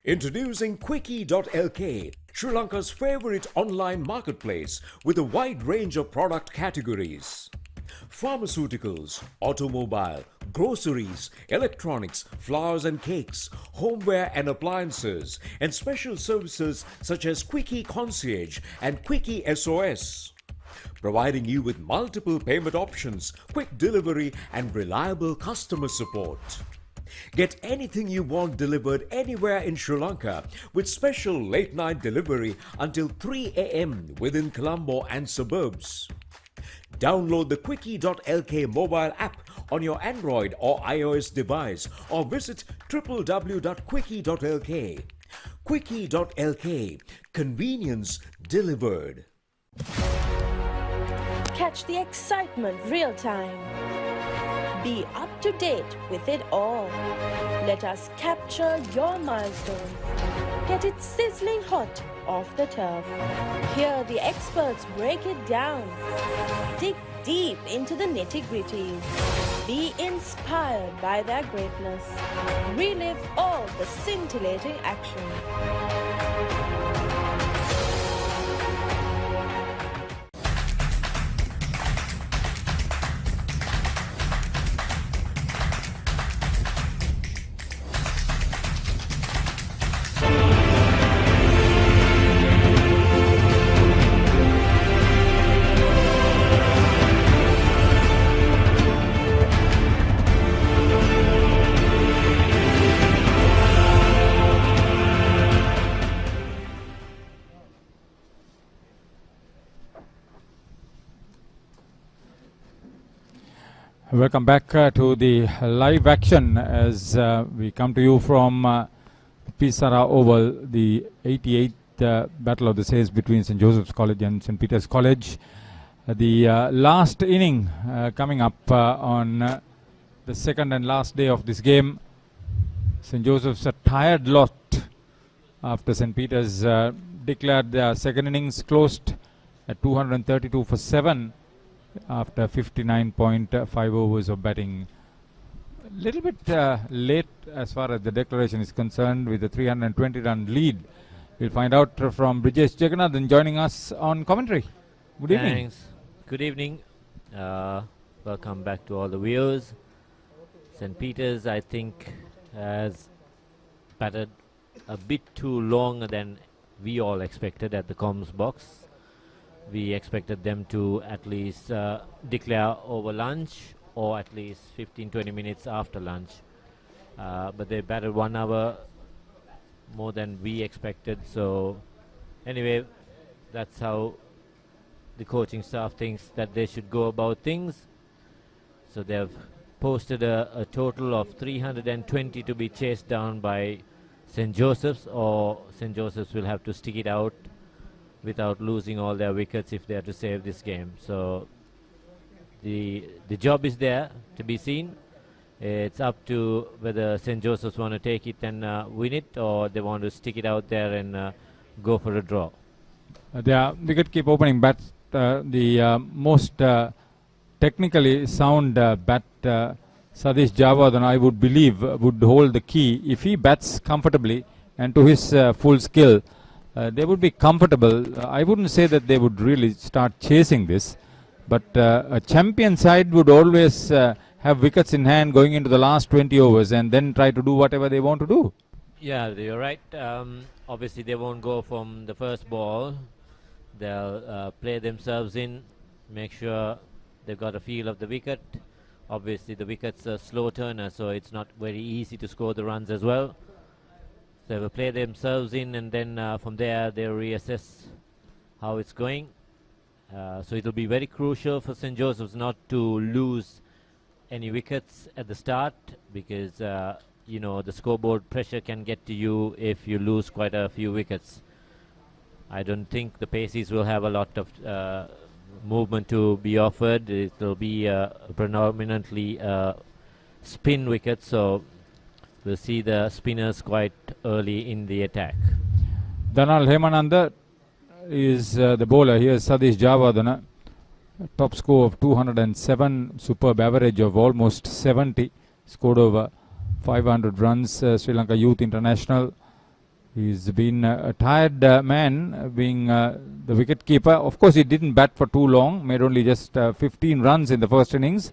Introducing Quickie.lk, Sri Lanka's favorite online marketplace with a wide range of product categories. Pharmaceuticals, automobile, groceries, electronics, flowers and cakes, homeware and appliances, and special services such as Quickie Concierge and Quickie SOS. providing you with multiple payment options, quick delivery, and reliable customer support. Get anything you want delivered anywhere in Sri Lanka with special late-night delivery until 3 a.m. within Colombo and suburbs. Download the Quickie.lk mobile app on your Android or iOS device or visit www.quickie.lk. Quickie.lk. Convenience delivered. Catch the excitement real time. Be up to date with it all. Let us capture your milestones. Get it sizzling hot off the turf. Hear the experts break it down. Dig deep into the nitty-gritties. Be inspired by their greatness. Relive all the scintillating action. Welcome back to the live action as we come to you from Sara Oval, the 88th Battle of the Says between St. Joseph's College and St. Peter's College. The last inning coming up on the second and last day of this game. St. Joseph's a tired lot after St. Peter's declared their second innings closed at 232 for 7. After 59.5 overs of batting. A little bit late as far as the declaration is concerned with the 320-run lead. We'll find out from Brijesh Jagannathan joining us on commentary. Good evening. Thanks. Good evening. Welcome back to all the viewers. St. Peter's, I think, has batted a bit too long than we all expected at the comms box. We expected them to at least declare over lunch or at least 15-20 minutes after lunch. But they batted 1 hour more than we expected. So anyway, that's how the coaching staff thinks that they should go about things. So they've posted a total of 320 to be chased down by St. Joseph's, or St. Joseph's will have to stick it out without losing all their wickets if they are to save this game. So the job is there to be seen. It's up to whether St. Joseph's want to take it and win it, or they want to stick it out there and go for a draw. Their wicket-keep opening bat, the most technically sound bat, Sadish Javadhan, I would believe, would hold the key. If he bats comfortably and to his full skill, they would be comfortable. I wouldn't say that they would really start chasing this, but a champion side would always have wickets in hand going into the last 20 overs and then try to do whatever they want to do. Yeah, you're right. Obviously, they won't go from the first ball. They'll play themselves in, make sure they've got a feel of the wicket. Obviously, the wicket's a slow turner, so it's not very easy to score the runs as well. They will play themselves in, and then from there they'll reassess how it's going. So it'll be very crucial for St. Joseph's not to lose any wickets at the start, because you know, the scoreboard pressure can get to you if you lose quite a few wickets. I don't think the Paceys will have a lot of movement to be offered. It will be predominantly spin wickets, so we'll see the spinners quite early in the attack. Danal Hemananda is the bowler. Here's Sadish Javadhan, top score of 207, superb average of almost 70, scored over 500 runs, Sri Lanka Youth International. He's been a tired man, being the wicket keeper. Of course, he didn't bat for too long, made only just 15 runs in the first innings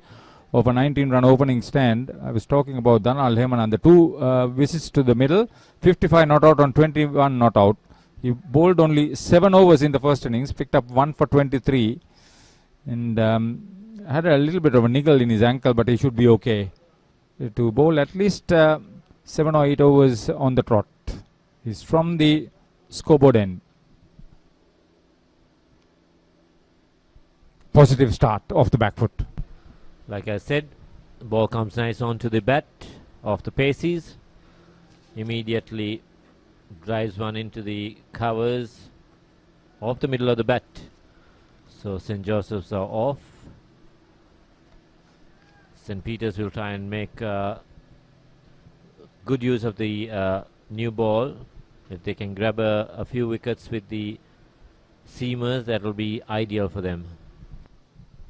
of a 19-run opening stand. I was talking about Danal Hemanand. The two visits to the middle, 55 not out on 21 not out. He bowled only 7 overs in the first innings, picked up 1 for 23. and had a little bit of a niggle in his ankle, but he should be okay to bowl at least 7 or 8 overs on the trot. He's from the scoreboard end. Positive start off the back foot. Like I said, the ball comes nice onto the bat of the paces. Immediately drives one into the covers of the middle of the bat. So St. Joseph's are off. St. Peter's will try and make good use of the new ball. If they can grab a few wickets with the seamers, that will be ideal for them.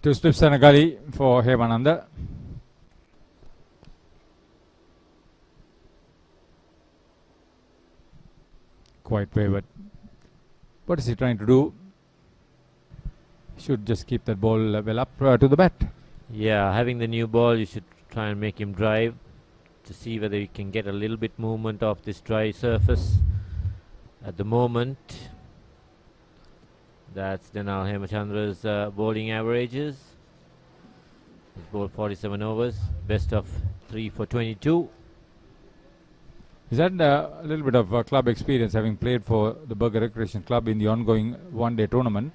2 strips and a gully for Hemananda. Quite wayward. What is he trying to do? Should just keep that ball well up to the bat. Yeah, having the new ball, you should try and make him drive to see whether you can get a little bit movement off this dry surface. At the moment, that's Denal Hemachandra's bowling averages. He's bowled 47 overs, best of 3 for 22. He's had a little bit of club experience, having played for the Burger Recreation Club in the ongoing one-day tournament.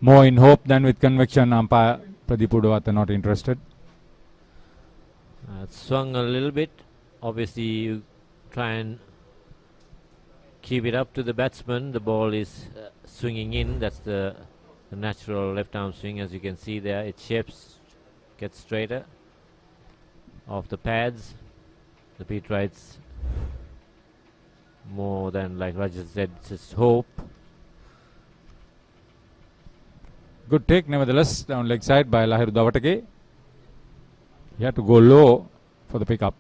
More in hope than with conviction. Umpire Pradeep Udawata not interested. It swung a little bit. Obviously, you try and keep it up to the batsman. The ball is swinging in. That's the natural left arm swing, as you can see there. It shapes, gets straighter off the pads. The Peterites, more than, like Rajat said, just hope. Good take nevertheless, down leg side by Lahiru Davatake. He had to go low for the pickup.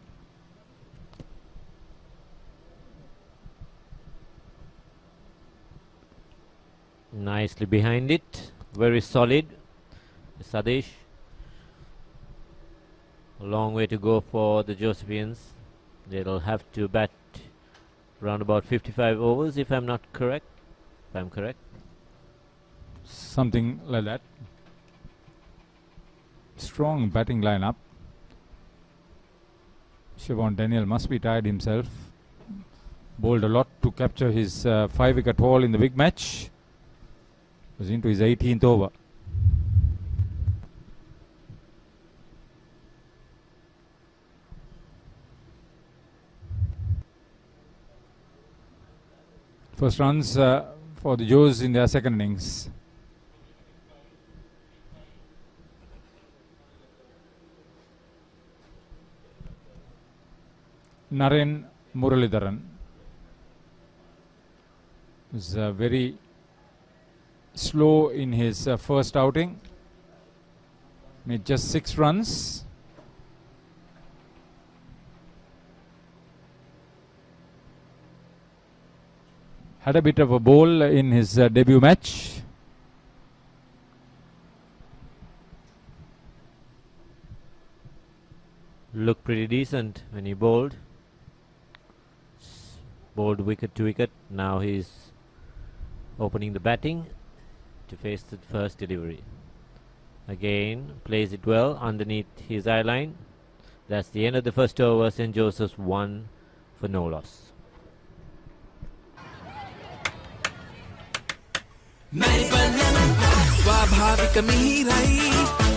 Nicely behind it, very solid. Sadesh. A long way to go for the Josephians. They'll have to bat around about 55 overs if I'm not correct. If I'm correct. Something like that. Strong batting lineup. Shivan Daniel must be tired himself. Bowled a lot to capture his 5-wicket haul in the big match. Was into his 18th over. First runs for the Joes in their second innings. Naren Muralidharan was very slow in his first outing. Made just 6 runs. Had a bit of a bowl in his debut match. Looked pretty decent when he bowled. Bowled wicket to wicket. Now he's opening the batting to face the first delivery. Again, plays it well underneath his eye line. That's the end of the first over. St. Joseph's 1 for no loss. ස්වාභාවික මිහිරයි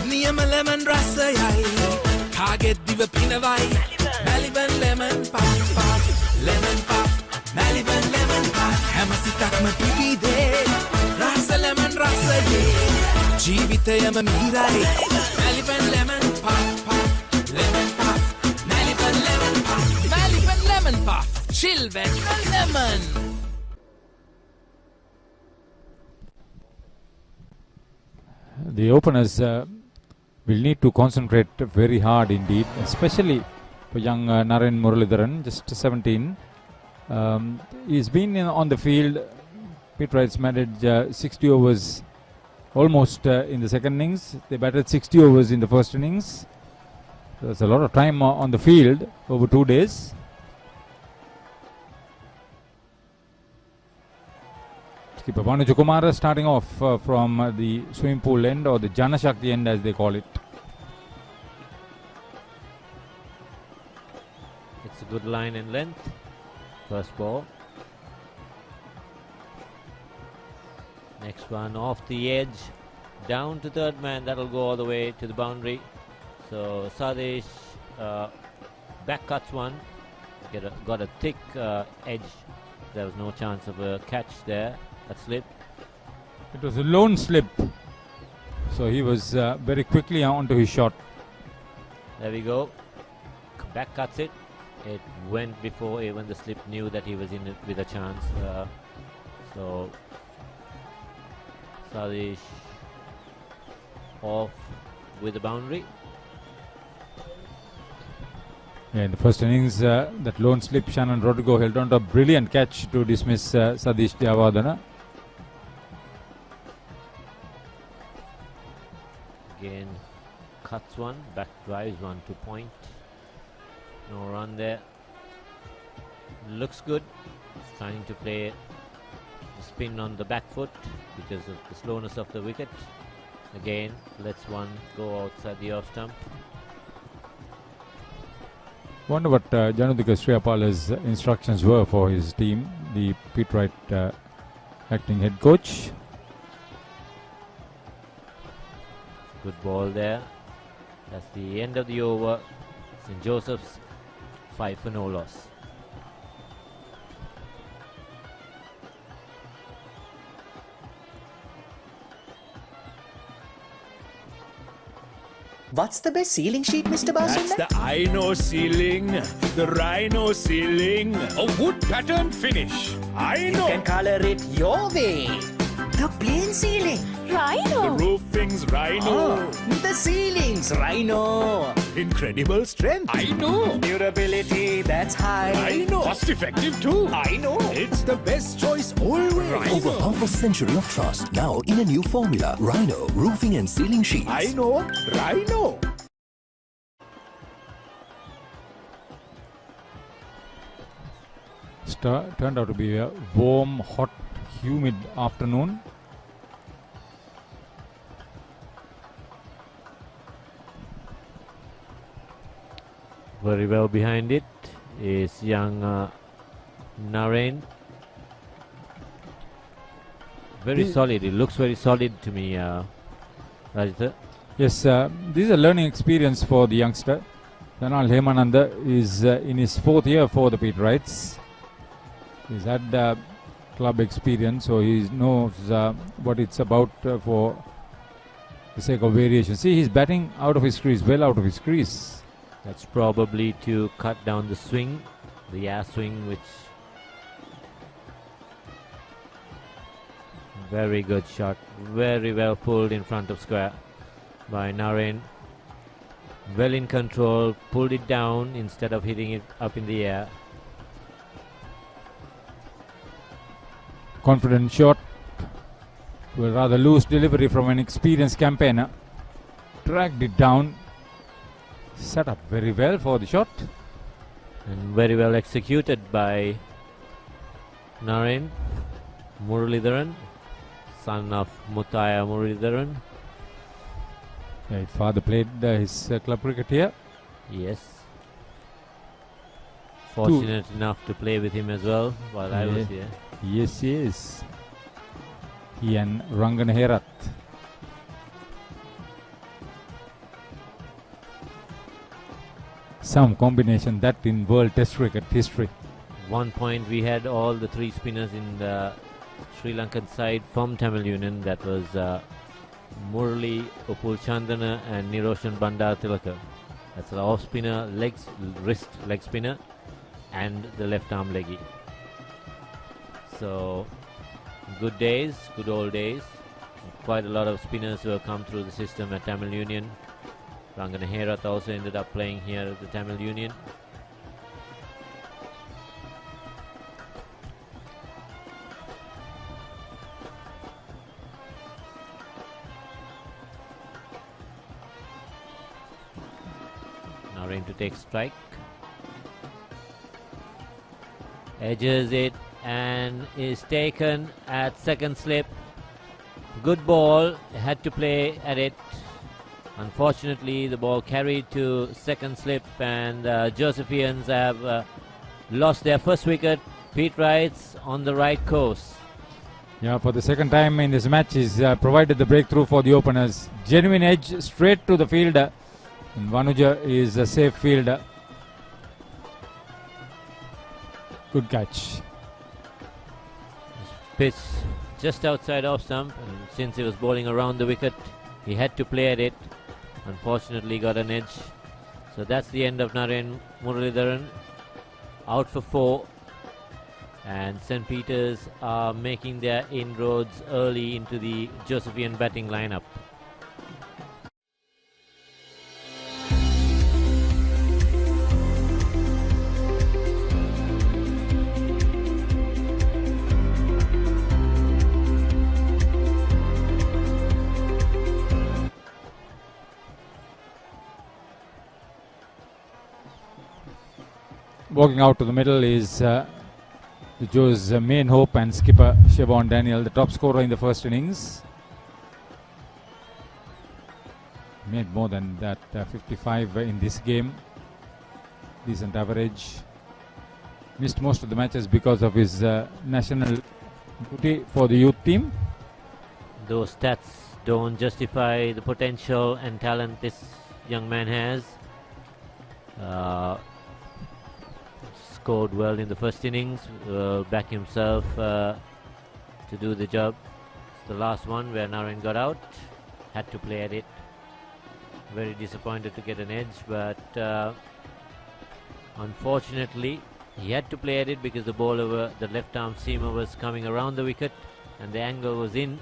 නියම lemon රසයයි කාගෙත් දිව පිනවයි Maliban lemon puff lemon puff Maliban lemon puff හැම සිතක්ම පිබිදේ රස lemon රසයේ ජීවිතයම මිහිරයි Maliban lemon puff lemon puff Maliban lemon puff Maliban lemon puff chill with the lemon. The openers will need to concentrate very hard indeed, especially for young Naren Muralidharan, just 17. He's been on the field. Peterites managed 60 overs almost in the second innings. They batted 60 overs in the first innings. There's a lot of time on the field over 2 days. Skipper Vanujakumara starting off from the swimming pool end, or the Janashakti end as they call it. It's a good line and length. First ball. Next one off the edge, down to third man. That'll go all the way to the boundary. So Sadesh back cuts one. Got a thick edge. There was no chance of a catch there. That slip. It was a lone slip. So he was very quickly onto his shot. There we go. Back cuts it. It went before even the slip knew that he was in it with a chance. So Sadesh off with the boundary. Yeah, in the first innings, that lone slip, Shannon Rodrigo held on to a brilliant catch to dismiss Sadish Javadana. Again, cuts one, back drives one to point. No run there. Looks good. He's trying to play the spin on the back foot because of the slowness of the wicket. Again, lets one go outside the off stump. Wonder what Janudika Sriyapala's instructions were for his team, the Pete Wright acting head coach. Good ball there. That's the end of the over. St. Joseph's 5 for no loss. What's the best ceiling sheet, Mr. Basunda? That's the Ino ceiling, the Rhino ceiling, a wood pattern finish. You can color it your way. The plain ceiling. Rhino. The roofing's Rhino. The ceiling's Rhino. Incredible strength. I know. Durability, that's high. I know. Cost effective too. I know. It's the best choice always. Over half a century of trust, now in a new formula. Rhino Roofing and Ceiling Sheets. I know. Rhino. Turned out to be a warm, hot, humid afternoon. Very well behind it is young Naren. Very solid. It looks very solid to me, Rajitha. Yes, this is a learning experience for the youngster. Chanal Hemananda is in his 4th year for the Pete Wrights. He's had club experience, so he knows what it's about for the sake of variation. See, he's batting out of his crease, well out of his crease. That's probably to cut down the swing, the air swing, which very good shot, very well pulled in front of square by Naren. Well in control, pulled it down instead of hitting it up in the air. Confident shot to a rather loose delivery from an experienced campaigner. Dragged it down. Set up very well for the shot. And very well executed by Naren Muralidharan, son of Muthaya Muralidharan. Yeah, his father played his club cricket here. Yes. Fortunate enough to play with him as well while I was here. Yes, yes. He and Rangan Herat. Some combination that in World Test cricket history. One point we had all the 3 spinners in the Sri Lankan side from Tamil Union. That was Murali, Upul Chandana and Niroshan Bandar Tilaka. That's the off spinner, wrist leg spinner and the left arm leggy. So good days, good old days. Quite a lot of spinners who have come through the system at Tamil Union. Rangana Herath also ended up playing here at the Tamil Union. Naren to take strike. edges it and is taken at second slip. Good ball, had to play at it. Unfortunately, the ball carried to second slip, and Josephians have lost their first wicket. Pete Wright's on the right course. Yeah, for the second time in this match, he's provided the breakthrough for the openers. Genuine edge straight to the fielder. And Vanuja is a safe fielder. Good catch. Pitch just outside off stump, and since he was bowling around the wicket, he had to play at it. Unfortunately, got an edge. So that's the end of Naren Muralidharan. Out for 4. And St. Peter's are making their inroads early into the Josephian batting lineup. Walking out to the middle is the Joe's main hope and skipper Shivan Daniel, the top scorer in the first innings. Made more than that, 55 in this game. Decent average. Missed most of the matches because of his national duty for the youth team. Those stats don't justify the potential and talent this young man has. Scored well in the first innings, back himself to do the job. It's the last one where Naren got out, had to play at it. Very disappointed to get an edge, but unfortunately he had to play at it because the ball over the left arm seamer was coming around the wicket and the angle was in.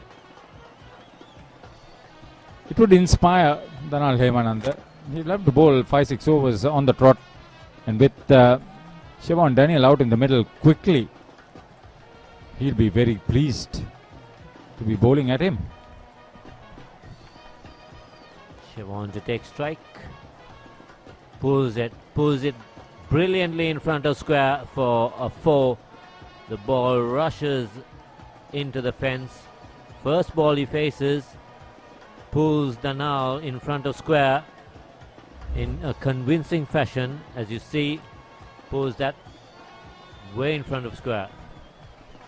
It would inspire Danal Hemananda. He'll have to bowl 5-6 overs on the trot, and with Shivan Daniel out in the middle quickly, he'll be very pleased to be bowling at him. Shivan to take strike, pulls it brilliantly in front of square for a 4. The ball rushes into the fence. First ball he faces, pulls Danal in front of square in a convincing fashion, as you see. Pulls that way in front of square.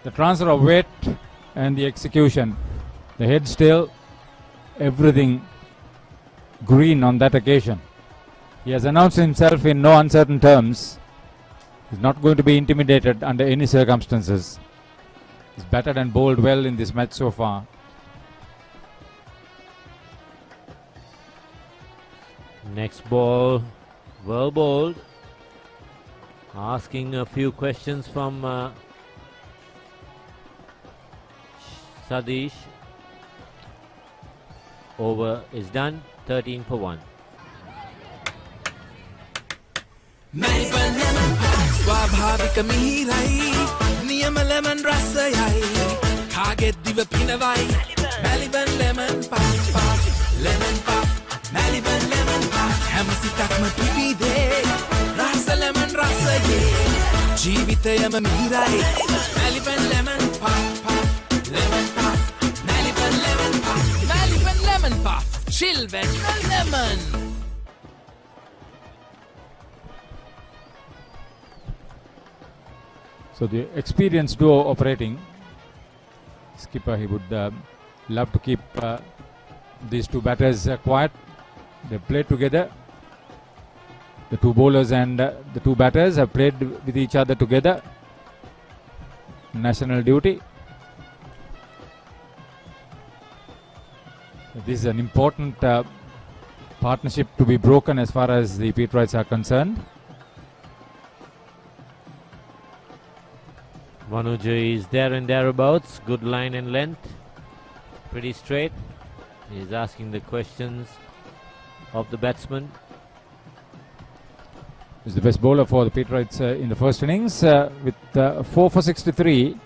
The transfer of weight and the execution, the head still, everything green on that occasion. He has announced himself in no uncertain terms. He's not going to be intimidated under any circumstances. He's batted and bowled well in this match so far. Next ball, well bowled. Asking a few questions from Sadish. Over is done, 13 for 1. ස්වාභාවික මිහිරයි නියම lemon රසයයි කාගෙත් දිව පිනවයි Maliban lemon puff lemon puff Maliban lemon puff හැම සිතක්ම පිබිදේ රස lemon රසයේ ජීවිතයම මිහිරයි Maliban lemon puff lemon puff Maliban lemon puff Maliban lemon puff chill when lemon. So the experienced duo operating. Skipper, he would love to keep these two batters quiet. They played together. The two bowlers and the two batters have played with each other together. National duty. This is an important partnership to be broken as far as the Pete Wrights are concerned. Vanuja is there and thereabouts. Good line and length. Pretty straight. He's asking the questions of the batsman. He's the best bowler for the Pete Wrights in the first innings with 4 for 63.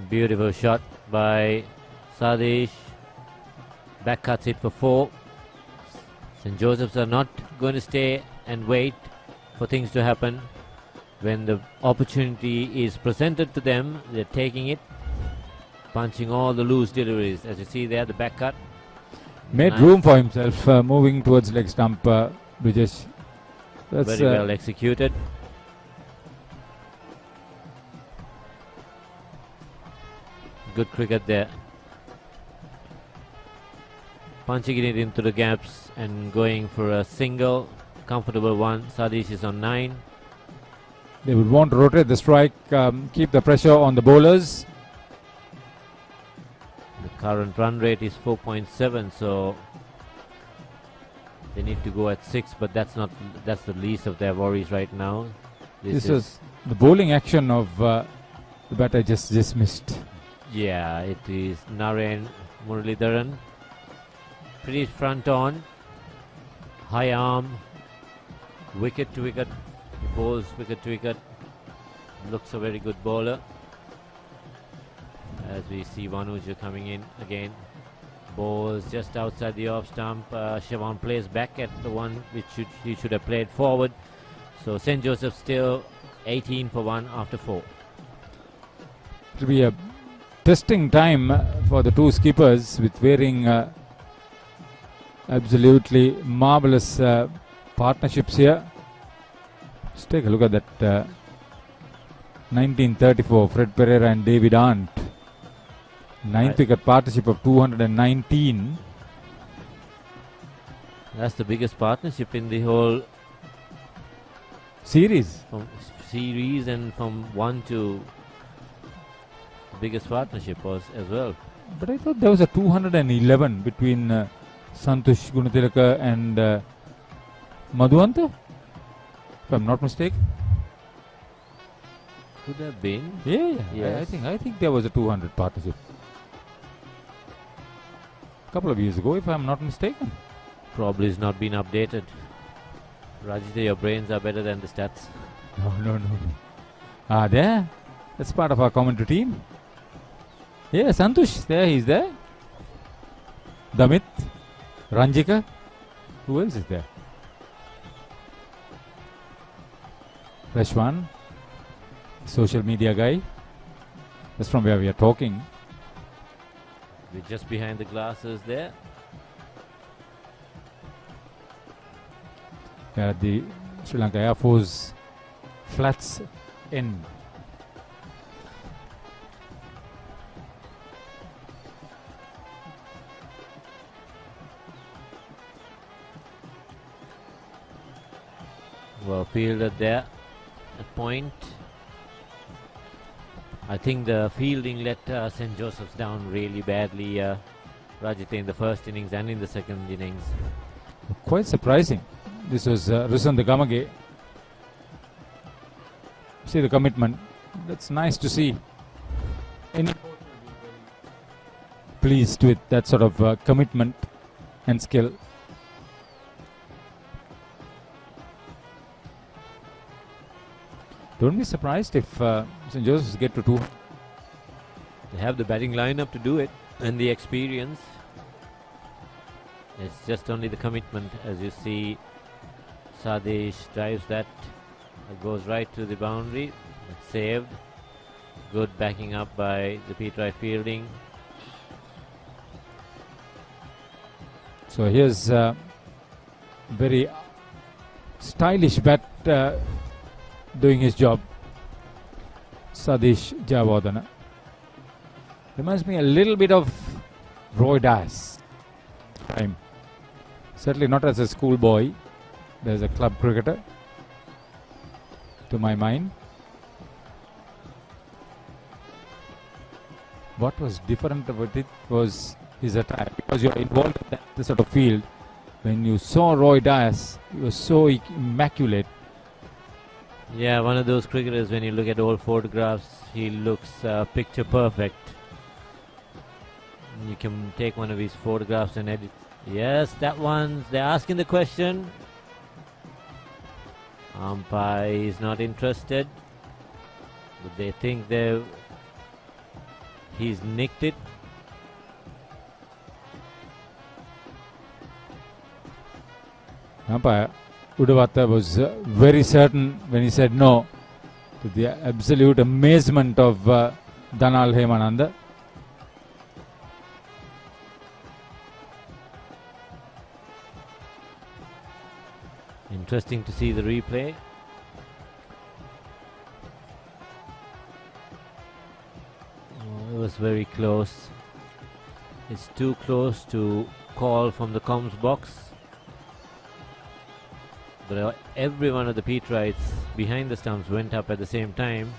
Beautiful shot by Sadish. Back cuts it for 4. St. Joseph's are not going to stay and wait for things to happen. When the opportunity is presented to them, they're taking it, punching all the loose deliveries. As you see there, the back cut. Made Nice. room for himself, moving towards leg stump, Brijesh. That's Very well executed. Good cricket there. Punching it into the gaps and going for a single, comfortable one. Sadish is on 9. They would want to rotate the strike, keep the pressure on the bowlers. The current run rate is 4.7, so they need to go at 6, but that's the least of their worries right now. This was the bowling action of the batter just dismissed. Yeah, it is Naren Muralidharan. Pretty front on, high arm, wicket to wicket, he bowls wicket to wicket. Looks a very good bowler. As we see Vanuja coming in again, bowls just outside the off stump. Shivan plays back at the one which he should have played forward. So St. Joseph still 18 for 1 after 4. It will be a testing time for the two skippers with wearing absolutely marvelous partnerships here. Just take a look at that 1934 Fred Pereira and David Arndt. Ninth wicket partnership of 219. That's the biggest partnership in the whole series. From series and from 1 to the biggest partnership was as well. But I thought there was a 211 between Santosh Gunatilaka and Madhuanta, if I'm not mistaken. Could have been. Yeah. Yes. I think there was a 200 partnership. Couple of years ago, if I'm not mistaken. Probably has not been updated. Rajita, your brains are better than the stats. No. There. That's part of our commentary team. Yeah, Santosh, there, he's there. Damit, Ranjika. Who else is there? Rashwan, social media guy. That's from where we are talking. We're just behind the glasses there. The Sri Lanka Air Force flats end. Well fielded there at point. I think the fielding let St. Joseph's down really badly, Rajita, in the first innings and in the second innings. Quite surprising. This was Rusan Gamage. See the commitment. That's nice to see. Any pleased with that sort of commitment and skill. Don't be surprised if St. Joseph's get to 2. They have the batting lineup to do it and the experience. It's just only the commitment. As you see, Sadesh drives that. It goes right to the boundary. It's saved. Good backing up by the Peterai fielding. So here's very stylish bat doing his job. Sadish Javadana. Reminds me a little bit of Roy Dias. Time. Certainly not as a schoolboy. There's a club cricketer, to my mind. What was different about it was his attire, because you're involved in that sort of field. When you saw Roy Dias, he was so immaculate. Yeah, one of those cricketers, when you look at old photographs, he looks picture perfect. You can take one of his photographs and edit. Yes, that one. They're asking the question. Umpire is not interested, but they think he's nicked it. Umpire Udavata was very certain when he said no, to the absolute amazement of Danal Hemananda. Interesting to see the replay. Oh, it was very close. It's too close to call from the comms box. But every one of the Peterites behind the stumps went up at the same time.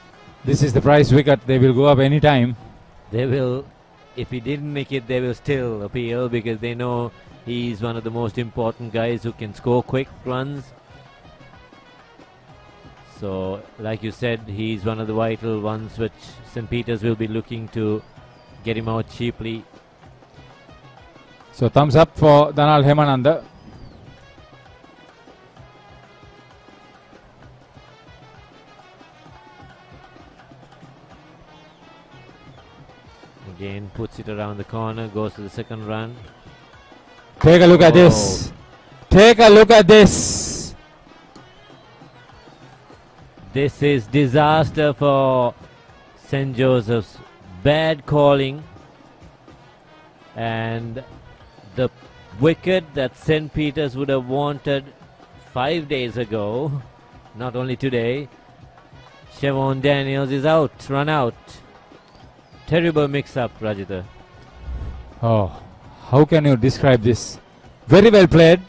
This is the prize wicket. They will go up any time. They will, if he didn't make it, they will still appeal because they know he's one of the most important guys who can score quick runs. So, like you said, he's one of the vital ones which St. Peter's will be looking to get him out cheaply. So, thumbs up for Danal Hemananda. Again, puts it around the corner, goes to the second run. Take a look at this. Take a look at this. This is disaster for St. Joseph's. Bad calling. And the wicket that St. Peter's would have wanted 5 days ago, not only today. Shivan Daniel is out, run out. Terrible mix-up, Rajita. Oh, how can you describe this? Very well played.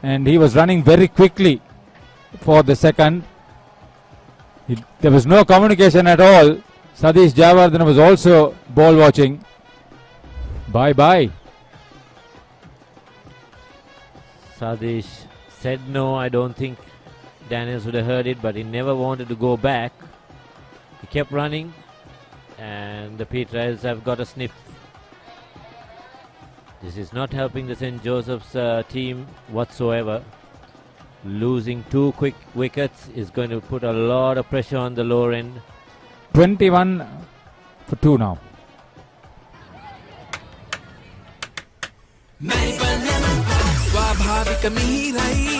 And he was running very quickly for the second. There was no communication at all. Satish Javardhan was also ball watching. Bye-bye. Satish said no, I don't think Daniels would have heard it, but he never wanted to go back. He kept running, and the Peterites have got a sniff. This is not helping the St. Joseph's team whatsoever. Losing 2 quick wickets is going to put a lot of pressure on the lower end. 21 for 2 now. ස්වාභාවික මිහිරයි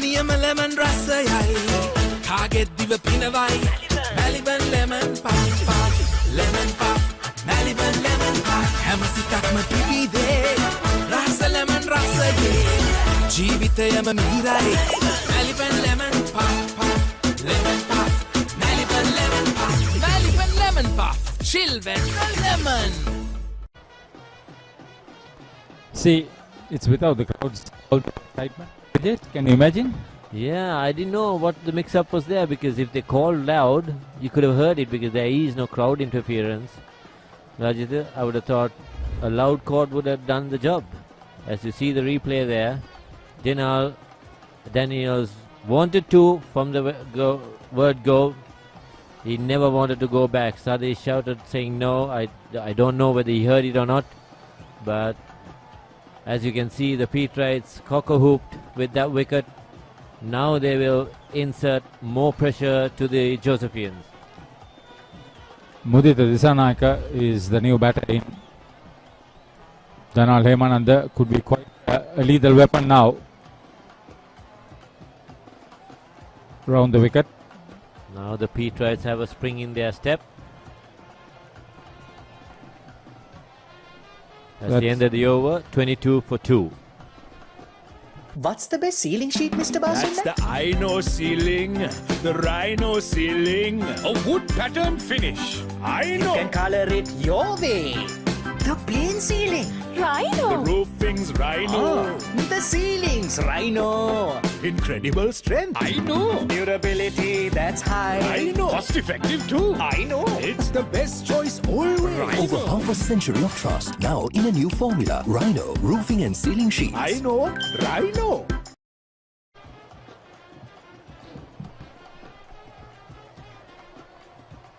නියම lemon රසයයි කාගෙත් දිව පිනවයි Maliban lemon puff lemon puff Maliban lemon puff හැම සිතක්ම පිබිදේ රස lemon රසයේ ජීවිතයම මිහිරයි Maliban lemon puff lemon puff Maliban lemon puff Maliban lemon puff chill when lemon. See, it's without the crowd's excitement. Can you imagine? Yeah, I didn't know what the mix-up was there, because if they called loud, you could have heard it because there is no crowd interference. Rajita, I would have thought a loud chord would have done the job. As you see the replay there, Daniels wanted to from the word go. He never wanted to go back. Sadiq shouted saying no. I don't know whether he heard it or not, but as you can see, the Peterites cock-a-hooped with that wicket. Now they will insert more pressure to the Josephians. Mudita Disanayaka is the new batter in. Danal Hemananda could be quite a lethal weapon now. Round the wicket. Now the Peterites have a spring in their step. That's the end of the over, 22 for 2. What's the best ceiling sheet, Mr. Basu? That's the Ino ceiling, the Rhino ceiling, a wood pattern finish. You can color it your way. The plain ceiling. Rhino. The roofing's Rhino. The ceiling's Rhino. Incredible strength. I know. Durability that's high. I know. Cost effective too. I know. It's the best choice always. Over half a century of trust, now in a new formula. Rhino Roofing and Ceiling Sheets. I know. Rhino.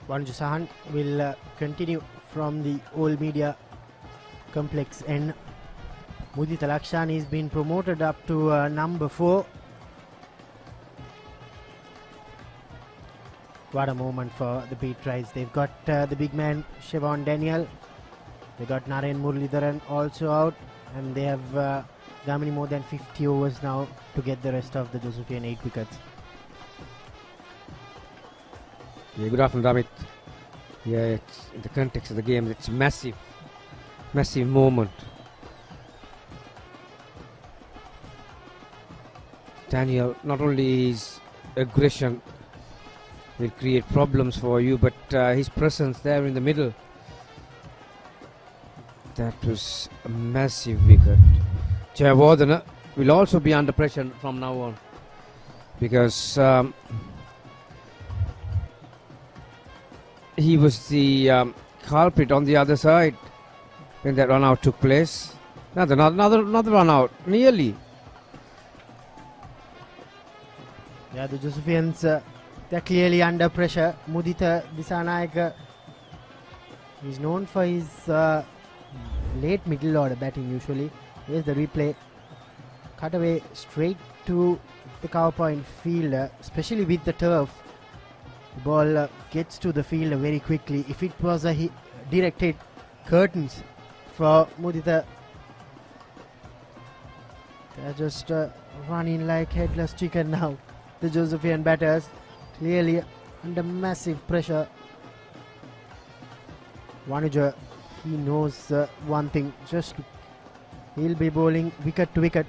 Wanju Sahan will continue from the old media complex, and Mudita Lakshani has been promoted up to number 4. What a moment for the Peterites. They've got the big man Shivan Daniel. They got Naren Muralidharan also out, and they have Gamini more than 50 overs now to get the rest of the Josephian 8 wickets. Yeah, good afternoon, Damit. Yeah, it's in the context of the game, it's massive moment. Daniel, not only his aggression will create problems for you, but his presence there in the middle, that was a massive wicket. Jayawardene will also be under pressure from now on, because he was the culprit on the other side when that run out took place. Another run out, nearly. Yeah, the Josephians, they're clearly under pressure. Muditha Disanayaka is known for his late middle order batting usually. Here's the replay. Cut away straight to the cover point fielder, especially with the turf. The ball gets to the fielder very quickly. If it was a direct hit, curtains for Muditha. They're just running like headless chicken now. The Josephian batters clearly under massive pressure. Wanuja, he knows one thing, just he'll be bowling wicket to wicket.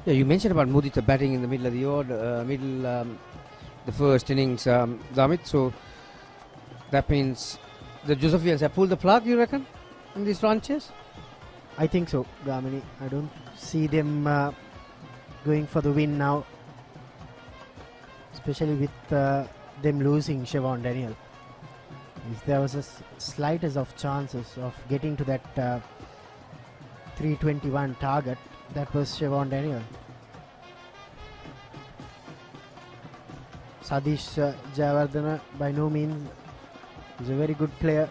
Yeah, you mentioned about Muditha batting in the middle of the order, the first innings, Damit. So that means the Josephians have pulled the plug, you reckon, in these run chase? I think so, Gamini. I don't see them going for the win now, especially with them losing Shivan Daniel. If there was a slightest of chances of getting to that 321 target, that was Shivan Daniel. Sadish Jayawardene by no means is a very good player,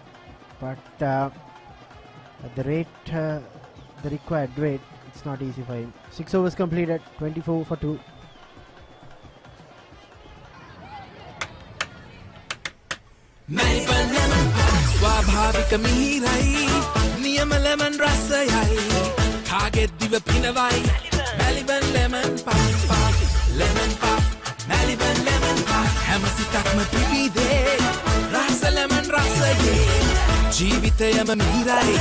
but at the rate, the required rate, it's not easy for him. 6 overs completed, 24 for 2. ස්වාභාවික මිහිරයි නියම lemon රසයයි කාගෙත් දිව පිනවයි Maliban lemon puff lemon puff Maliban lemon puff හැම සිතක්ම පිබිදේ රස lemon රසයේ ජීවිතයම මිහිරයි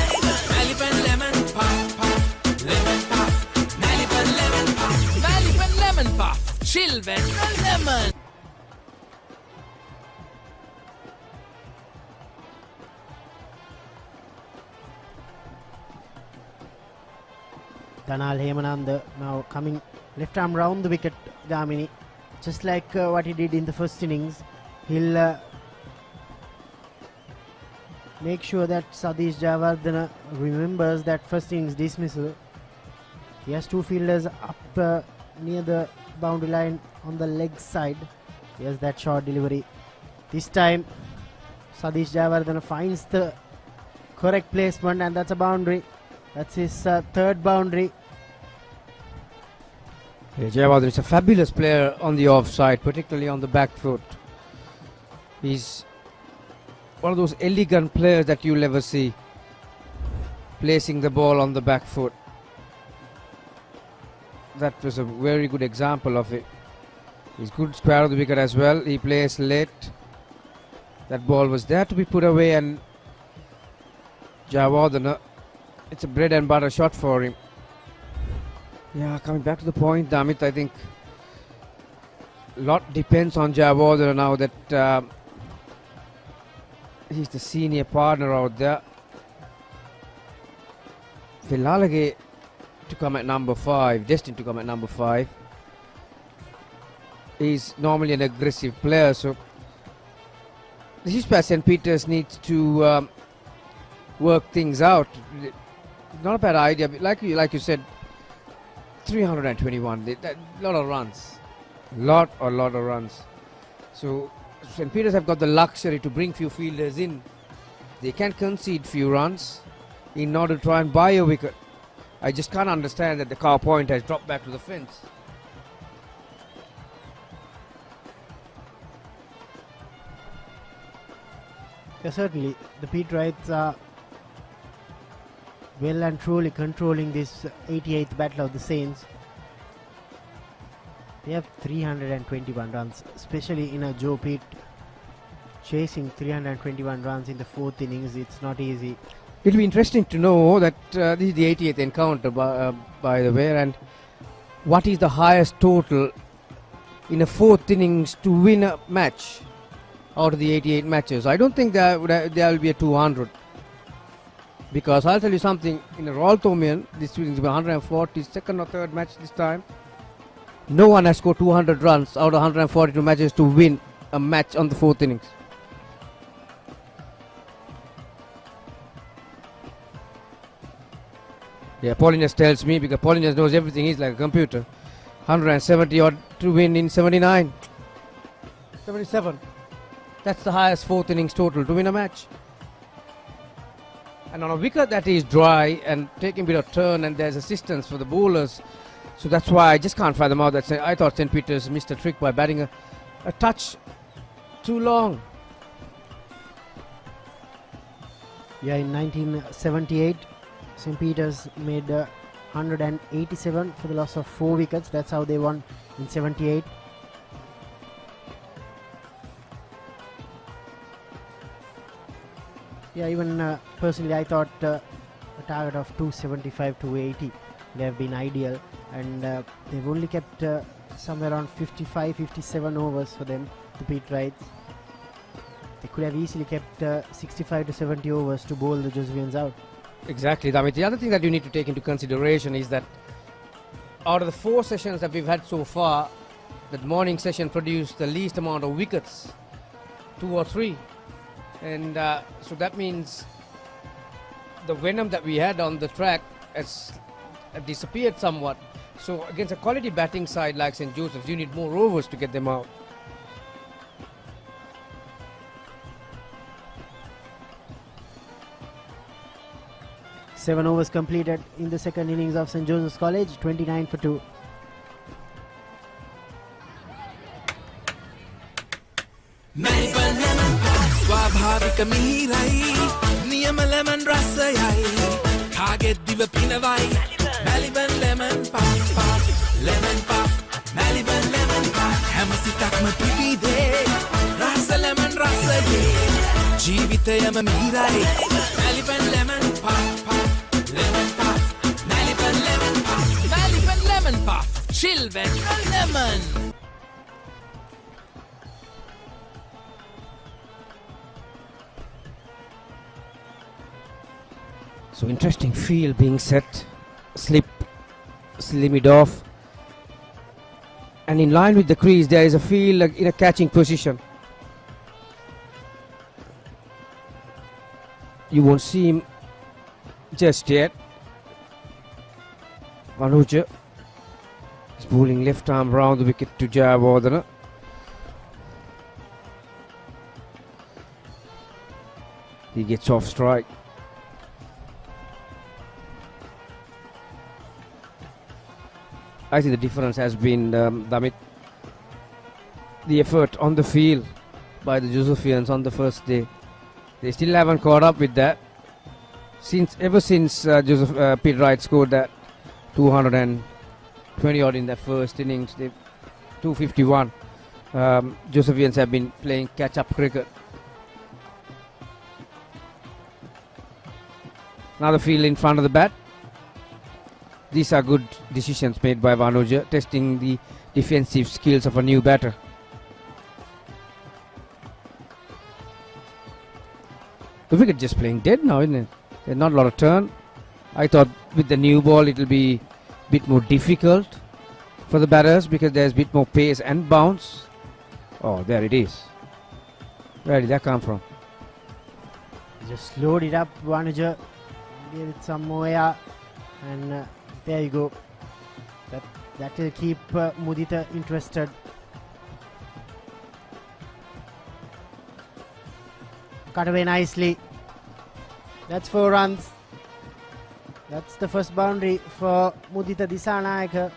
Maliban lemon puff lemon puff Maliban lemon puff Maliban lemon puff chill when lemon. Chanal Hemananda now coming left arm round the wicket, Gamini, just like what he did in the first innings. He'll make sure that Sadish Jayawardene remembers that first innings dismissal. He has 2 fielders up near the boundary line on the leg side. Here's that short delivery. This time Sadish Jayawardene finds the correct placement, and that's a boundary. That's his 3rd boundary. Yeah, Jayawardene is a fabulous player on the offside, particularly on the back foot. He's one of those elegant players that you'll ever see, placing the ball on the back foot. That was a very good example of it. He's good square of the wicket as well. He plays late. That ball was there to be put away, and Jayawardene, it's a bread and butter shot for him. Yeah, coming back to the point, Damit, I think a lot depends on Jayawardene now that he's the senior partner out there. Philalage to come at number 5, destined to come at number 5. He's normally an aggressive player, so this is where St. Peter's needs to work things out. Not a bad idea, but like you said, 321, a lot of runs. A lot of runs. So St. Peter's have got the luxury to bring few fielders in. They can concede few runs in order to try and buy a wicket. I just can't understand that the cover point has dropped back to the fence. Yeah, certainly. The Peterites are well and truly controlling this 88th Battle of the Saints. They have 321 runs, especially in a Joe Pitt. Chasing 321 runs in the 4th innings, it's not easy. It'll be interesting to know that this is the 88th encounter, by the way, and what is the highest total in a 4th innings to win a match out of the 88 matches. I don't think there will be a 200. Because I'll tell you something, in a Royal Tomian, this will be 142nd or 3rd match this time. No one has scored 200 runs out of 142 matches to win a match on the 4th innings. Yeah, Paulinus tells me, because Paulinus knows everything, he's like a computer. 170 odd to win in 79. 77. That's the highest 4th innings total to win a match. And on a wicket that is dry and taking a bit of turn, and there's assistance for the bowlers. So that's why I just can't fathom out that. I thought St. Peter's missed a trick by batting a touch too long. Yeah, in 1978, St. Peter's made 187 for the loss of 4 wickets. That's how they won in 78. Yeah, even personally I thought a target of 275 to 80 would have been ideal, and they've only kept somewhere around 55-57 overs for them, the Petrites. They could have easily kept 65 to 70 overs to bowl the Josephines out. Exactly, Damit. The other thing that you need to take into consideration is that out of the 4 sessions that we've had so far, that morning session produced the least amount of wickets, 2 or 3. And so that means the venom that we had on the track has disappeared somewhat. So against a quality batting side like St. Joseph's, you need more overs to get them out. Seven overs completed in the second innings of St. Joseph's College, 29 for 2. ස්වාභාවික මිහිරයි නියම lemon රසයයි කාගෙත් දිව පිනවයි Maliban lemon puff puff lemon puff Maliban lemon puff හැම සිතක්ම පිපිදේ රස ලෙමන් රසයේ ජීවිතයම මිහිරයි Maliban lemon puff puff lemon puff Maliban lemon puff Maliban lemon puff chill when lemon. So interesting field being set, slim it off, and in line with the crease there is a field in a catching position. You won't see him just yet. Vanuja is bowling left arm round the wicket to Jayawardena. He gets off strike. I think the difference has been, Damit, the effort on the field by the Josephians on the first day. They still haven't caught up with that. Ever since Pete Wright scored that 220 odd in that first innings, 251, Josephians have been playing catch-up cricket. Now the field in front of the bat. These are good decisions made by Vanuja, testing the defensive skills of a new batter. The wicket just playing dead now, isn't it? There's not a lot of turn. I thought with the new ball it will be a bit more difficult for the batters because there's a bit more pace and bounce. Oh, there it is. Where did that come from? Just load it up, Vanuja. Give it some more air, and there you go. That will keep Mudita interested. Cut away nicely. That's 4 runs. That's the first boundary for Mudita Disanayaka.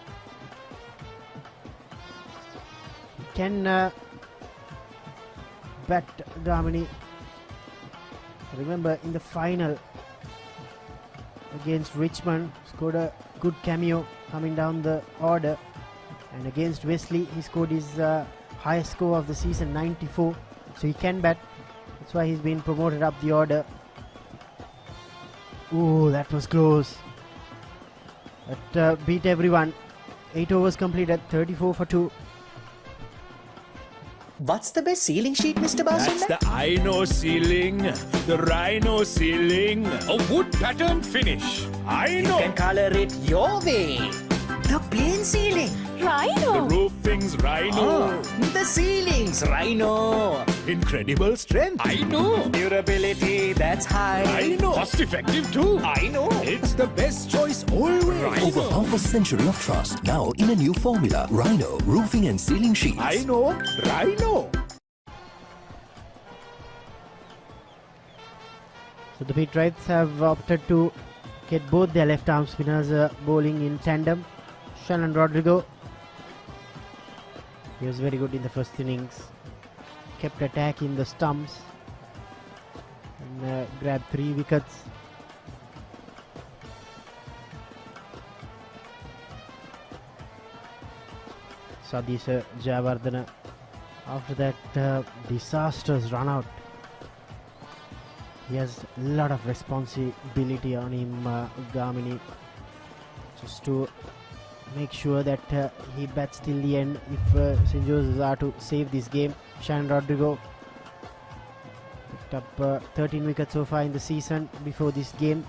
Can bat Damini. Remember in the final against Richmond, scored a good cameo coming down the order. And against Wesley, he scored his highest score of the season, 94. So he can bat. That's why he's been promoted up the order. Ooh, that was close. That beat everyone. 8 overs completed, 34 for 2. What's the best ceiling sheet, Mr. That's Basunda? the Ino ceiling, the Rhino ceiling, a wood pattern finish. You can color it your way. The plain ceiling. The Rhino. roofing's Rhino. The ceiling's Rhino. Incredible strength. I know. Durability that's high. I know. Cost effective too. I know. It's the best choice always. Over half a century of trust, now in a new formula. Rhino Roofing and Ceiling Sheets. I know. Rhino. So the Patriots have opted to get both their left arm spinners bowling in tandem. Shannon Rodrigo, he was very good in the first innings, kept attacking the stumps and grabbed 3 wickets. Sadish Jayawardene, after that disastrous run out, he has a lot of responsibility on him, Gamini, just to make sure that he bats till the end if St. Joseph's are to save this game. Shannon Rodrigo picked up 13 wickets so far in the season before this game.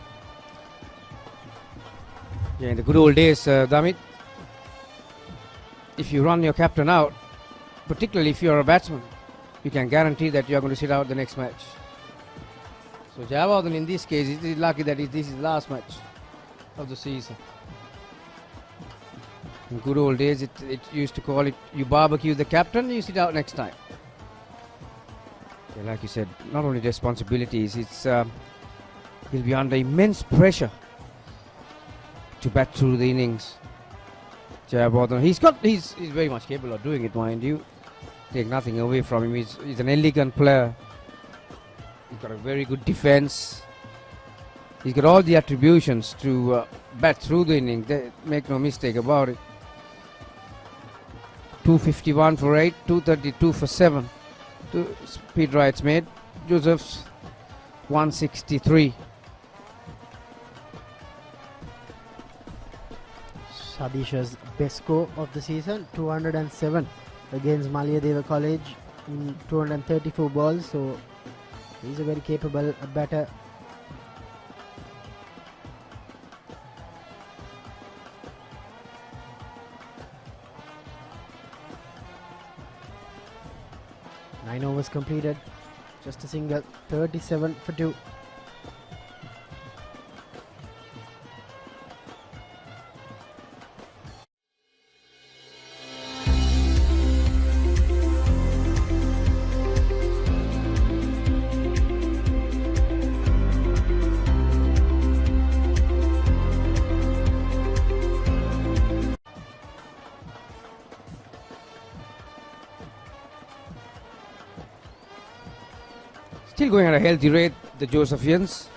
Yeah, in the good old days, Damit, if you run your captain out, particularly if you're a batsman, you can guarantee that you're going to sit out the next match. So Jayawardene in this case is lucky that this is the last match of the season. In good old days, it used to call it, you barbecue the captain, you sit out next time. Yeah, like you said, not only responsibilities, it's he'll be under immense pressure to bat through the innings. Jayawardene, he's very much capable of doing it, mind you. Take nothing away from him. He's an elegant player. He's got a very good defense. He's got all the attributions to bat through the innings. Make no mistake about it. 251 for 8, 232 for 7. 2 speed rights made. Joseph's 163. Sadish's best score of the season, 207 against Malayadeva College in 234 balls. So he's a very capable batter. Nine overs completed, just a single, 37 for 2. Still going at a healthy rate, the Josephians.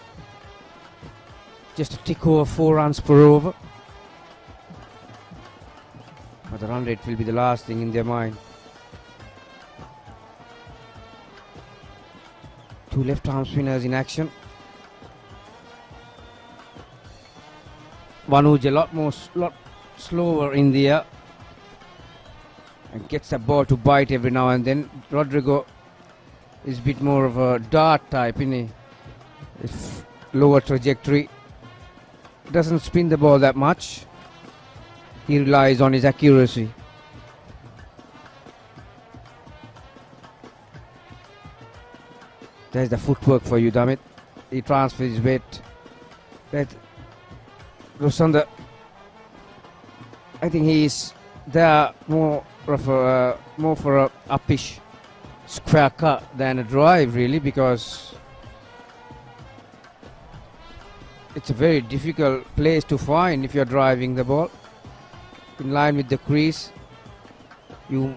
Just a tick over 4 runs per over. But the run rate will be the last thing in their mind. 2 left arm spinners in action. Vanuj a lot slower in the air and gets the ball to bite every now and then. Rodrigo is a bit more of a dart type, isn't he? It's lower trajectory. Doesn't spin the ball that much. He relies on his accuracy. There's the footwork for you, damn it. He transfers his weight. That Rosanda, I think he is there more for a uppish square cut than a drive, really, because it's a very difficult place to find if you're driving the ball. In line with the crease, you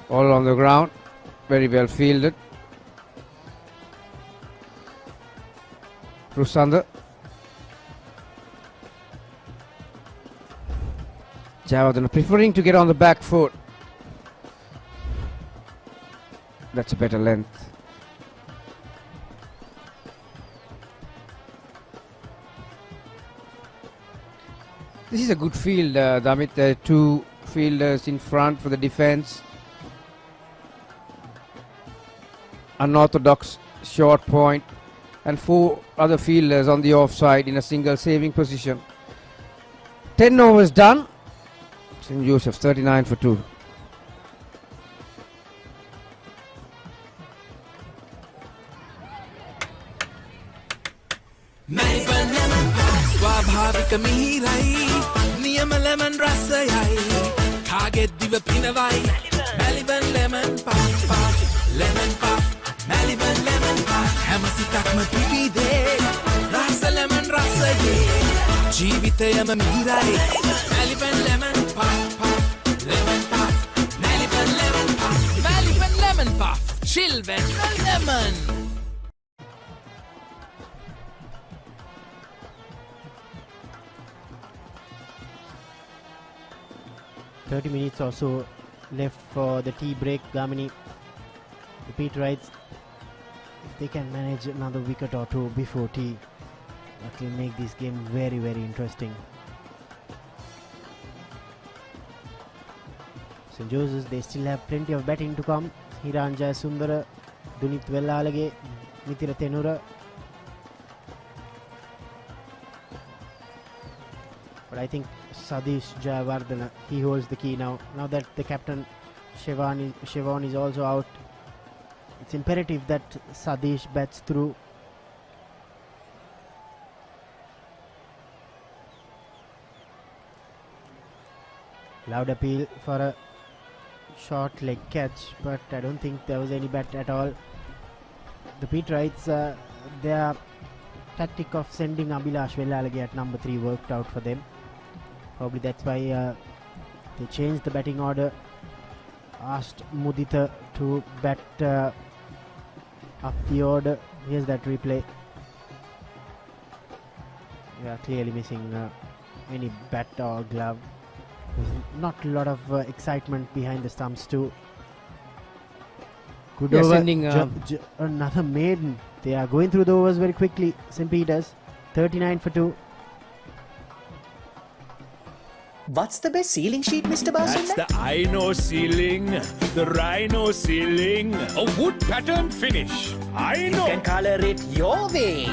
all on the ground, very well fielded. Rusanda. Javadana preferring to get on the back foot. That's a better length. This is a good field, Damit. There are two fielders in front for the defense. Unorthodox short point, and 4 other fielders on the offside in a single saving position. 10 overs done. St. Joseph's 39 for 2. ස්වාභාවික මිහිරයි නියම lemon රසයයි කාගෙත් දිව පිනවයි Maliban lemon puff lemon puff Maliban lemon puff හැම සිතක්ම පිබිදේ රස lemon රසයේ ජීවිතයම මිහිරයි Maliban lemon puff lemon puff Maliban lemon puff Maliban lemon puff chill when lemon. 30 minutes or so left for the tea break. Gamini, Pete writes, if they can manage another wicket or two before tea, that will make this game very, very interesting. St. Joseph's, they still have plenty of batting to come. Hiran Jayasundara, Dunit Vellalage, Mithira Tenura. But I think Sadish Jayawardena, he holds the key now. Now that the captain Shivan is also out, it's imperative that Sadish bats through. Loud appeal for a short leg catch, but I don't think there was any bat at all. The Pete writes, their tactic of sending Abhilash Vellalage at number 3 worked out for them. Probably that's why they changed the batting order, asked Mudita to bat up the order. Here's that replay. We are clearly missing any bat or glove. There's not a lot of excitement behind the stumps too. Good over, sending another maiden. They are going through the overs very quickly. St. Peter's 39 for 2. What's the best ceiling sheet, Mr. Basunda? That's the Ino ceiling, the Rhino ceiling, a wood pattern finish. I know. You can color it your way.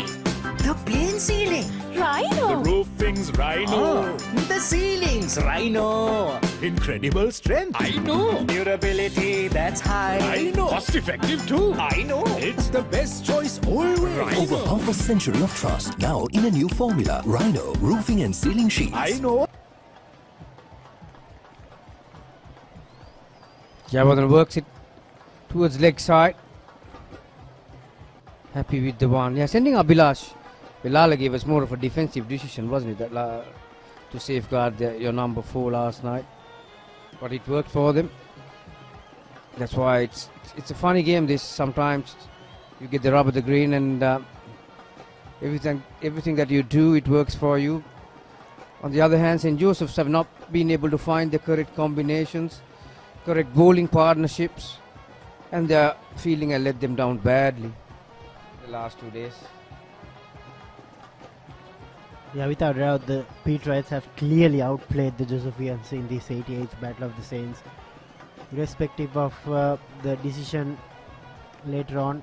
The plain ceiling. Rhino. The roofing's Rhino. The ceiling's Rhino. Incredible strength. I know. Durability that's high. I know. Cost effective too. I know. It's the best choice always. Rhino. Over half a century of trust, now in a new formula. Rhino roofing and ceiling sheets. I know. Javadhan works it towards leg side. Happy with the one. Yeah, sending Abhilash Vellalage was more of a defensive decision, wasn't it? That to safeguard your number 4 last night. But it worked for them. That's why it's a funny game. This sometimes you get the rub of the green, and everything that you do, it works for you. On the other hand, St. Joseph's have not been able to find the correct combinations, correct bowling partnerships, and their fielding has let them down badly the last 2 days. Yeah, without doubt, the Petrites have clearly outplayed the Josephians in this 88th Battle of the Saints. Irrespective of the decision later on,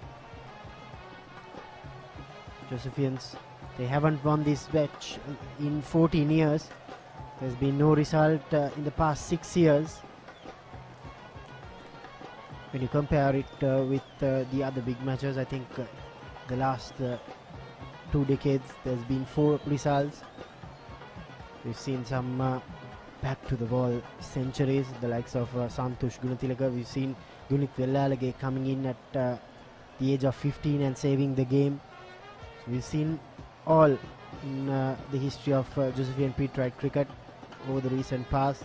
Josephians, they haven't won this match in 14 years. There's been no result in the past 6 years. When you compare it with the other big matches, I think the last 2 decades there's been 4 results. We've seen some back to the wall centuries, the likes of Santush Gunatilaka. We've seen Dunit Vellalage coming in at the age of 15 and saving the game. So we've seen all in the history of Josephian Petrite cricket over the recent past.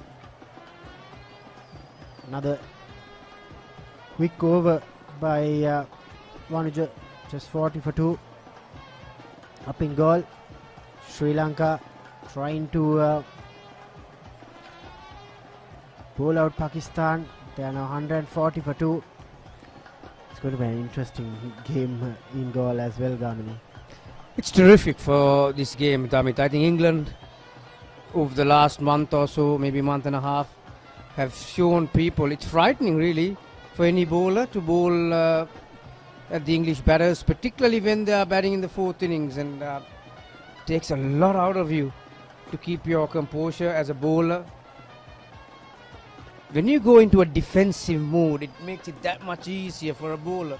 Another quick over by Vanuja, just 40 for 2. Up in goal, Sri Lanka trying to pull out Pakistan. They are now 140 for 2. It's going to be an interesting game in goal as well, Gamini. It's terrific for this game, Damit. I think England, over the last month or so, maybe month and a half, have shown people it's frightening really for any bowler to bowl at the English batters, particularly when they are batting in the fourth innings, and takes a lot out of you to keep your composure as a bowler. When you go into a defensive mode, it makes it that much easier for a bowler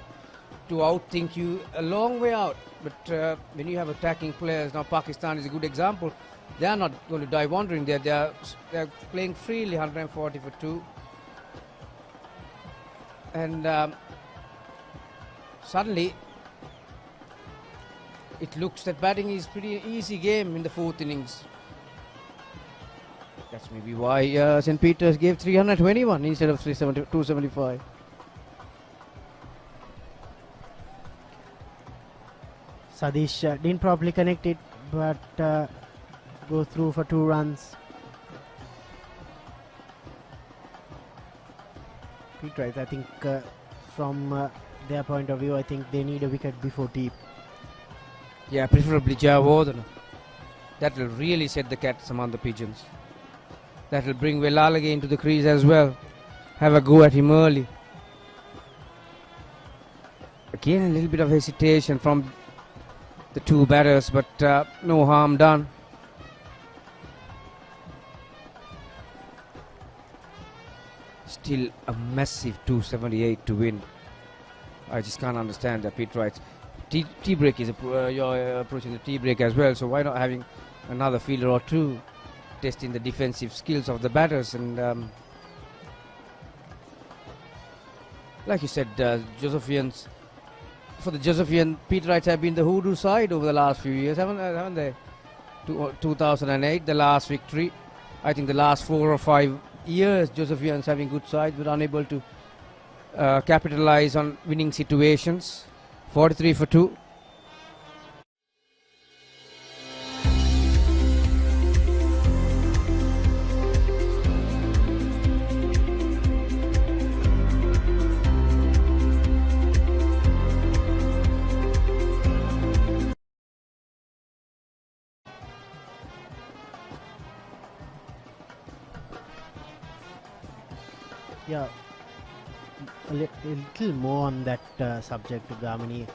to outthink you a long way out. But when you have attacking players, now Pakistan is a good example. They are not going to die wandering there. They are playing freely, 140 for 2. And suddenly, it looks that batting is pretty easy game in the fourth innings. That's maybe why St. Peter's gave 321 instead of 275. Sadish didn't properly connect it, but go through for 2 runs. Petrites, I think from their point of view, I think they need a wicket before deep. Yeah, preferably Jayawardene. That will really set the cats among the pigeons. That will bring Velalage into the crease as well. Have a go at him early. Again, a little bit of hesitation from the 2 batters, but no harm done. Still a massive 278 to win. I just can't understand that. Pete writes, tea break is you're approaching the tea break as well, so why not having another fielder or 2 testing the defensive skills of the batters? And like you said, Josephians, for the Josephian, Peterites have been the hoodoo side over the last few years, haven't they? 2008, the last victory. I think the last 4 or 5 years, Josephians having good sides but unable to capitalize on winning situations. 43 for 2. Yeah, a little more on that subject, Gamini.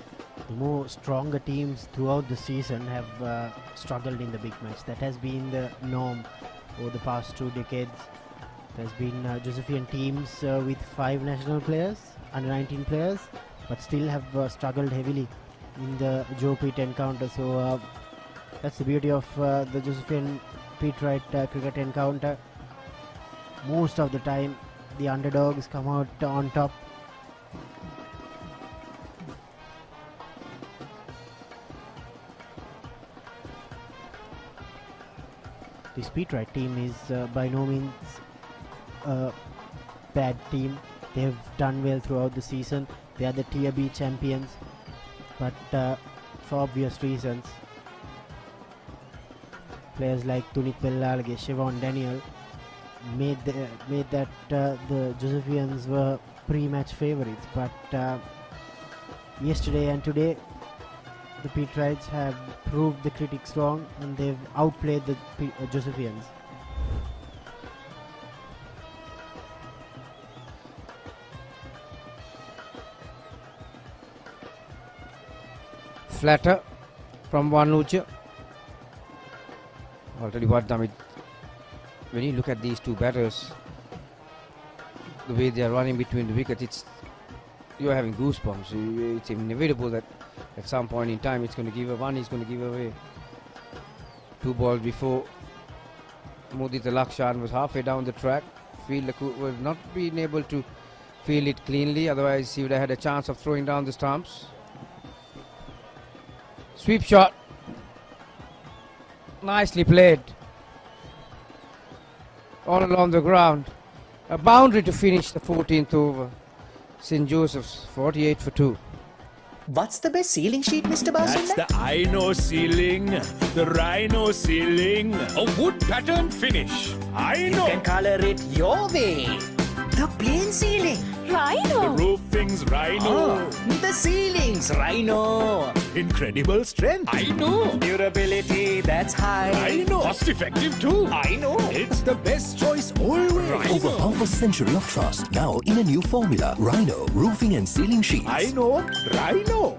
The more stronger teams throughout the season have struggled in the big match. That has been the norm over the past 2 decades. There's been Josephian teams with 5 national players, under 19 players, but still have struggled heavily in the Joe Pitt encounter. So that's the beauty of the Josephian Peterite cricket encounter. Most of the time, the underdogs come out on top. This Peterite team is by no means a bad team. They've done well throughout the season. They are the Tier B champions, but for obvious reasons, players like Tunik Pellalage, Shivan Daniel made that the Josephians were pre-match favourites. But yesterday and today, the Peterites have proved the critics wrong, and they've outplayed the Josephians. Flatter from Vanuatu. I'll tell you what, Damit, when you look at these 2 batters, the way they are running between the wickets, you're having goosebumps. It's inevitable that at some point in time it's going to give a one, he's going to give away. 2 balls before, Mudita Lakshan was halfway down the track. Fielder would not been able to field it cleanly, otherwise he would have had a chance of throwing down the stumps. Sweep shot. Nicely played. All along the ground. A boundary to finish the 14th over. St. Joseph's 48 for 2. What's the best ceiling sheet, Mr. That's Basunda? the Ino ceiling, the Rhino ceiling, a wood pattern finish. You can color it your way. The plain ceiling. The roofing's Rhino. The ceiling's Rhino. Incredible strength. I know. Durability that's high. I know. Cost effective too. I know. It's the best choice always. Over half a century of trust, now in a new formula. Rhino, roofing and ceiling sheets. I know. Rhino.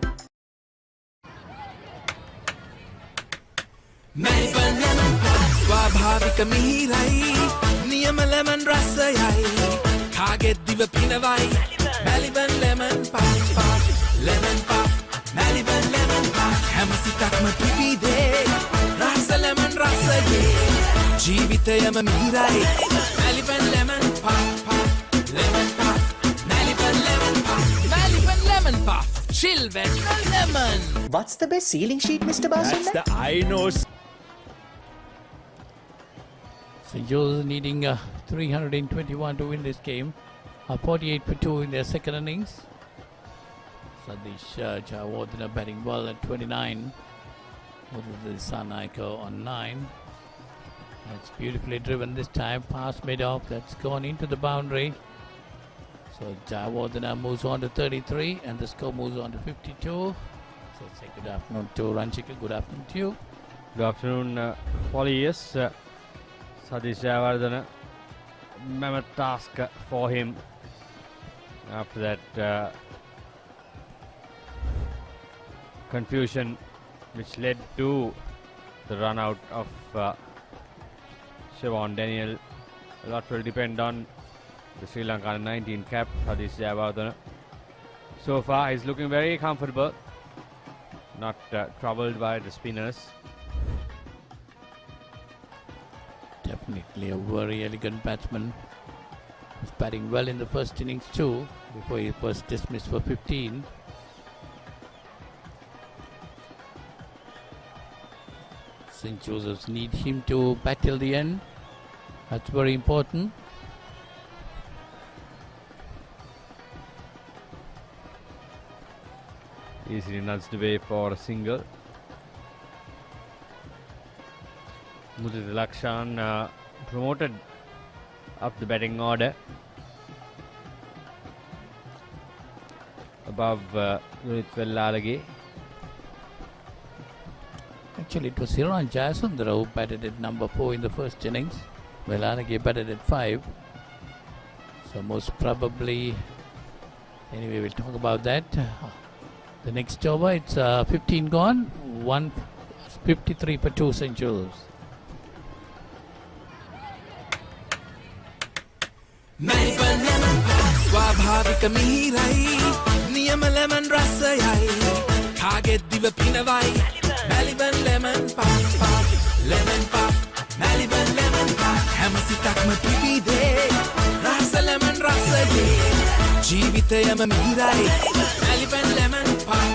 Melbourne lemon pie ස්වාභාවික මිහිරයි නියම lemon රසයයි කාගෙත් දිව පිනවයි Melbourne lemon pie lemon pie Melbourne lemon pie හැම සිතක්ම පිබිදේ රස lemon රසයේ ජීවිතයම මිහිරයි Melbourne lemon pie lemon pie Melbourne lemon pie Melbourne lemon pie chill when no lemon. What's the best ceiling sheet, Mr. Basunda? That's the Ino. St. Joseph's needing 321 to win this game. 48 for 2 in their second innings. Sadish Jawardena batting well at 29. Sanaiko on 9. That's beautifully driven this time. Pass made off. That's gone into the boundary. So Jawardena moves on to 33 and the score moves on to 52. So say good afternoon to Ranchika. Good afternoon to you. Good afternoon, Polly. Yes, Sadish Jawardena, mammoth task for him. After that confusion which led to the run out of Shivan Daniel. A lot will depend on the Sri Lanka 19 cap, Sadish Jawardena. So far he's looking very comfortable, not troubled by the spinners. Definitely a very elegant batsman. He was batting well in the first innings too, before he was dismissed for 15. St. Joseph's need him to bat till the end. That's very important. Easily nudged away for a single. Mudit Lakshan promoted up the batting order above Lunit Vellalage. Actually, it was Hiran Jayasundara who batted at number 4 in the first innings. Vellalage batted at 5. So most probably, anyway, we'll talk about that. The next over, it's 15 gone, 153 for 2 St. Joseph's. Melbourne lemon pie ස්වාභාවික මිහිරයි නියම lemon රසයයි කාගෙත් දිව පිනවයි Melbourne lemon pie lemon pie Melbourne lemon pie හැම සිතක්ම පිබිදේ රස lemon රසයේ ජීවිතයම මිහිරයි Melbourne lemon pie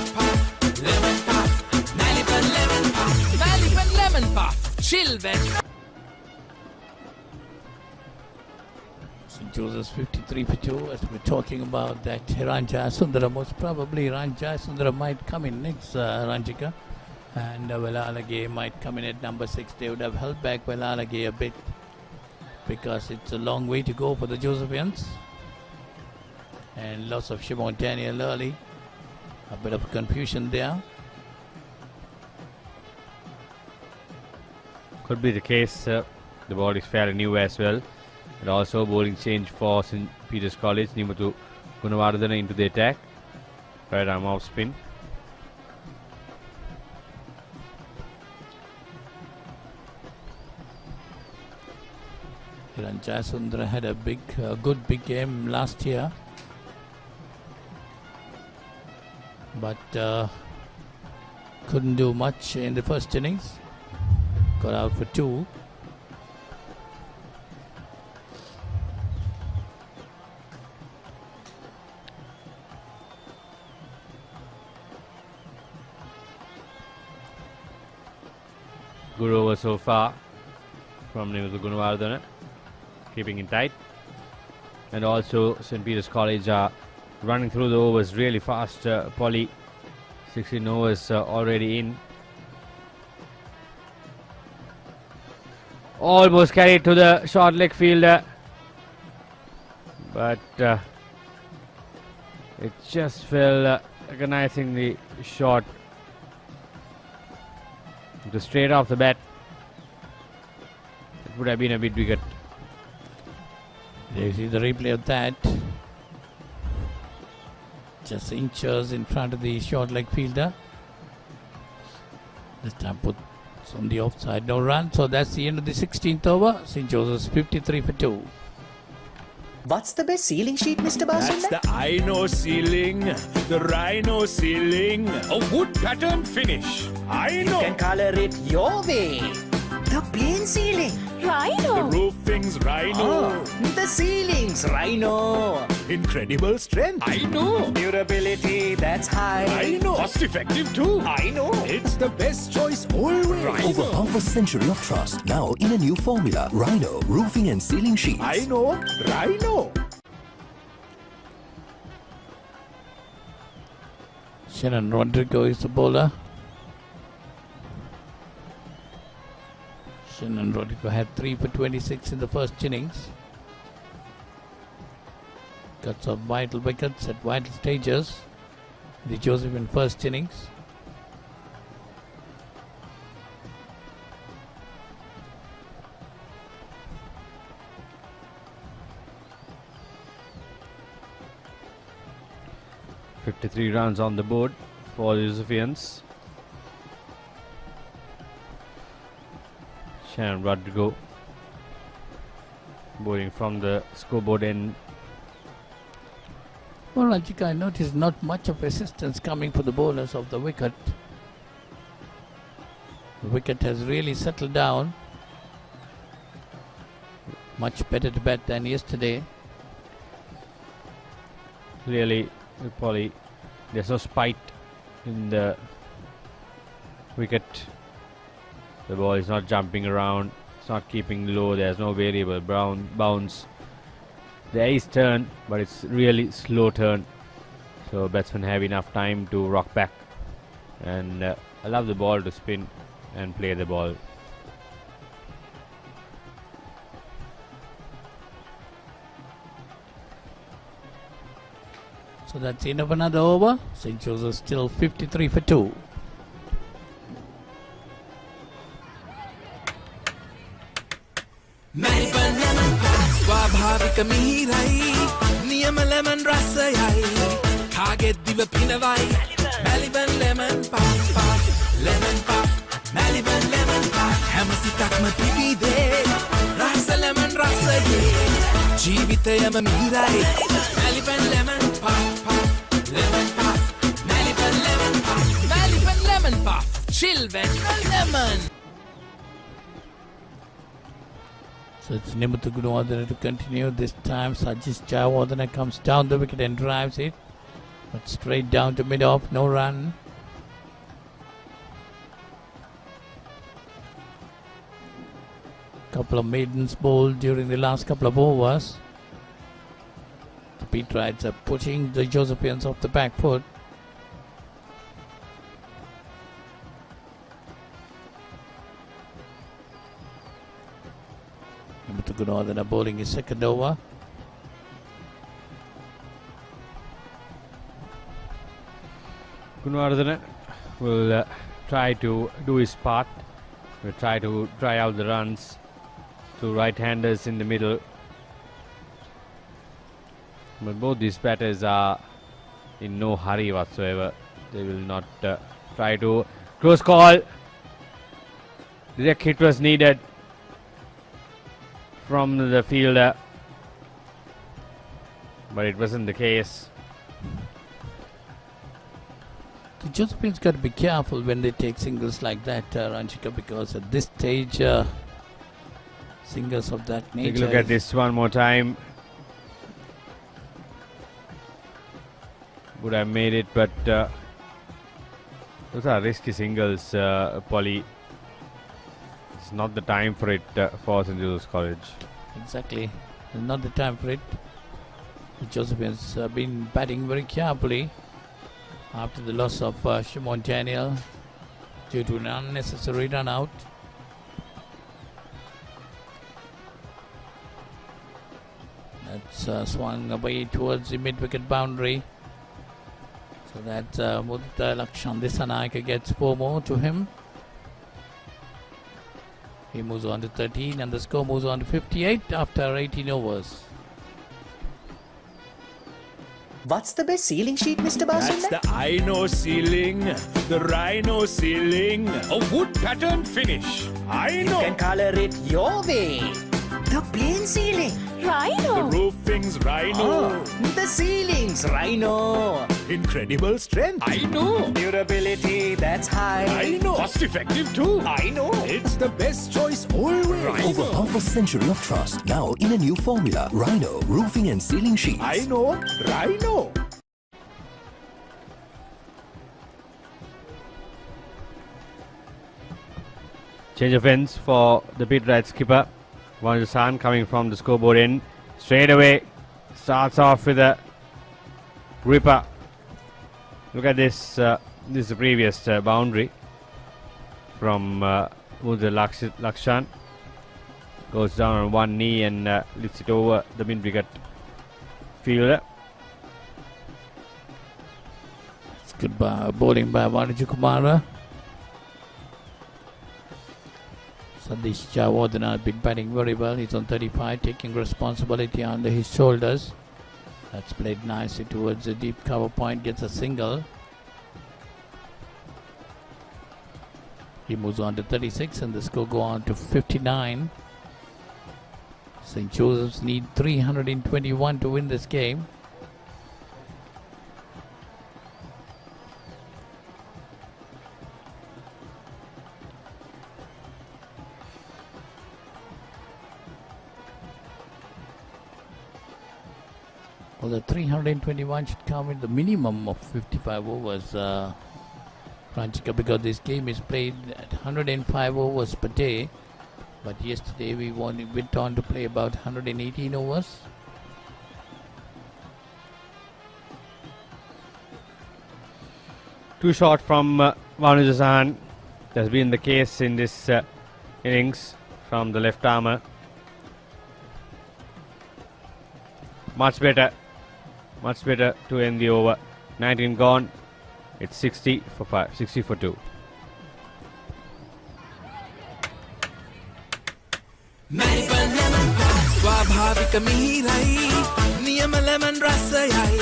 lemon pie Melbourne lemon pie Melbourne lemon pie chill when St. Joseph's 53 for 2. As we're talking about that, Hiran Jayasundara, most probably Hiran Jayasundara might come in next, Ranjika. And Vellalage might come in at number 6. They would have held back Vellalage a bit because it's a long way to go for the Josephians. And loss of Shivan Daniel early. A bit of confusion there. Could be the case. The ball is fairly new as well. And also bowling change for St. Peter's College. Nimuthu Gunawardena into the attack. Right arm off spin. Hiran Jayasundara had a good big game last year. But couldn't do much in the first innings. Got out for 2. Good over so far from Nimuthu Gunawardena, keeping it tight. And also St. Peter's College are running through the overs really fast. Polly, 16 overs already in. Almost carried to the short leg fielder, but it just fell agonizingly short. It was straight off the bat. It would have been a big wicket. There you see the replay of that. Just inches in front of the short leg fielder. This time put on the offside, no run. So that's the end of the 16th over. St. Joseph's 53 for 2. What's the best ceiling sheet, Mr. Basunda? That's the Rhino ceiling. The Rhino ceiling. A wood pattern finish. I know. You can color it your way. The plain ceiling. The roofing's Rhino. The ceiling's Rhino. Incredible strength. I know. Durability, that's high. I know. Cost effective too. I know. It's the best choice always. Over half a century of trust, now in a new formula. Rhino Roofing and Ceiling Sheets. I know. Rhino. Shannon Rodrigo is the bowler. Shannon Rodrigo had 3 for 26 in the first innings. Got some vital wickets at vital stages. The Joseph in first innings. .53 runs on the board for the Josephians. Shannon Rodrigo bowling from the scoreboard end. Well, Rajika, I noticed not much of assistance coming for the bowlers of the wicket. The wicket has really settled down. Much better to bat than yesterday. Clearly, Polly, there's no spite in the wicket. The ball is not jumping around, it's not keeping low, there's no variable bounce. There is turn, but it's really slow turn. So batsmen have enough time to rock back and allow the ball to spin and play the ball. So that's the end of another over. St. Joseph still 53 for 2. ස්වාභාවික මිහිරයි නියම lemon රසයයි කාගෙත් දිව පිනවයි Maliban lemon puff puff lemon puff Maliban lemon puff හැම සිතක්ම පිබිදේ රස ලෙමන් රසයේ ජීවිතයම මිහිරයි Maliban lemon puff puff lemon puff Maliban lemon puff Maliban lemon puff chill when lemon. So it's Nimuthu Gunawardena to continue. This time Sajis Jayawardena comes down the wicket and drives it. But straight down to mid-off, no run. Couple of maidens bowled during the last couple of overs. The Petrites are pushing the Josephians off the back foot. Nimuthu Gunawardena bowling his second over. Gunawardena will try to do his part. Will try to try out the runs to right-handers in the middle. But both these batters are in no hurry whatsoever. They will not try to close call. Direct hit was needed from the fielder, but it wasn't the case. The Josephians got to be careful when they take singles like that, Ranjika, because at this stage, singles of that nature. Take a look at this one more time. Would have made it, but those are risky singles, Polly. It's not the time for it for St. Joseph's College. Exactly. It's not the time for it. The Josephians have been batting very carefully after the loss of Shivan Daniel due to an unnecessary run out. That's swung away towards the mid-wicket boundary. So that Mudita Lakshan Dissanayake gets 4 more to him. He moves on to 13 and the score moves on to 58 after 18 overs. What's the best ceiling sheet, Mr. Basunda? That's the I know ceiling, the Rhino ceiling, a wood pattern finish. I know. You can color it your way. The plain ceiling. The roofing's Rhino. The ceiling's Rhino. Incredible strength. I know. Durability, that's high. I know. Cost effective too. I know. It's the best choice always. Over half a century of trust, now in a new formula. Rhino Roofing and Ceiling Sheets. I know. Rhino. Change of ends for the pit right skipper. Vanujasan coming from the scoreboard end. Straight away. Starts off with a ripper. Look at this. This is the previous boundary from Mudita Lakshan. Goes down on one knee and lifts it over the mid-wicket fielder. It's good bowling by Vanuja Kumara. Sadish Jawardena has been batting very well. He's on 35, taking responsibility under his shoulders. That's played nicely towards the deep cover point, gets a single. He moves on to 36 and the score go on to 59. St. Joseph's need 321 to win this game. Well, the 321 should come with the minimum of 55 overs, Franchika, because this game is played at 105 overs per day. But yesterday we went on to play about 118 overs. Too short from Vanujasan. That's been the case in this innings from the left armour. Much better to end the over. 19 gone. It's 60 for 5, 60 for 2. ස්වාභාවික මිහිරයි නියම lemon රසයයි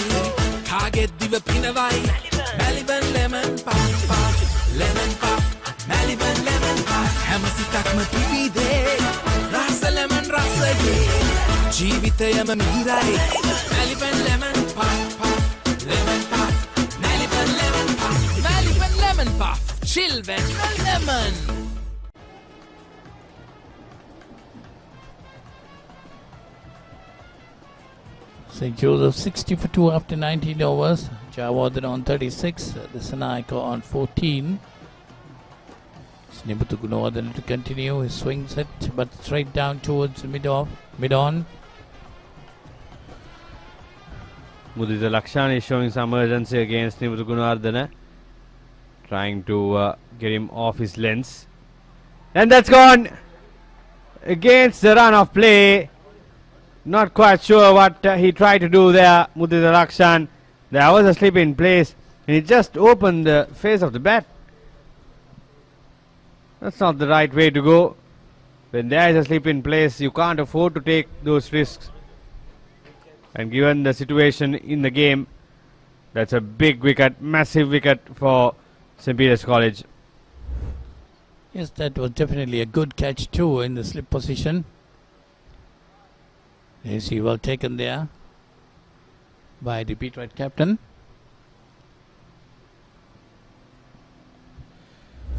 කාගෙත් දිව පිනවයි Maliban lemon puff lemon puff Maliban lemon puff හැම සිතක්ම පිබිදේ රස lemon රසයේ ජීවිතයම මිහිරයි Maliban lemon puff lemon puff Maliban lemon puff Maliban lemon puff chill when lemon. St. Joseph 60 for 2 after 19 overs. Jawardena on 36. The Sanayaka on 14. Snibuthu Gunawardena to continue his swing set, but straight down towards mid-on. Mudita Lakshan is showing some urgency against Snibuthu Gunawardena, trying to get him off his lengths. And that's gone against the run of play. Not quite sure what he tried to do there, Mudita Lakshan. There was a slip in place and he just opened the face of the bat. That's not the right way to go. When there is a slip in place, you can't afford to take those risks. And given the situation in the game, that's a big wicket, massive wicket for St. Peter's College. Yes, that was definitely a good catch too in the slip position. You see, well taken there by the beat right captain.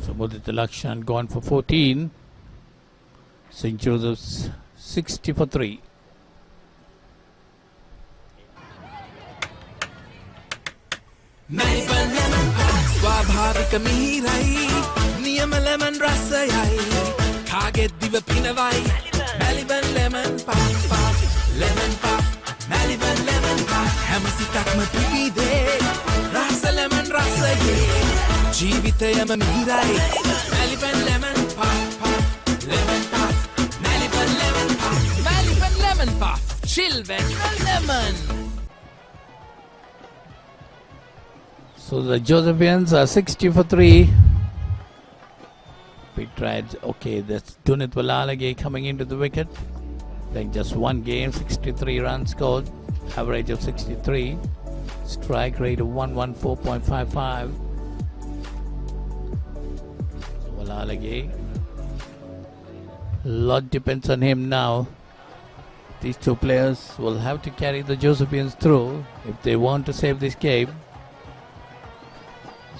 So Mudita Lakshan gone for 14. St. Joseph's 60 for 3. Maliban lemon puff ස්වාභාවික මිහිරයි නියම lemon රසයයි කාගෙත් දිව පිනවයි Maliban lemon puff lemon puff Maliban lemon puff හැම සිතක්ම පිබිදේ රස lemon රස ජීවිතයම මිහිරයි Maliban lemon puff puff lemon puff Maliban lemon puff Maliban lemon puff chill when lemon. So the Josephians are 60 for 3. We tried, okay, that's Dunit Walalage coming into the wicket. Playing just one game, 63 runs scored, average of 63. Strike rate of 114.55. Walalage. Lot depends on him now. These two players will have to carry the Josephians through if they want to save this game.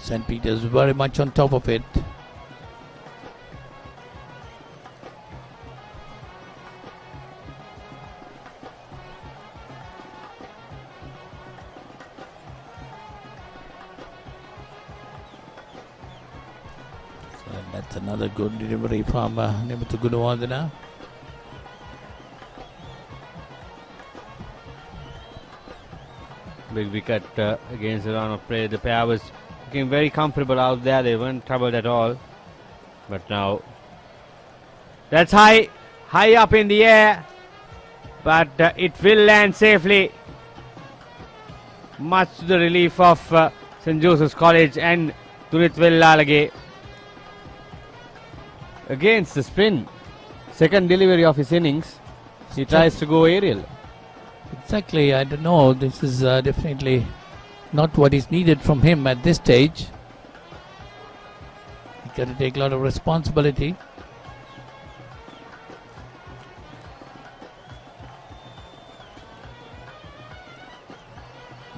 St. Peter's very much on top of it. So that's another good delivery from Nimuthu Gunawardena. Big wicket against the run of play. The pair was looking very comfortable out there. They weren't troubled at all. But now, that's high up in the air. But it will land safely. Much to the relief of St. Joseph's College and Dunit Walalage. Against the spin. Second delivery of his innings. He tries to go aerial. Exactly, I don't know. This is definitely not what is needed from him at this stage. He's got to take a lot of responsibility.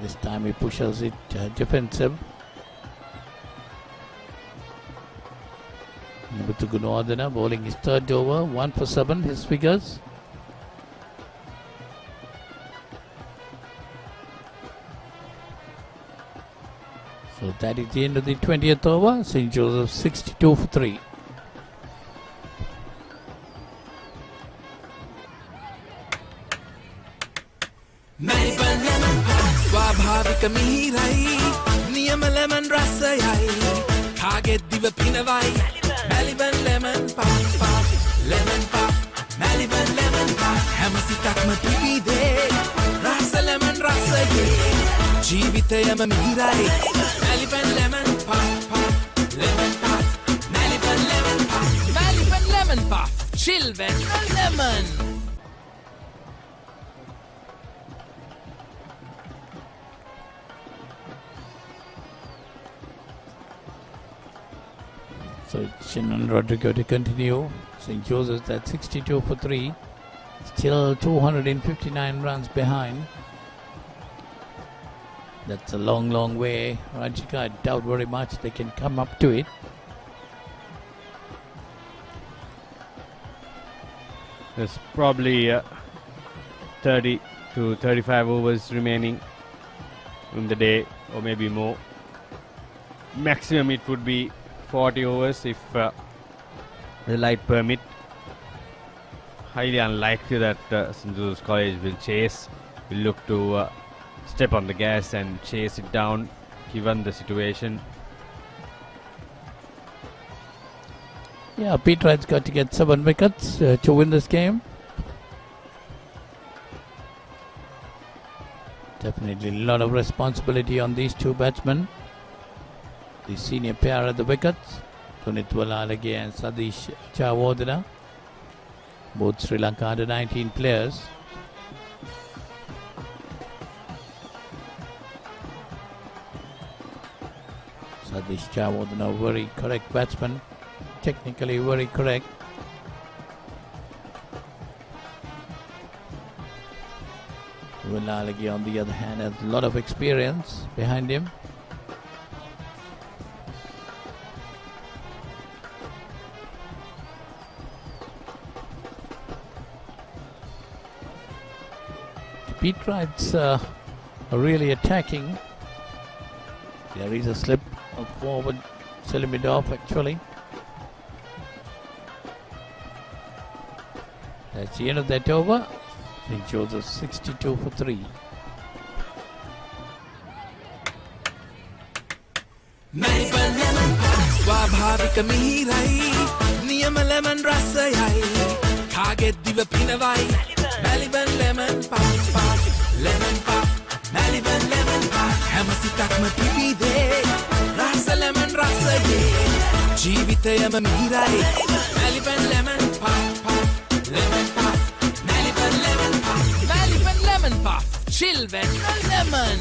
This time he pushes it defensive. Nimuthu Gunawardena bowling his third over, 1 for 7, his figures. So that is the end of the 20th over. St. Joseph 62 for 3. Maliban lemon puff ස්වාභාවික මිහිරයි නියම lemon රසයයි කාගෙත් දිව පිනවයි Maliban lemon puff puff lemon puff Maliban lemon puff හැම සිතක්ම පිබිදේ රස lemon රසයේ ජීවිතයම මිහිරයි Maliban lemon puff puff lemon puff Maliban lemon puff Maliban lemon puff chill when lemon. So Shivan Rodrigo to continue. St. Joseph's at 62 for 3. Still 259 runs behind. That's a long, long way. Rajika, I doubt very much they can come up to it. There's probably 30 to 35 overs remaining in the day, or maybe more. Maximum it would be 40 overs if the light permit. Highly unlikely that St. Joseph's College will chase, will look to step on the gas and chase it down given the situation. Yeah, Pete Wright's got to get 7 wickets to win this game. Definitely a lot of responsibility on these two batsmen. The senior pair at the wickets, Dunit Walalage and Sadish Chawardena, both Sri Lanka under 19 players. Sadish Chawardena, very correct batsman, technically very correct. Walalage on the other hand has a lot of experience behind him. Pete Wright's are really attacking. There is a slip of forward, selling it off actually. That's the end of that over. St. Joseph 62 for 3. Maliban lemon ස්වාභාවික මිහිරයි නියම lemon රසයයි කාගෙත් දිව පිනවයි Maliban lemon puff puff lemon puff Maliban lemon puff හැම සිතක්ම පිබිදේ රස lemon රසයේ ජීවිතයම මිහිරයි Maliban lemon puff puff lemon puff Maliban lemon puff Maliban lemon puff chill when lemon.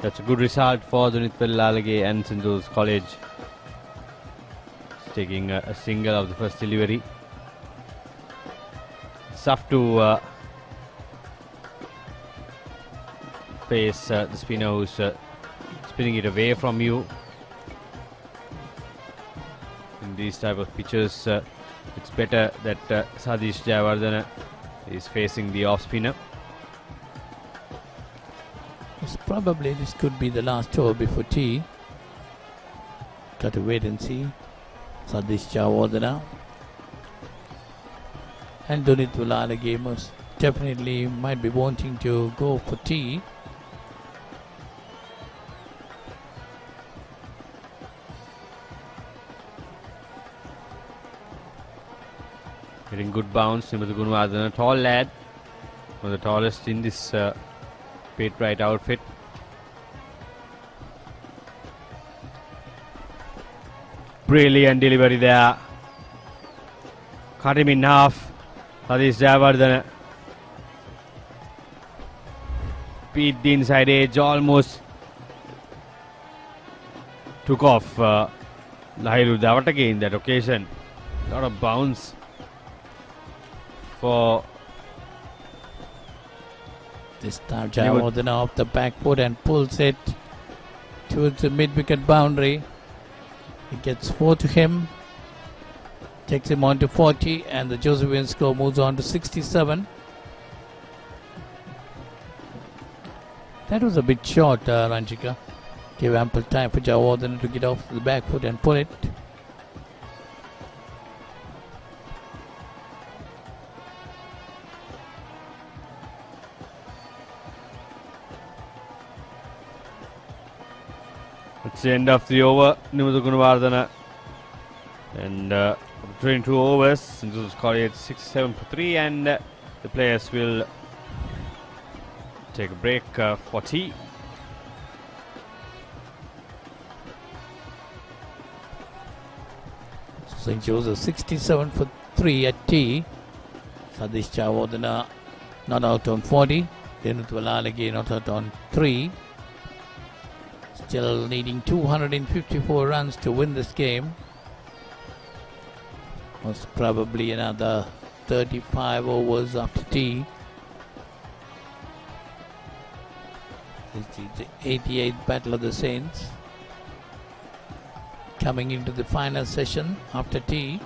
That's a good result for Dunitwal Lalage and St. Joseph's College. It's taking a single of the first delivery. It's tough to face the spinner who's spinning it away from you. In these type of pitches, it's better that Sadish Jayawardena is facing the off spinner. Probably this could be the last over before tea. Got to wait and see. Sadish Jayawardena and Dunitwal gamers definitely might be wanting to go for tea. Getting good bounce. Nimuthu Gunawardena, tall lad, one of the tallest in this pit right outfit. Brilliant delivery there. Cut him in half. Sadish Jayawardena beat the inside edge, almost took off Lahiru Davatake in that occasion. Lot of bounce for this time Jayawardena off the back foot and pulls it towards the mid-wicket boundary. It gets 4 to him, takes him on to 40, and the Josephian score moves on to 67. That was a bit short, Ranjika. Gave ample time for Jayawardena to get off the back foot and pull it. It's the end of the over. Nimuthu Gunawardena and 22 overs. St. Joseph's College 6-7 for 3, and the players will take a break for tea. St. Joseph 67 for 3 at tea. Sadish Jayawardena not out on 40. Dunitwal not out on 3. Still needing 254 runs to win this game. Most probably another 35 overs after tea. This is the 88th Battle of the Saints. Coming into the final session after tea.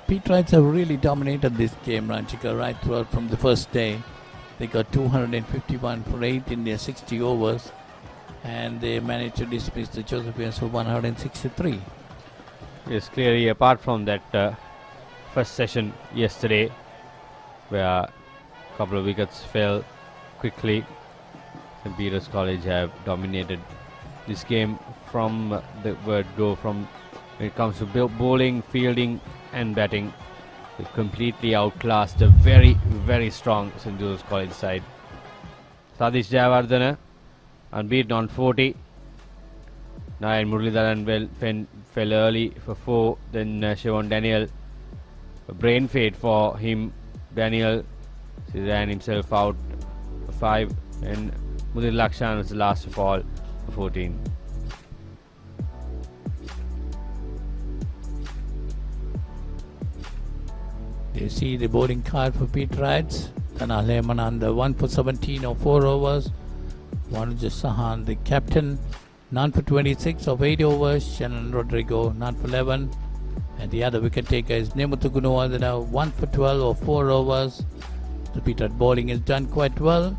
Petrites have really dominated this game, Ranjika, right throughout from the first day. They got 251 for 8 in their 60 overs, and they managed to dismiss the Josephians for 163. Yes, clearly apart from that first session yesterday, where a couple of wickets fell quickly, St. Peter's College have dominated this game from the word go. From when it comes to bowling, fielding and batting, they completely outclassed a very, very strong St. Joseph's College side. Sadish Jayawardena unbeaten on 40. Nayan Muralidharan fell early for 4. Then Shivan Daniel, a brain fade for him. Daniel ran himself out for 5, and Mudil Lakshan was the last of all for 14. You see the bowling card for Petrites. Chanal Bhoteju 1 for 17 of 4 overs. Wanuja Sahan, the captain, none for 26 of 8 overs. Shannon Rodrigo, none for 11. And the other wicket taker is Nimuthu Gunawardena, 1 for 12 of 4 overs. The Peterhead bowling is done quite well.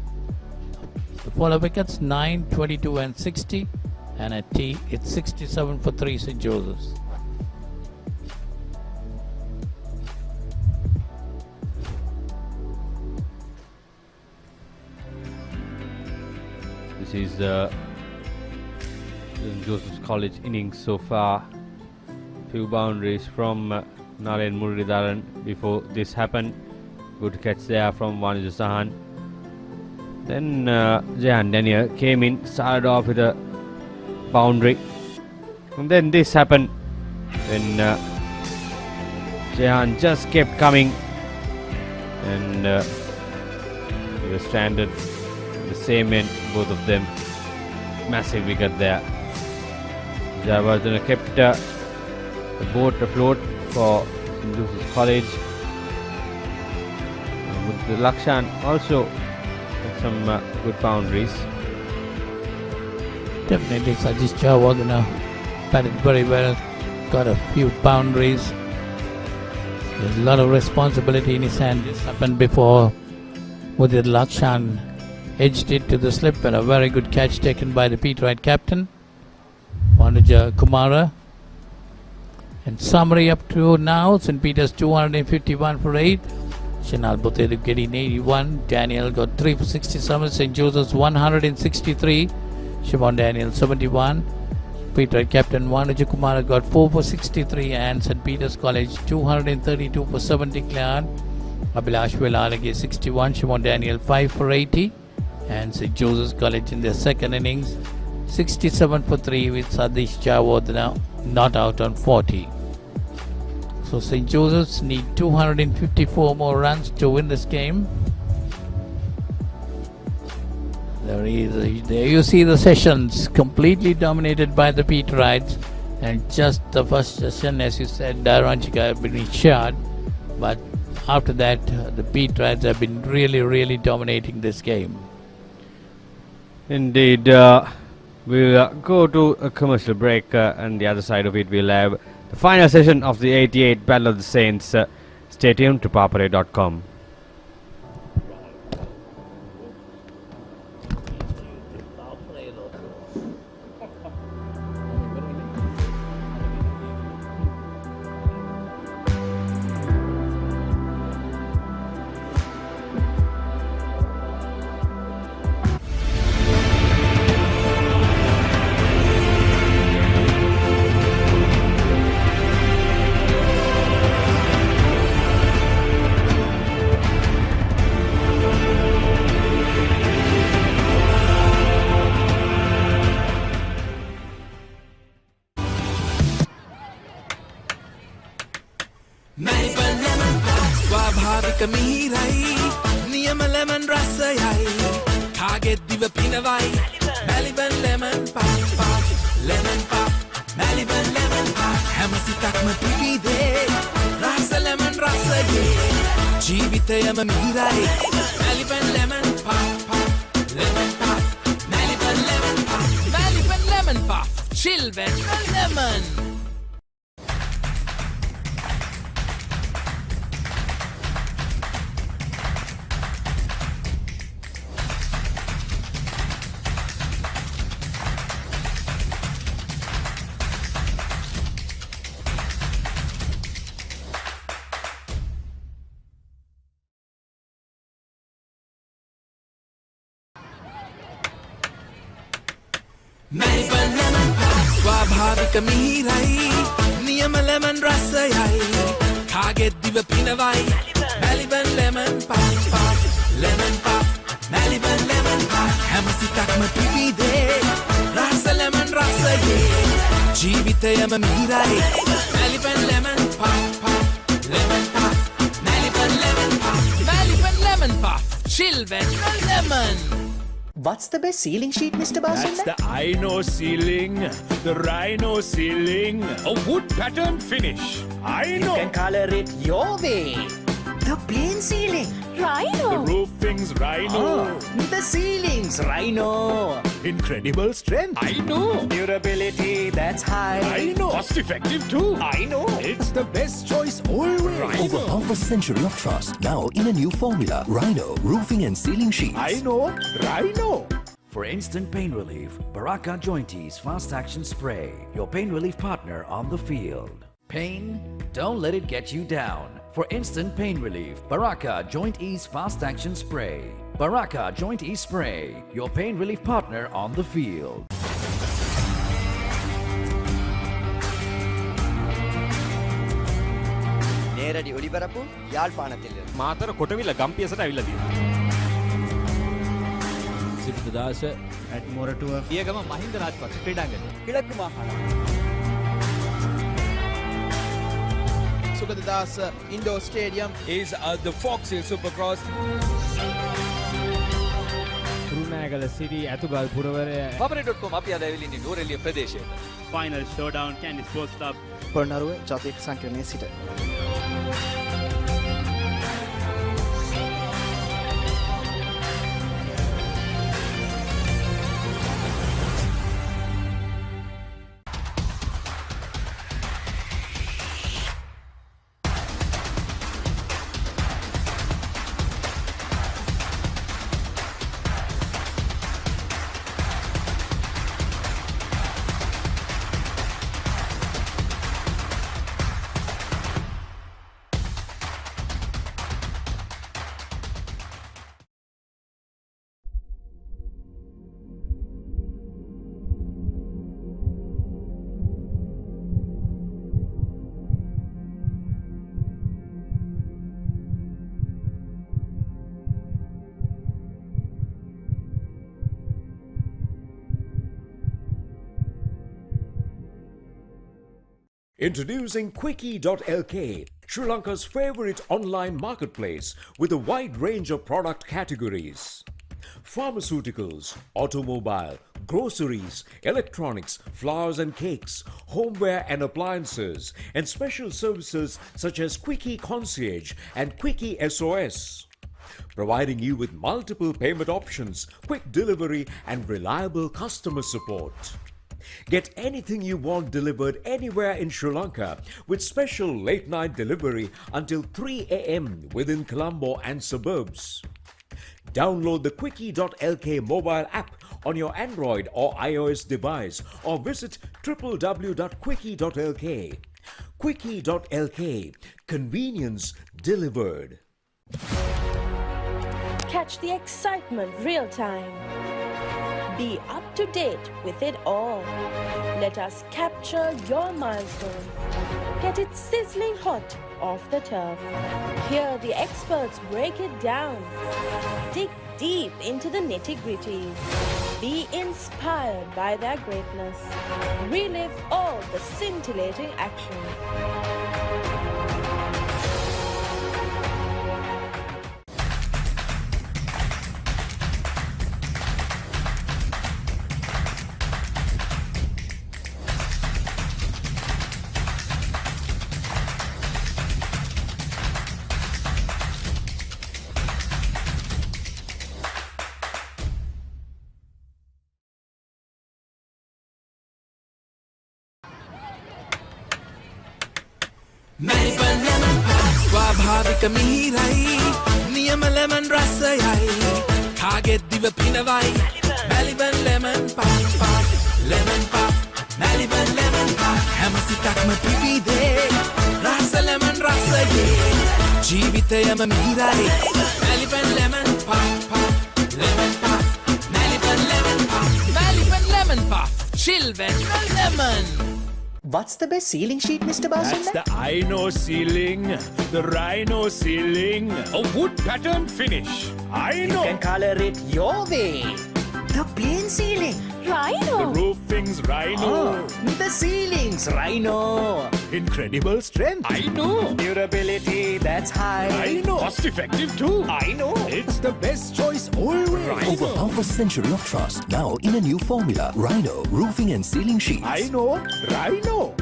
The follow wickets 9, 22 and 60, and at tea it's 67 for 3 St. Joseph's. This is the St. Joseph's College innings so far. Few boundaries from Naren Muralidharan before this happened. Good catch there from Vanuja Sahan. Then Shivan Daniel came in, started off with a boundary, and then this happened when Shivan just kept coming, and he was stranded the same end, both of them. Massive wicket there. Jayawardene kept the boat afloat for St. Joseph's College. With the Lakshan also had some good boundaries. Definitely Sajish Jayawardene batted very well, got a few boundaries. There's a lot of responsibility in his hand. This happened before with the Lakshan edged it to the slip, and a very good catch taken by the Peterhead captain Vanuja Kumara. And summary up to now, St. Peter's 251 for 8, Chanal Bhoteju getting 81, Daniel got 3 for 67, St. Joseph's 163, Shivan Daniel 71, Peterhead captain Vanuja Kumara got 4 for 63, and St. Peter's College 232 for 7 declared. Abhilash Velalage 61, Shivan Daniel 5 for 80, and St. Joseph's College in their second innings 67 for 3 with Sadish Jayawardene not out on 40. So St. Joseph's need 254 more runs to win this game. There you see the sessions completely dominated by the Peterheads, and just the first session, as you said, Dharanchika have been shot, but after that the Peterheads have been really dominating this game. Indeed. We'll go to a commercial break, and the other side of it we'll have the final session of the 88 Battle of the Saints. Stay tuned to papare.com. ස්වාභාවික මිහිරයි නියම lemon රසයයි කාගෙත් දිව පිනවයි Maliban lemon puff lemon puff Maliban lemon puff හැම සිතක්ම පිබිදේ රස ලෙමන් රසයේ ජීවිතයම මිහිරයි Maliban lemon puff lemon puff Maliban lemon puff Maliban lemon puff chill with lemon. ස්වාභාවික මිහිරයි නියම ලෙමන් රසයයි කාගෙත් දිව පිනවයි Maliban lemon puff lemon puff Maliban lemon puff හැම සිතක්ම පිබිදේ රස ලෙමන් රසයේ ජීවිතයම මිහිරයි Maliban lemon puff lemon puff Maliban lemon puff Maliban lemon puff chill with lemon. What's the best ceiling sheet, Mr. Basunda? That's the Ino ceiling, the Rhino ceiling, a wood pattern finish. I know. You can color it your way. The The plane ceiling. Rhino. The roofing's Rhino. The ceilings, Rhino. Incredible strength. I know. Durability, that's high. I know. Cost effective too. I know. It's the best choice always. Over half a century of trust, now in a new formula. Rhino Roofing and Ceiling Sheets. I know. Rhino. For instant pain relief, Baraka Joint Ease Fast Action Spray, your pain relief partner on the field. Pain? Don't let it get you down. For instant pain relief, Baraka Joint Ease Fast Action Spray. Baraka Joint Ease Spray, your pain relief partner on the field. நேரடி ஒளிபரப்பு யாழ்ப்பாணத்திலிருந்து. මාතර කොටවිල ගම්පියසට ඇවිල්ලා තියෙනවා. සිද්ධාස at Moratua පියගම Mahinda Rajapaksa ක්‍රීඩාංගණය. கிழக்கு மாகாணம். Sugadadas Indoor Stadium is the Fox Hill Supercross. Kurunagala City Atugal Puravare Papare.com අපි අද ඇවිල්ලා ඉන්නේ නූරෙලිය ප්‍රදේශයට. Final Showdown Candy Sports Club Polonnaruwa ජාතික සංකීර්ණයේ සිට. Introducing Quickie.lk, Sri Lanka's favorite online marketplace with a wide range of product categories. Pharmaceuticals, automobile, groceries, electronics, flowers and cakes, homeware and appliances, and special services such as Quickie Concierge and Quickie SOS. Providing you with multiple payment options, quick delivery, and reliable customer support. Get anything you want delivered anywhere in Sri Lanka with special late night delivery until 3 a.m. within Colombo and suburbs. Download the Quickie.lk mobile app on your Android or iOS device or visit www.quickie.lk. Quickie.lk, convenience delivered. Catch the excitement real time. Be up to date with it all. Let us capture your milestones. Get it sizzling hot off the turf. Hear the experts break it down. Dig deep into the nitty-gritties. Be inspired by their greatness. Relive all the scintillating action. ස්වාභාවික මිහිරයි නියම lemon රසයයි කාගෙත් දිව පිනවයි Maliban lemon puff puff lemon puff Maliban lemon puff හැම සිතක්ම පිබිදේ රස ලෙමන් රසයේ ජීවිතයම මිහිරයි Maliban lemon puff puff lemon puff Maliban lemon puff Maliban lemon puff chill when lemon. What's the best ceiling sheet, Mr. Basunda? That's the Rhino ceiling. The Rhino ceiling. A wood pattern finish. I know. You can color it your way. The plain ceiling. Rhino. The roofing's Rhino. The ceilings, Rhino. Incredible strength. I know. Durability, that's high. I know. Cost effective too. I know. It's the best choice always. Over half a century of trust, now in a new formula. Rhino Roofing and Ceiling Sheets. I know. Rhino.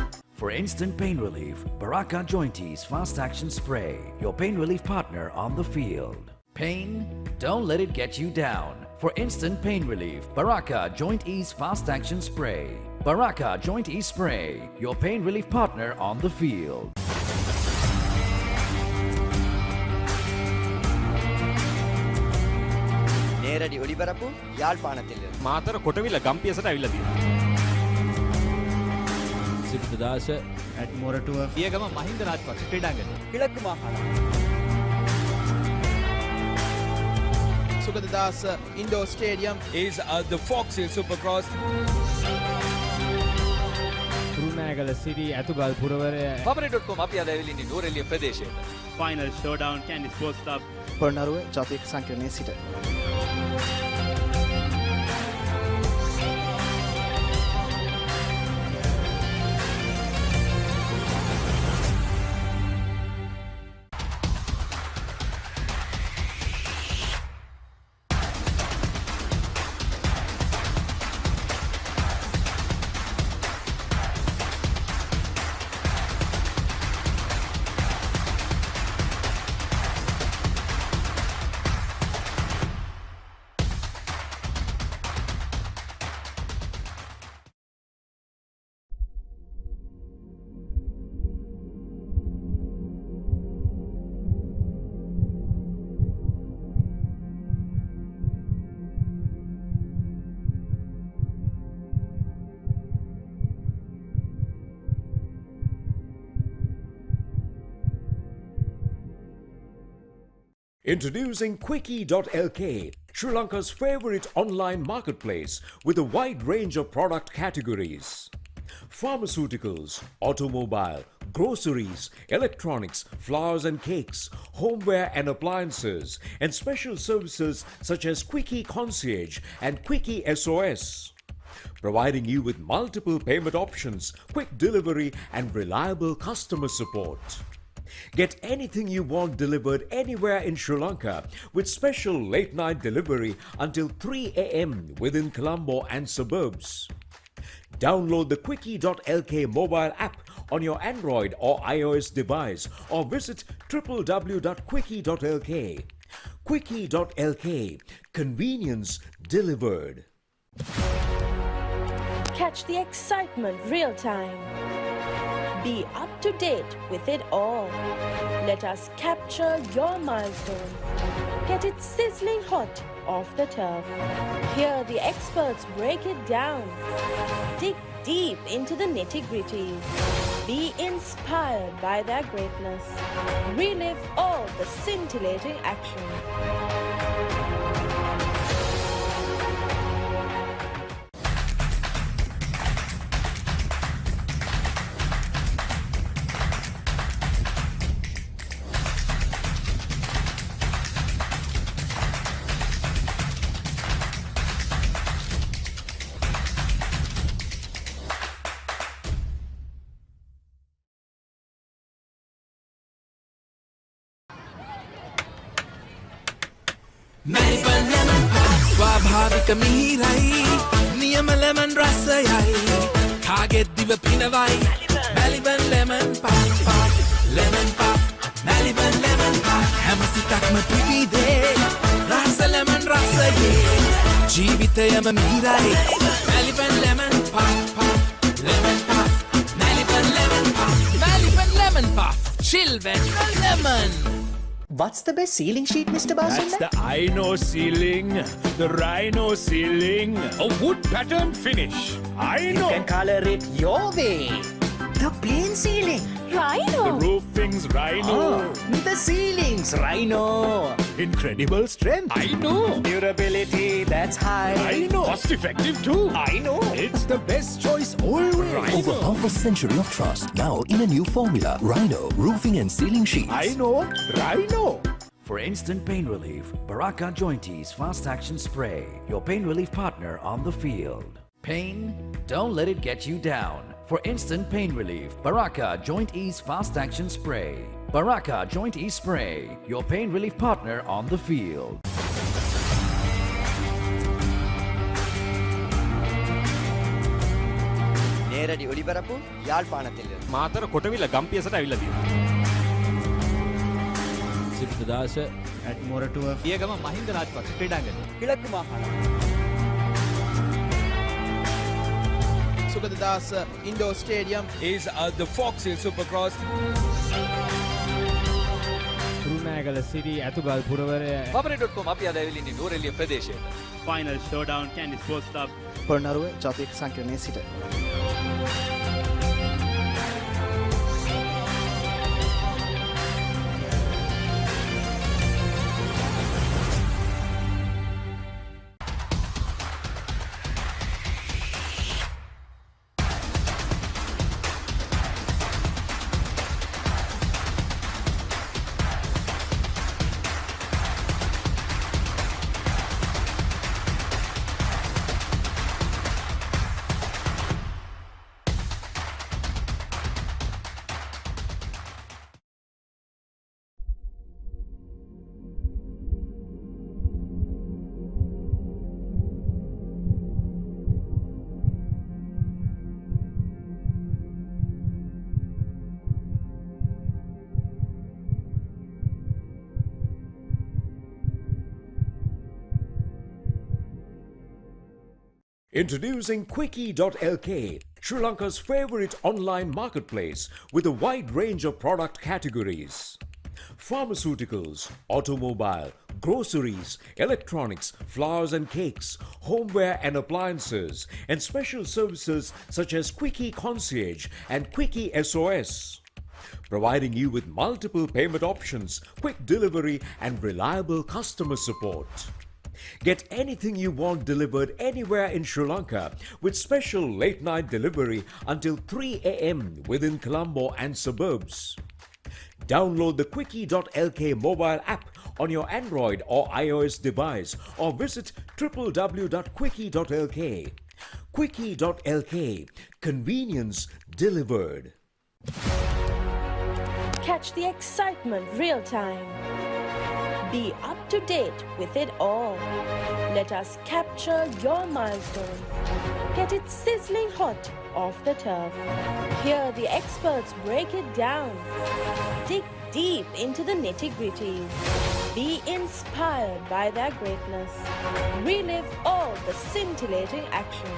For instant pain relief, Baraka Joint Ease Fast Action Spray, your pain relief partner on the field. Pain? Don't let it get you down. For instant pain relief, Baraka Joint Ease Fast Action Spray. Baraka Joint Ease Spray, your pain relief partner on the field. நேரடி ஒளிபரப்பு யாழ்ப்பாணத்தில் මාතර කොටවිල ගම්පියසට ඇවිල්ලා තියෙනවා. සිද්ධාස at Moratuwa Diyagama Mahinda Rajapaksa ක්‍රීඩාංගණය. கிழக்கு மாகாணம் Sugadadasa Indoor Stadium is the Fox Hill Supercross. Kurunegala සිටි ඇතුගල් පුරවරය Papare.com අපි අද ඇවිල්ලා ඉන්නේ නූරෙලිය ප්‍රදේශයට. final showdown Candy Sports Club Polonnaruwa ජාතික සංකීර්ණයේ සිට Introducing Quickie.lk, Sri Lanka's favorite online marketplace with a wide range of product categories. Pharmaceuticals, automobile, groceries, electronics, flowers and cakes, homeware and appliances, and special services such as Quickie Concierge and Quickie SOS. Providing you with multiple payment options, quick delivery, and reliable customer support. Get anything you want delivered anywhere in Sri Lanka with special late night delivery until 3 a.m. within Colombo and suburbs. Download the Quickie.lk mobile app on your Android or iOS device or visit www.quickie.lk. Quickie.lk, convenience delivered. Catch the excitement real time. Be up to date with it all. Let us capture your milestones. Get it sizzling hot off the turf. Hear the experts break it down. Dig deep into the nitty-gritties. Be inspired by their greatness. Relive all the scintillating action. Melbourne lemon pie ස්වාභාවික මිහිරයි නියම lemon රසයයි කාගෙත් දිව පිනවයි Melbourne lemon pie lemon pie Melbourne lemon pie හැම සිතක්ම පිබිදේ රස lemon රසයේ ජීවිතයම මිහිරයි Melbourne lemon pie lemon pie Melbourne lemon pie Melbourne lemon pie chill when lemon. What's the best ceiling sheet, Mr. Basu? That's the Ino ceiling, the Rhino ceiling, a wood pattern finish. You can color it your way. The plain ceiling. Rhino. The roofing's Rhino. The ceiling's Rhino. Incredible strength. I know. Durability, that's high. I know. Cost effective too. I know. It's the best choice always. Over half a century of trust, now in a new formula. Rhino, roofing and ceiling sheets. I know. Rhino. For instant pain relief, Baraka Joint Ease Fast Action Spray, your pain relief partner on the field. Pain? Don't let it get you down. For instant pain relief, Baraka Joint Ease Fast Action Spray. Baraka Joint Ease Spray, your pain relief partner on the field. නේරඩි ඔලිබරපු යාල්පානතිල්ල. Matara Kotawila ගම්පියසට ඇවිල්ලා තියෙනවා. සිප්තදාස at Moratuwa පියගම Mahinda Rajapaksa ක්‍රීඩාංගණය. කිලක්කු මාහාන. Sugadadasa Indoor Stadium is the Fox Hill Supercross. රුණෑගල සිටි ඇතුගල් පුරවරය Papare.com අපි අද ඇවිල්ලා ඉන්නේ නූරෙලිය ප්‍රදේශයට. final showdown Candy Sports Club පොරනරුව ජාතික සංකීර්ණයේ සිට Introducing Quickie.lk, Sri Lanka's favorite online marketplace with a wide range of product categories. Pharmaceuticals, automobile, groceries, electronics, flowers and cakes, homeware and appliances, and special services such as Quickie Concierge and Quickie SOS. Providing you with multiple payment options, quick delivery and reliable customer support. Get anything you want delivered anywhere in Sri Lanka with special late night delivery until 3 a.m. within Colombo and suburbs. Download the Quickie.lk mobile app on your Android or iOS device or visit www.quickie.lk. Quickie.lk, convenience delivered. Catch the excitement real time. Be up to date with it all. Let us capture your milestones. Get it sizzling hot off the turf. Hear the experts break it down. Dig deep into the nitty-gritties. Be inspired by their greatness. Relive all the scintillating action.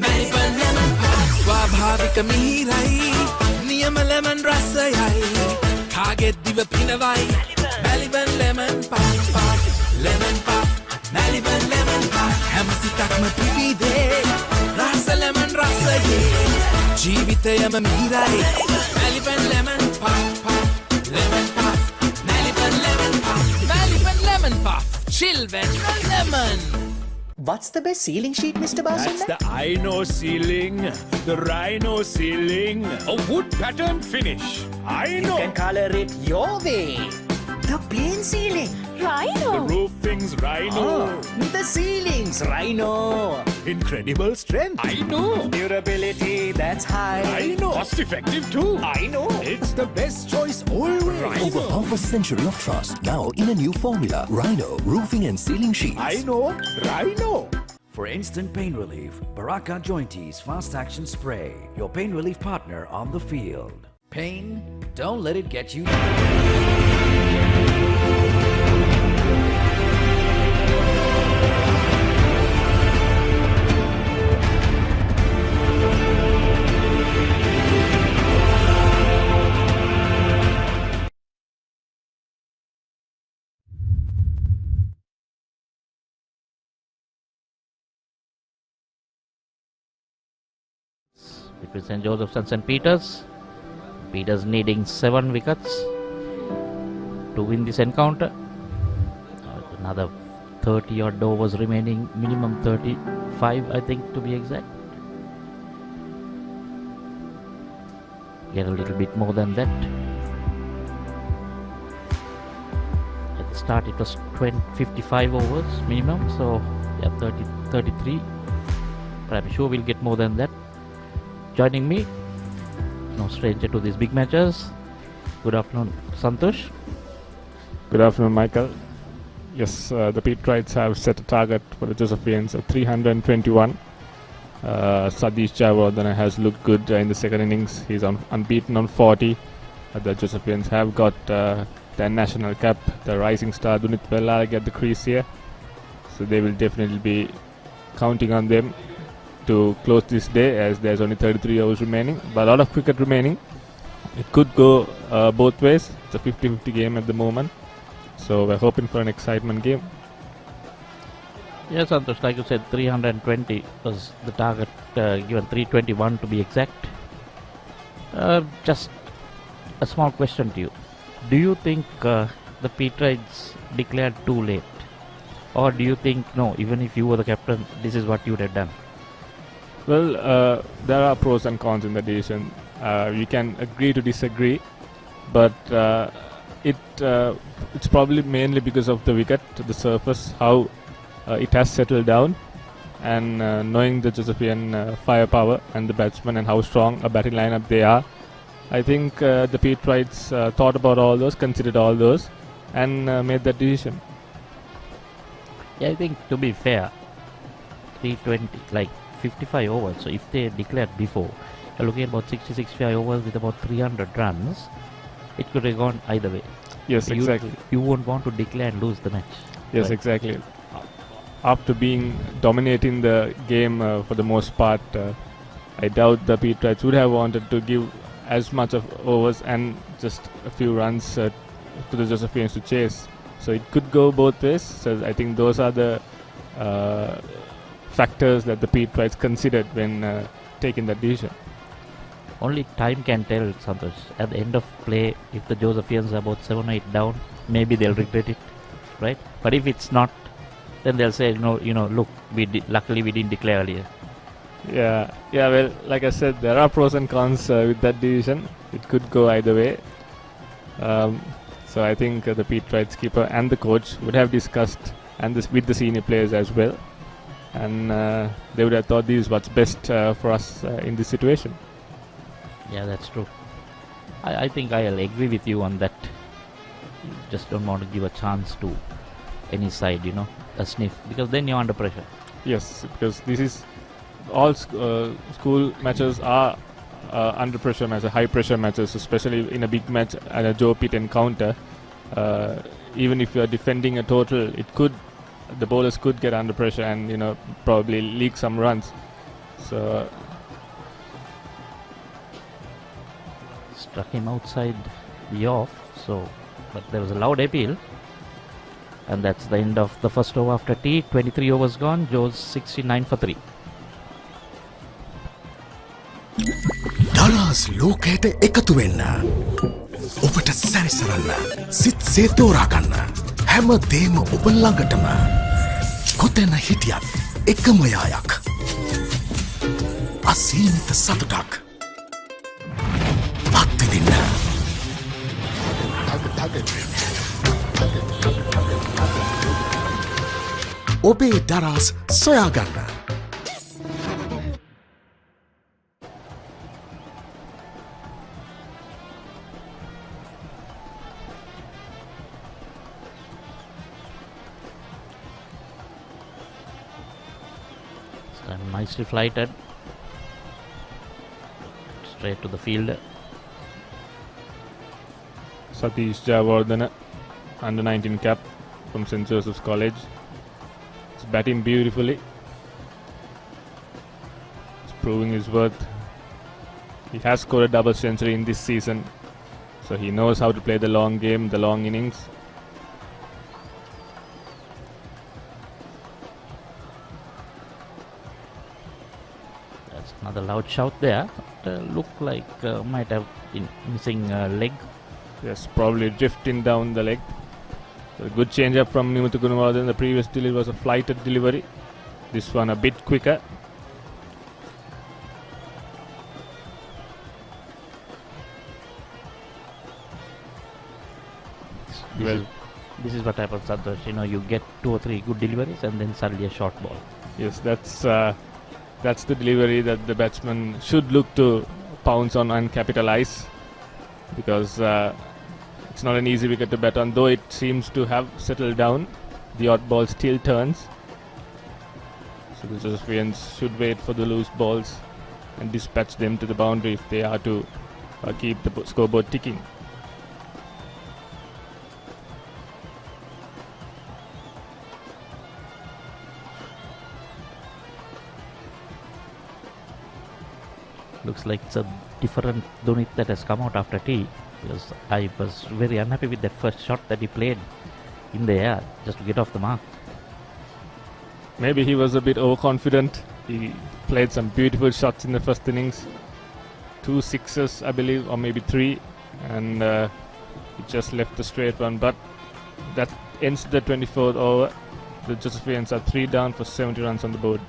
Melbourne lemon pie ස්වාභාවික මිහිරයි නියම lemon රසයයි කාගෙත් දිව පිනවයි Melbourne lemon pie lemon pie Melbourne lemon pie හැම සිතක්ම පිබිදේ රස lemon රසයේ ජීවිතයම මිහිරයි Melbourne lemon pie lemon pie Melbourne lemon pie Melbourne lemon pie chill when lemon. What's the best ceiling sheet, Mr. Basunda? That's the Ino ceiling, the Rhino ceiling, a wood pattern finish. You can color it your way. The plain ceiling. Rhino. The roofing's Rhino. The ceilings, Rhino. Incredible strength. I know. Durability, that's high. I know. Cost effective too. I know. It's the best choice always. Rhino. Over half a century of trust, now in a new formula. Rhino, roofing and ceiling sheets. I know. Rhino. For instant pain relief, Baraka Jointies Fast Action Spray, your pain relief partner on the field. Pain? Don't let it get you down. Between St. Joseph's and St. Peter's. Peter's needing 7 wickets to win this encounter. Another 30 odd overs remaining, minimum 35 I think to be exact. get a little bit more than that. At the start it was 55 overs minimum, so yeah, 33. But I'm sure we'll get more than that. Joining me, no stranger to these big matches. Good afternoon, Santosh. Good afternoon, Michael. Yes, the Petrites have set a target for the Josephians of 321. Satish Jayawardene has looked good in the second innings. He's unbeaten on 40. The Josephians have got the national cap, the rising star Dunith Bellala at the crease here. So they will definitely be counting on them to close this day, as there's only 33 hours remaining. But a lot of cricket remaining. It could go both ways. It's a 50-50 game at the moment. So we're hoping for an excitement game. Yes, Santosh, like you said, 320 was the target, given 321 to be exact. Just a small question to you. Do you think the Petrites declared too late? Or do you think, no, even if you were the captain, this is what you would have done? Well, there are pros and cons in the decision. We can agree to disagree, but it's probably mainly because of the wicket, the surface, how it has settled down, and knowing the Josephian firepower and the batsmen and how strong a batting lineup they are. I think the Petrites thought about all those, considered all those, and made that decision. Yeah, I think to be fair, 320, like 55 overs. So if they declared before, you're looking at about 65 overs with about 300 runs. It could have gone either way. Yes, exactly. You won't want to declare and lose the match. Yes, right? Exactly. After dominating the game for the most part, I doubt the Petrites would have wanted to give as much of overs and just a few runs to the Josephians to chase. So it could go both ways. So I think those are the factors that the Petrites considered when taking that decision. Only time can tell, Santosh. At the end of play, if the Josephians are about 7 or 8 down, maybe they'll regret it, right? But if it's not, then they'll say, look, luckily we didn't declare earlier. Yeah. Well, like I said, there are pros and cons with that decision. It could go either way. So I think the Petrites keeper and the coach would have discussed with the senior players as well, and they would have thought this is what's best for us in this situation. Yeah, that's true. I think I'll agree with you on that. You just don't want to give a chance to any side, a sniff, because then you're under pressure. Yes, because this is all school matches are under pressure matches, high pressure matches, especially in a big match and a Joe Pitt encounter. Even if you are defending a total, the bowlers could get under pressure and probably leak some runs. So struck him outside the off, but there was a loud appeal, and that's the end of the first over after tea. 23 overs gone. Joe's 69 for 3. දරස් ලෝකයට එකතු වෙන්න ඔබට සැරිසරන්න සිත්සේ තෝරාගන්න හැම දේම ඔබ ළඟටම කොතැන හිටියත් එකම යායක් අසීමිත සතුටක් අත්විඳින්න ඔබේ දරස් සොයාගන්න Nicely flighted straight to the fielder. Satish Jayawardene, under 19 cap from St. Joseph's College. He's batting beautifully. He's proving his worth. He has scored a double century in this season, so he knows how to play the long game, the long innings. Another loud shout there. Looked like might have been missing a leg. Yes, probably drifting down the leg. So a good change up from Nimuthu Gunawardene. The previous delivery was a flighted delivery. This one a bit quicker. This is what happens, Santosh. You know, you get 2 or 3 good deliveries and then suddenly a short ball. Yes, that's the delivery that the batsman should look to pounce on and capitalize, because it's not an easy wicket to bat on. Though it seems to have settled down, the odd ball still turns. So the Josephines should wait for the loose balls and dispatch them to the boundary if they are to keep the scoreboard ticking. Looks like it's a different Dunit that has come out after tea, because I was very unhappy with that first shot that he played in the air just to get off the mark. Maybe he was a bit overconfident. He played some beautiful shots in the first innings. 2 sixes, I believe, or maybe 3, and he just left the straight one. But that ends the 24th over. The Josephines are 3 down for 70 runs on the board.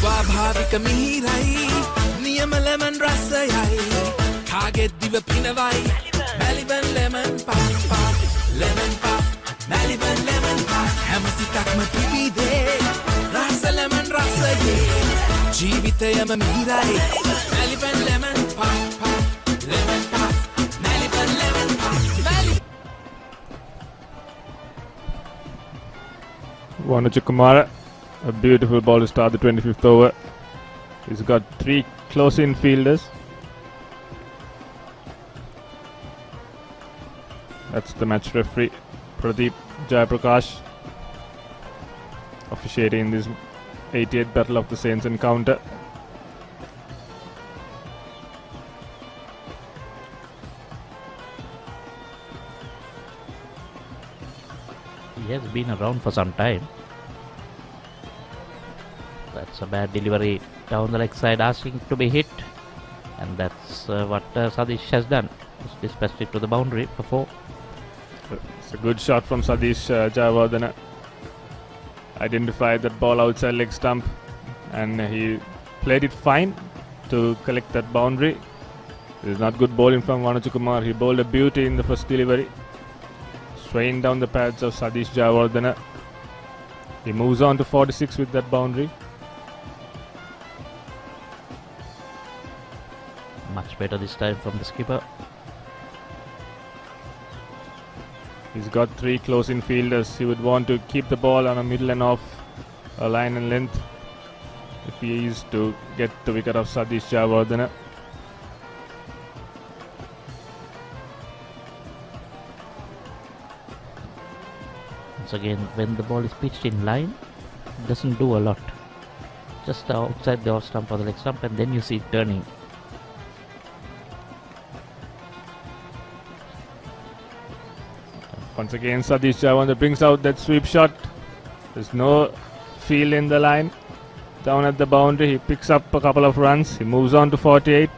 ස්වාභාවික මිහිරයි නියම lemon රසයයි කාගෙත් දිව පිනවයි Maliban lemon puff lemon puff Maliban lemon puff හැම සිතක්ම පිබිදේ රස lemon රසයේ ජීවිතයම මිහිරයි Maliban lemon puff lemon puff Maliban lemon puff Vanuja Kumara, a beautiful ball to start the 25th over. He's got 3 close-in fielders. That's the match referee, Pradeep Jayaprakash, officiating this 88th Battle of the Saints encounter. He has been around for some time. That's a bad delivery down the leg side, asking to be hit, and that's what Sadish has done. Just dispatched it to the boundary before. It's a good shot from Sadish Jayawardena. Identified that ball outside leg stump, and he played it fine to collect that boundary. It is not good bowling from Vanuja Kumar. He bowled a beauty in the first delivery, swaying down the pads of Sadish Jayawardena. He moves on to 46 with that boundary. Much better this time from the skipper. He's got 3 close-in fielders. He would want to keep the ball on a middle and off a line and length if he is to get the wicket of Sadish Jayawardena. Once again, when the ball is pitched in line, it doesn't do a lot. Just outside the off stump or the leg stump, and then you see it turning. Once again, Sadish Jayawardena brings out that sweep shot. There's no field in the line. Down at the boundary, he picks up a couple of runs. He moves on to 48,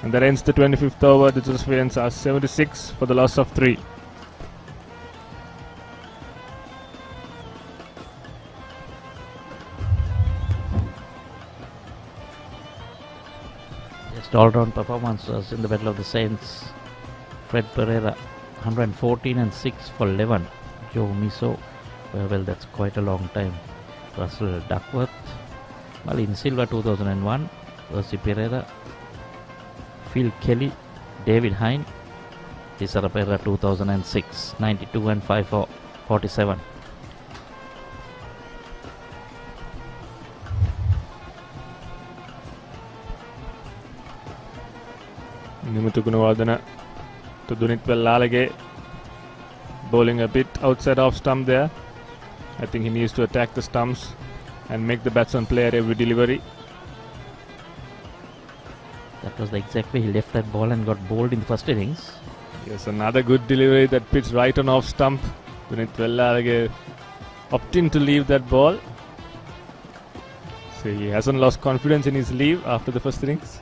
and that ends the 25th over. The Josephines are 76 for the loss of 3. Just all-round performances in the Battle of the Saints. Fred Pereira, 114 and 6 for 11. Joe Miso, well, that's quite a long time. Russell Duckworth, Malin Silva 2001, Percy Pereira, Phil Kelly, David Hine, Sara Pereira 2006, 92 and 5 for 47. Nimuthu Gunawardena to Dunit Vellalage, bowling a bit outside off stump there. I think he needs to attack the stumps and make the batsman play at every delivery. That was the exact way he left that ball and got bowled in the first innings. Yes, another good delivery that pitched right on off stump. Dunit Vellalage opting to leave that ball. So he hasn't lost confidence in his leave after the first innings.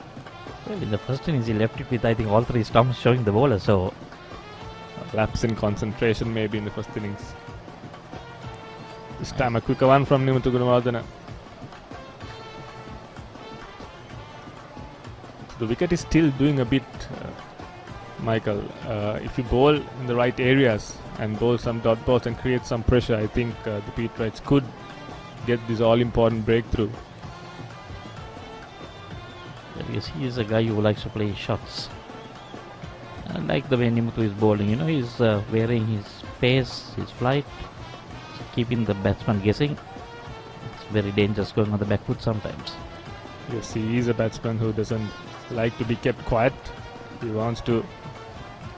Well, in the first innings he left it with, I think, all 3 stumps showing the bowler, so... A lapse in concentration maybe in the first innings. This time a quicker one from Nimuthu Gunawardena. The wicket is still doing a bit, Michael. If you bowl in the right areas and bowl some dot balls and create some pressure, I think the Petrites could get this all-important breakthrough. Because he is a guy who likes to play shots. I like the way Nimuthu is bowling. You know, he's varying his pace, his flight, keeping the batsman guessing. It's very dangerous going on the back foot sometimes. Yes, he is a batsman who doesn't like to be kept quiet. He wants to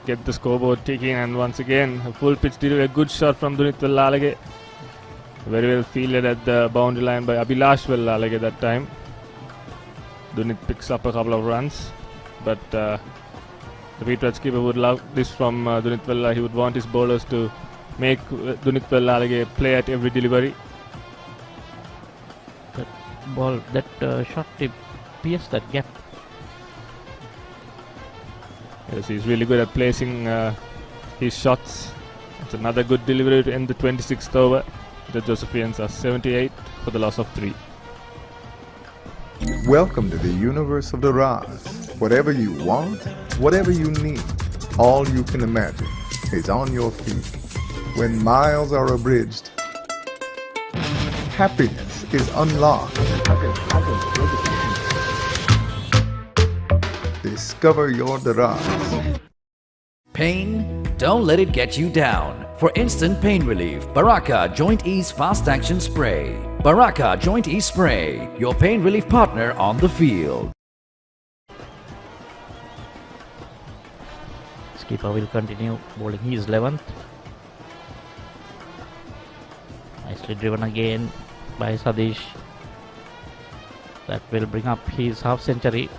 get the scoreboard ticking, and once again a full pitch delivery, a good shot from Dunith Wellalage. Very well fielded at the boundary line by Abhilash Wellalage that time. Dunith picks up a couple of runs, but the Petrites keeper would love this from Dunith Wellalage. He would want his bowlers to make Dunith Wellalage play at every delivery. That ball, that shot tip pierced that gap. Yes, he's really good at placing his shots. It's another good delivery to end the 26th over. The Josephians are 78 for the loss of 3. Welcome to the universe of the Raz. Whatever you want, whatever you need, all you can imagine is on your feet. When miles are abridged, happiness is unlocked. Discover your Daraz. Pain? Don't let it get you down. For instant pain relief, Baraka Joint Ease Fast Action Spray. Baraka Joint Ease Spray, your pain relief partner on the field. Skipper will continue bowling his 11th. Nicely driven again by Sadish. That will bring up his half century.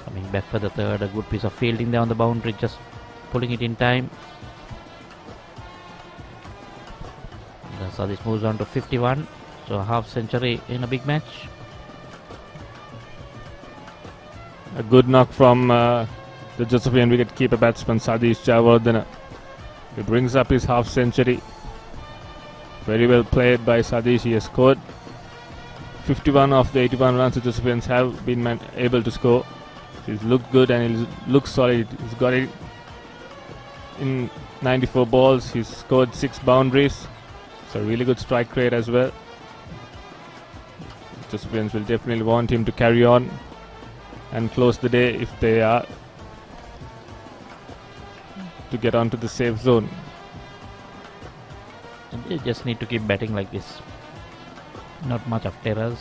Coming back for the third, a good piece of fielding there on the boundary, just pulling it in time. Sadish moves on to 51, so a half century in a big match. A good knock from the Josephian wicket-keeper batsman Sadish Jayawardena. He brings up his half century. Very well played by Sadish. He has scored 51 of the 81 runs the Josephians have been able to score. He's looked good and he looks solid. He's got it in 94 balls. He's scored 6 boundaries. It's a really good strike rate as well. The Josephians will definitely want him to carry on and close the day if they are to get onto the safe zone. And they just need to keep batting like this. Not much of terrors.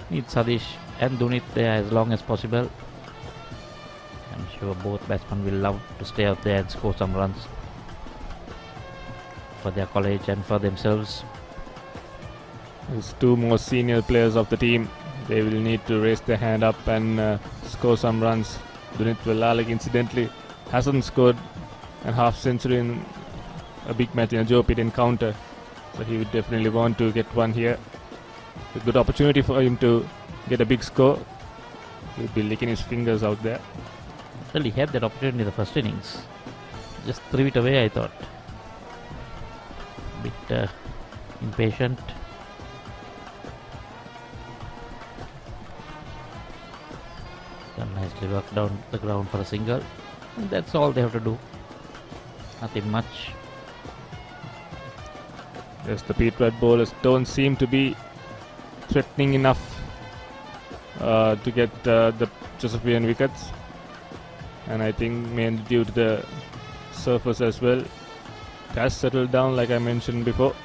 Need Sadish and Dunith there as long as possible. I'm sure both batsmen will love to stay out there and score some runs for their college and for themselves. There's 2 more senior players of the team. They will need to raise their hand up and score some runs. Dunith Wellalage incidentally hasn't scored a half century in a big match in a Joe Pit encounter, so he would definitely want to get one here. A good opportunity for him to get a big score. He'll be licking his fingers out there. Well, he had that opportunity in the first innings. Just threw it away, I thought. A bit impatient. Nicely worked down the ground for a single. And that's all they have to do. Nothing much. Yes, the Petrites bowlers don't seem to be threatening enough to get the Josephian wickets. And I think mainly due to the surface as well. It has settled down like I mentioned before.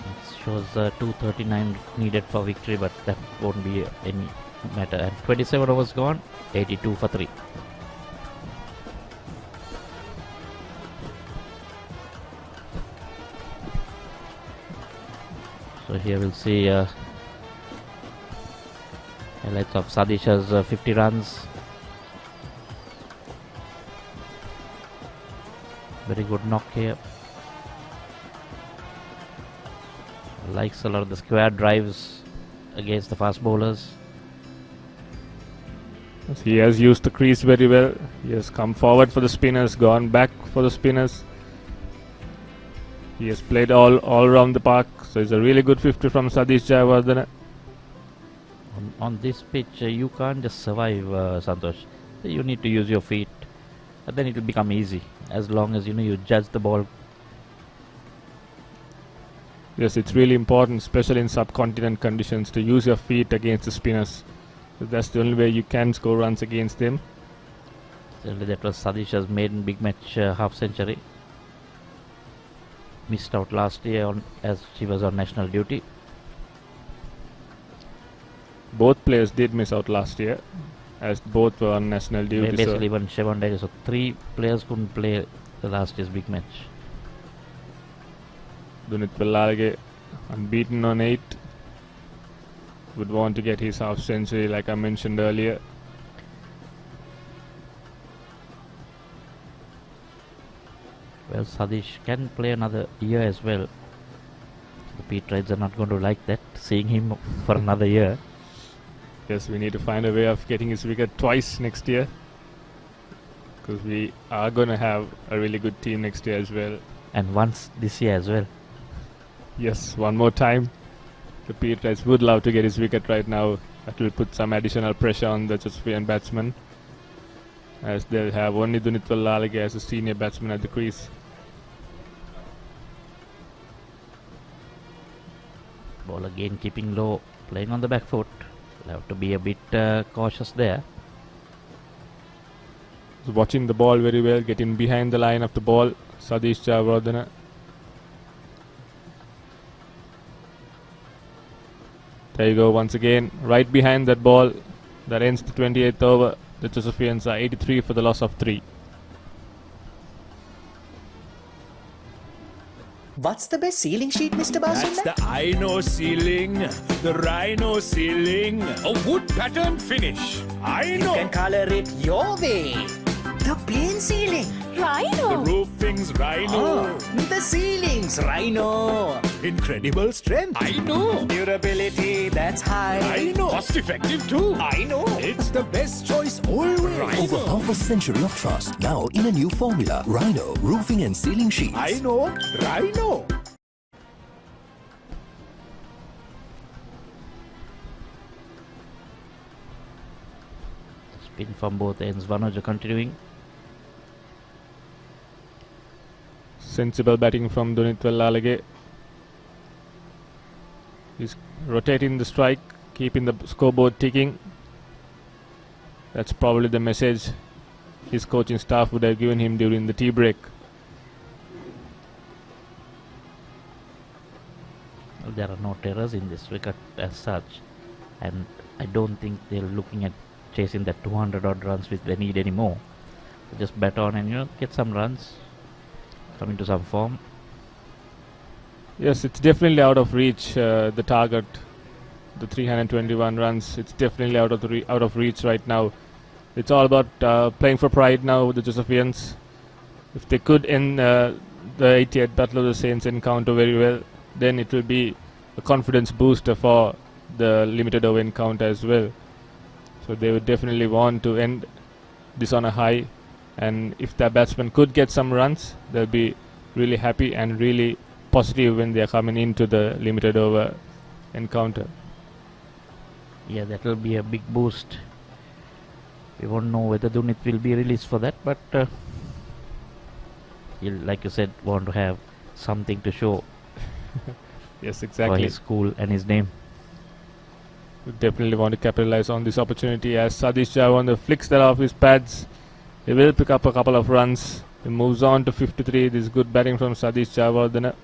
It shows 239 needed for victory, but that won't be any matter. And 27 overs gone, 82 for 3. So here we'll see highlights of Sadish's 50 runs. Very good knock here. Likes a lot of the square drives against the fast bowlers. He has used the crease very well. He has come forward for the spinners, gone back for the spinners. He has played all around the park. So it's a really good 50 from Sadish Jayawardena. On this pitch, you can't just survive, Santosh. You need to use your feet, and then it will become easy as long as you judge the ball. Yes, it's really important, especially in subcontinent conditions, to use your feet against the spinners. So that's the only way you can score runs against them. Certainly, that was Sadish's maiden big match half century. Missed out last year as she was on national duty. Both players did miss out last year, as both were on national duty. Basically, even Shivan Daniel. So 3 players couldn't play the last year's big match. Dunit Vellalage, unbeaten on 8, would want to get his half century, like I mentioned earlier. Well, Sadish can play another year as well. The Pete Rides are not going to like that, seeing him for another year. Yes, we need to find a way of getting his wicket twice next year, because we are going to have a really good team next year as well. And once this year as well. Yes, one more time. The Pete Rides would love to get his wicket right now. That will put some additional pressure on the Chesapeake batsman, as they'll have only Dunit Vellalage as a senior batsman at the crease. Ball again keeping low, playing on the back foot. We'll have to be a bit cautious there. Watching the ball very well, getting behind the line of the ball, Sadish Javardhana. There you go, once again, right behind that ball. That ends the 28th over. The Chesapeakeans are 83 for the loss of 3. What's the best ceiling sheet, Mr. Basunda? That's the Ino ceiling, the Rhino ceiling, a wood pattern finish. You can color it your way. The plain ceiling. The roofing's Rhino. The ceiling's Rhino. Incredible strength. I know. Durability that's high. I know. Cost effective too. I know. It's the best choice always. Over half a century of trust, now in a new formula. Rhino Roofing and Ceiling Sheets. I know. Rhino. Spin from both ends. Vanoja continuing. Sensible batting from Dunit Vellalage. He's rotating the strike, keeping the scoreboard ticking. That's probably the message his coaching staff would have given him during the tea break. Well, there are no terrors in this wicket as such, and I don't think they're looking at chasing that 200 odd runs which they need anymore. So just bat on and get some runs, come into some form. Yes, it's definitely out of reach, the target, the 321 runs. It's definitely out of reach right now. It's all about playing for pride now with the Chesapeakeans. If they could end the 88th Battle of the Saints encounter very well, then it will be a confidence booster for the limited over encounter as well. So they would definitely want to end this on a high, and if their batsmen could get some runs, they'll be really happy and really positive when they are coming into the limited over encounter. Yeah, that will be a big boost. We won't know whether Dunit will be released for that, but he'll, like you said, want to have something to show. Yes, exactly. For his school and his name. We definitely want to capitalize on this opportunity as Sadish Javardhana flicks that off his pads. He will pick up a couple of runs. He moves on to 53. This is good batting from Sadish Javardhana.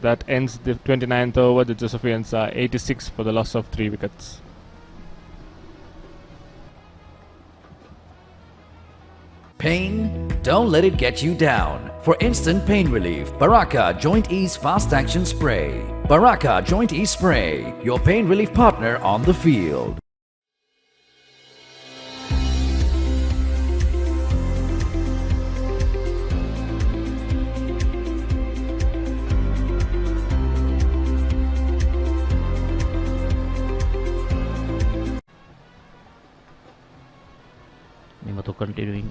That ends the 29th over. The Chesapeakeans are 86 for the loss of 3 wickets. Pain? Don't let it get you down. For instant pain relief, Baraka Joint Ease Fast Action Spray. Baraka Joint Ease Spray, your pain relief partner on the field. Nimato continuing.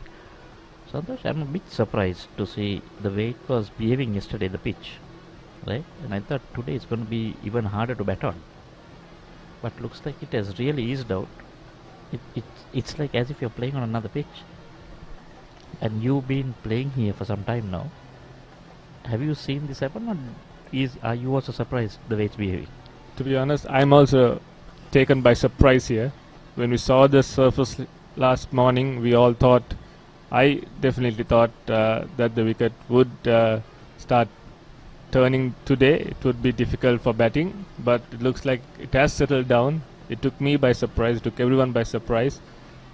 Santosh, I'm a bit surprised to see the way it was behaving yesterday, the pitch. Right? And I thought today it's going to be even harder to bat on. but looks like it has really eased out. It's like as if you're playing on another pitch. And you've been playing here for some time now. Have you seen this happen, or are you also surprised the way it's behaving? To be honest, I'm also taken by surprise here. When we saw the surface last morning, we all thought, I definitely thought that the wicket would start turning today. It would be difficult for batting, but it looks like it has settled down. It took me by surprise, took everyone by surprise,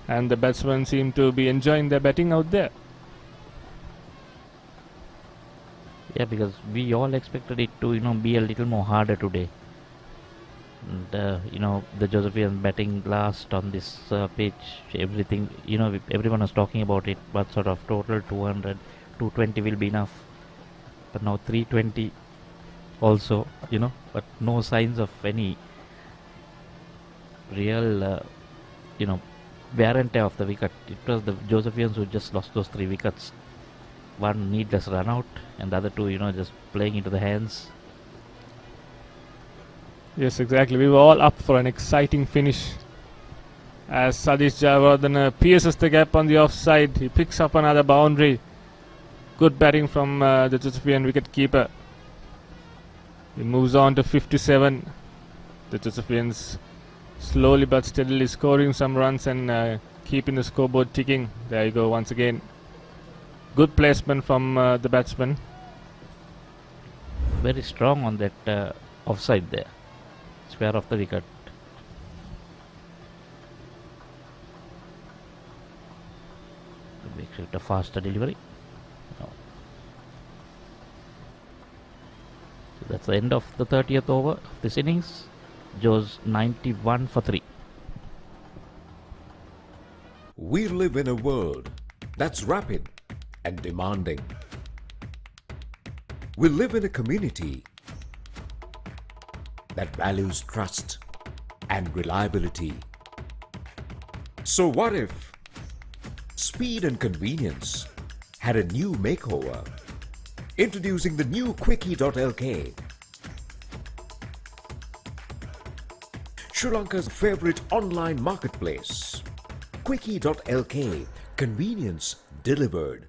and the batsmen seem to be enjoying their batting out there. Yeah, because we all expected it to, be a little more harder today. And, the Josephian batting last on this pitch, everything, everyone was talking about it, but sort of total 200, 220 will be enough. But now 320 also, but no signs of any real, wear and tear of the wicket. It was the Josephians who just lost those 3 wickets. One needless run out, and the other 2, just playing into the hands. Yes, exactly. We were all up for an exciting finish. As Sadish Jayawardene pierces the gap on the offside, he picks up another boundary. Good batting from the Josephian wicket-keeper. He moves on to 57. The Josephians slowly but steadily scoring some runs and keeping the scoreboard ticking. There you go once again. Good placement from the batsman. Very strong on that offside there. Square of the wicket. Makes it a faster delivery. No. So that's the end of the 30th over of this innings. Joe's 91 for 3. We live in a world that's rapid and demanding. We live in a community that values trust and reliability. So what if speed and convenience had a new makeover? Introducing the new Quickie.lk, Sri Lanka's favorite online marketplace. Quickie.lk, convenience delivered.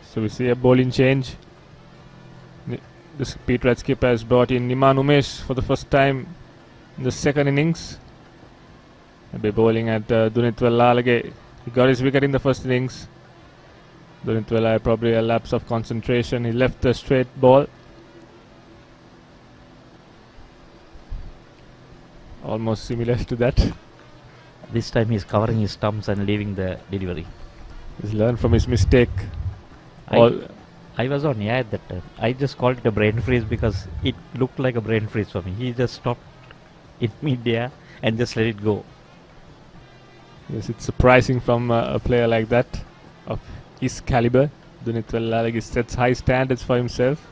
So we see a bowling change. The speed right skipper has brought in Niman Umesh for the first time in the second innings. He'll be bowling at Dunithwal Lalage. He got his wicket in the first innings. Dunithwal had probably a lapse of concentration. He left the straight ball. Almost similar to that. This time he's covering his stumps and leaving the delivery. He's learned from his mistake. I was on air at that time. I just called it a brain freeze because it looked like a brain freeze for me. He just stopped in mid-air and just let it go. Yes, it's surprising from a player like that of his caliber. Dunithwal Lalage sets high standards for himself.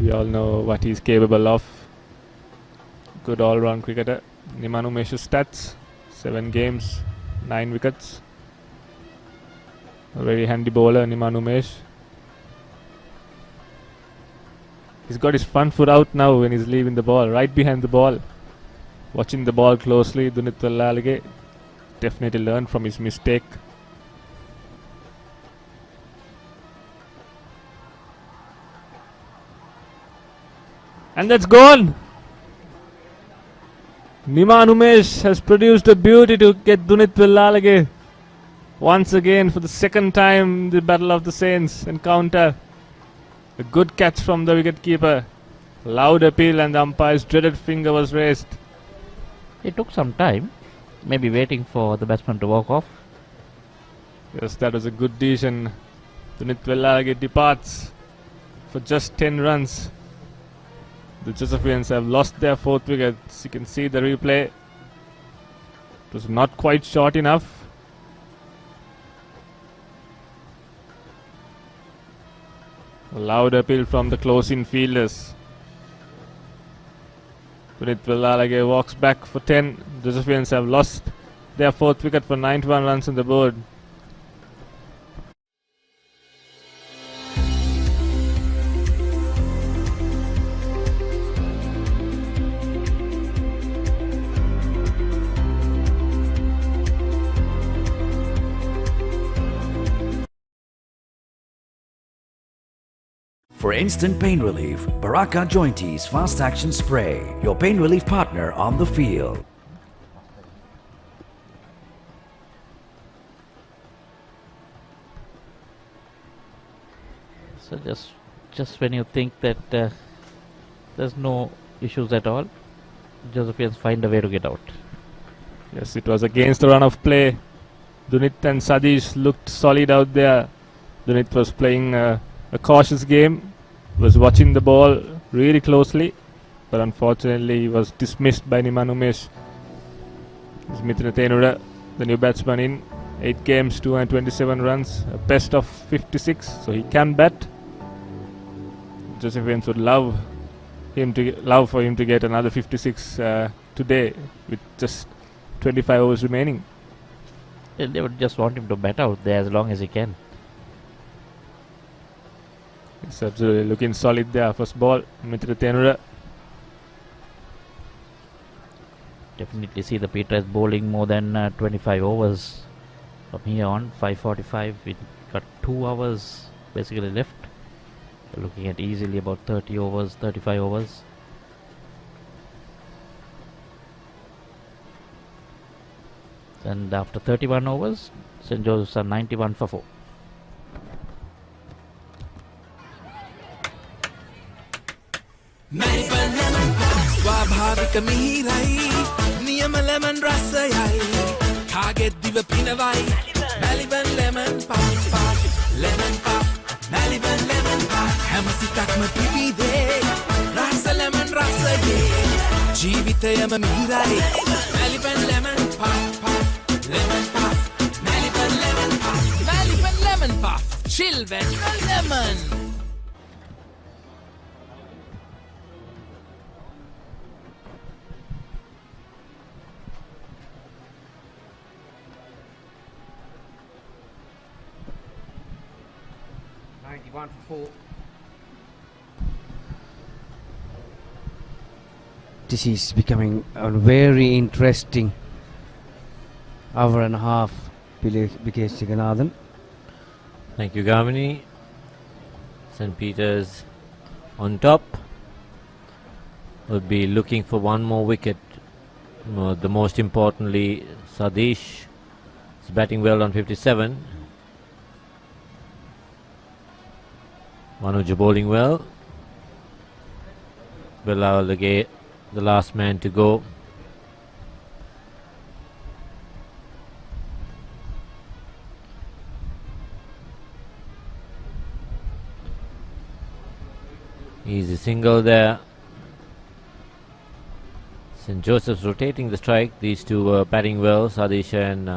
We all know what he's capable of. Good all-round cricketer. Niman Umesh's stats: 7 games, 9 wickets. A very handy bowler, Niman Umesh. He's got his front foot out now when he's leaving the ball, right behind the ball. Watching the ball closely, Dunithwal Lalage definitely learned from his mistake. And that's gone! Niman Umesh has produced a beauty to get Dunithwal Lalage once again for the second time in the Battle of the Saints encounter. A good catch from the wicket-keeper. Loud appeal and the umpire's dreaded finger was raised. It took some time, maybe waiting for the batsman to walk off. Yes, that was a good decision. Dunithwal Lalage departs for just 10 runs. The Josephians have lost their 4th wicket. You can see the replay. It was not quite short enough. A loud appeal from the close-in fielders. Dunithwal Lalage walks back for 10. The Josephians have lost their 4th wicket for 91 runs on the board. For instant pain relief, Baraka Jointies Fast Action Spray, your pain relief partner on the field. So just when you think that there's no issues at all, Josephians find a way to get out. Yes, it was against the run of play. Dunit and Sadish looked solid out there. Dunit was playing a cautious game, was watching the ball really closely, but unfortunately he was dismissed by Nimanumesh. Mithila Tenura, the new batsman, in 8 games, 227 runs, a best of 56, so he can bat. Josephians would love for him to get another 56 today with just 25 overs remaining. They would just want him to bat out there as long as he can. It's absolutely looking solid there. First ball, Mithila Tenura. Definitely see the Peter bowling more than 25 overs from here on. 5:45. We got 2 hours basically left. We're looking at easily about 30 overs, 35 overs. And after 31 overs, St. Joseph's are 91 for 4. ස්වාභාවික මිහිරයි නියම lemon රසයයි කාගෙත් දිව පිනවයි Maliban lemon puff lemon puff Maliban lemon puff හැම සිතක්ම පිබිදේ රස ලෙමන් රසයේ ජීවිතයම මිහිරයි Maliban lemon puff lemon puff Maliban lemon puff Maliban lemon puff chill when lemon. This is becoming a very interesting hour and a half, Bikesh Chiganathan. Thank you, Gamini. St. Peter's on top. Will be looking for one more wicket. The most importantly, Sadish is batting well on 57. Manuj bowling well. Bilal the last man to go. Easy single there. St. Joseph's rotating the strike. These two were batting well, Sadish and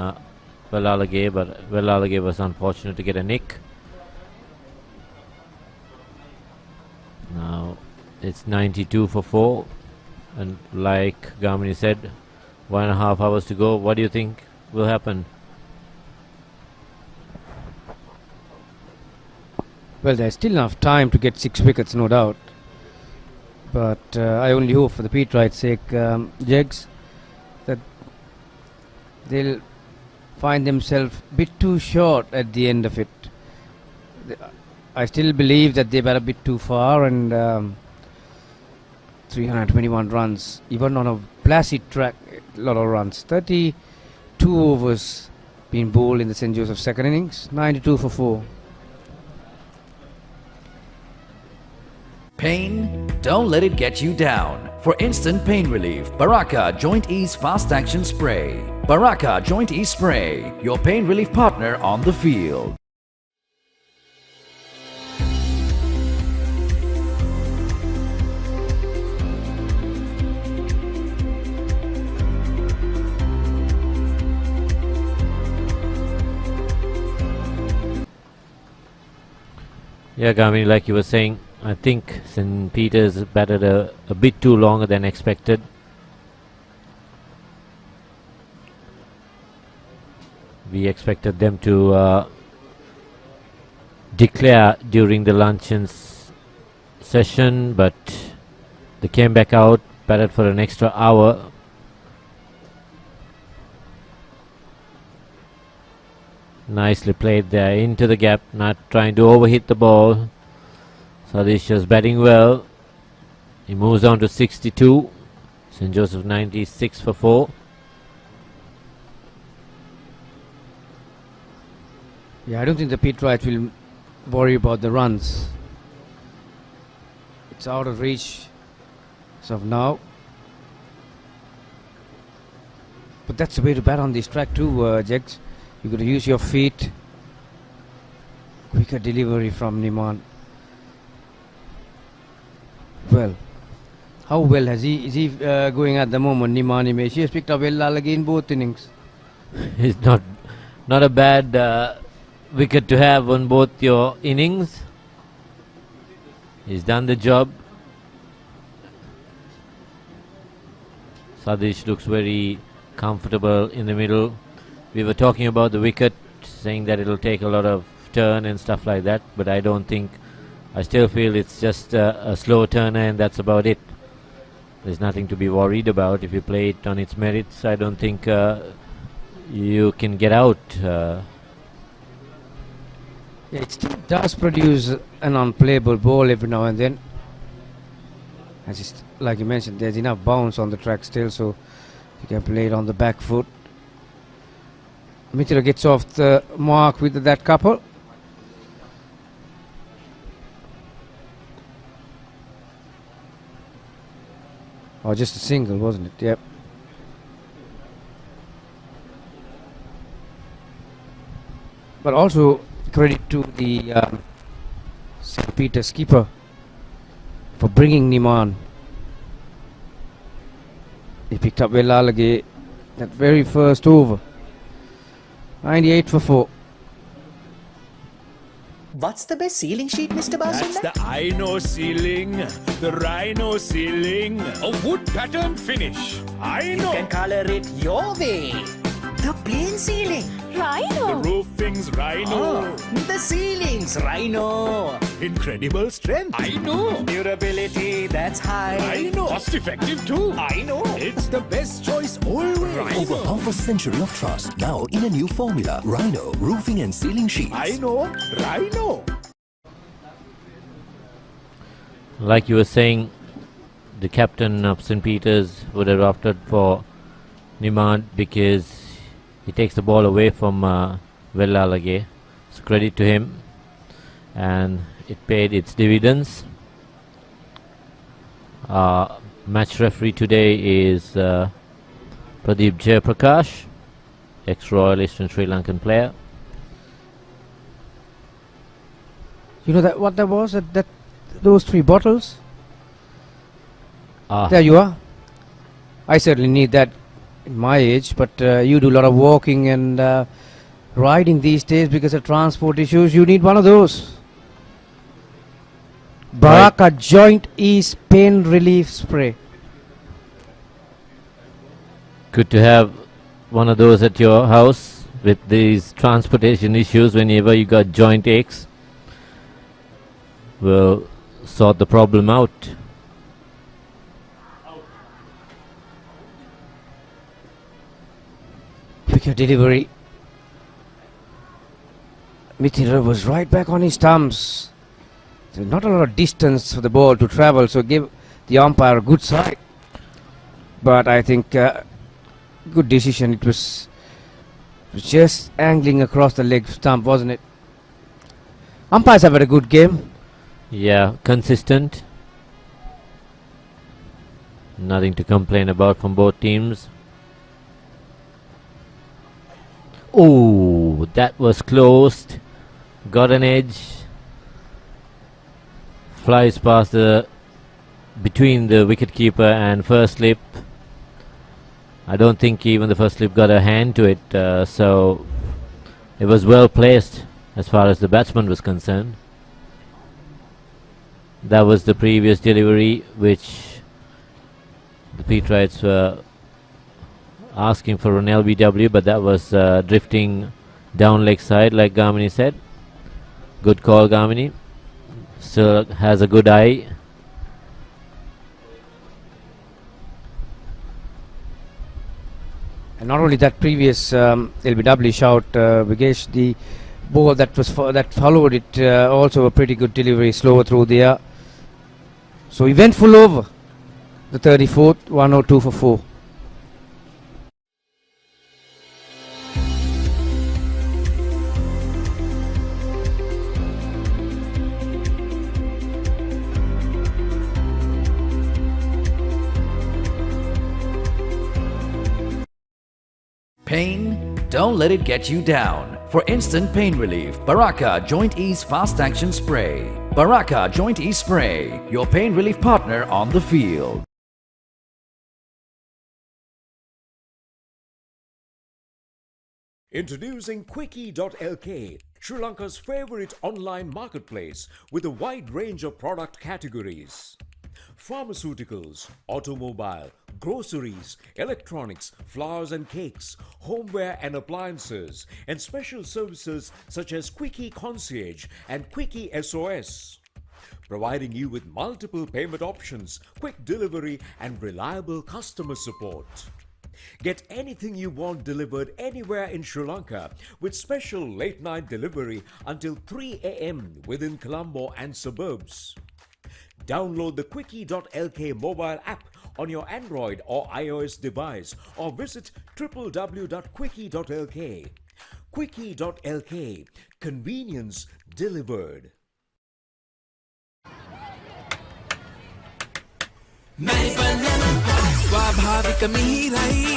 Velalage, but Velalage was unfortunate to get a nick. Now it's 92 for 4, and like Gamini said, 1.5 hours to go. What do you think will happen? Well, there's still enough time to get 6 wickets, no doubt. But I only hope for the Pete Wright's sake, Jegs, that they'll find themselves a bit too short at the end of it. I still believe that they were a bit too far, and 321 runs, even on a placid track, a lot of runs. 32 overs being bowled in the St. Joseph's second innings, 92 for 4. Pain? Don't let it get you down. For instant pain relief, Baraka Joint Ease Fast Action Spray. Baraka Joint Ease Spray, your pain relief partner on the field. Yeah, Gamini, like you were saying, I think St. Peter's batted a bit too longer than expected. We expected them to declare during the luncheon session, but they came back out, batted for an extra hour. Nicely played there into the gap, not trying to overhit the ball. Sadish is batting well. He moves on to 62. St. Joseph 96 for 4. Yeah, I don't think the Petrites will worry about the runs. It's out of reach as of now. But that's the way to bat on this track too, Jegs. You've got to use your feet. Quicker delivery from Niman. Well, how well is he going at the moment, Niman Imesh? He has picked up well in both innings. It's not a bad wicket to have on both your innings. He's done the job. Sadish looks very comfortable in the middle. We were talking about the wicket, saying that it'll take a lot of turn and stuff like that, but I still feel it's just a slow turner and that's about it. There's nothing to be worried about. If you play it on its merits, I don't think you can get out. It still does produce an unplayable ball every now and then. As just like you mentioned, there's enough bounce on the track still, so you can play it on the back foot. Mithila gets off the mark with that couple. Oh, just a single, wasn't it? Yep. But also credit to the St. Peter's keeper for bringing Niman. He picked up Velalage that very first over. 98 for 4. What's the best ceiling sheet, Mr. Basunda? That's the Ino ceiling, the Rhino ceiling, a wood pattern finish. You can color it your way. The plain ceiling. The roofing's Rhino. The ceiling's Rhino. Incredible strength. I know. Durability that's high. I know. Cost effective too. I know. It's the best choice always. Over half a century of trust, now in a new formula. Rhino Roofing and Ceiling Sheets. I know. Rhino. Like you were saying, the captain of St. Peter's would have opted for Niman because he takes the ball away from Velalage. So credit to him. And it paid its dividends. Match referee today is Pradeep Jayaprakash, ex-Royalist and Sri Lankan player. You know that what that was? Those 3 bottles? Ah. There you are. I certainly need that in my age, but you do a lot of walking and riding these days because of transport issues. You need one of those. Baraka Joint Ease Pain Relief Spray. Good to have one of those at your house with these transportation issues whenever you got joint aches. We'll sort the problem out. Quicker delivery. Mithila was right back on his thumbs. There's not a lot of distance for the ball to travel, so give the umpire a good side. But I think good decision. It was just angling across the leg stump, wasn't it? Umpires have had a good game. Yeah, consistent. Nothing to complain about from both teams. Oh, that was closed. Got an edge. Flies past between the wicketkeeper and first slip. I don't think even the first slip got a hand to it, so it was well placed as far as the batsman was concerned. That was the previous delivery which the Petrites were asking for an LBW, but that was drifting down leg side like Gamini said. Good call, Gamini. Still has a good eye. And not only that previous LBW shout, Vigesh, the ball that that followed it, also a pretty good delivery, slower through there. So he went full over. The 34th, 102 for 4. Pain? Don't let it get you down. For instant pain relief, Baraka Joint Ease Fast Action Spray. Baraka Joint Ease Spray, your pain relief partner on the field. Introducing Quickie.lk, Sri Lanka's favorite online marketplace with a wide range of product categories. Pharmaceuticals, automobile, groceries, electronics, flowers and cakes, homeware and appliances, and special services such as Quickie Concierge and Quickie SOS. Providing you with multiple payment options, quick delivery, and reliable customer support. Get anything you want delivered anywhere in Sri Lanka with special late-night delivery until 3 a.m. within Colombo and suburbs. Download the Quickie.lk mobile app on your Android or iOS device or visit www.quickie.lk. Quickie.lk, convenience delivered. ස්වාභාවික මිහිරයි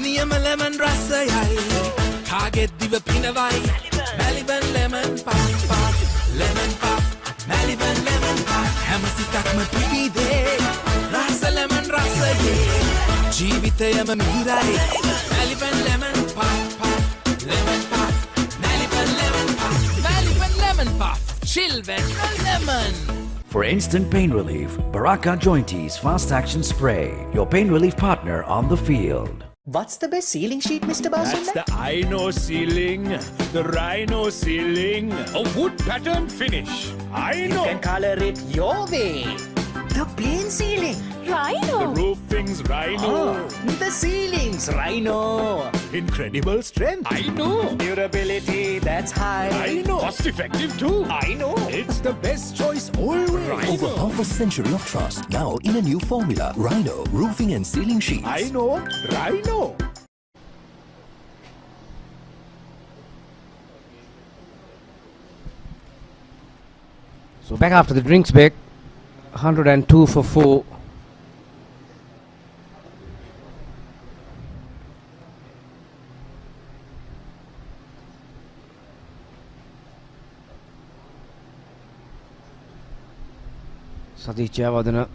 නියම lemon රසයයි කාගෙත් දිව පිනවයි Maliban lemon puff lemon puff Maliban lemon puff හැම සිතක්ම පිබිදේ රස lemon රසයේ ජීවිතයම මිහිරයි Maliban lemon puff lemon puff Maliban lemon puff Maliban lemon puff chill when lemon. For instant pain relief, Baraka Joint Ease Fast Action Spray, your pain relief partner on the field. What's the best ceiling sheet, Mr. Basunda? That's the Rhino ceiling. The Rhino ceiling. A wood pattern finish. You can color it your way. The plain ceiling. The roofing's Rhino. The ceiling's Rhino. Incredible strength. I know. Durability, that's high. I know. Cost effective too. I know. It's the best choice always. Over half a century of trust, now in a new formula. Rhino roofing and ceiling sheets. I know. Rhino. So back after the drinks break, 102 for 4. Satish Jayawardene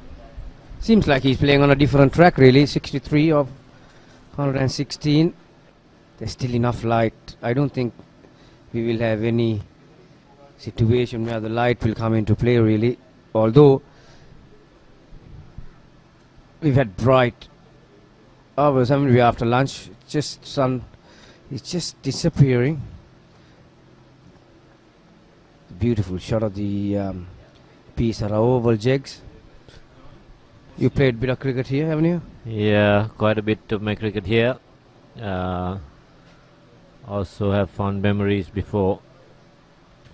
seems like he's playing on a different track really. 63 of 116. There's still enough light. I don't think we will have any situation where the light will come into play really, although we've had bright hours, haven't we, after lunch? Just sun is just disappearing. Beautiful shot of the Sara Oval Grounds. You played a bit of cricket here, haven't you? Yeah, quite a bit of my cricket here. Also have fond memories before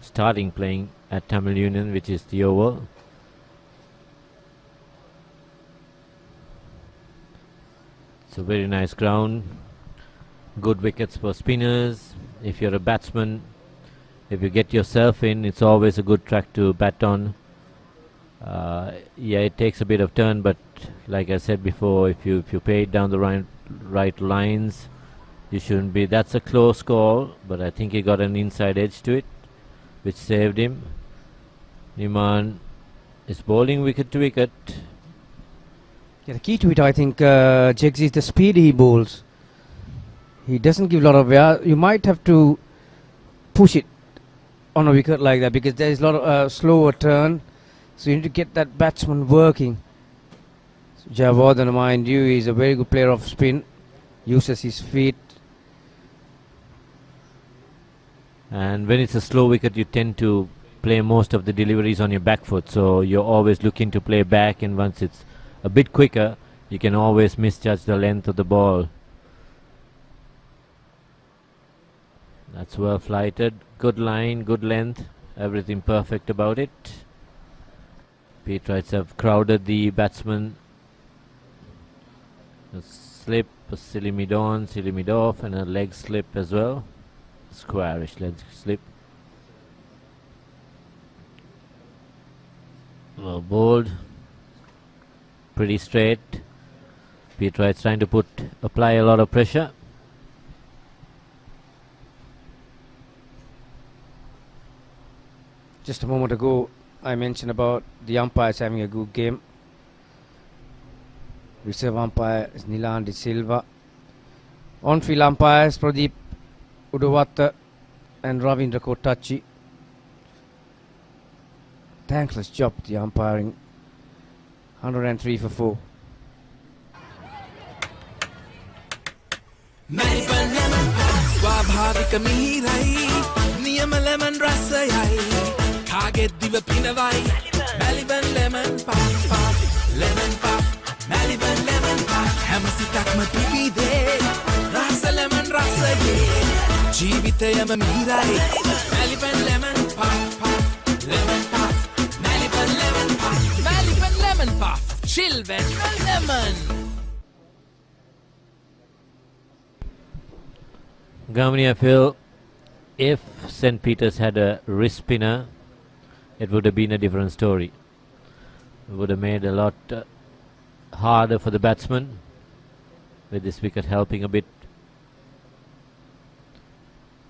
starting playing at Tamil Union, which is the Oval. It's a very nice ground. Good wickets for spinners. If you're a batsman, if you get yourself in, it's always a good track to bat on. Yeah, it takes a bit of turn, but like I said before, if you play it down the right lines, you shouldn't be. That's a close call, but I think he got an inside edge to it, which saved him. Niman is bowling wicket to wicket. Yeah, the key to it, I think, Jegs, is the speed he bowls. He doesn't give a lot of air. You might have to push it on a wicket like that because there is a lot of slower turn. So you need to get that batsman working. So Jayawardene, mind you, is a very good player of spin. Uses his feet. And when it's a slow wicket, you tend to play most of the deliveries on your back foot. So you're always looking to play back, and once it's a bit quicker, you can always misjudge the length of the ball. That's well flighted. Good line, good length. Everything perfect about it. Petrites have crowded the batsman. A slip, a silly mid on, silly mid off, and a leg slip as well. Squarish leg slip. Well bowled. Pretty straight. Petrites trying to apply a lot of pressure. Just a moment ago, I mentioned about the umpires having a good game. Reserve umpire is Nilan De Silva. On-field umpires Pradeep Udawata and Ravindra Kotachi. Thankless job, the umpiring. 103 for 4. ස්වාභාවික මිහිරයි නියම lemon රසයයි කාගෙත් දිව පිනවයි Maliban lemon puff lemon puff Maliban lemon puff හැම සිතක්ම පිබිදේ රස lemon රසයේ ජීවිතයම මිහිරයි Maliban lemon puff lemon puff Maliban lemon puff Maliban lemon puff chill when lemon. Gamini, I feel if St. Peter's had a wrist spinner, it would have been a different story. It would have made a lot harder for the batsman, with this wicket helping a bit.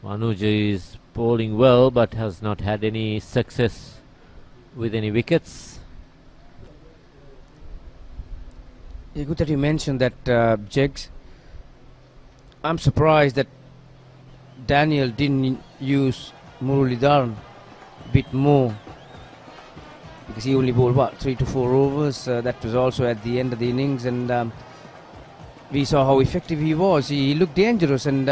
Manuja is bowling well but has not had any success with any wickets. Yeah, good that you mentioned that, Jegs. I'm surprised that Daniel didn't use Muralidharan a bit more, because he only bowled 3 to 4 overs. That was also at the end of the innings, and we saw how effective he was. He looked dangerous, and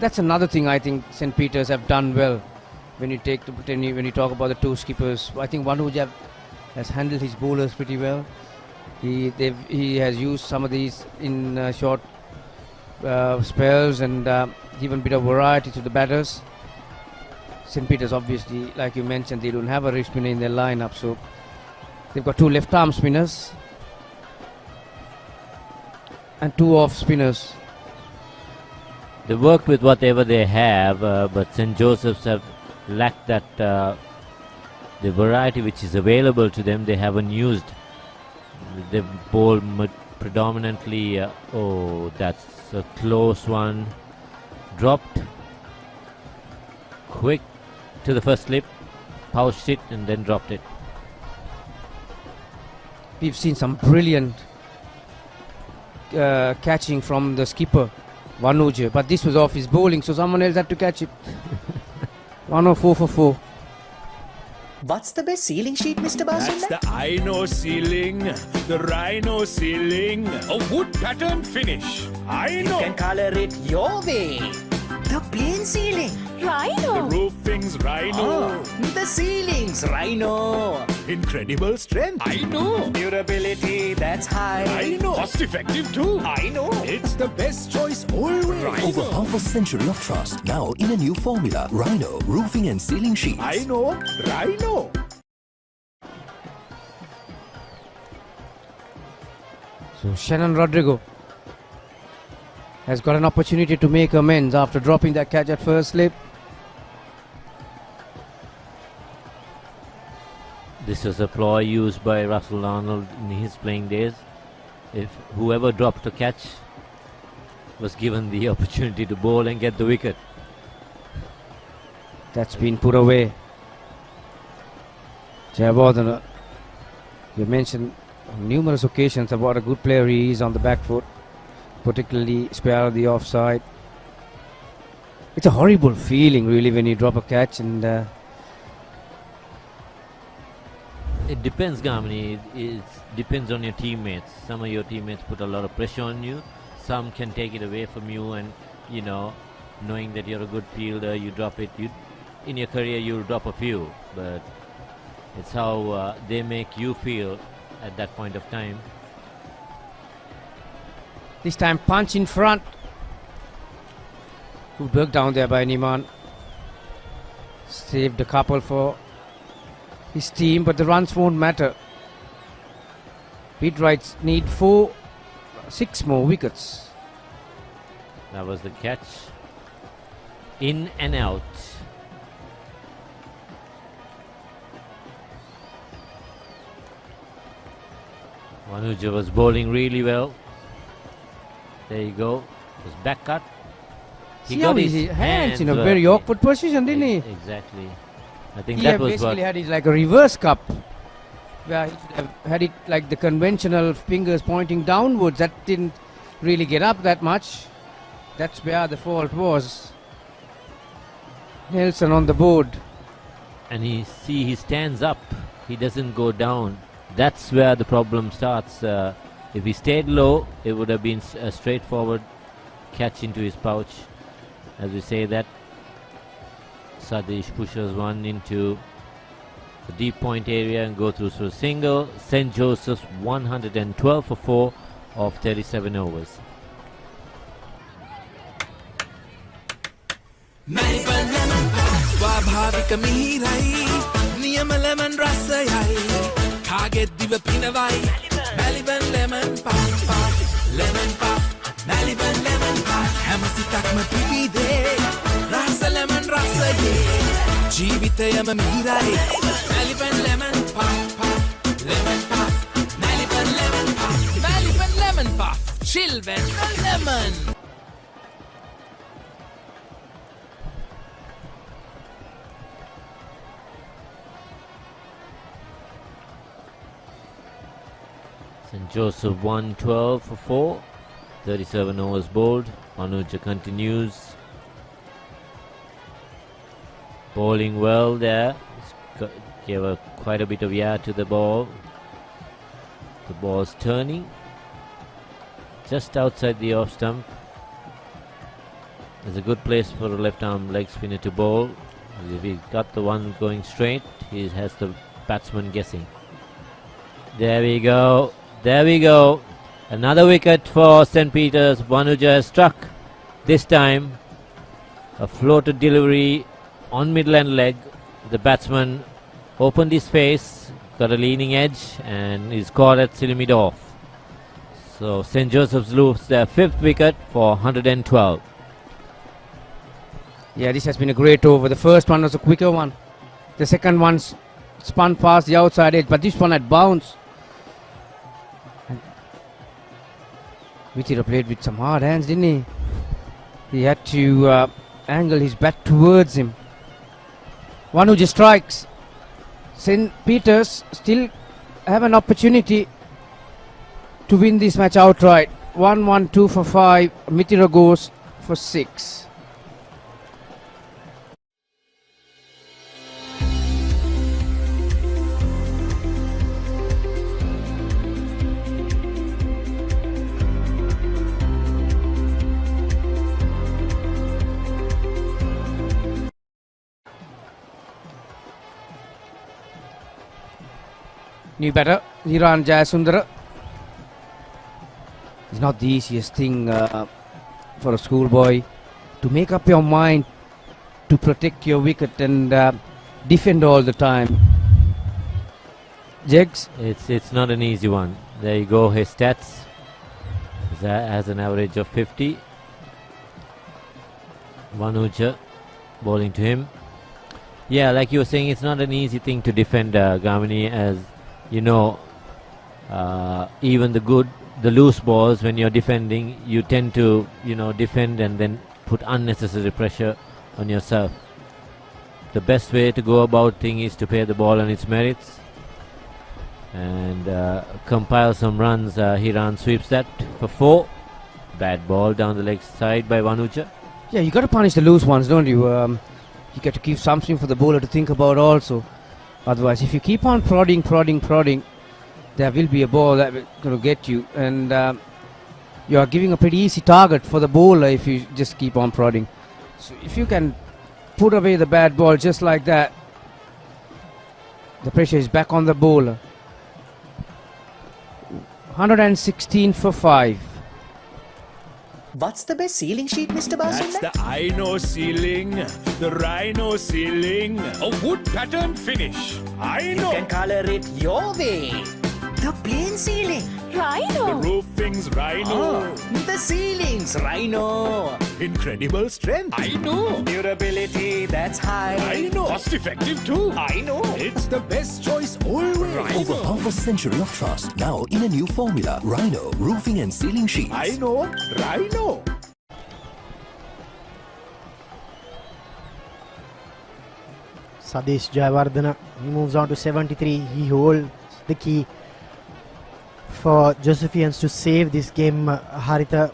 that's another thing I think St. Peter's have done well. When you talk about the two skippers, I think Vanuja has handled his bowlers pretty well. He has used some of these in short spells and given a bit of variety to the batters. St. Peter's, obviously, like you mentioned, they don't have a wrist spinner in their lineup, so they've got 2 left-arm spinners and 2 off spinners. They worked with whatever they have, but St. Joseph's have lacked that the variety which is available to them. They haven't used. They've bowled predominantly. Oh, that's a close one. Dropped. Quick to the first slip, pouched it and then dropped it. We've seen some brilliant catching from the skipper, Vanuja, but this was off his bowling, so someone else had to catch it. 104 for 4. What's the best ceiling sheet, Mr. Basunda? That's the Aino ceiling, the Rhino ceiling, a wood pattern finish. You can color it your way. The plain ceiling. The roofing's Rhino. The ceiling's Rhino. Incredible strength. I know. Durability that's high. I know. Cost effective too. I know. It's the best choice always. Rhino. Over half a century of trust, now in a new formula. Rhino roofing and ceiling sheets. I know. Rhino. So Shannon Rodrigo has got an opportunity to make amends after dropping that catch at first slip. This was a ploy used by Russell Arnold in his playing days. If whoever dropped a catch was given the opportunity to bowl and get the wicket. That's been put away. Jayawardene, you mentioned on numerous occasions about a good player he is on the back foot, particularly square of the offside. It's a horrible feeling really when you drop a catch, and it depends, Gamini. It depends on your teammates. Some of your teammates put a lot of pressure on you. Some can take it away from you, and knowing that you're a good fielder, you drop it. In your career, you'll drop a few, but it's how they make you feel at that point of time. This time punch in front. Good work down there by Niman. Saved a couple for his team, but the runs won't matter. Pete Wrights need 6 more wickets. That was the catch. In and out. Vanuja was bowling really well. There you go. It was back cut. He got his hands in a very awkward position, didn't he? Exactly. I think He that was basically what. had it like a reverse cup, where he should have had it like the conventional fingers pointing downwards. That didn't really get up that much. That's where the fault was. Nelson on the board. And he stands up. He doesn't go down. That's where the problem starts. If he stayed low, it would have been a straightforward catch into his pouch. As we say that, Sadish pushes one into the deep point area and go through for a single. St. Joseph's 112 for 4 of 37 overs. ස්වාභාවික මිහිරයි නියම lemon රසයයි කාගෙත් දිව පිනවයි Maliban lemon puff puff lemon puff Maliban lemon puff හැම සිතක්ම පිබිදේ රස lemon රසයේ ජීවිතයම මිහිරයි Maliban lemon puff puff lemon puff Maliban lemon puff Maliban lemon puff chill when lemon. St. Joseph 112 for 4, 37 overs bowled. Anuja continues bowling well there. Gave quite a bit of air to the ball. The ball's turning just outside the off stump. There's a good place for a left arm leg spinner to bowl. If he got the one going straight, he has the batsman guessing. There we go. There we go. Another wicket for St. Peter's. Vanuja has struck. This time a floated delivery on midland leg. The batsman opened his face, got a leaning edge, and is caught at silly mid off. So St. Joseph's lose their 5th wicket for 112. Yeah, this has been a great over. The first one was a quicker one. The second one spun past the outside edge, but this one had bounced. Vitira played with some hard hands, didn't he? He had to angle his bat towards him. Vanuja strikes. St. Peter's still have an opportunity to win this match outright. 1-1-2 for 5. Mitira goes for 6. New batter, Hiran Jayasundara. It's not the easiest thing for a schoolboy to make up your mind to protect your wicket and defend all the time. Jegs? It's not an easy one. There you go, his stats. Has an average of 50. Vanuja bowling to him. Yeah, like you were saying, it's not an easy thing to defend, Gamini, as you know, even the loose balls, when you're defending, you tend to, defend and then put unnecessary pressure on yourself. The best way to go about thing is to pay the ball on its merits and compile some runs. Hiran sweeps that for 4. Bad ball down the leg side by Vanuja. Yeah, you got to punish the loose ones, don't you? You got to give something for the bowler to think about also. Otherwise, if you keep on prodding, there will be a ball that will going to get you, and you are giving a pretty easy target for the bowler if you just keep on prodding. So if you can put away the bad ball just like that, the pressure is back on the bowler. 116 for 5. What's the best ceiling sheet, Mr. That's the Rhino ceiling. The Rhino ceiling. A wood pattern finish. I know. You can color it your way. The plain ceiling. The roofing's Rhino. The ceiling's Rhino. Incredible strength. I know. Durability that's high. I know. Cost effective too. I know. It's the best choice always. Over half a century of trust, now in a new formula. Rhino Roofing and Ceiling Sheets. I know. Rhino. Sadish Jayawardena, he moves on to 73. He holds the key for Josephians to save this game. Haritha,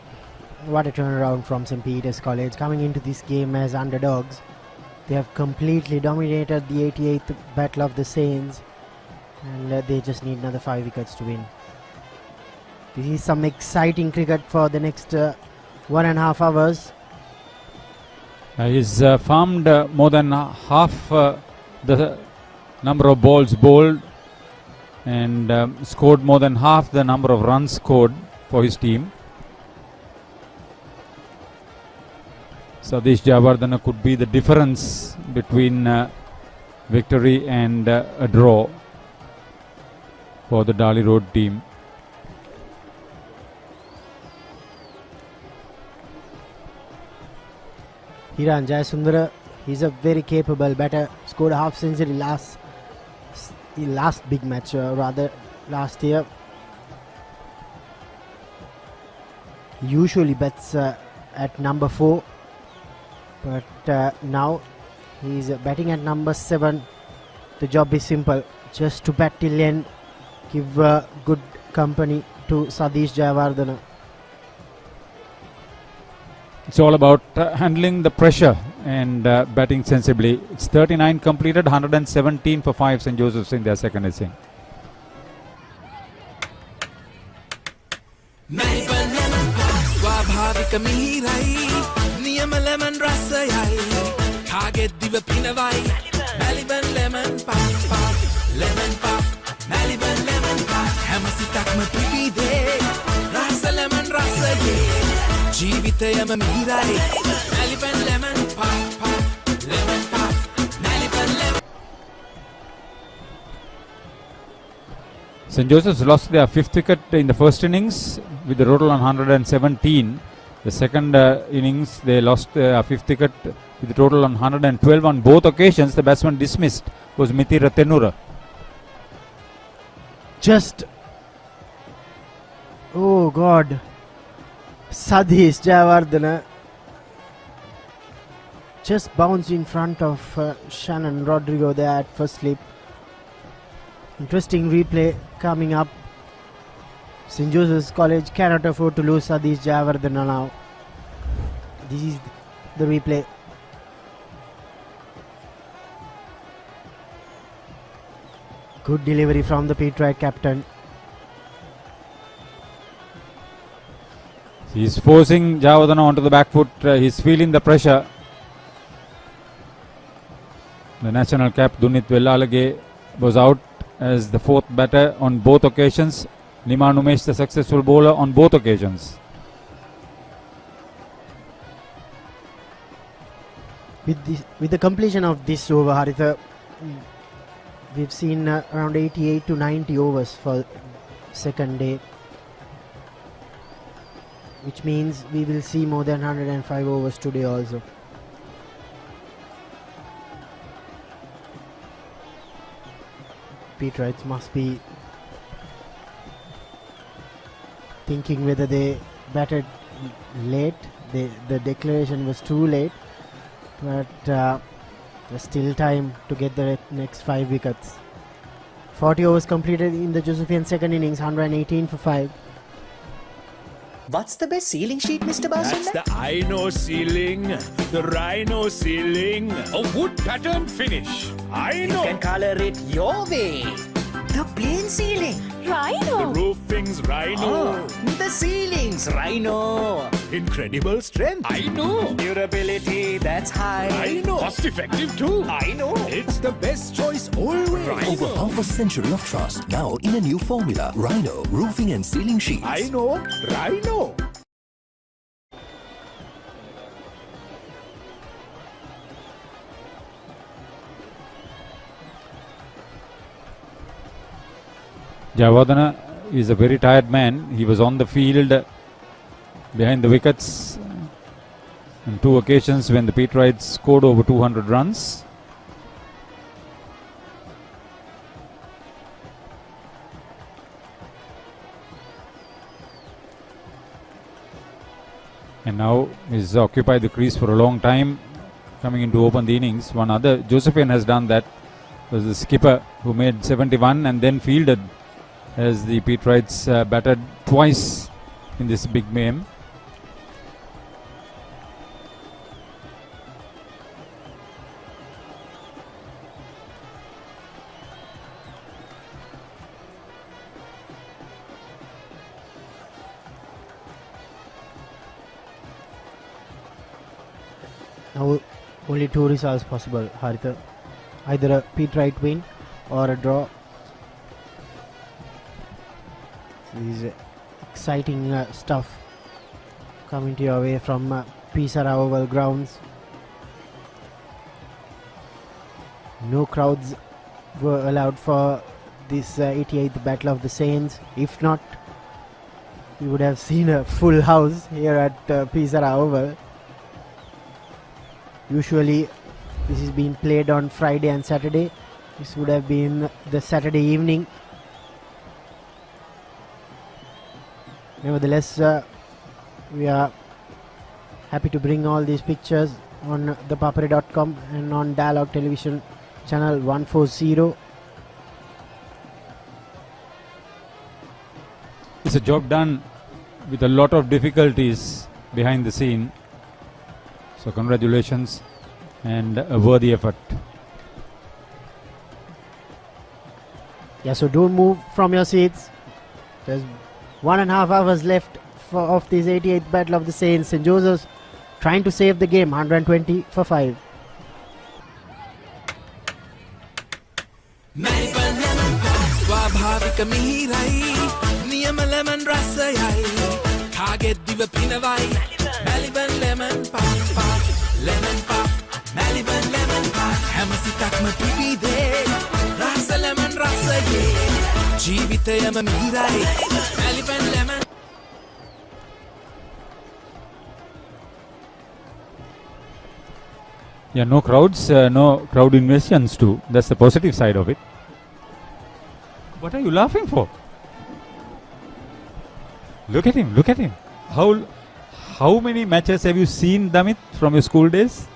what a turnaround from St. Peter's College. Coming into this game as underdogs, they have completely dominated the 88th Battle of the Saints, and they just need another 5 wickets to win. This is some exciting cricket for the next 1.5 hours. He's farmed more than half the number of balls bowled and scored more than half the number of runs scored for his team. Sadish Jayawardena could be the difference between victory and a draw for the Dali Road team. Hiran Jayasundara, he's a very capable batter. Scored a half century last big match, last year. Usually bats at number 4, but now he's batting at number 7. The job is simple, just to bat till end, give good company to Sadish Jayawardena. It's all about handling the pressure and batting sensibly. It's 39 completed, 117 for 5 St. Joseph's in their second innings. ස්වාභාවික මිහිරයි නියම lemon රසයයි කාගෙත් දිව පිනවයි Maliban lemon puff lemon puff Maliban lemon puff හැම සිතක්ම පිපිදේ රස lemon රසයේ ජීවිතයම මිහිරයි Maliban lemon puff lemon puff Maliban lemon. St. Joseph's lost their 5th wicket in the first innings with the total on 117. The second innings they lost their 5th wicket with the total on 112. On both occasions the batsman dismissed was Mithira Tenura. Just, oh God, Sadish Jayawardena just bounced in front of Shannon Rodrigo there at first slip. Interesting replay coming up. St. Joseph's College cannot afford to lose Sadish Jayawardena now. This is the replay. Good delivery from the Patriot captain. He's forcing Jayawardena onto the back foot. He's feeling the pressure. The national cap Dunit Vellalage was out as the 4th batter on both occasions. Niman Umesh the successful bowler on both occasions. With the completion of this over, Haritha, we've seen around 88 to 90 overs for second day, which means we will see more than 105 overs today also. Patriots must be thinking whether they batted late. The declaration was too late, but there's still time to get the next 5 wickets. 40 overs completed in the Josephian second innings, 118 for 5. What's the best ceiling sheet, Mr. That's Basunda? the Rhino ceiling. The Rhino ceiling. A wood pattern finish. I know. You can color it your way. The plain ceiling. The roofing's Rhino. The ceiling's Rhino. Incredible strength. I know. Durability that's high. I know. Cost effective too. I know. It's the best choice always. Over half a century of trust, now in a new formula. Rhino Roofing and Ceiling Sheets. I know. Rhino. Jayawardena is a very tired man. He was on the field behind the wickets on 2 occasions when the Pete Wrights scored over 200 runs. And now he's occupied the crease for a long time, coming in to open the innings. One other Josephian has done that. Was the skipper who made 71 and then fielded as the Pete Wrights batted twice in this big game. Now only 2 results possible, Haritha. Either a Pete Wright win or a draw. This is exciting stuff coming to your way from Sara Oval Grounds. No crowds were allowed for this 88th Battle of the Saints. If not, we would have seen a full house here at Sara Oval. Usually this is being played on Friday and Saturday. This would have been the Saturday evening. Nevertheless, we are happy to bring all these pictures on the papare.com and on Dialogue Television channel 140. It's a job done with a lot of difficulties behind the scene. So congratulations and a worthy effort. Yeah, so don't move from your seats. There's 1.5 hours left of this 88th Battle of the Saints. St. Joseph's trying to save the game, 120 for 5. ස්වාභාවික මිහිරයි නියම lemon රසයයි කාගෙත් දිව පිනවයි Maliban lemon puff lemon puff Maliban lemon puff හැම සිතක්ම පිබිදේ රස lemon රසයේ ජීවිතයම මිහිරයි Maliban lemon. Yeah, no crowds, no crowd invasions too. That's the positive side of it. What are you laughing for? Look at him, look at him. How many matches have you seen, Damit, from your school days?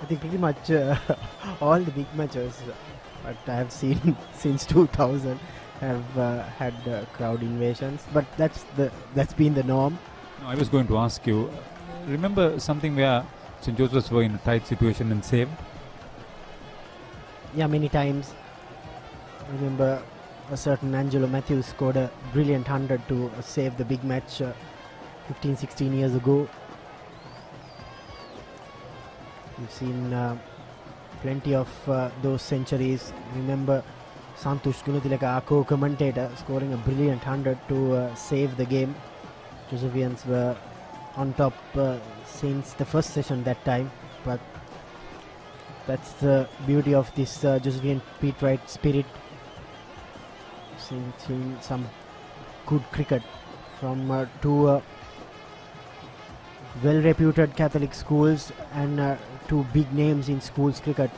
I think pretty much all the big matches that I have seen since 2000 have had crowd invasions, but that's been the norm. No, I was going to ask you, remember something where St. Joseph's were in a tight situation and saved? Yeah, many times. I remember a certain Angelo Matthews scored a brilliant 100 to save the big match 15-16 years ago. We've seen plenty of those centuries. Remember Santush Gunatilaka, our co-commentator, scoring a brilliant 100 to save the game. Josephians were on top since the first session that time, but that's the beauty of this Josephian Pete Wright spirit. Seen some good cricket from two well-reputed Catholic schools and two big names in schools cricket.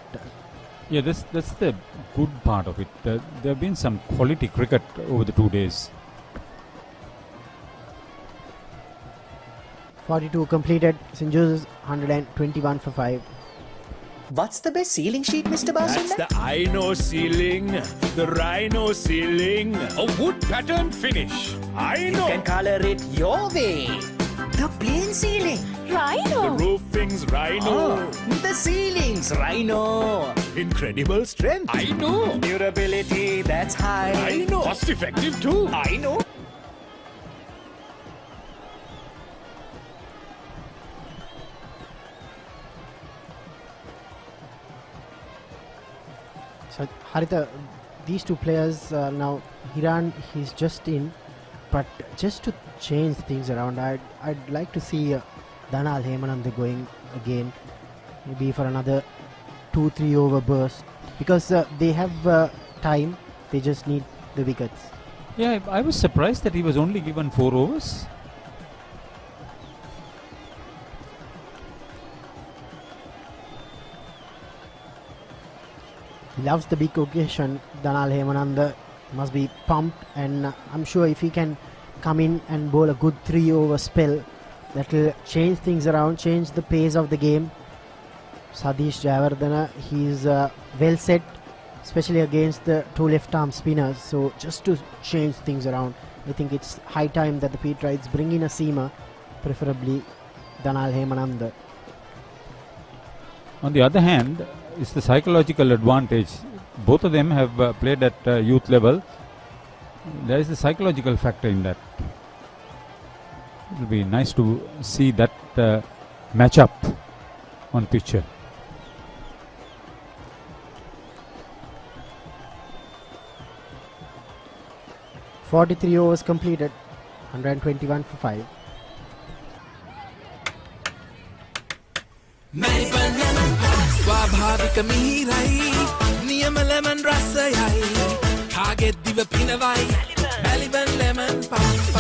Yeah, that's the good part of it. There have been some quality cricket over the 2 days. 42 completed. St. Joseph's 121 for 5. What's the best ceiling sheet, Mr. Basunda? That's the Ino ceiling, the Rhino ceiling, a wood pattern finish. You can color it your way. The plain ceiling. The roofing's Rhino. The ceiling's Rhino. Incredible strength. I know. Durability that's high. I know. Cost effective too. I know. So Haritha, these two players now, Hiran, he's just in, but just to change things around, I'd like to see Danal Hemanand going again, maybe for another 2-3 over burst, because they have time. They just need the wickets. Yeah, I was surprised that he was only given 4 overs. He loves the big occasion. Danal Hemananda must be pumped, and I'm sure if he can come in and bowl a good 3-over spell, that will change things around, change the pace of the game. Sadish Jayawardene, he's well set, especially against the 2 left-arm spinners. So just to change things around, I think it's high time that the Pete Rides bring in a seamer, preferably Danal Hemananda. On the other hand, it's the psychological advantage. Both of them have played at youth level. There is the psychological factor in that. It will be nice to see that match up on picture. "43 overs completed, 121 for 5. ස්වාභාවික මිහිරයි නියම lemon රසයයි කාගෙත් දිව පිනවයි Maliban lemon puff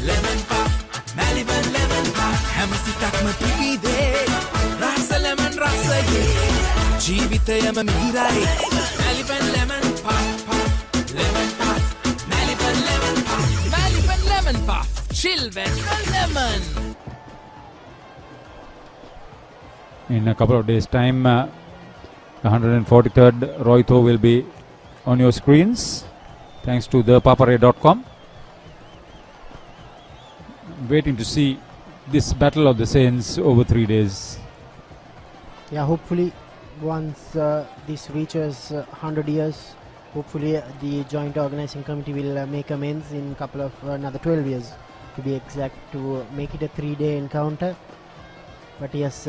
lemon puff Maliban lemon puff හැම සිතක්ම පිපිදේ රස ලෙමන් රසයේ ජීවිතයම මිහිරයි Maliban lemon puff lemon puff Maliban lemon puff Maliban lemon puff chill when lemon. In a couple of days' time, the 143rd Roytho will be on your screens, thanks to the Papare.com. Waiting to see this battle of the Saints over 3 days. Yeah, hopefully once this reaches 100 years, hopefully the joint organizing committee will make amends in couple of another 12 years to be exact, to make it a 3-day encounter. But yes,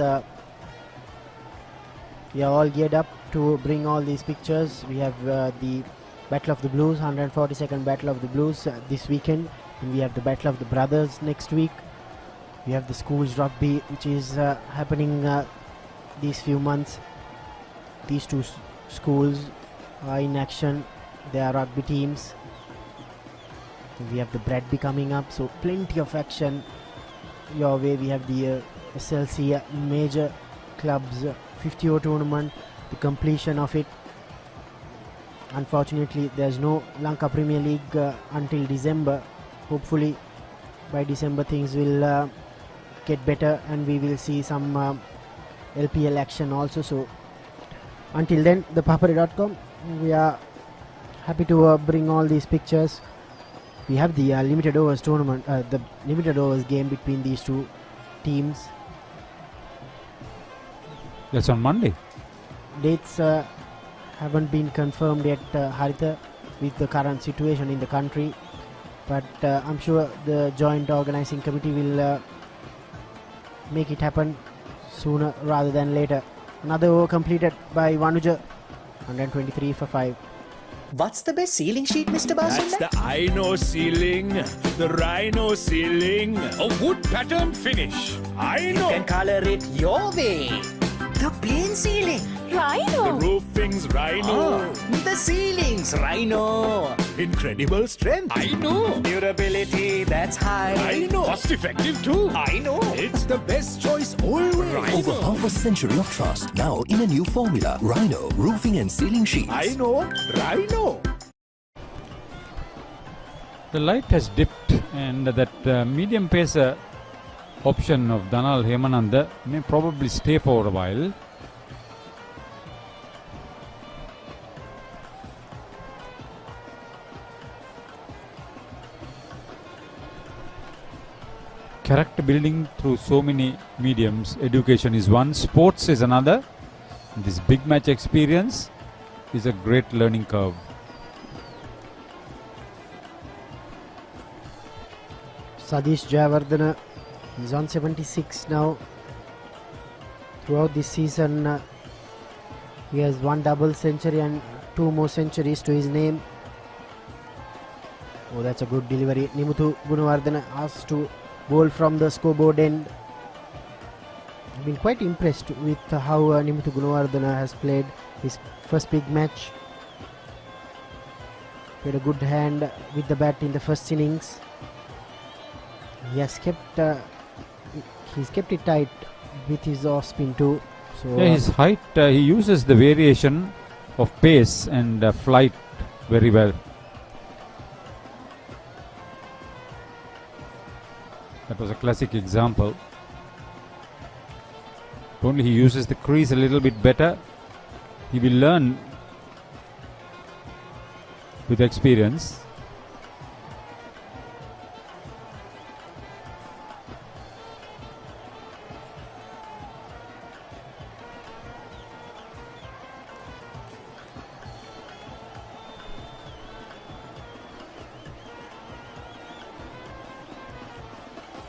we are all geared up to bring all these pictures. We have the Battle of the Blues, 142nd Battle of the Blues this weekend, and we have the Battle of the Brothers next week. We have the schools rugby, which is happening these few months. These two schools are in action. They are rugby teams. We have the Bradby coming up, so plenty of action your way. We have the SLC major clubs 50-over tournament, the completion of it. Unfortunately, there's no Lanka Premier League until December. Hopefully by December things will get better and we will see some LPL action also. So until then, the Papare.com, we are happy to bring all these pictures. We have the limited overs tournament, the limited overs game between these two teams. That's on Monday. Dates haven't been confirmed yet, Haritha, with the current situation in the country. But I'm sure the joint organizing committee will make it happen sooner rather than later. Another over completed by Vanuja, 123 for 5. What's the best ceiling sheet, Mr. Basunda? That's the Ino ceiling, the Rhino ceiling, a wood pattern finish. You can color it your way. The plain ceiling. The roofing's Rhino. The ceiling's Rhino. Incredible strength. I know. Durability, that's high. I know. Cost effective too. I know. It's the best choice always. Over half a century of trust, now in a new formula. Rhino Roofing and Ceiling Sheets. I know. Rhino. The light has dipped, and that medium pacer option of Danal Hemananda may probably stay for a while. Character building through so many mediums. Education is one, sports is another. This big match experience is a great learning curve. Sadish Jayawardene is on 76 now. Throughout this season, he has one double century and 2 more centuries to his name. Oh, that's a good delivery. Nimuthu Gunawardene asked to bowl from the scoreboard end. I've been quite impressed with how Nimuthu Gunawardene has played his first big match. Played a good hand with the bat in the first innings. He has kept it tight with his off spin too. So yeah, his height, he uses the variation of pace and flight very well. That was a classic example. If only he uses the crease a little bit better, he will learn with experience.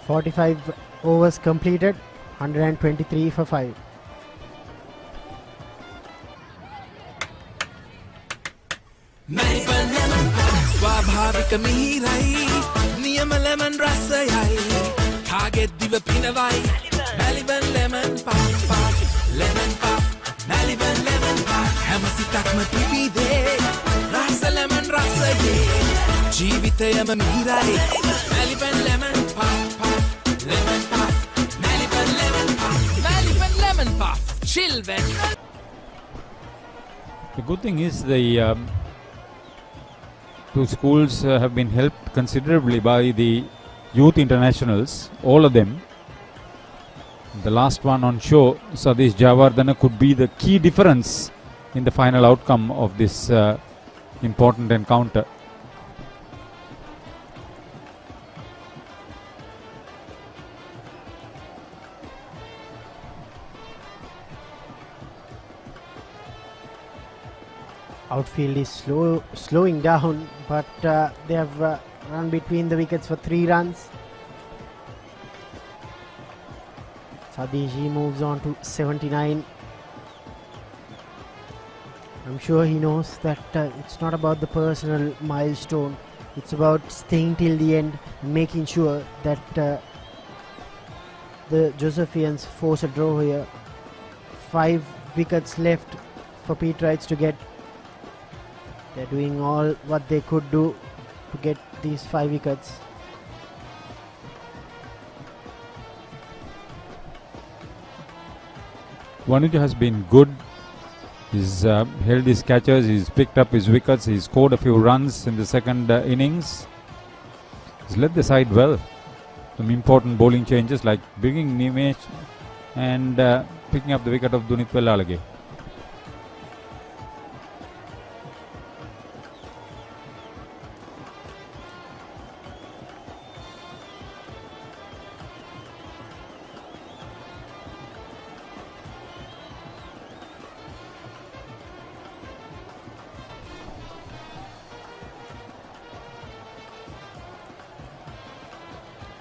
"45 overs completed, 123 for 5. ස්වාභාවික මිහිරයි නියම lemon රසයයි කාගෙත් දිව පිනවයි Maliban lemon puff puff lemon puff Maliban lemon puff හැම සිතක්ම පිපිදේ රස ලෙමන් රසයේ ජීවිතයම මිහිරයි Maliban lemon puff puff lemon puff Maliban lemon puff Maliban lemon puff children. The good thing is the two schools have been helped considerably by the youth internationals, all of them. The last one on show, Satish Javardhana, could be the key difference in the final outcome of this important encounter. Outfield is slowing down, but they have run between the wickets for 3 runs. Satish moves on to 79. I'm sure he knows that it's not about the personal milestone. It's about staying till the end and making sure that the Josephians force a draw here. 5 wickets left for Pete Wrights to get. They're doing all what they could do to get these 5 wickets. Vanuja has been good. He's held his catches, he's picked up his wickets, he's scored a few runs in the second innings. He's led the side well. Some important bowling changes like bringing Nimesh and picking up the wicket of Dunit Vellalage.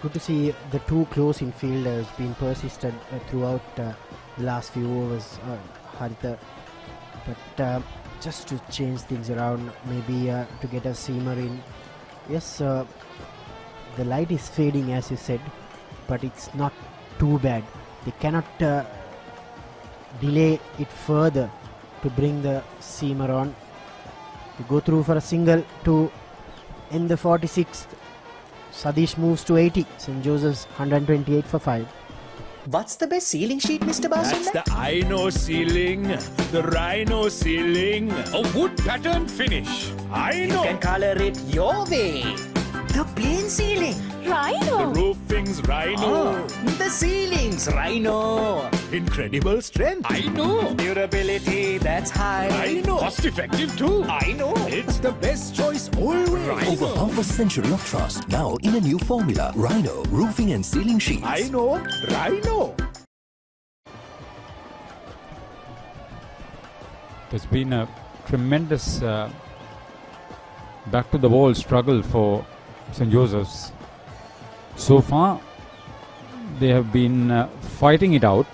Good to see the 2 close-in fielders being persistent throughout the last few overs, Haritha. But just to change things around, maybe to get a seamer in. Yes, the light is fading as you said, but it's not too bad. They cannot delay it further to bring the seamer on. To go through for a single to end the 46th. Satish moves to 80. St. Joseph's 128 for 5. What's the best ceiling sheet, Mr. That's Basunda? the Ino ceiling, the Rhino ceiling, a wood pattern finish. I know. You can color it your way. The plain ceiling. The roofing's Rhino. The ceiling's Rhino. Incredible strength. I know. Durability, that's high. I know. Cost effective too. I know. It's the best choice always. Over half a century of trust, now in a new formula. Rhino Roofing and Ceiling Sheets. I know. Rhino. There's been a tremendous back to the ball struggle for St. Joseph's. So far, they have been fighting it out.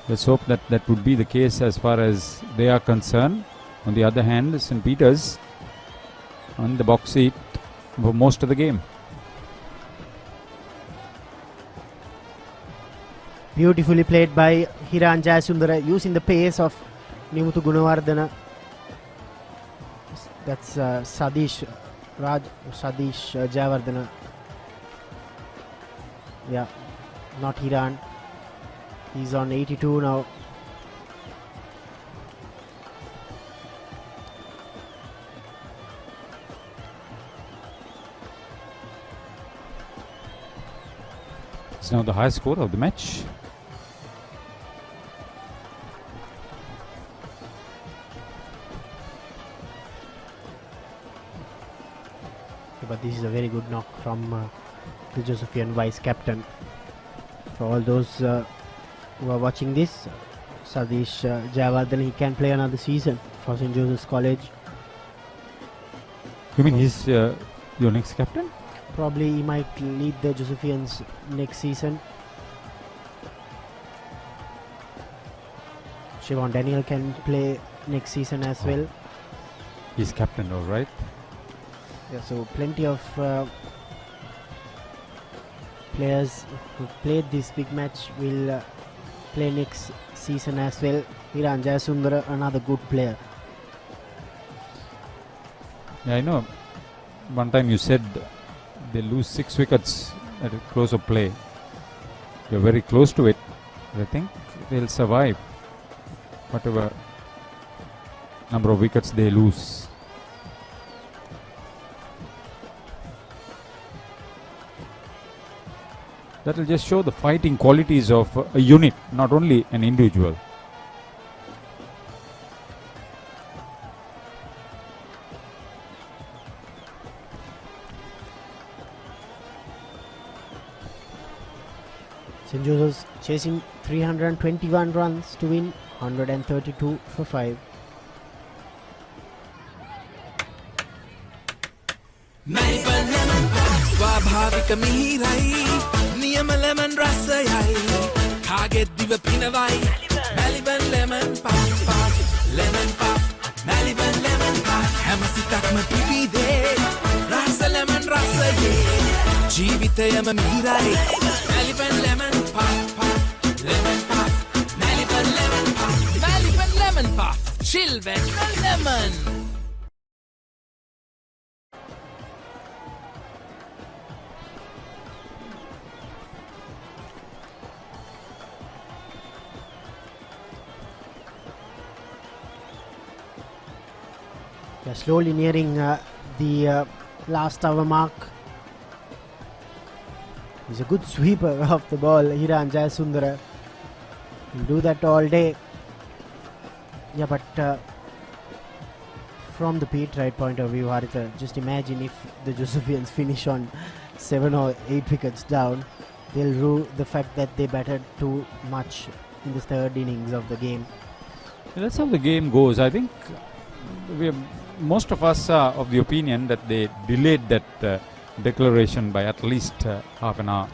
Let's hope that that would be the case as far as they are concerned. On the other hand, St. Peter's on the box seat for most of the game. Beautifully played by Hiran Jayasundara, using the pace of Nimuthu Gunawardana. That's Sadish Jayawardena. Yeah, not Hiran. He's on 82 now. It's now the highest score of the match. But this is a very good knock from the Josephian vice captain. For all those who are watching this, Sadish Jayawardena, he can play another season for St. Joseph's College. You mean he's your next captain? Probably he might lead the Josephians next season. Shivan Daniel can play next season as well. He's captain, all right. Yeah, so plenty of players who played this big match will play next season as well. Hiran Jayasundara, another good player. Yeah, I know. One time you said they lose 6 wickets at a close of play. You're very close to it. I think they'll survive whatever number of wickets they lose. That will just show the fighting qualities of a unit, not only an individual. St. Joseph's chasing 321 runs to win, 132 for 5. ස්වාභාවික මිහිරයි නියම lemon රසයයි කාගෙත් දිව පිනවයි Maliban lemon puff lemon puff Maliban lemon puff හැම සිතක්ම පිපිදේ රස lemon රසයේ ජීවිතයම මිහිරයි Maliban lemon puff lemon puff Maliban lemon puff Maliban lemon puff chill when lemon. They're slowly nearing the last hour mark. He's a good sweeper of the ball, Hiran Jayasundara. He'll do that all day. Yeah, but from the Pete Wright point of view, Haritha, just imagine if the Josephians finish on 7 or 8 wickets down. They'll rue the fact that they batted too much in the third innings of the game. That's how the game goes. I think most of us are of the opinion that they delayed that declaration by at least half an hour.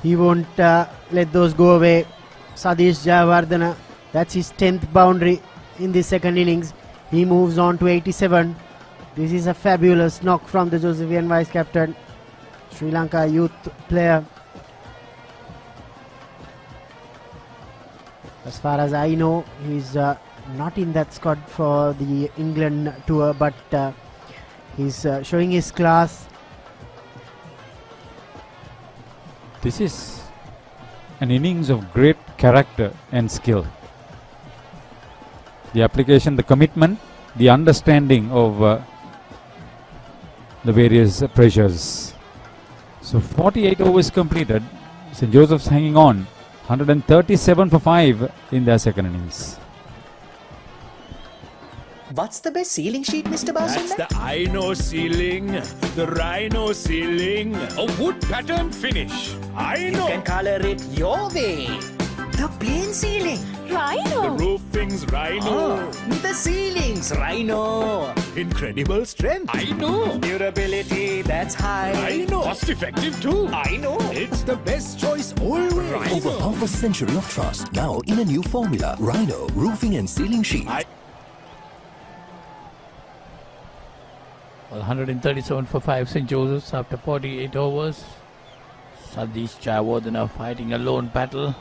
He won't let those go away. Sadish Jayawardena, that's his 10th boundary in the second innings. He moves on to 87. This is a fabulous knock from the Josephian vice captain, Sri Lanka youth player. As far as I know, he's not in that squad for the England tour, but he's showing his class. This is an innings of great character and skill. The application, the commitment, the understanding of the various pressures. So 48 overs completed. St. Joseph's hanging on. 137 for 5 in their second innings. What's the best ceiling sheet, Mr. That's Bausunda? the Aino ceiling, the Rhino ceiling, a wood pattern finish. You can color it your way. The plain ceiling. The Rhino. roofing's Rhino. The ceiling's Rhino. Incredible strength. I know. Durability, that's high. I know. Cost effective too. I know. It's the best choice always. Over half a century of trust, now in a new formula. Rhino Roofing and Ceiling Sheet. 137 for 5 St. Joseph's after 48 overs. Sadish Jayawardena fighting a lone battle.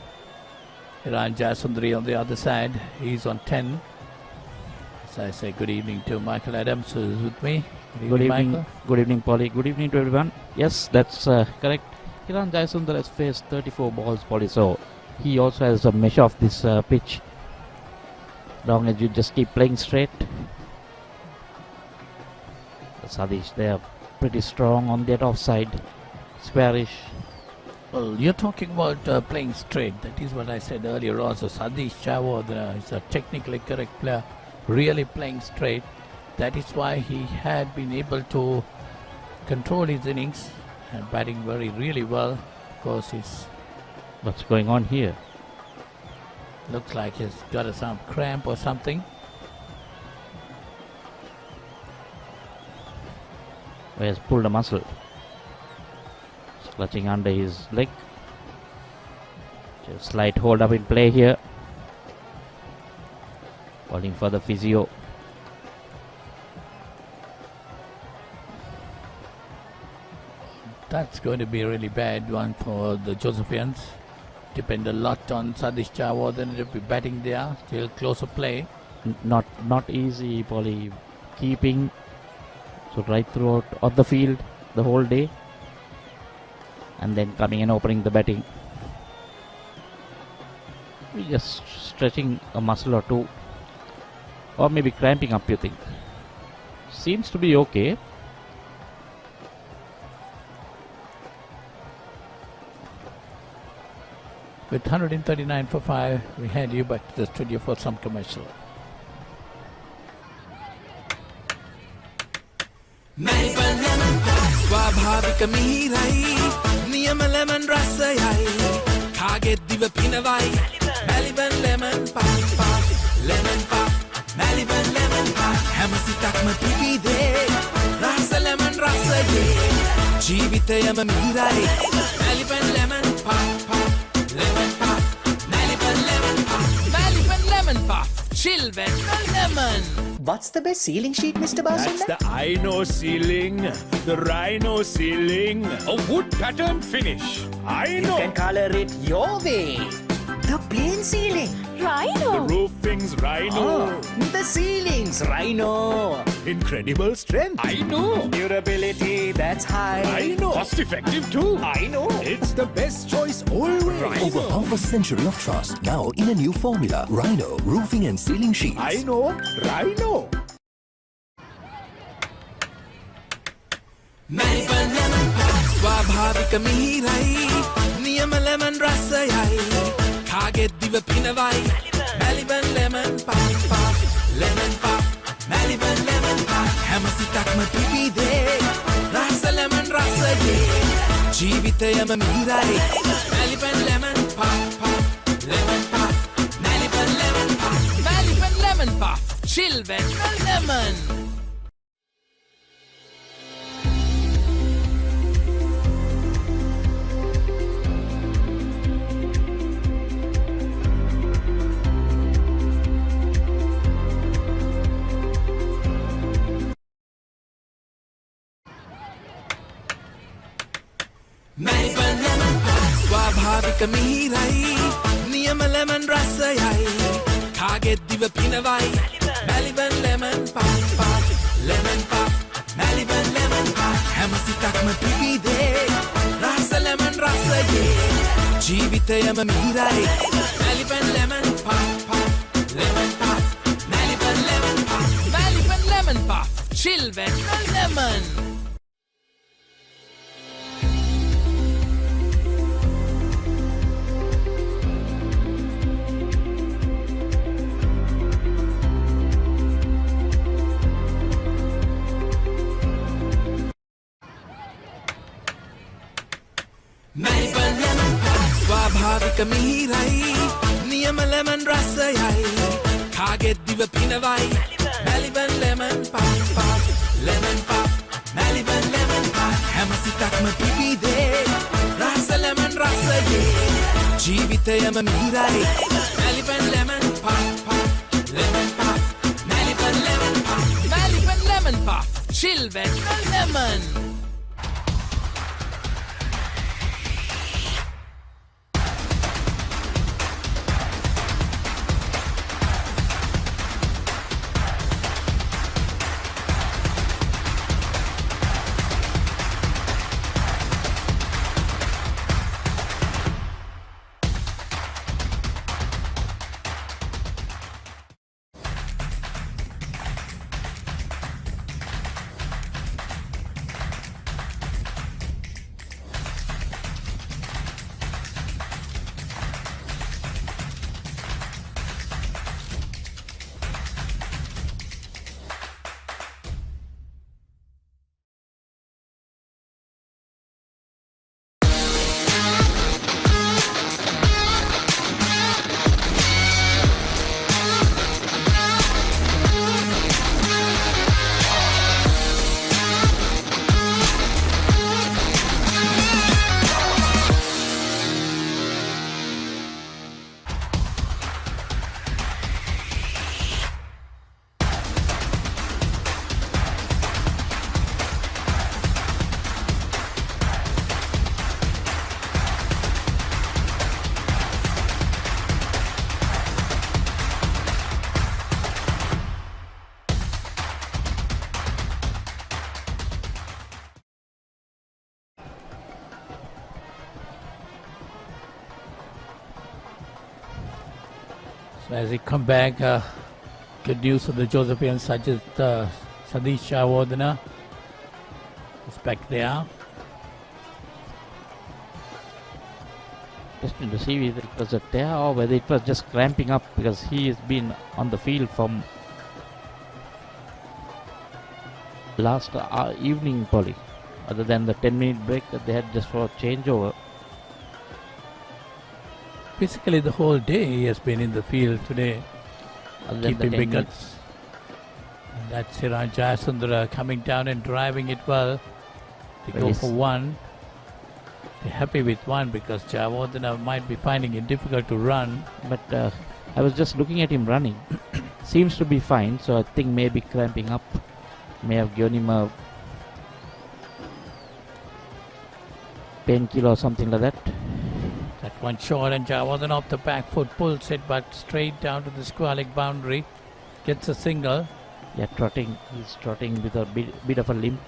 Hiran Jasundari on the other side. He's on 10. So I say good evening to Michael Adams, who is with me. Good evening, Michael. good evening, Polly. Good evening to everyone. Yes, that's correct. Hiran Jayasundar has faced 34 balls, Polly, so he also has a measure of this pitch. Long as you just keep playing straight. Sadish, they are pretty strong on that offside. Squarish. Well, you're talking about playing straight. That is what I said earlier also. Sadish Chawadra is a technically correct player, really playing straight. That is why he had been able to control his innings and batting really well. Of course, he's... What's going on here? Looks like he's got some cramp or something. He has pulled a muscle. It's clutching under his leg. Just slight hold up in play here. Calling for the physio. That's going to be a really bad one for the Josephians. Depend a lot on Sadish Chawadra to be batting there. Still closer play. Not easy, Polly. Keeping so right throughout on the field the whole day, and then coming and opening the batting. We just stretching a muscle or two, or maybe cramping up, you think? Seems to be okay. With 139 for 5, we hand you back to the studio for some commercial. ස්වාභාවික මිහිරයි නියම lemon රසයයි කාගෙත් දිව පිනවයි Maliban lemon puff puff lemon puff Maliban lemon puff හැම සිතක්ම පිපිදේ රස ලෙමන් රසයේ ජීවිතයම මිහිරයි Maliban lemon puff puff lemon puff Maliban lemon puff Maliban lemon puff chill when lemon. What's the best ceiling sheet, Mr. Basunda? That's the Ino ceiling, the Rhino ceiling, a wood pattern finish. You can color it your way. The plain ceiling. The roofing's Rhino. The ceiling's Rhino. Incredible strength. I know. Durability that's high. I know. Cost effective too. I know. It's the best choice always. Rhino. Over half a century of trust. Now in a new formula. Rhino. Roofing and ceiling sheets. I know. Rhino. Maliban lemon puff ස්වාභාවික මිහිරයි නියම lemon රසයයි කාගෙත් දිව පිනවයි Maliban lemon puff puff lemon puff Maliban lemon puff හැම සිතක්ම පිපිදේ රස ලෙමන් රසයේ ජීවිතයම මිහිරයි Maliban lemon puff puff lemon puff Maliban lemon puff Maliban lemon puff chill when lemon. Maliban lemon puff ස්වාභාවික මිහිරයි නියම ලෙමන් රසයයි කාගෙත් දිව පිනවයි Maliban lemon puff puff lemon puff Maliban lemon puff හැම සිතක්ම පිපිදේ රස ලෙමන් රසයේ ජීවිතයම මිහිරයි Maliban lemon puff puff lemon puff Maliban lemon puff Maliban lemon puff chill when lemon. Maliban lemon puff ස්වාභාවික මිහිරයි නියම ලෙමන් රසයයි කාගෙත් දිව පිනවයි Maliban lemon puff puff lemon puff Maliban lemon puff හැම සිතක්ම පිපිදේ රස ලෙමන් රසයේ ජීවිතයම මිහිරයි Maliban lemon puff puff lemon puff Maliban lemon puff Maliban lemon puff chill when lemon. As he come back, good news for the Josephians, such as Sadish Chawadana is back there. Just to see whether it was a tear or whether it was just cramping up, because he has been on the field from last evening, Polly, other than the 10-minute break that they had just for changeover. Basically the whole day he has been in the field today, keeping wickets. And that's Siraj Jayasundara coming down and driving it well. They go for one. They're happy with one because Chawadana might be finding it difficult to run. But I was just looking at him running. Seems to be fine, so I think maybe cramping up may have given him a painkiller or something like that. That one shot and Chawadana off the back foot pulls it, but straight down to the square leg boundary. Gets a single. Yeah, trotting. He's trotting with a bit of a limp.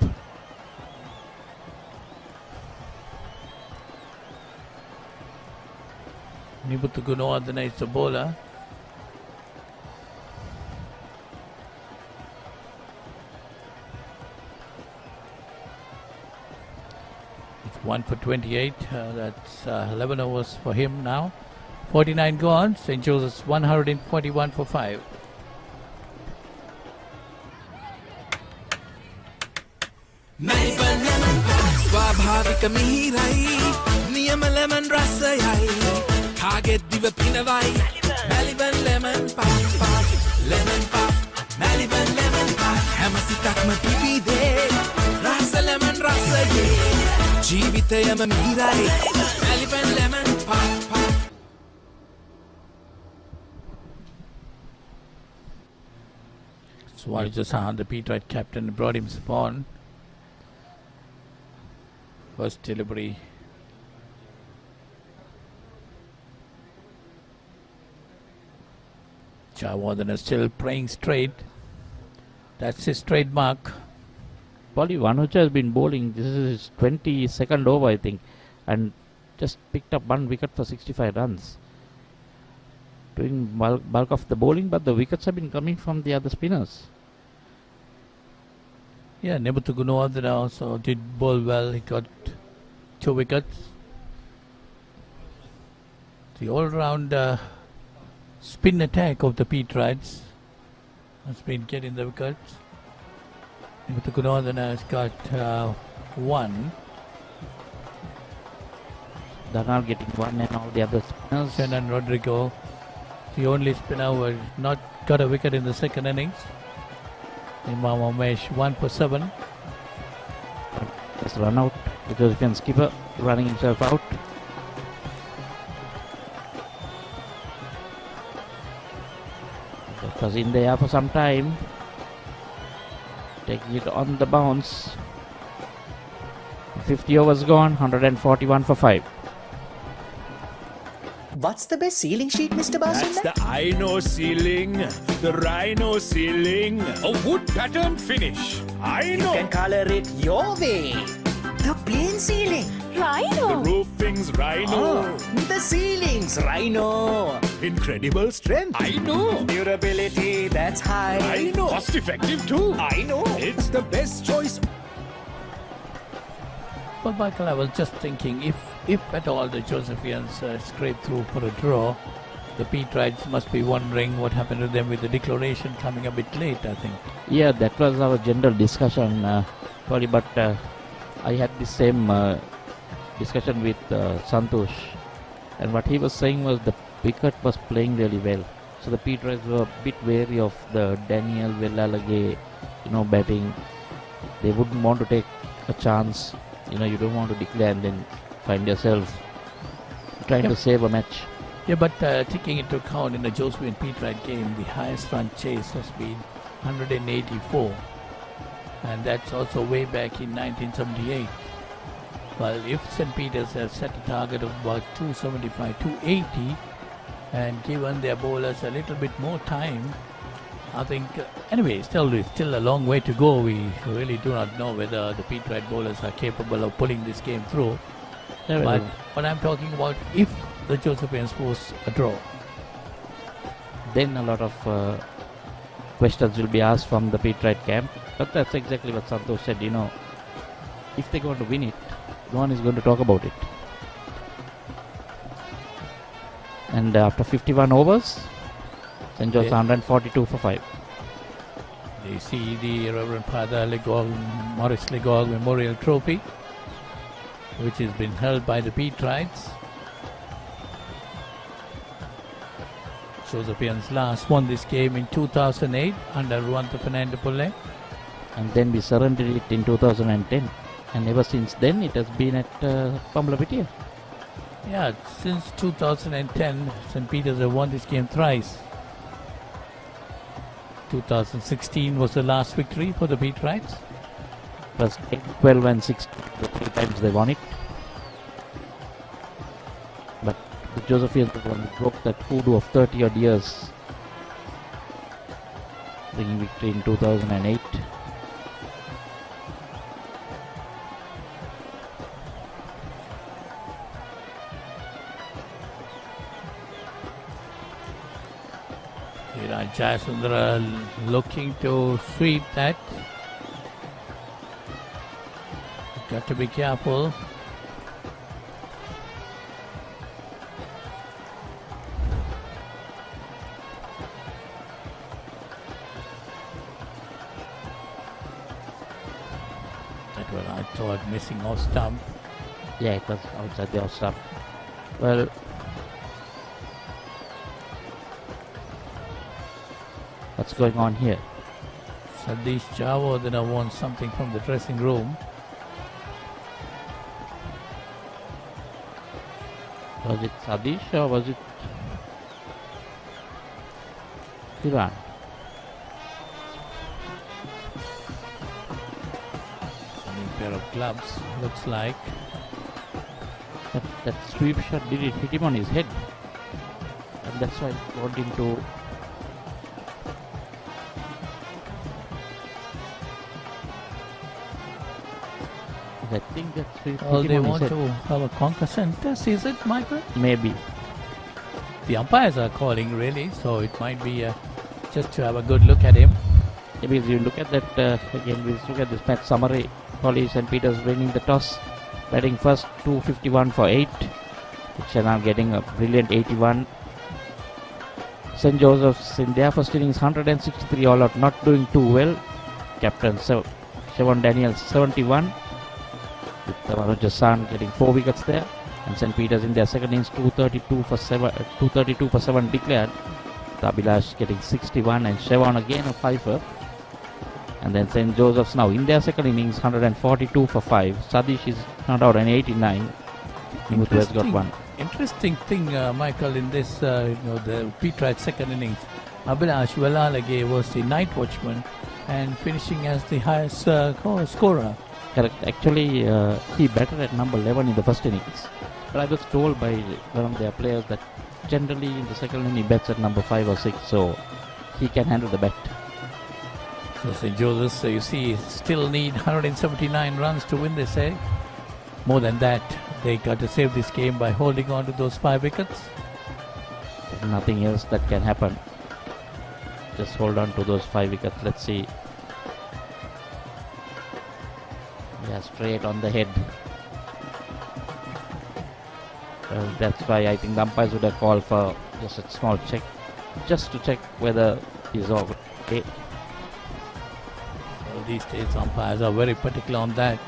Nibuttu Gunawardena is the bowler. It's 1 for 28. That's 11 overs for him now. 49 gone. St. Joseph's 141 for 5. ස්වාභාවික මිහිරයි නියම lemon රසයයි කාගෙත් දිව පිනවයි Maliban lemon puff lemon puff Maliban lemon puff හැම සිතක්ම පිබිදේ රස lemon රසයේ ජීවිතයම මිහිරයි Maliban lemon puff Swati Jasan, the Peterite captain, brought him spawn. First delivery. Chawadana still playing straight. That's his trademark. Polly Vanucha has been bowling. This is his 22nd over, I think, and just picked up 1 wicket for 65 runs. Doing bulk of the bowling, but the wickets have been coming from the other spinners. Yeah, Nibuttu Gunawardena also did bowl well. He got 2 wickets. The all-round spin attack of the Peterites has been getting the wickets. Nibuttu Gunawardena has got 1. Danal getting 1 and all the other spinners. Shenan Rodrigo, the only spinner who has not got a wicket in the second innings. Imam Umesh 1 for 7. Just run out. The Josephian skipper running himself out. That was in the air for some time. Taking it on the bounce. 50 overs gone. 141 for 5. What's the best ceiling sheet, Mr. Basunda? That's the Ino ceiling, the Rhino ceiling, a wood pattern finish. You can color it your way. The plain ceiling. The roofing's Rhino. The ceiling's Rhino. Incredible strength. I know. Durability, that's high. I know. Cost effective too. I know. It's the best choice. Well, Michael, I was just thinking, if at all the Josephians scrape through for a draw, the Peterites must be wondering what happened to them with the declaration coming a bit late, I think. Yeah, that was our general discussion, Polly, but I had the same discussion with Santosh, and what he was saying was the wicket was playing really well. So the Peterites were a bit wary of the Daniel Vellalage, batting. They wouldn't want to take a chance. You don't want to declare and then find yourself trying to save a match. Yeah, but taking into account in the Josephian Peterite game, the highest run chase has been 184. And that's also way back in 1978. Well, if St. Peter's has set a target of about 275, 280, and given their bowlers a little bit more time, I think, anyway, still a long way to go. We really do not know whether the Peterite bowlers are capable of pulling this game through. But what I'm talking about, if the Josephians force a draw, then a lot of questions will be asked from the Pete Wright camp. But that's exactly what Santosh said, if they're going to win it, no one is going to talk about it. And after 51 overs, St. George's 142 for 5. They see the Reverend Father Maurice Legog Memorial Trophy, which has been held by the Pete Wrights. Josephians last won this game in 2008 under Ruanta Fernando Pulle. And then we surrendered it in 2010. And ever since then, it has been at Pamlapitia. Yeah, since 2010, St. Peter's have won this game thrice. 2016 was the last victory for the Pete Wrights. First 8, 12 and 6, the 3 times they won it. But the Josephians broke that hoodoo of 30 odd years, bringing victory in 2008. Jayasundara looking to sweep that. Got to be careful. That was, I thought, missing off stump. Yeah, it was outside the off stump. Well, what's going on here? Sadish Chavo then wants something from the dressing room. Was it Sadish or was it Shivan? New pair of gloves, looks like. That sweep shot, did it hit him on his head? And that's why it got into... I think that's they want to have a concussion test, is it, Michael? Maybe. The umpires are calling, really, so it might be just to have a good look at him. Yeah, because you look at that again, we look at this match summary. College St. Peter's winning the toss, batting first, 251 for 8, which are now getting a brilliant 81. St. Joseph's in their first innings, 163 all out, not doing too well. Captain Shivan Daniel, 71. With Manoj Hassan getting 4 wickets there, and St. Peter's in their second innings 232 for 7 declared. Tabilash getting 61 and Shivan again a 5-er. And then St. Joseph's now in their second innings 142 for 5. Sadish is not out an 89. Mutu has got 1. Interesting thing, Michael, in this the Pete Wright second innings, Abhilash Velalage was the night watchman and finishing as the highest scorer. Correct. Actually, he batted at number 11 in the first innings. But I was told by one of their players that generally in the second inning he bats at number 5 or 6, so he can handle the bat. So St. Joseph's, you see, still need 179 runs to win this, eh? More than that, they got to save this game by holding on to those 5 wickets. There's nothing else that can happen. Just hold on to those 5 wickets. Let's see. Yeah, straight on the head. That's why I think the umpires would have called for just a small check, just to check whether he's okay. Well, these days umpires are very particular on that.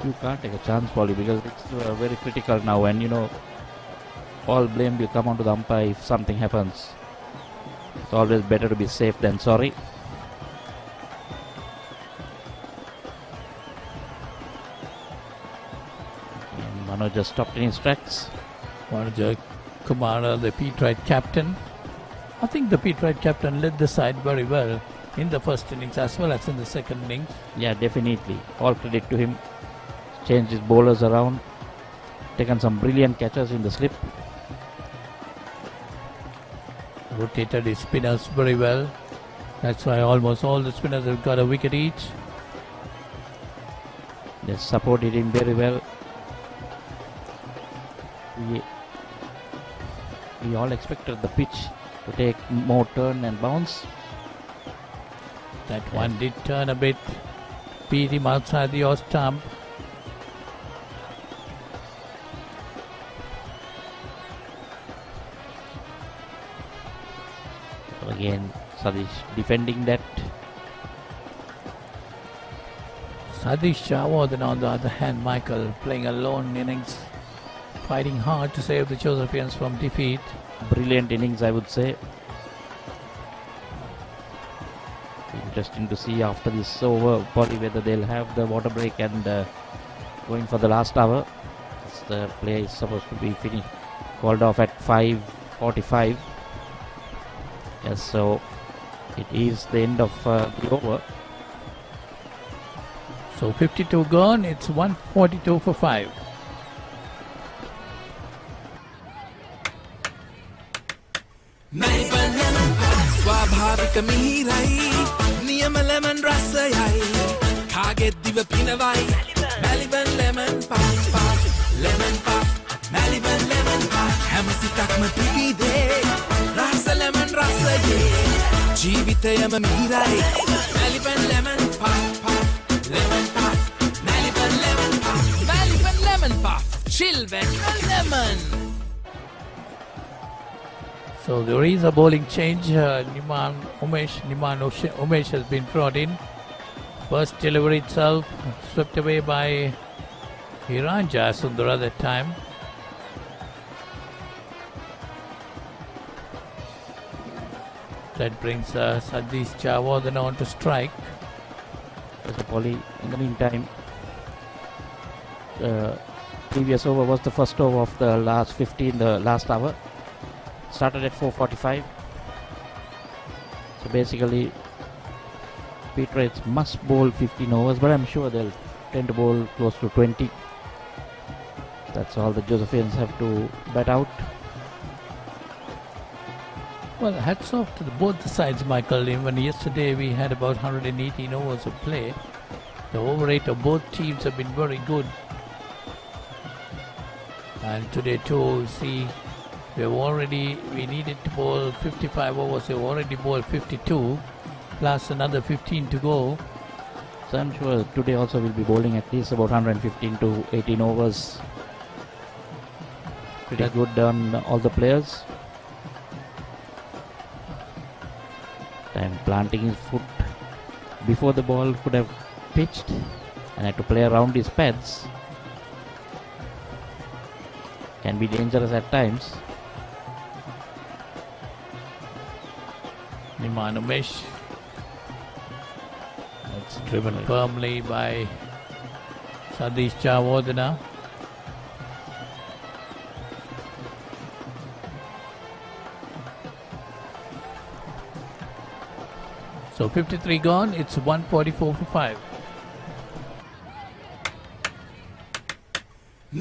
You can't take a chance, Polly, because it's very critical now, and all blame will come onto the umpire if something happens. It's always better to be safe than sorry. Manoj just stopped in his tracks. Manoj Kumara, the Pete Wright captain. I think the Pete Wright captain led the side very well in the first innings as well as in the second innings. Yeah, definitely. All credit to him. Changed his bowlers around. Taken some brilliant catches in the slip. Rotated his spinners very well. That's why almost all the spinners have got a wicket each. They supported him very well. We all expected the pitch to take more turn and bounce. That one did turn a bit, beat him outside the off stump. Again, Sadish defending that. Sadish Jawardena on the other hand, Michael, playing a lone innings, fighting hard to save the Josephians from defeat. Brilliant innings, I would say. Interesting to see after this over, probably whether they'll have the water break and going for the last hour. The play is supposed to be finished, called off at 5:45. Yes, so it is the end of the over. So 52 gone, it's 142 for 5. ස්වාභාවික මිහිරයි නියම lemon රසයයි කාගෙත් දිව පිනවයි Maliban lemon puff lemon puff Maliban lemon puff හැම සිතක්ම පිබිදේ රස lemon රසයේ ජීවිතයම මිහිරයි Maliban lemon puff lemon puff Maliban lemon puff Maliban lemon puff chill when lemon. So there is a bowling change. Niman Umesh has been brought in. First delivery itself swept away by Hiranja Sundara that time. That brings Sadish Jawardena on to strike. As a volley. In the meantime, previous over was the first over of the last 15, the last hour. Started at 4:45. So basically, Patriots must bowl 15 overs, but I'm sure they'll tend to bowl close to 20. That's all the Josephians have to bat out. Well, hats off to both the sides, Michael. Even yesterday we had about 118 overs of play. The over rate of both teams have been very good. And today too, see, we needed to bowl 55 overs. We've already bowled 52, plus another 15 to go. So I'm sure today also we'll be bowling at least about 115 to 18 overs. Pretty good on all the players. And planting his foot before the ball could have pitched and had to play around his pads. Can be dangerous at times. Niman Umesh. That's driven firmly by Sadish Jawardena. So 53 gone, it's 144 for 5.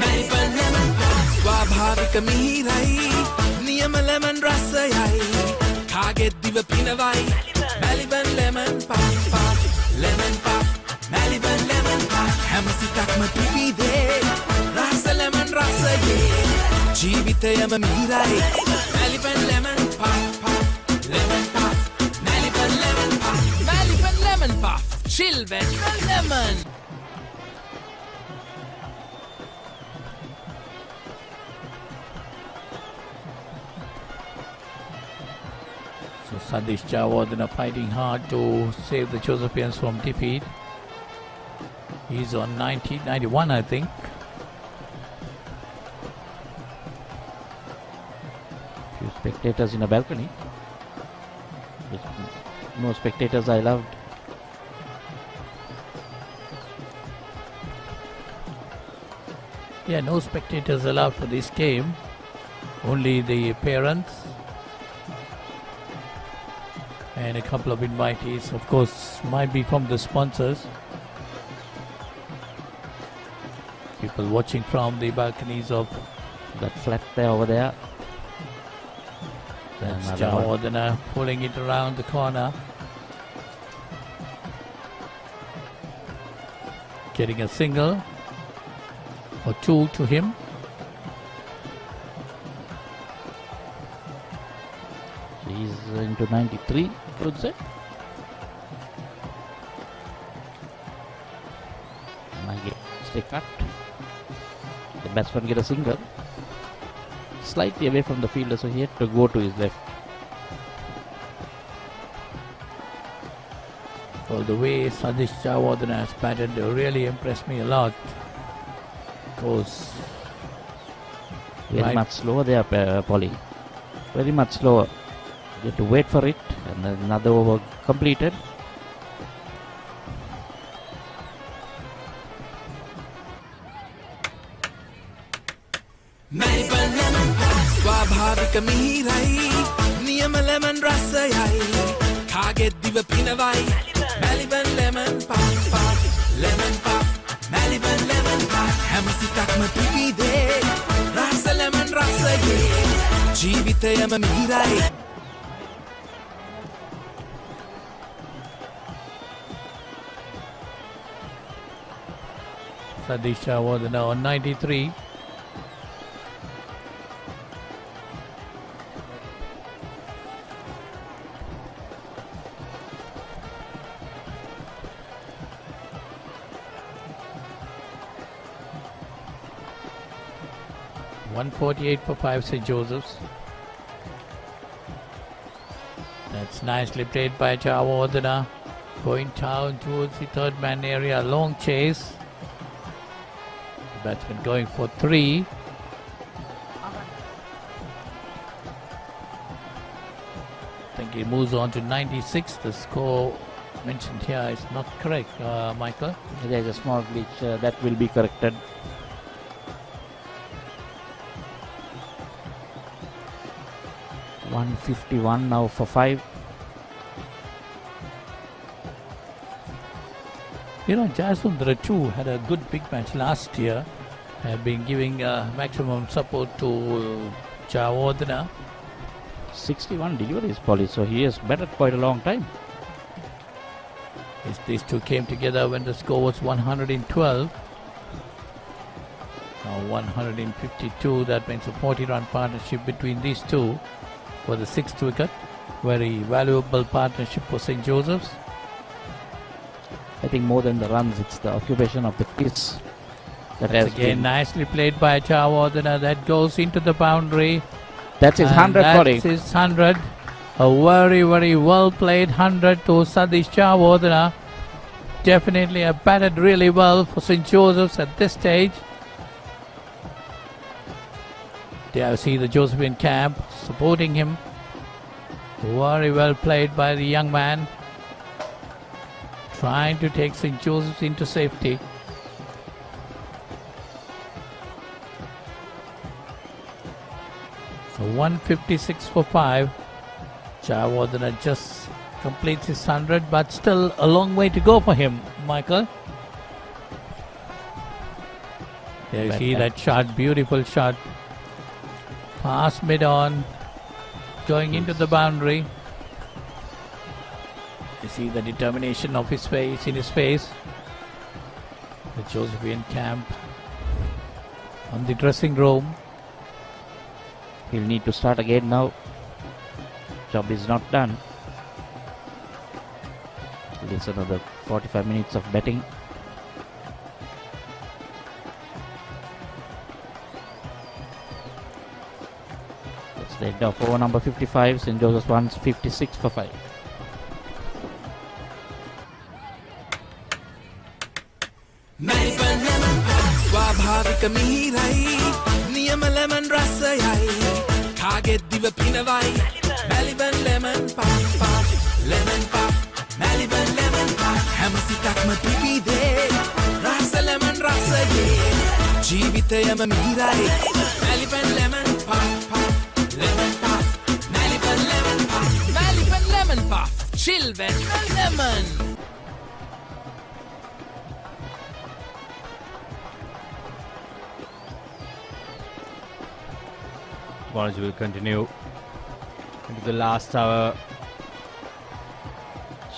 Maliban lemon puff ස්වාභාවික මිහිරයි නියම lemon රසයයි කාගෙත් දිව පිනවයි Maliban lemon puff lemon puff Maliban lemon puff හැම සිතක්ම පිබිදේ රස lemon රසයේ ජීවිතයම මිහිරයි Maliban lemon puff lemon puff Maliban lemon puff Maliban lemon puff chill when lemon. So Sadish Jawardena fighting hard to save the Josephians from defeat. He's on 91, I think. Few spectators in a balcony. With no spectators I loved. Yeah, no spectators allowed for this game. Only the parents and a couple of invitees, of course, might be from the sponsors. People watching from the balconies of that flat there over there. That's Jawardena pulling it around the corner. Getting a single or two to him. He's into 93, I would say. Stay cut. The batsman get a single. Slightly away from the fielder, so he had to go to his left. Well, the way Sadish Jayawardene has batted really impressed me a lot. Because very much slower there, Polly. Very much slower. You have to wait for it, and then another over completed. ස්වාභාවික මිහිරයි නියම lemon රසයයි කාගෙත් දිව පිනවයි Maliban lemon puff lemon puff Maliban lemon puff හැම සිතක්ම පිවිදේ රස lemon රසයේ ජීවිතයම මිහිරයි Sadish Jayawardene on 93. .148 for 5 St. Joseph's. That's nicely played by Jayawardene. Going down towards the third man area. Long chase. The batsman going for 3. I think he moves on to 96. The score mentioned here is not correct, Michael. There's a small glitch that will be corrected. .151 now for 5. You know, Jayasundara too had a good big match last year. Have been giving maximum support to Jayawardene. 61 deliveries, Polly, so he has batted quite a long time. These two came together when the score was 112. Now 152, that means a 40-run partnership between these two for the 6th wicket. Very valuable partnership for St. Joseph's. I think more than the runs, it's the occupation of the pitch that has Again, been. nicely played by Jayawardene. That goes into the boundary. That's his 100, Polly. That's his 100. A very, very well played 100 to Sadish Jayawardene. Definitely batted really well for St. Joseph's at this stage. There you see the Josephian camp supporting him. Very well played by the young man. Trying to take St. Joseph's into safety. So 156 for 5. Jayawardene just completes his 100, but still a long way to go for him, Michael. There you see that shot, beautiful shot. Pass mid-on, going into the boundary. You see the determination of his face, in his face. The Josephian camp on the dressing room. He'll need to start again now. Job is not done. It's another 45 minutes of betting. That's the end of over number 55. St. Joseph's wants 56 for 5. ස්වාභාවික මිහිරයි නියම lemon රසයයි කාගෙත් දිව පිනවයි Maliban lemon puff lemon puff Maliban lemon puff හැම සිතක්ම පිවිදේ රස lemon රසයේ ජීවිතයම මිහිරයි Maliban lemon puff lemon puff Maliban lemon puff Maliban lemon puff chill when lemon. Bowlers will continue into the last hour.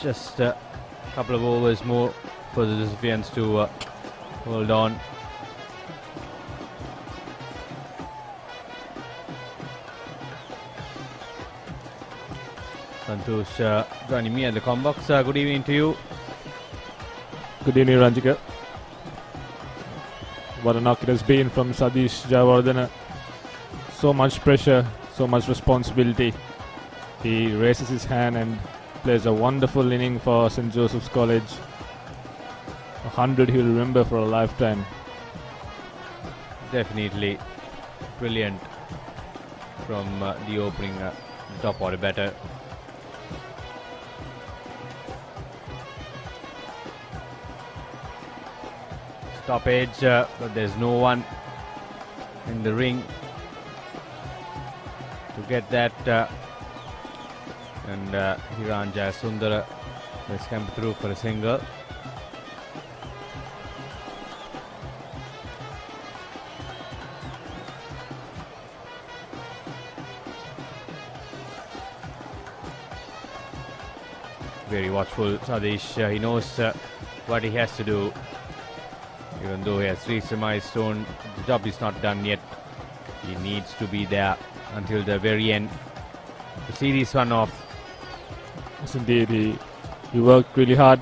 Just a couple of overs more for the Josephians to hold on. Santosh joining me at the Combox. Good evening to you. Good evening, Ranjika. What a knock it has been from Sadish Jayawardene. So much pressure, so much responsibility. He raises his hand and plays a wonderful inning for St. Joseph's College. 100 he'll remember for a lifetime. Definitely brilliant from the opening top order batter. Stoppage, but there's no one in the ring to get that. And Hiran Jayasundara has come through for a single. Very watchful Sadish. He knows what he has to do. Even though he has reached a milestone, the job is not done yet. He needs to be there until the very end to see this one off. Yes, indeed. He worked really hard.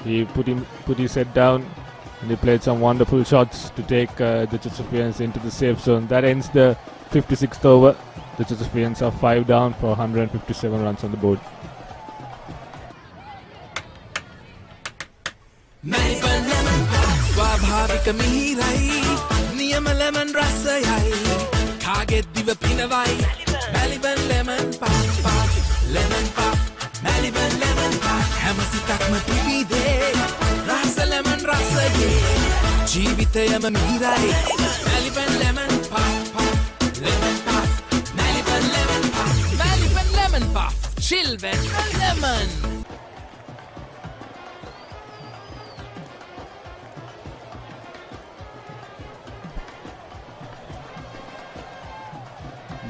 He put his head down and he played some wonderful shots to take the Josephians into the safe zone. That ends the 56th over. The Josephians are 5 down for 157 runs on the board. ස්වාභාවික මිහිරයි නියම lemon රසයයි කාගෙත් දිව පිනවයි Maliban lemon puff lemon puff Maliban lemon puff හැම සිතක්ම පිබිදේ රස lemon රසයේ ජීවිතයම මිහිරයි Maliban lemon puff lemon puff Maliban lemon puff Maliban lemon puff chill with lemon.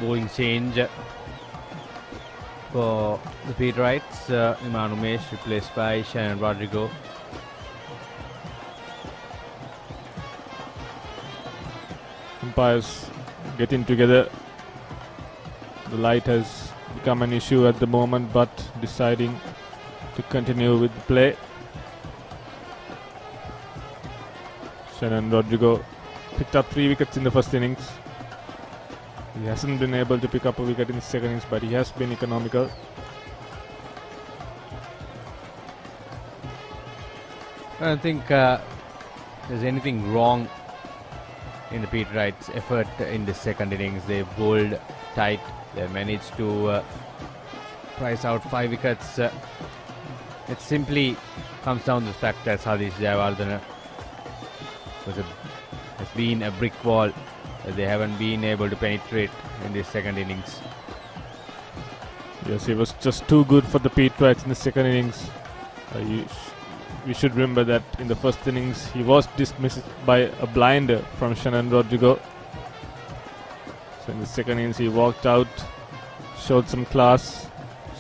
Bowling change for the Peterites. Iman Umesh replaced by Shannon Rodrigo. Umpires getting together. The light has become an issue at the moment, but deciding to continue with the play. Shannon Rodrigo picked up 3 wickets in the first innings. He hasn't been able to pick up a wicket in the second innings, but he has been economical. I don't think there's anything wrong in the Peterites' effort in the second innings. They bowled tight. They managed to price out 5 wickets. It simply comes down to the fact that Sadish Jayawardene has been a brick wall. They haven't been able to penetrate in the second innings. Yes, he was just too good for the Peterites in the second innings. We should remember that in the first innings he was dismissed by a blinder from Shannon Rodrigo. So in the second innings he walked out, showed some class,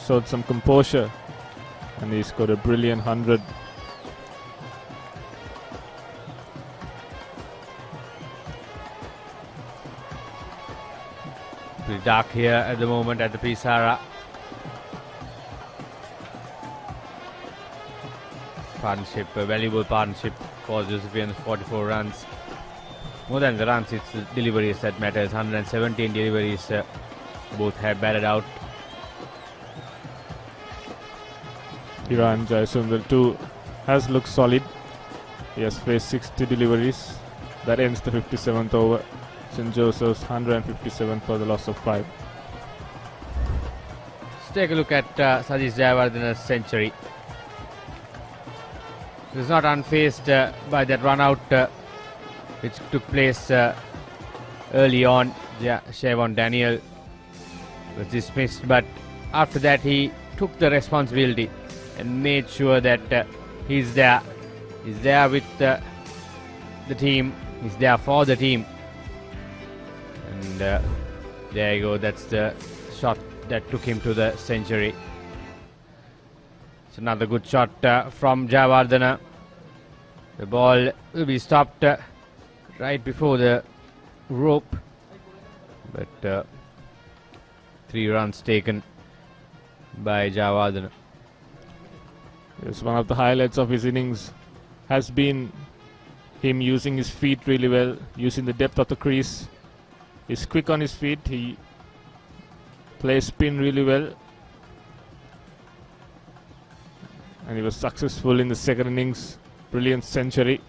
showed some composure, and he scored a brilliant 100. Pretty dark here at the moment at the Pisara. Partnership, a valuable partnership for Josephians, 44 runs. More than the runs, it's the deliveries that matters. 117 deliveries, both have batted out. Hiran Jayasundara too has looked solid. He has faced 60 deliveries. That ends the 57th over. St. Joseph's 157 for the loss of 5. Let's take a look at Sadish Jayawardene's century. He was not unfazed by that run out which took place early on. Shivan Daniel was dismissed, but after that he took the responsibility and made sure that he's there. He's there with the team. He's there for the team. And there you go, that's the shot that took him to the century. It's another good shot from Jayawardene. The ball will be stopped right before the rope, but 3 runs taken. by Javardhan. Yes, one of the highlights of his innings has been him using his feet really well, using the depth of the crease. He's quick on his feet, he plays spin really well. And he was successful in the second innings. Brilliant century.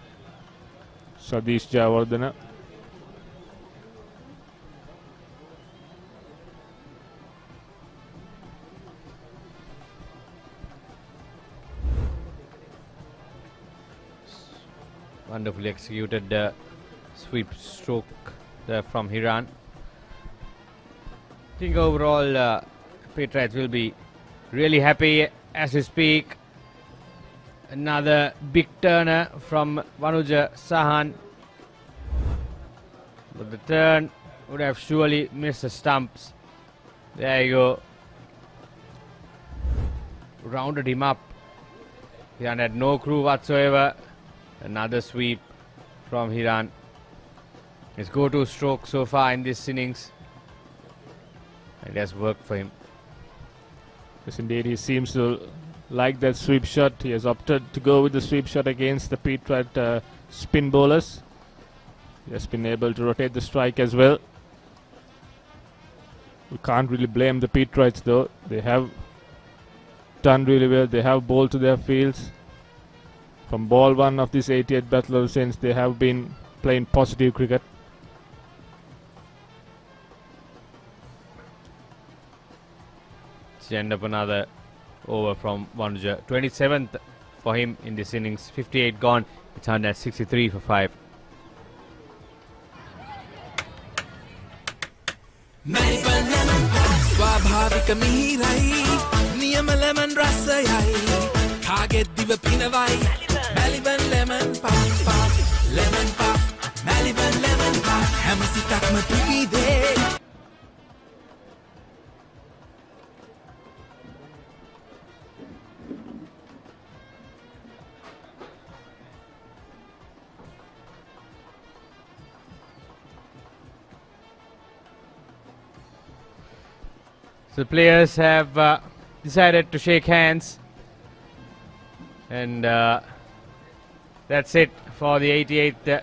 Sadish Javardhan. Wonderfully executed sweep stroke there from Hiran. I think overall Patriots will be really happy as we speak. Another big turner from Vanuja Sahan. But the turn would have surely missed the stumps. There you go. Rounded him up. Hiran had no crew whatsoever. Another sweep from Hiran. His go-to stroke so far in this innings. It has worked for him. Yes, indeed, he seems to like that sweep shot. He has opted to go with the sweep shot against the Patriot spin bowlers. He has been able to rotate the strike as well. We can't really blame the Patriots though. They have done really well. They have bowled to their fields. From ball one of this 88th Battle of the Saints, they have been playing positive cricket. It's the end of another over from Vanuja. 27th for him in this innings. 58 gone. It's 163 for 5. ස්වාභාවික මිහිරයි නියම lemon රසයයි කාගෙත් දිව පිනවයි Maliban lemon puff lemon puff Maliban lemon puff හැම සිතක්ම පිබිදේ. So the players have decided to shake hands, and that's it for the 88th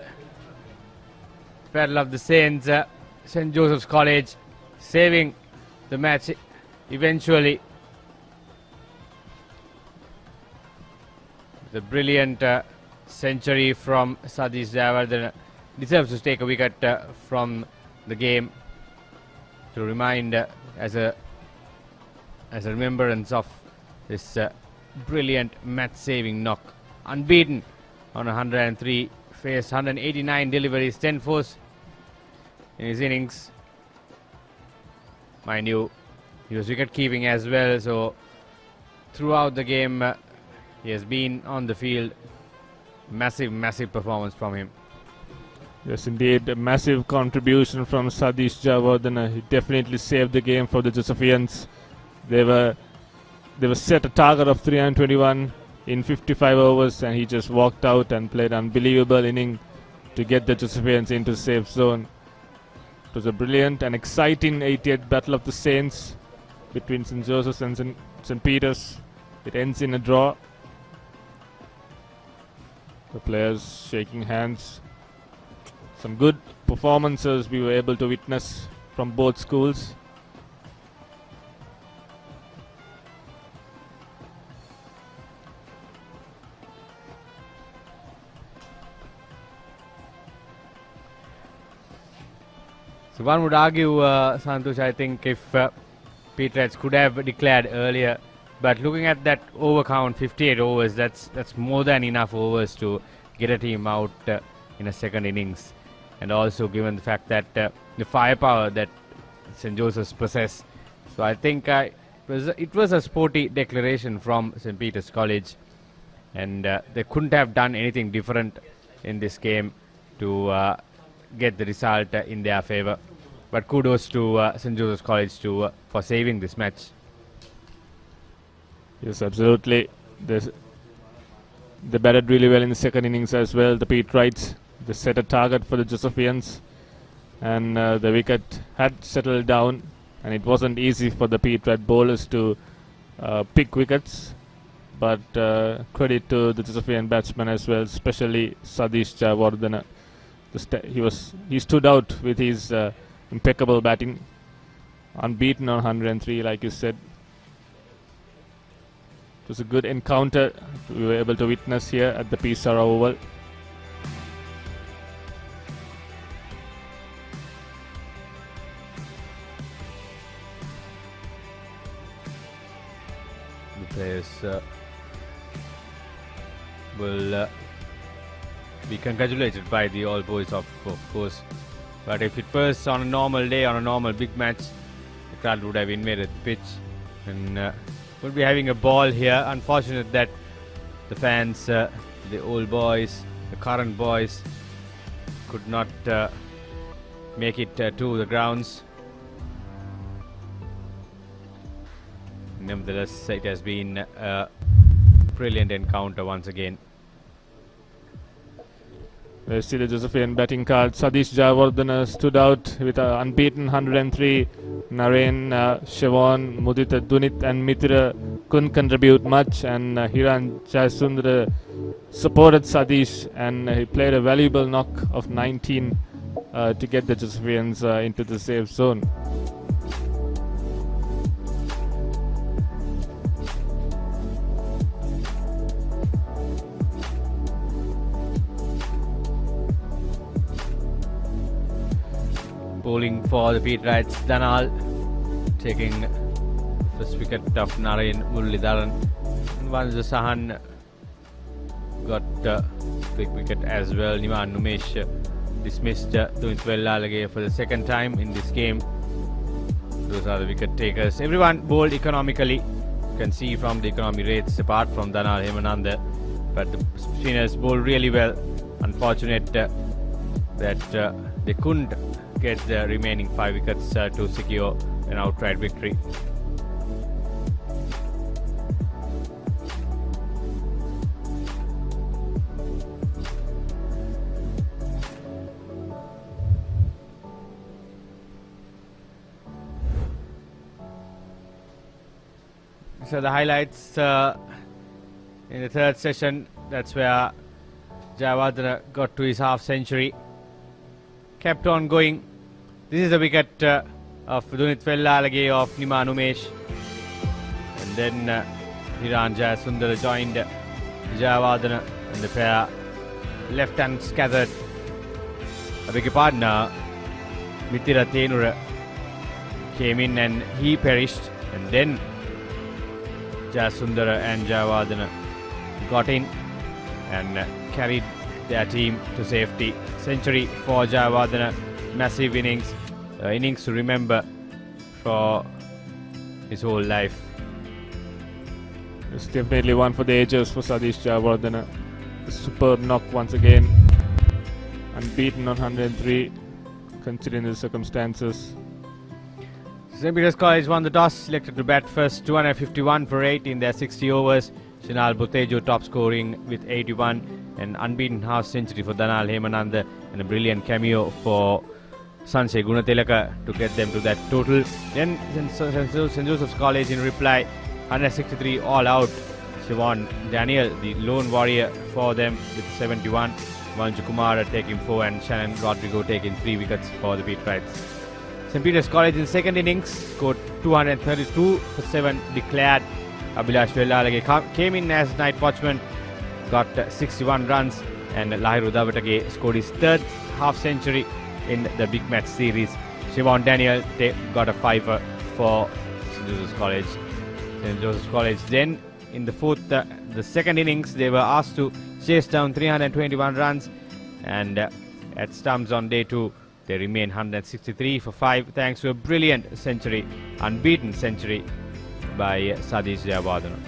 Battle of the Saints. St. Joseph's College saving the match eventually. The brilliant century from Sadish Javardhan deserves to take a wicket from the game to remind as a remembrance of this brilliant match-saving knock. Unbeaten on 103, faced 189 deliveries, 10 fours in his innings. Mind you, he was wicket-keeping as well, so throughout the game he has been on the field. Massive performance from him. Yes, indeed, a massive contribution from Sadish Javardhan. He definitely saved the game for the Josephians. They were set a target of 321 in 55 overs, and he just walked out and played an unbelievable inning to get the Josephians into safe zone. It was a brilliant and exciting 88th Battle of the Saints between St. Joseph's and St. Peter's. It ends in a draw. The players shaking hands. Some good performances we were able to witness from both schools. So one would argue, Santosh, I think if Patriots could have declared earlier, but looking at that over count, 58 overs, that's more than enough overs to get a team out in a second innings. And also given the fact that the firepower that St. Joseph's possess. So I think it was a sporty declaration from St. Peter's College, and they couldn't have done anything different in this game to get the result in their favour. But kudos to St. Joseph's College for saving this match. Yes, absolutely. They batted really well in the second innings as well. The Patriots, they set a target for the Josephians, and the wicket had settled down, and it wasn't easy for the Patriot bowlers to pick wickets, but credit to the Josephian batsmen as well, especially Sadish Jayawardene. He stood out with his impeccable batting, unbeaten on 103, like you said. It was a good encounter we were able to witness here at the Sara Oval. The players will be congratulated by the All Boys, of course. But if it was on a normal day, on a normal big match, the crowd would have invaded the pitch and would be having a ball here. Unfortunate that the fans, the old boys, the current boys, could not make it to the grounds. Nevertheless, it has been a brilliant encounter once again. There's still a Josephian batting card. Sadish Jayawardene stood out with an unbeaten 103. Naren, Shivan, Mudita, Dunit and Mitra couldn't contribute much, and Hiran Jayasundara supported Sadish, and he played a valuable knock of 19 to get the Josephians into the safe zone. Bowling for the Peterites, Danal taking first wicket of Narayan Muralidharan. And once the Sahan got quick wicket as well, Niman Numesh dismissed Dunit Vellalage for the second time in this game. Those are the wicket takers. Everyone bowled economically. You can see from the economy rates, apart from Danal Hemananda. But the spinners bowled really well. Unfortunate that they couldn't get the remaining 5 wickets to secure an outright victory. So the highlights in the third session, that's where Jayawardene got to his half century. Kept on going. This is the wicket of Dunit Vellalage of Niman Umesh. And then Hiran Jayasundara joined Jayawardene, and the pair left and scattered. I beg your pardon, Mithira Thenura came in and he perished. And then Jayasundara and Jayawardene got in and carried their team to safety. Century for Jayawardene, massive innings to remember for his whole life. It's definitely one for the ages for Sadish Jayawardene. A superb knock once again, unbeaten on 103 considering the circumstances. St. Peter's College won the toss, selected to bat first, 251 for 8 in their 60 overs. Chanal Bhoteju top scoring with 81, an unbeaten half century for Danal Hemananda, and a brilliant cameo for Sanjay Gunatilaka to get them to that total. Then St. Joseph's College in reply, 163 all out. Shivan Daniel, the lone warrior for them with 71. Vanju Kumar taking 4 and Shannon Rodrigo taking 3 wickets for the Peterites. St. Peter's College in second innings scored 232 for 7 declared. Abhilash Vellalage came in as night watchman, got 61 runs, and Lahiru Davatake scored his third half century in the big match series. Shivan Daniel got a fiver for St. Joseph's College. St. Joseph's College then in the second innings they were asked to chase down 321 runs, and at stumps on day 2 they remain 163 for 5 thanks to a brilliant century, unbeaten century by Sadish Jayawardene.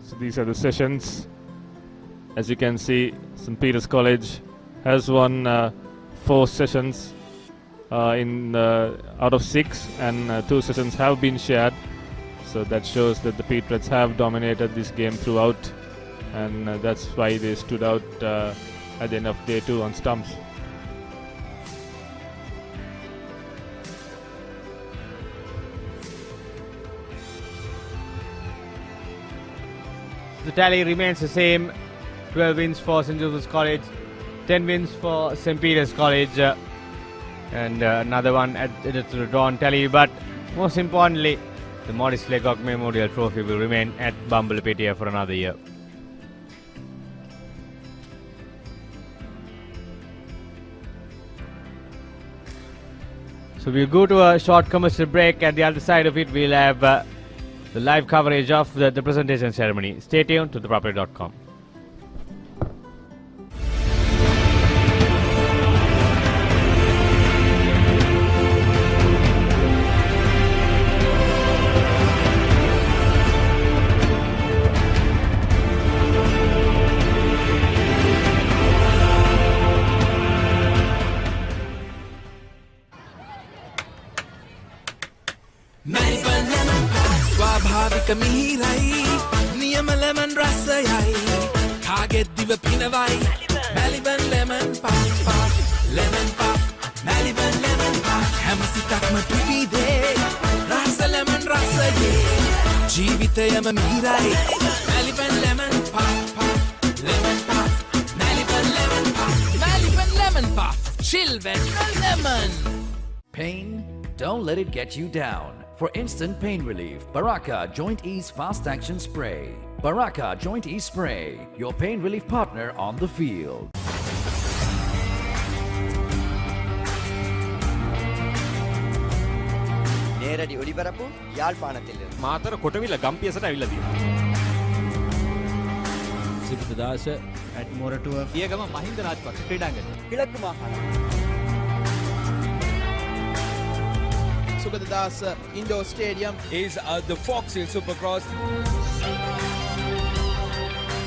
So these are the sessions. As you can see, St. Peter's College has won 4 sessions out of 6, and 2 sessions have been shared. So that shows that the Peterites have dominated this game throughout. and that's why they stood out at the end of day 2 on stumps. The tally remains the same. 12 wins for St. Joseph's College, 10 wins for St. Peter's College, and another one at the drawn tally. But most importantly, the Maurice Lecoq Memorial Trophy will remain at Bambalapitiya for another year. So we'll go to a short commercial break. At the other side of it, we'll have the live coverage of the presentation ceremony. Stay tuned to thepapare.com. ස්වාභාවික මිහිරයි නියම lemon රසයයි කාගෙත් දිව පිනවයි Maliban lemon puff lemon puff Maliban lemon puff හැම සිතක්ම පිබිදේ රස ලෙමන් රසයේ ජීවිතයම මිහිරයි Maliban lemon puff lemon puff Maliban lemon puff Maliban lemon puff chill when lemon. Pain? Don't let it get you down. For instant pain relief, Baraka Joint Ease Fast Action Spray. Baraka Joint Ease Spray, your pain relief partner on the field. නේරඩි ඔලිවරපු යාල්පාණතිල්ල මාතර කොටවිල ගම්පියසට ඇවිල්ලා තියෙනවා. සිබිතදාස at Moratua පියගම Mahinda Rajapaksa ක්‍රීඩාංගණය. කිලක්කු මාහාන Sugadadasa Indoor Stadium is the Fox Hill Supercross.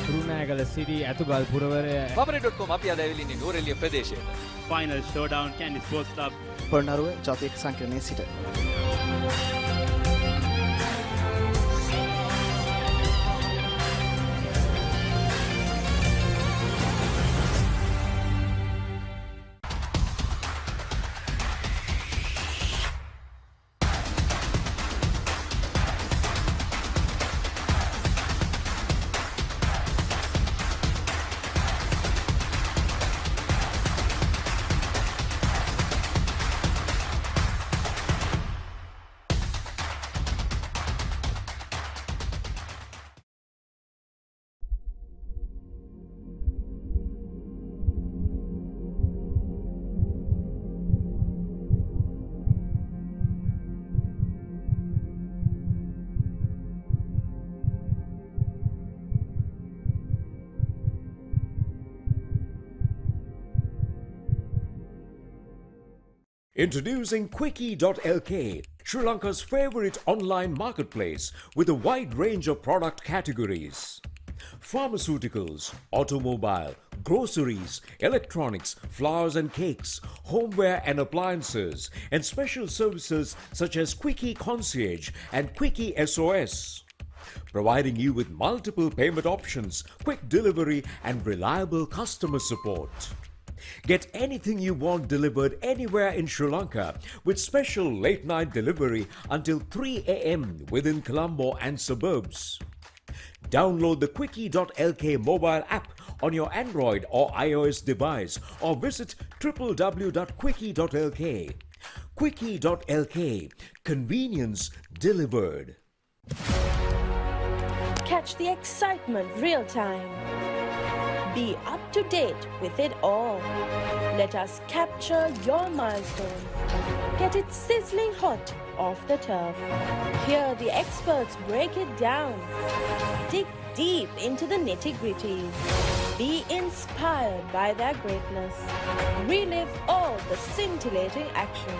Kurunagala City Atugal Puravare Papare.com අපි අද ඇවිල්ලා ඉන්නේ නෝරෙලිය ප්‍රදේශයට. Final showdown Candy Sports Club. Polonnaruwa ජාතික සංකීර්ණයේ සිට Introducing Quickie.lk, Sri Lanka's favorite online marketplace with a wide range of product categories. Pharmaceuticals, automobile, groceries, electronics, flowers and cakes, homeware and appliances, and special services such as Quickie Concierge and Quickie SOS. Providing you with multiple payment options, quick delivery, and reliable customer support. Get anything you want delivered anywhere in Sri Lanka with special late night delivery until 3 a.m. within Colombo and suburbs. Download the Quickie.lk mobile app on your Android or iOS device or visit www.quickie.lk. Quickie.lk, convenience delivered. Catch the excitement real time. Be up to date with it all. Let us capture your milestones. Get it sizzling hot off the turf. Hear the experts break it down. Dig deep into the nitty-gritties. Be inspired by their greatness. Relive all the scintillating action.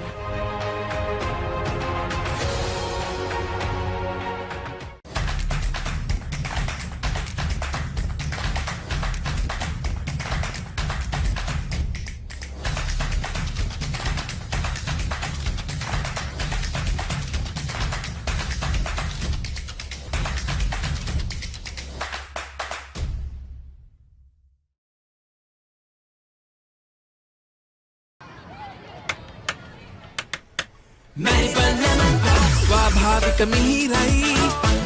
Melbourne lemon puff ස්වාභාවික මිහිරයි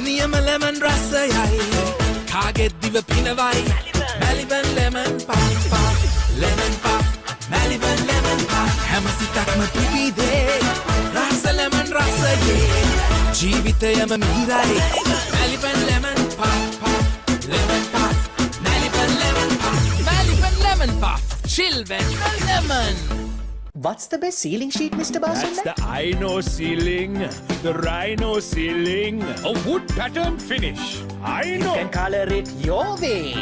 නියම lemon රසයයි කාගෙත් දිව පිනවයි Melbourne lemon puff lemon puff Melbourne lemon puff හැම සිතක්ම පිබිදේ රස lemon රසයේ ජීවිතයම මිහිරයි Melbourne lemon puff lemon puff Melbourne lemon puff Melbourne lemon puff chill when the lemon. What's the best ceiling sheet, Mr. Basunda? That's the Ino ceiling, the Rhino ceiling, a wood pattern finish. You can color it your way.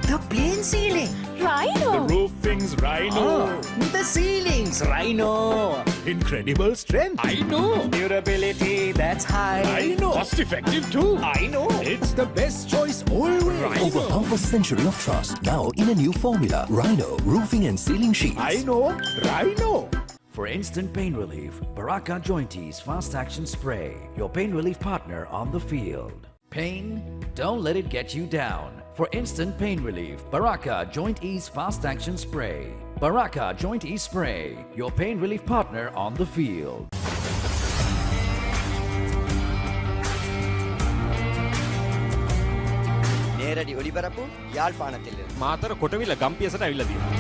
The plain ceiling. The roofing's Rhino. The ceiling's Rhino. Incredible strength. I know. Durability, that's high. I know. Cost effective too. I know. It's the best choice always. Over half a century of trust, now in a new formula. Rhino, roofing and ceiling sheets. I know. Rhino. For instant pain relief, Baraka Joint Ease Fast Action Spray, your pain relief partner on the field. Pain? Don't let it get you down. For instant pain relief, Baraka Joint Ease Fast Action Spray. Baraka Joint Ease Spray, your pain relief partner on the field. நேரடி ஒளிபரப்பு யாழ்ப்பாணத்திலிருந்து මාතර කොටවිල ගම්පියසට ඇවිල්ලා තියෙනවා.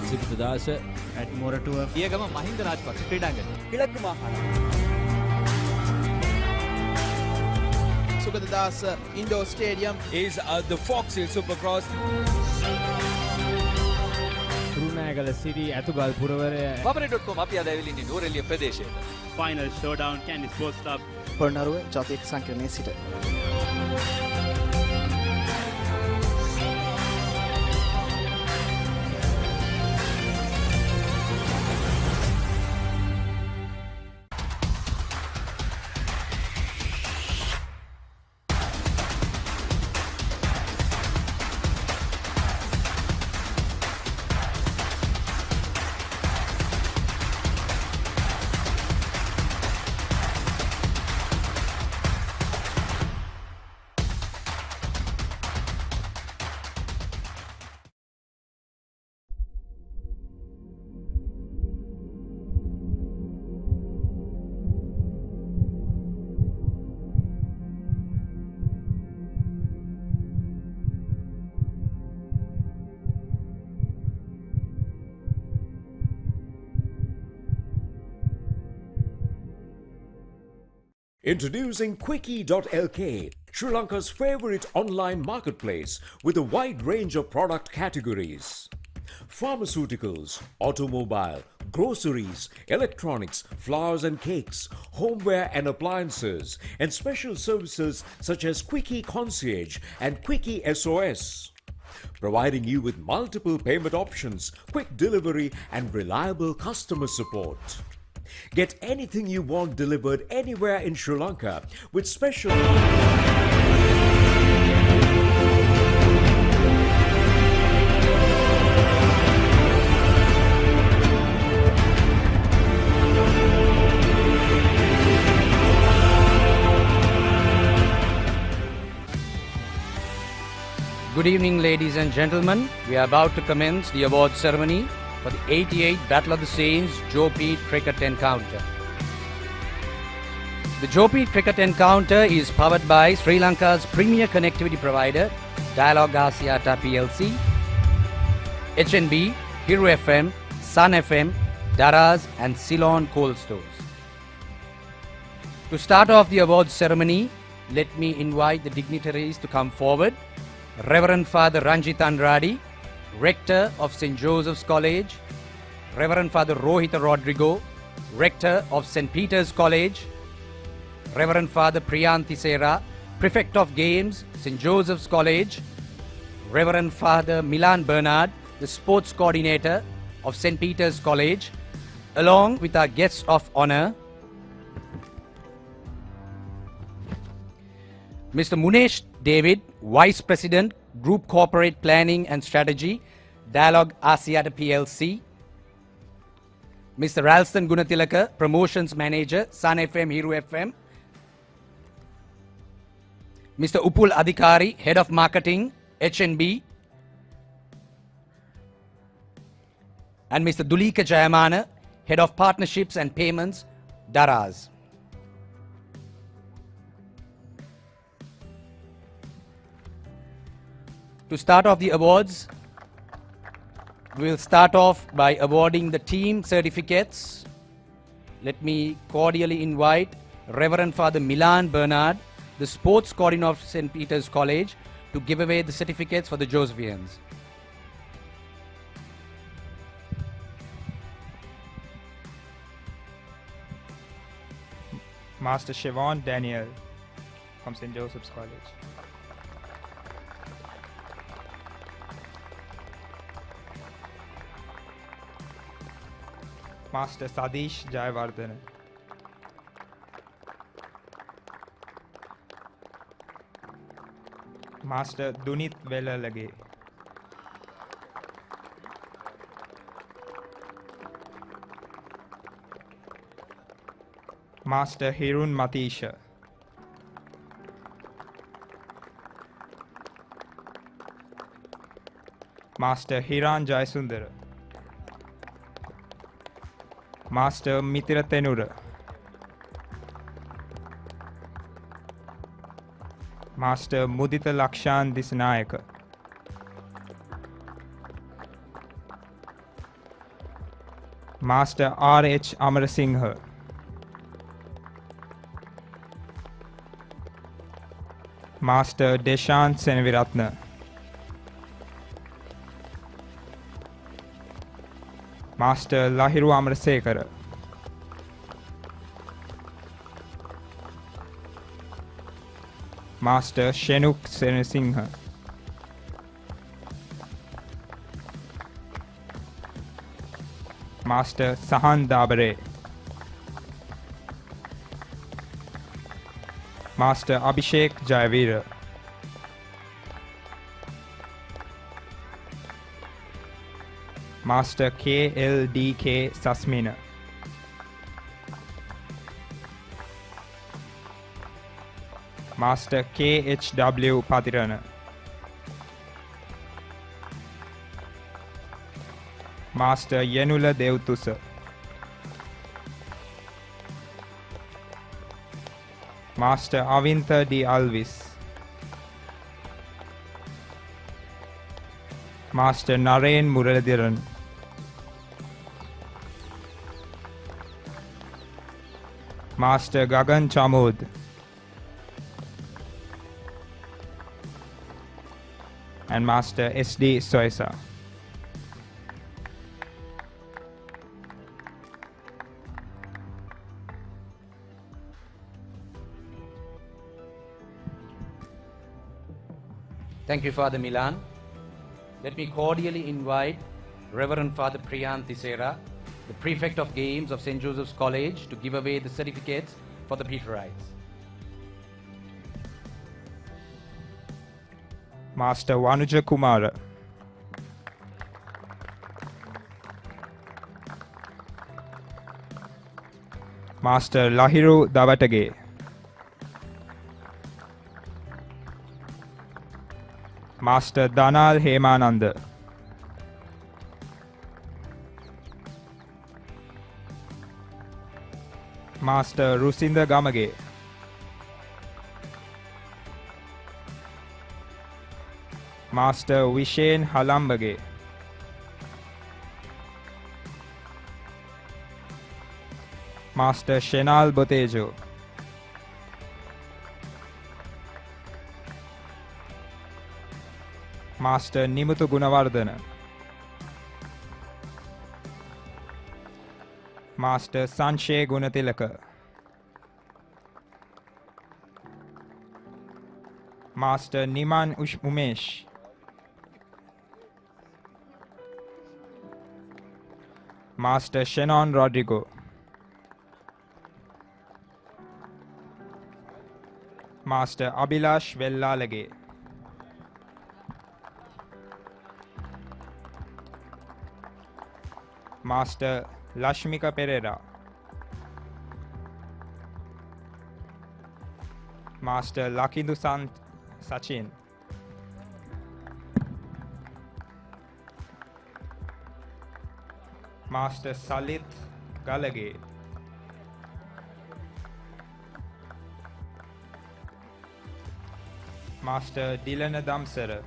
සිරිතදාස at Moratua පියගම Mahinda Rajapaksa ක්‍රීඩාංගණය. கிழக்கு மாகாணம் Sugadadasa Indoor Stadium is the Fox Hill Supercross. Kurunagala City ඇතුගල් පුරවරය Papare.com අපි අද ඇවිල්ලා ඉන්නේ නෝරෙලිය ප්‍රදේශයට. Final showdown Candy Sports Club. Polonnaruwa ජාතික සංකීර්ණයේ සිට Introducing Quickie.lk, Sri Lanka's favorite online marketplace with a wide range of product categories. Pharmaceuticals, automobile, groceries, electronics, flowers and cakes, homeware and appliances, and special services such as Quickie Concierge and Quickie SOS. Providing you with multiple payment options, quick delivery, and reliable customer support. Get anything you want delivered anywhere in Sri Lanka with special... Good evening, ladies and gentlemen. We are about to commence the award ceremony for the 88th Battle of the Saints Joe-Pete Cricket Encounter. The Joe-Pete Cricket Encounter is powered by Sri Lanka's premier connectivity provider, Dialog Asiata PLC, HNB, Hiru FM, Sun FM, Daraz and Ceylon Coal Stores. To start off the awards ceremony, let me invite the dignitaries to come forward. Reverend Father Ranjit Andradi, Rector of St. Joseph's College, Reverend Father Rohita Rodrigo, Rector of St. Peter's College, Reverend Father Priyanthi Sera, Prefect of Games, St. Joseph's College, Reverend Father Milan Bernard, the Sports Coordinator of St. Peter's College, along with our guests of honor, Mr. Munesh David, Vice President, Group Corporate Planning and Strategy, Dialog Asiata PLC, Mr. Ralston Gunatilaka, Promotions Manager, Sun FM, Hiru FM, Mr. Upul Adhikari, Head of Marketing, HNB, and Mr. Dulika Jayamana, Head of Partnerships and Payments, Daraz. To start off the awards, we'll start off by awarding the team certificates. Let me cordially invite Reverend Father Milan Bernard, the sports coordinator of St. Peter's College, to give away the certificates for the Josephians. Master Shivan Daniel from St. Joseph's College. Master Sadish Jayawardena. Master Dunit Velalage. Master Hirun Matisha. Master Hiran Jayasundara. Master Mithira Tenura. Master Mudita Lakshan Disnayaka. Master R.H. Amarasinghe. Master Deshant Senaviratna. Master Lahiru Amarasekara. Master Shenuk Senasinghe. Master Sahan Dabare. Master Abhishek Jayavira. Master KLDK Sasmina. Master KHW Patirana. Master Yenula Devtusa. Master Avinta D. Alvis. Master Naren Muraladiran. Master Gagan Chamod. And Master SD Soisa. Thank you, Father Milan. Let me cordially invite Reverend Father Priyan Tisera, the Prefect of Games of St. Joseph's College, to give away the certificates for the Peterites. Master Vanuja Kumara. Master Lahiru Dawatage. Master Danal Hemananda. Master Rusinda Gamage. Master Vishen Halambage. Master Chanal Bhoteju. Master Nimutu Gunawardana. Master Sanshay Gunatilaka. Master Niman Umesh. Master Shannon Rodrigo. Master Abhilash Vellalage. Master Lashmika Pereira. Master Lakindu Sachin. Master Salit Galage. Master Dilana Damsara.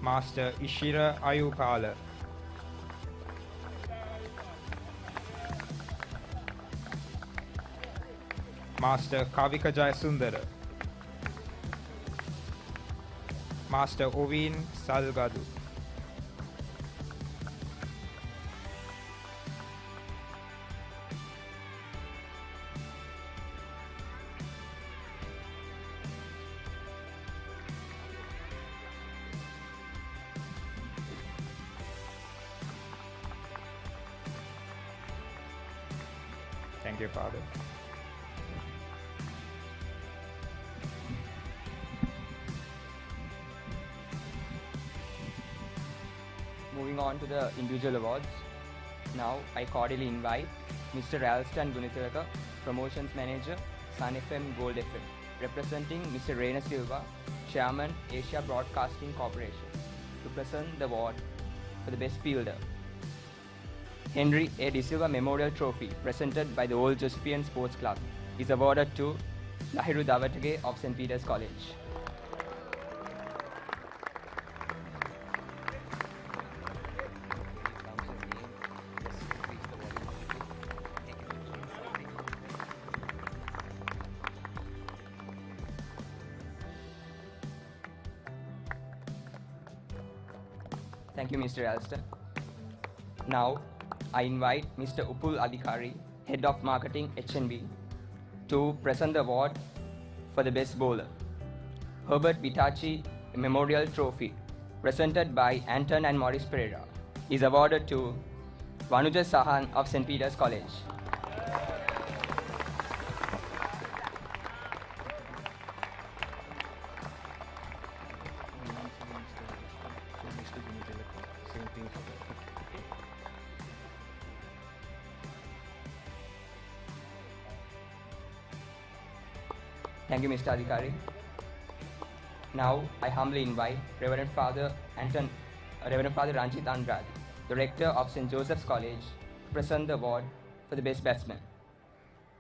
Master Ishira Ayupala. Master Kavika Jayasundara. Master Ovin Salgadu. Thank you, Father. Moving on to the individual awards. Now I cordially invite Mr. Ralston Gunithiraka, Promotions Manager, Sun FM Gold FM, representing Mr. Rena Silva, Chairman, Asia Broadcasting Corporation, to present the award for the best fielder. Henry A. De Silva Memorial Trophy, presented by the Old Josephian Sports Club, is awarded to Lahiru Davatage of St. Peter's College. Thank you, Mr. Alston. Now, I invite Mr. Upul Adhikari, Head of Marketing HNB, to present the award for the Best Bowler. Herbert Vitachi Memorial Trophy, presented by Anton and Maurice Pereira, is awarded to Vanuja Sahan of St. Peter's College. Thank you, Mr. Adhikari. Now, I humbly invite Reverend Father Ranjit Andrade, Director of St. Joseph's College, to present the award for the Best Batsman.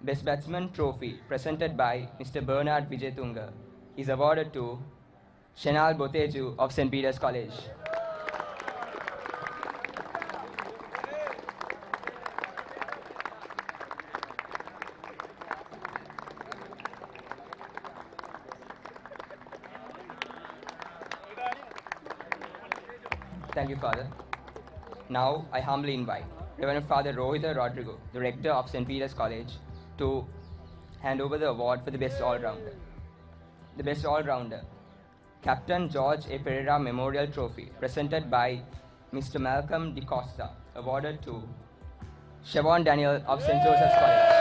Best Batsman Trophy, presented by Mr. Bernard Vijayatunga, is awarded to Chanal Bhoteju of St. Peter's College. Thank you, Father. Now, I humbly invite Reverend Father Rohita Rodrigo, the Rector of St. Peter's College, to hand over the award for the Best All-Rounder. The Best All-Rounder, Captain George A. Pereira Memorial Trophy, presented by Mr. Malcolm DeCosta, awarded to Shivan Daniel of St. Joseph's College.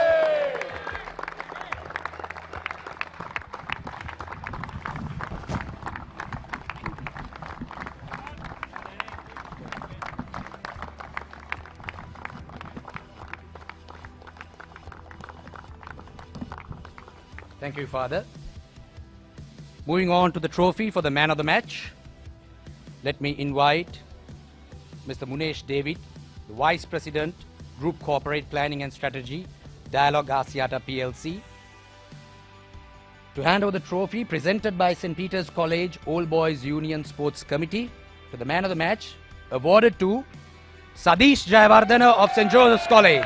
Thank you, Father. Moving on to the trophy for the man of the match, let me invite Mr. Munesh David, the Vice President, Group Corporate Planning and Strategy, Dialogue Asiata PLC, to hand over the trophy presented by St. Peter's College Old Boys Union Sports Committee to the man of the match, awarded to Sadish Jayawardena of St. Joseph's College.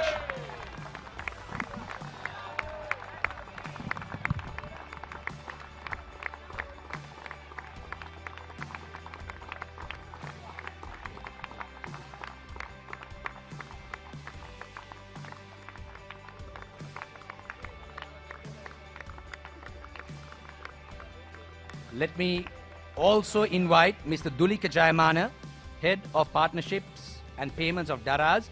Let me also invite Mr. Dulika Jayamana, Head of Partnerships and Payments of Daraz,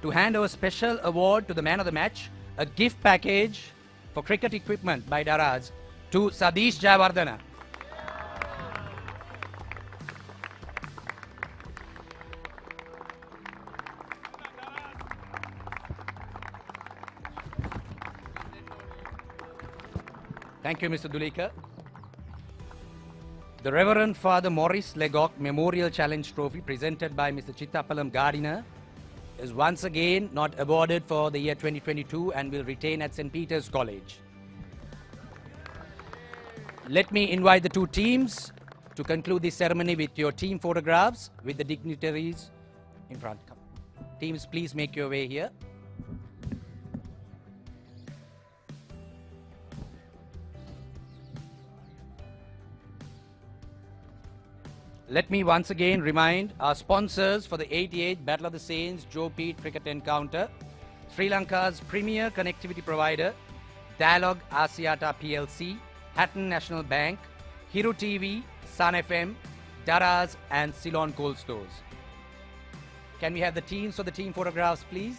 to hand over a special award to the man of the match, a gift package for cricket equipment by Daraz, to Sadish Jayawardena. Thank you, Mr. Dulika. The Reverend Father Maurice Legock Memorial Challenge Trophy presented by Mr. Chittapalam Gardiner is once again not awarded for the year 2022 and will retain at St. Peter's College. Let me invite the two teams to conclude this ceremony with your team photographs with the dignitaries in front. Teams, please make your way here. Let me once again remind our sponsors for the 88th Battle of the Saints Joe Pete Cricket Encounter, Sri Lanka's premier connectivity provider, Dialogue Asiata PLC, Hatton National Bank, Hiru TV, Sun FM, Daraz and Ceylon Cold Stores. Can we have the teams for the team photographs, please?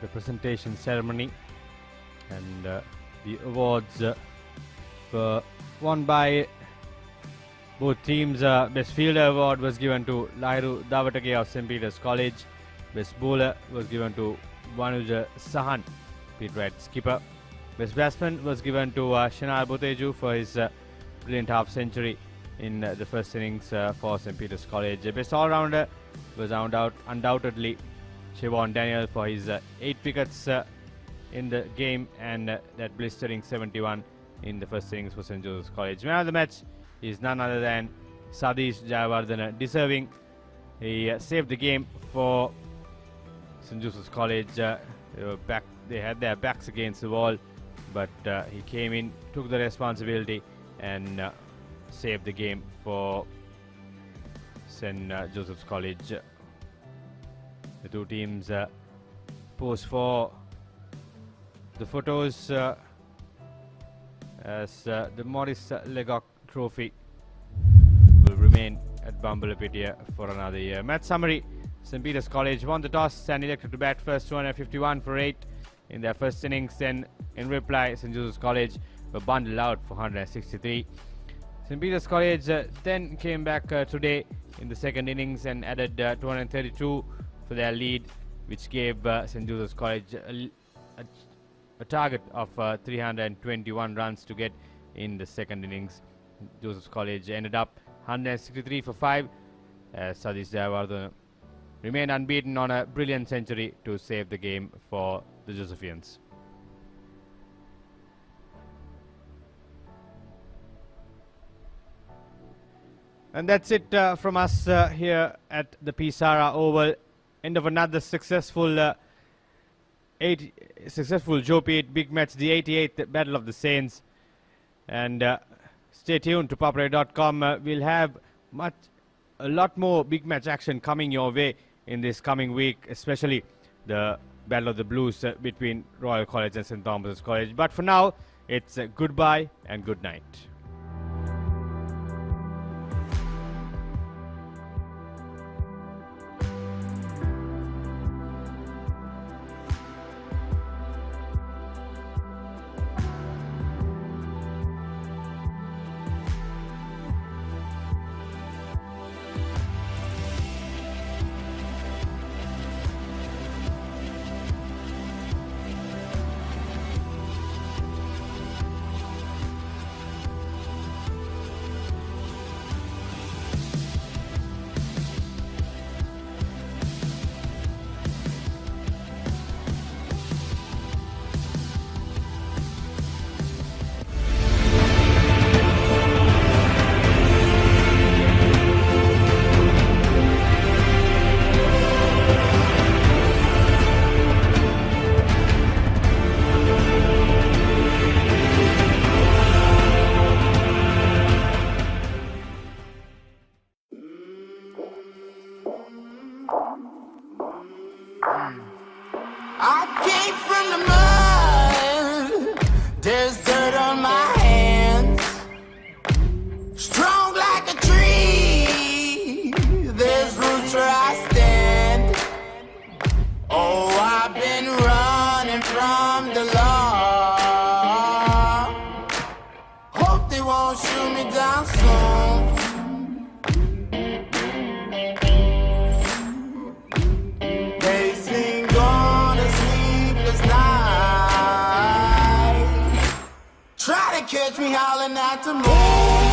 The presentation ceremony and the awards were won by both teams. Best Fielder Award was given to Lairu Davatake of St. Peter's College. Best Bowler was given to Vanuja Sahan, Pete Wright skipper. Best Batsman was given to Chanal Bhoteju for his brilliant half-century in the first innings for St. Peter's College. Best All-Rounder was undoubtedly Shivan Daniel for his 8 wickets in the game and that blistering 71 in the first innings for St. Joseph's College. Man of the match is none other than Sadish Jayawardena, deserving. He saved the game for St. Joseph's College. They had their backs against the wall, but he came in, took the responsibility and saved the game for St. Joseph's College. The two teams pose for the photos as the Maurice Legock Trophy will remain at Bumblebee for another year. Match summary: St. Peter's College won the toss and elected to bat first, 251 for 8 in their first innings. Then, in reply, St. Joseph's College were bundled out for 163. St. Peter's College then came back today in the second innings and added 232 for their lead, which gave St. Joseph's College a target of 321 runs to get in the second innings. Joseph's College ended up 163 for 5 as Sadish Jayawardena remained unbeaten on a brilliant century to save the game for the Josephians. And that's it from us here at the Sara Oval. End of another successful Joe Pete big match, the 88th Battle of the Saints. And stay tuned to Papare.com. We'll have a lot more big match action coming your way in this coming week, especially the Battle of the Blues between Royal College and St. Thomas's College. But for now, it's goodbye and good night. Catch me howling at the moon.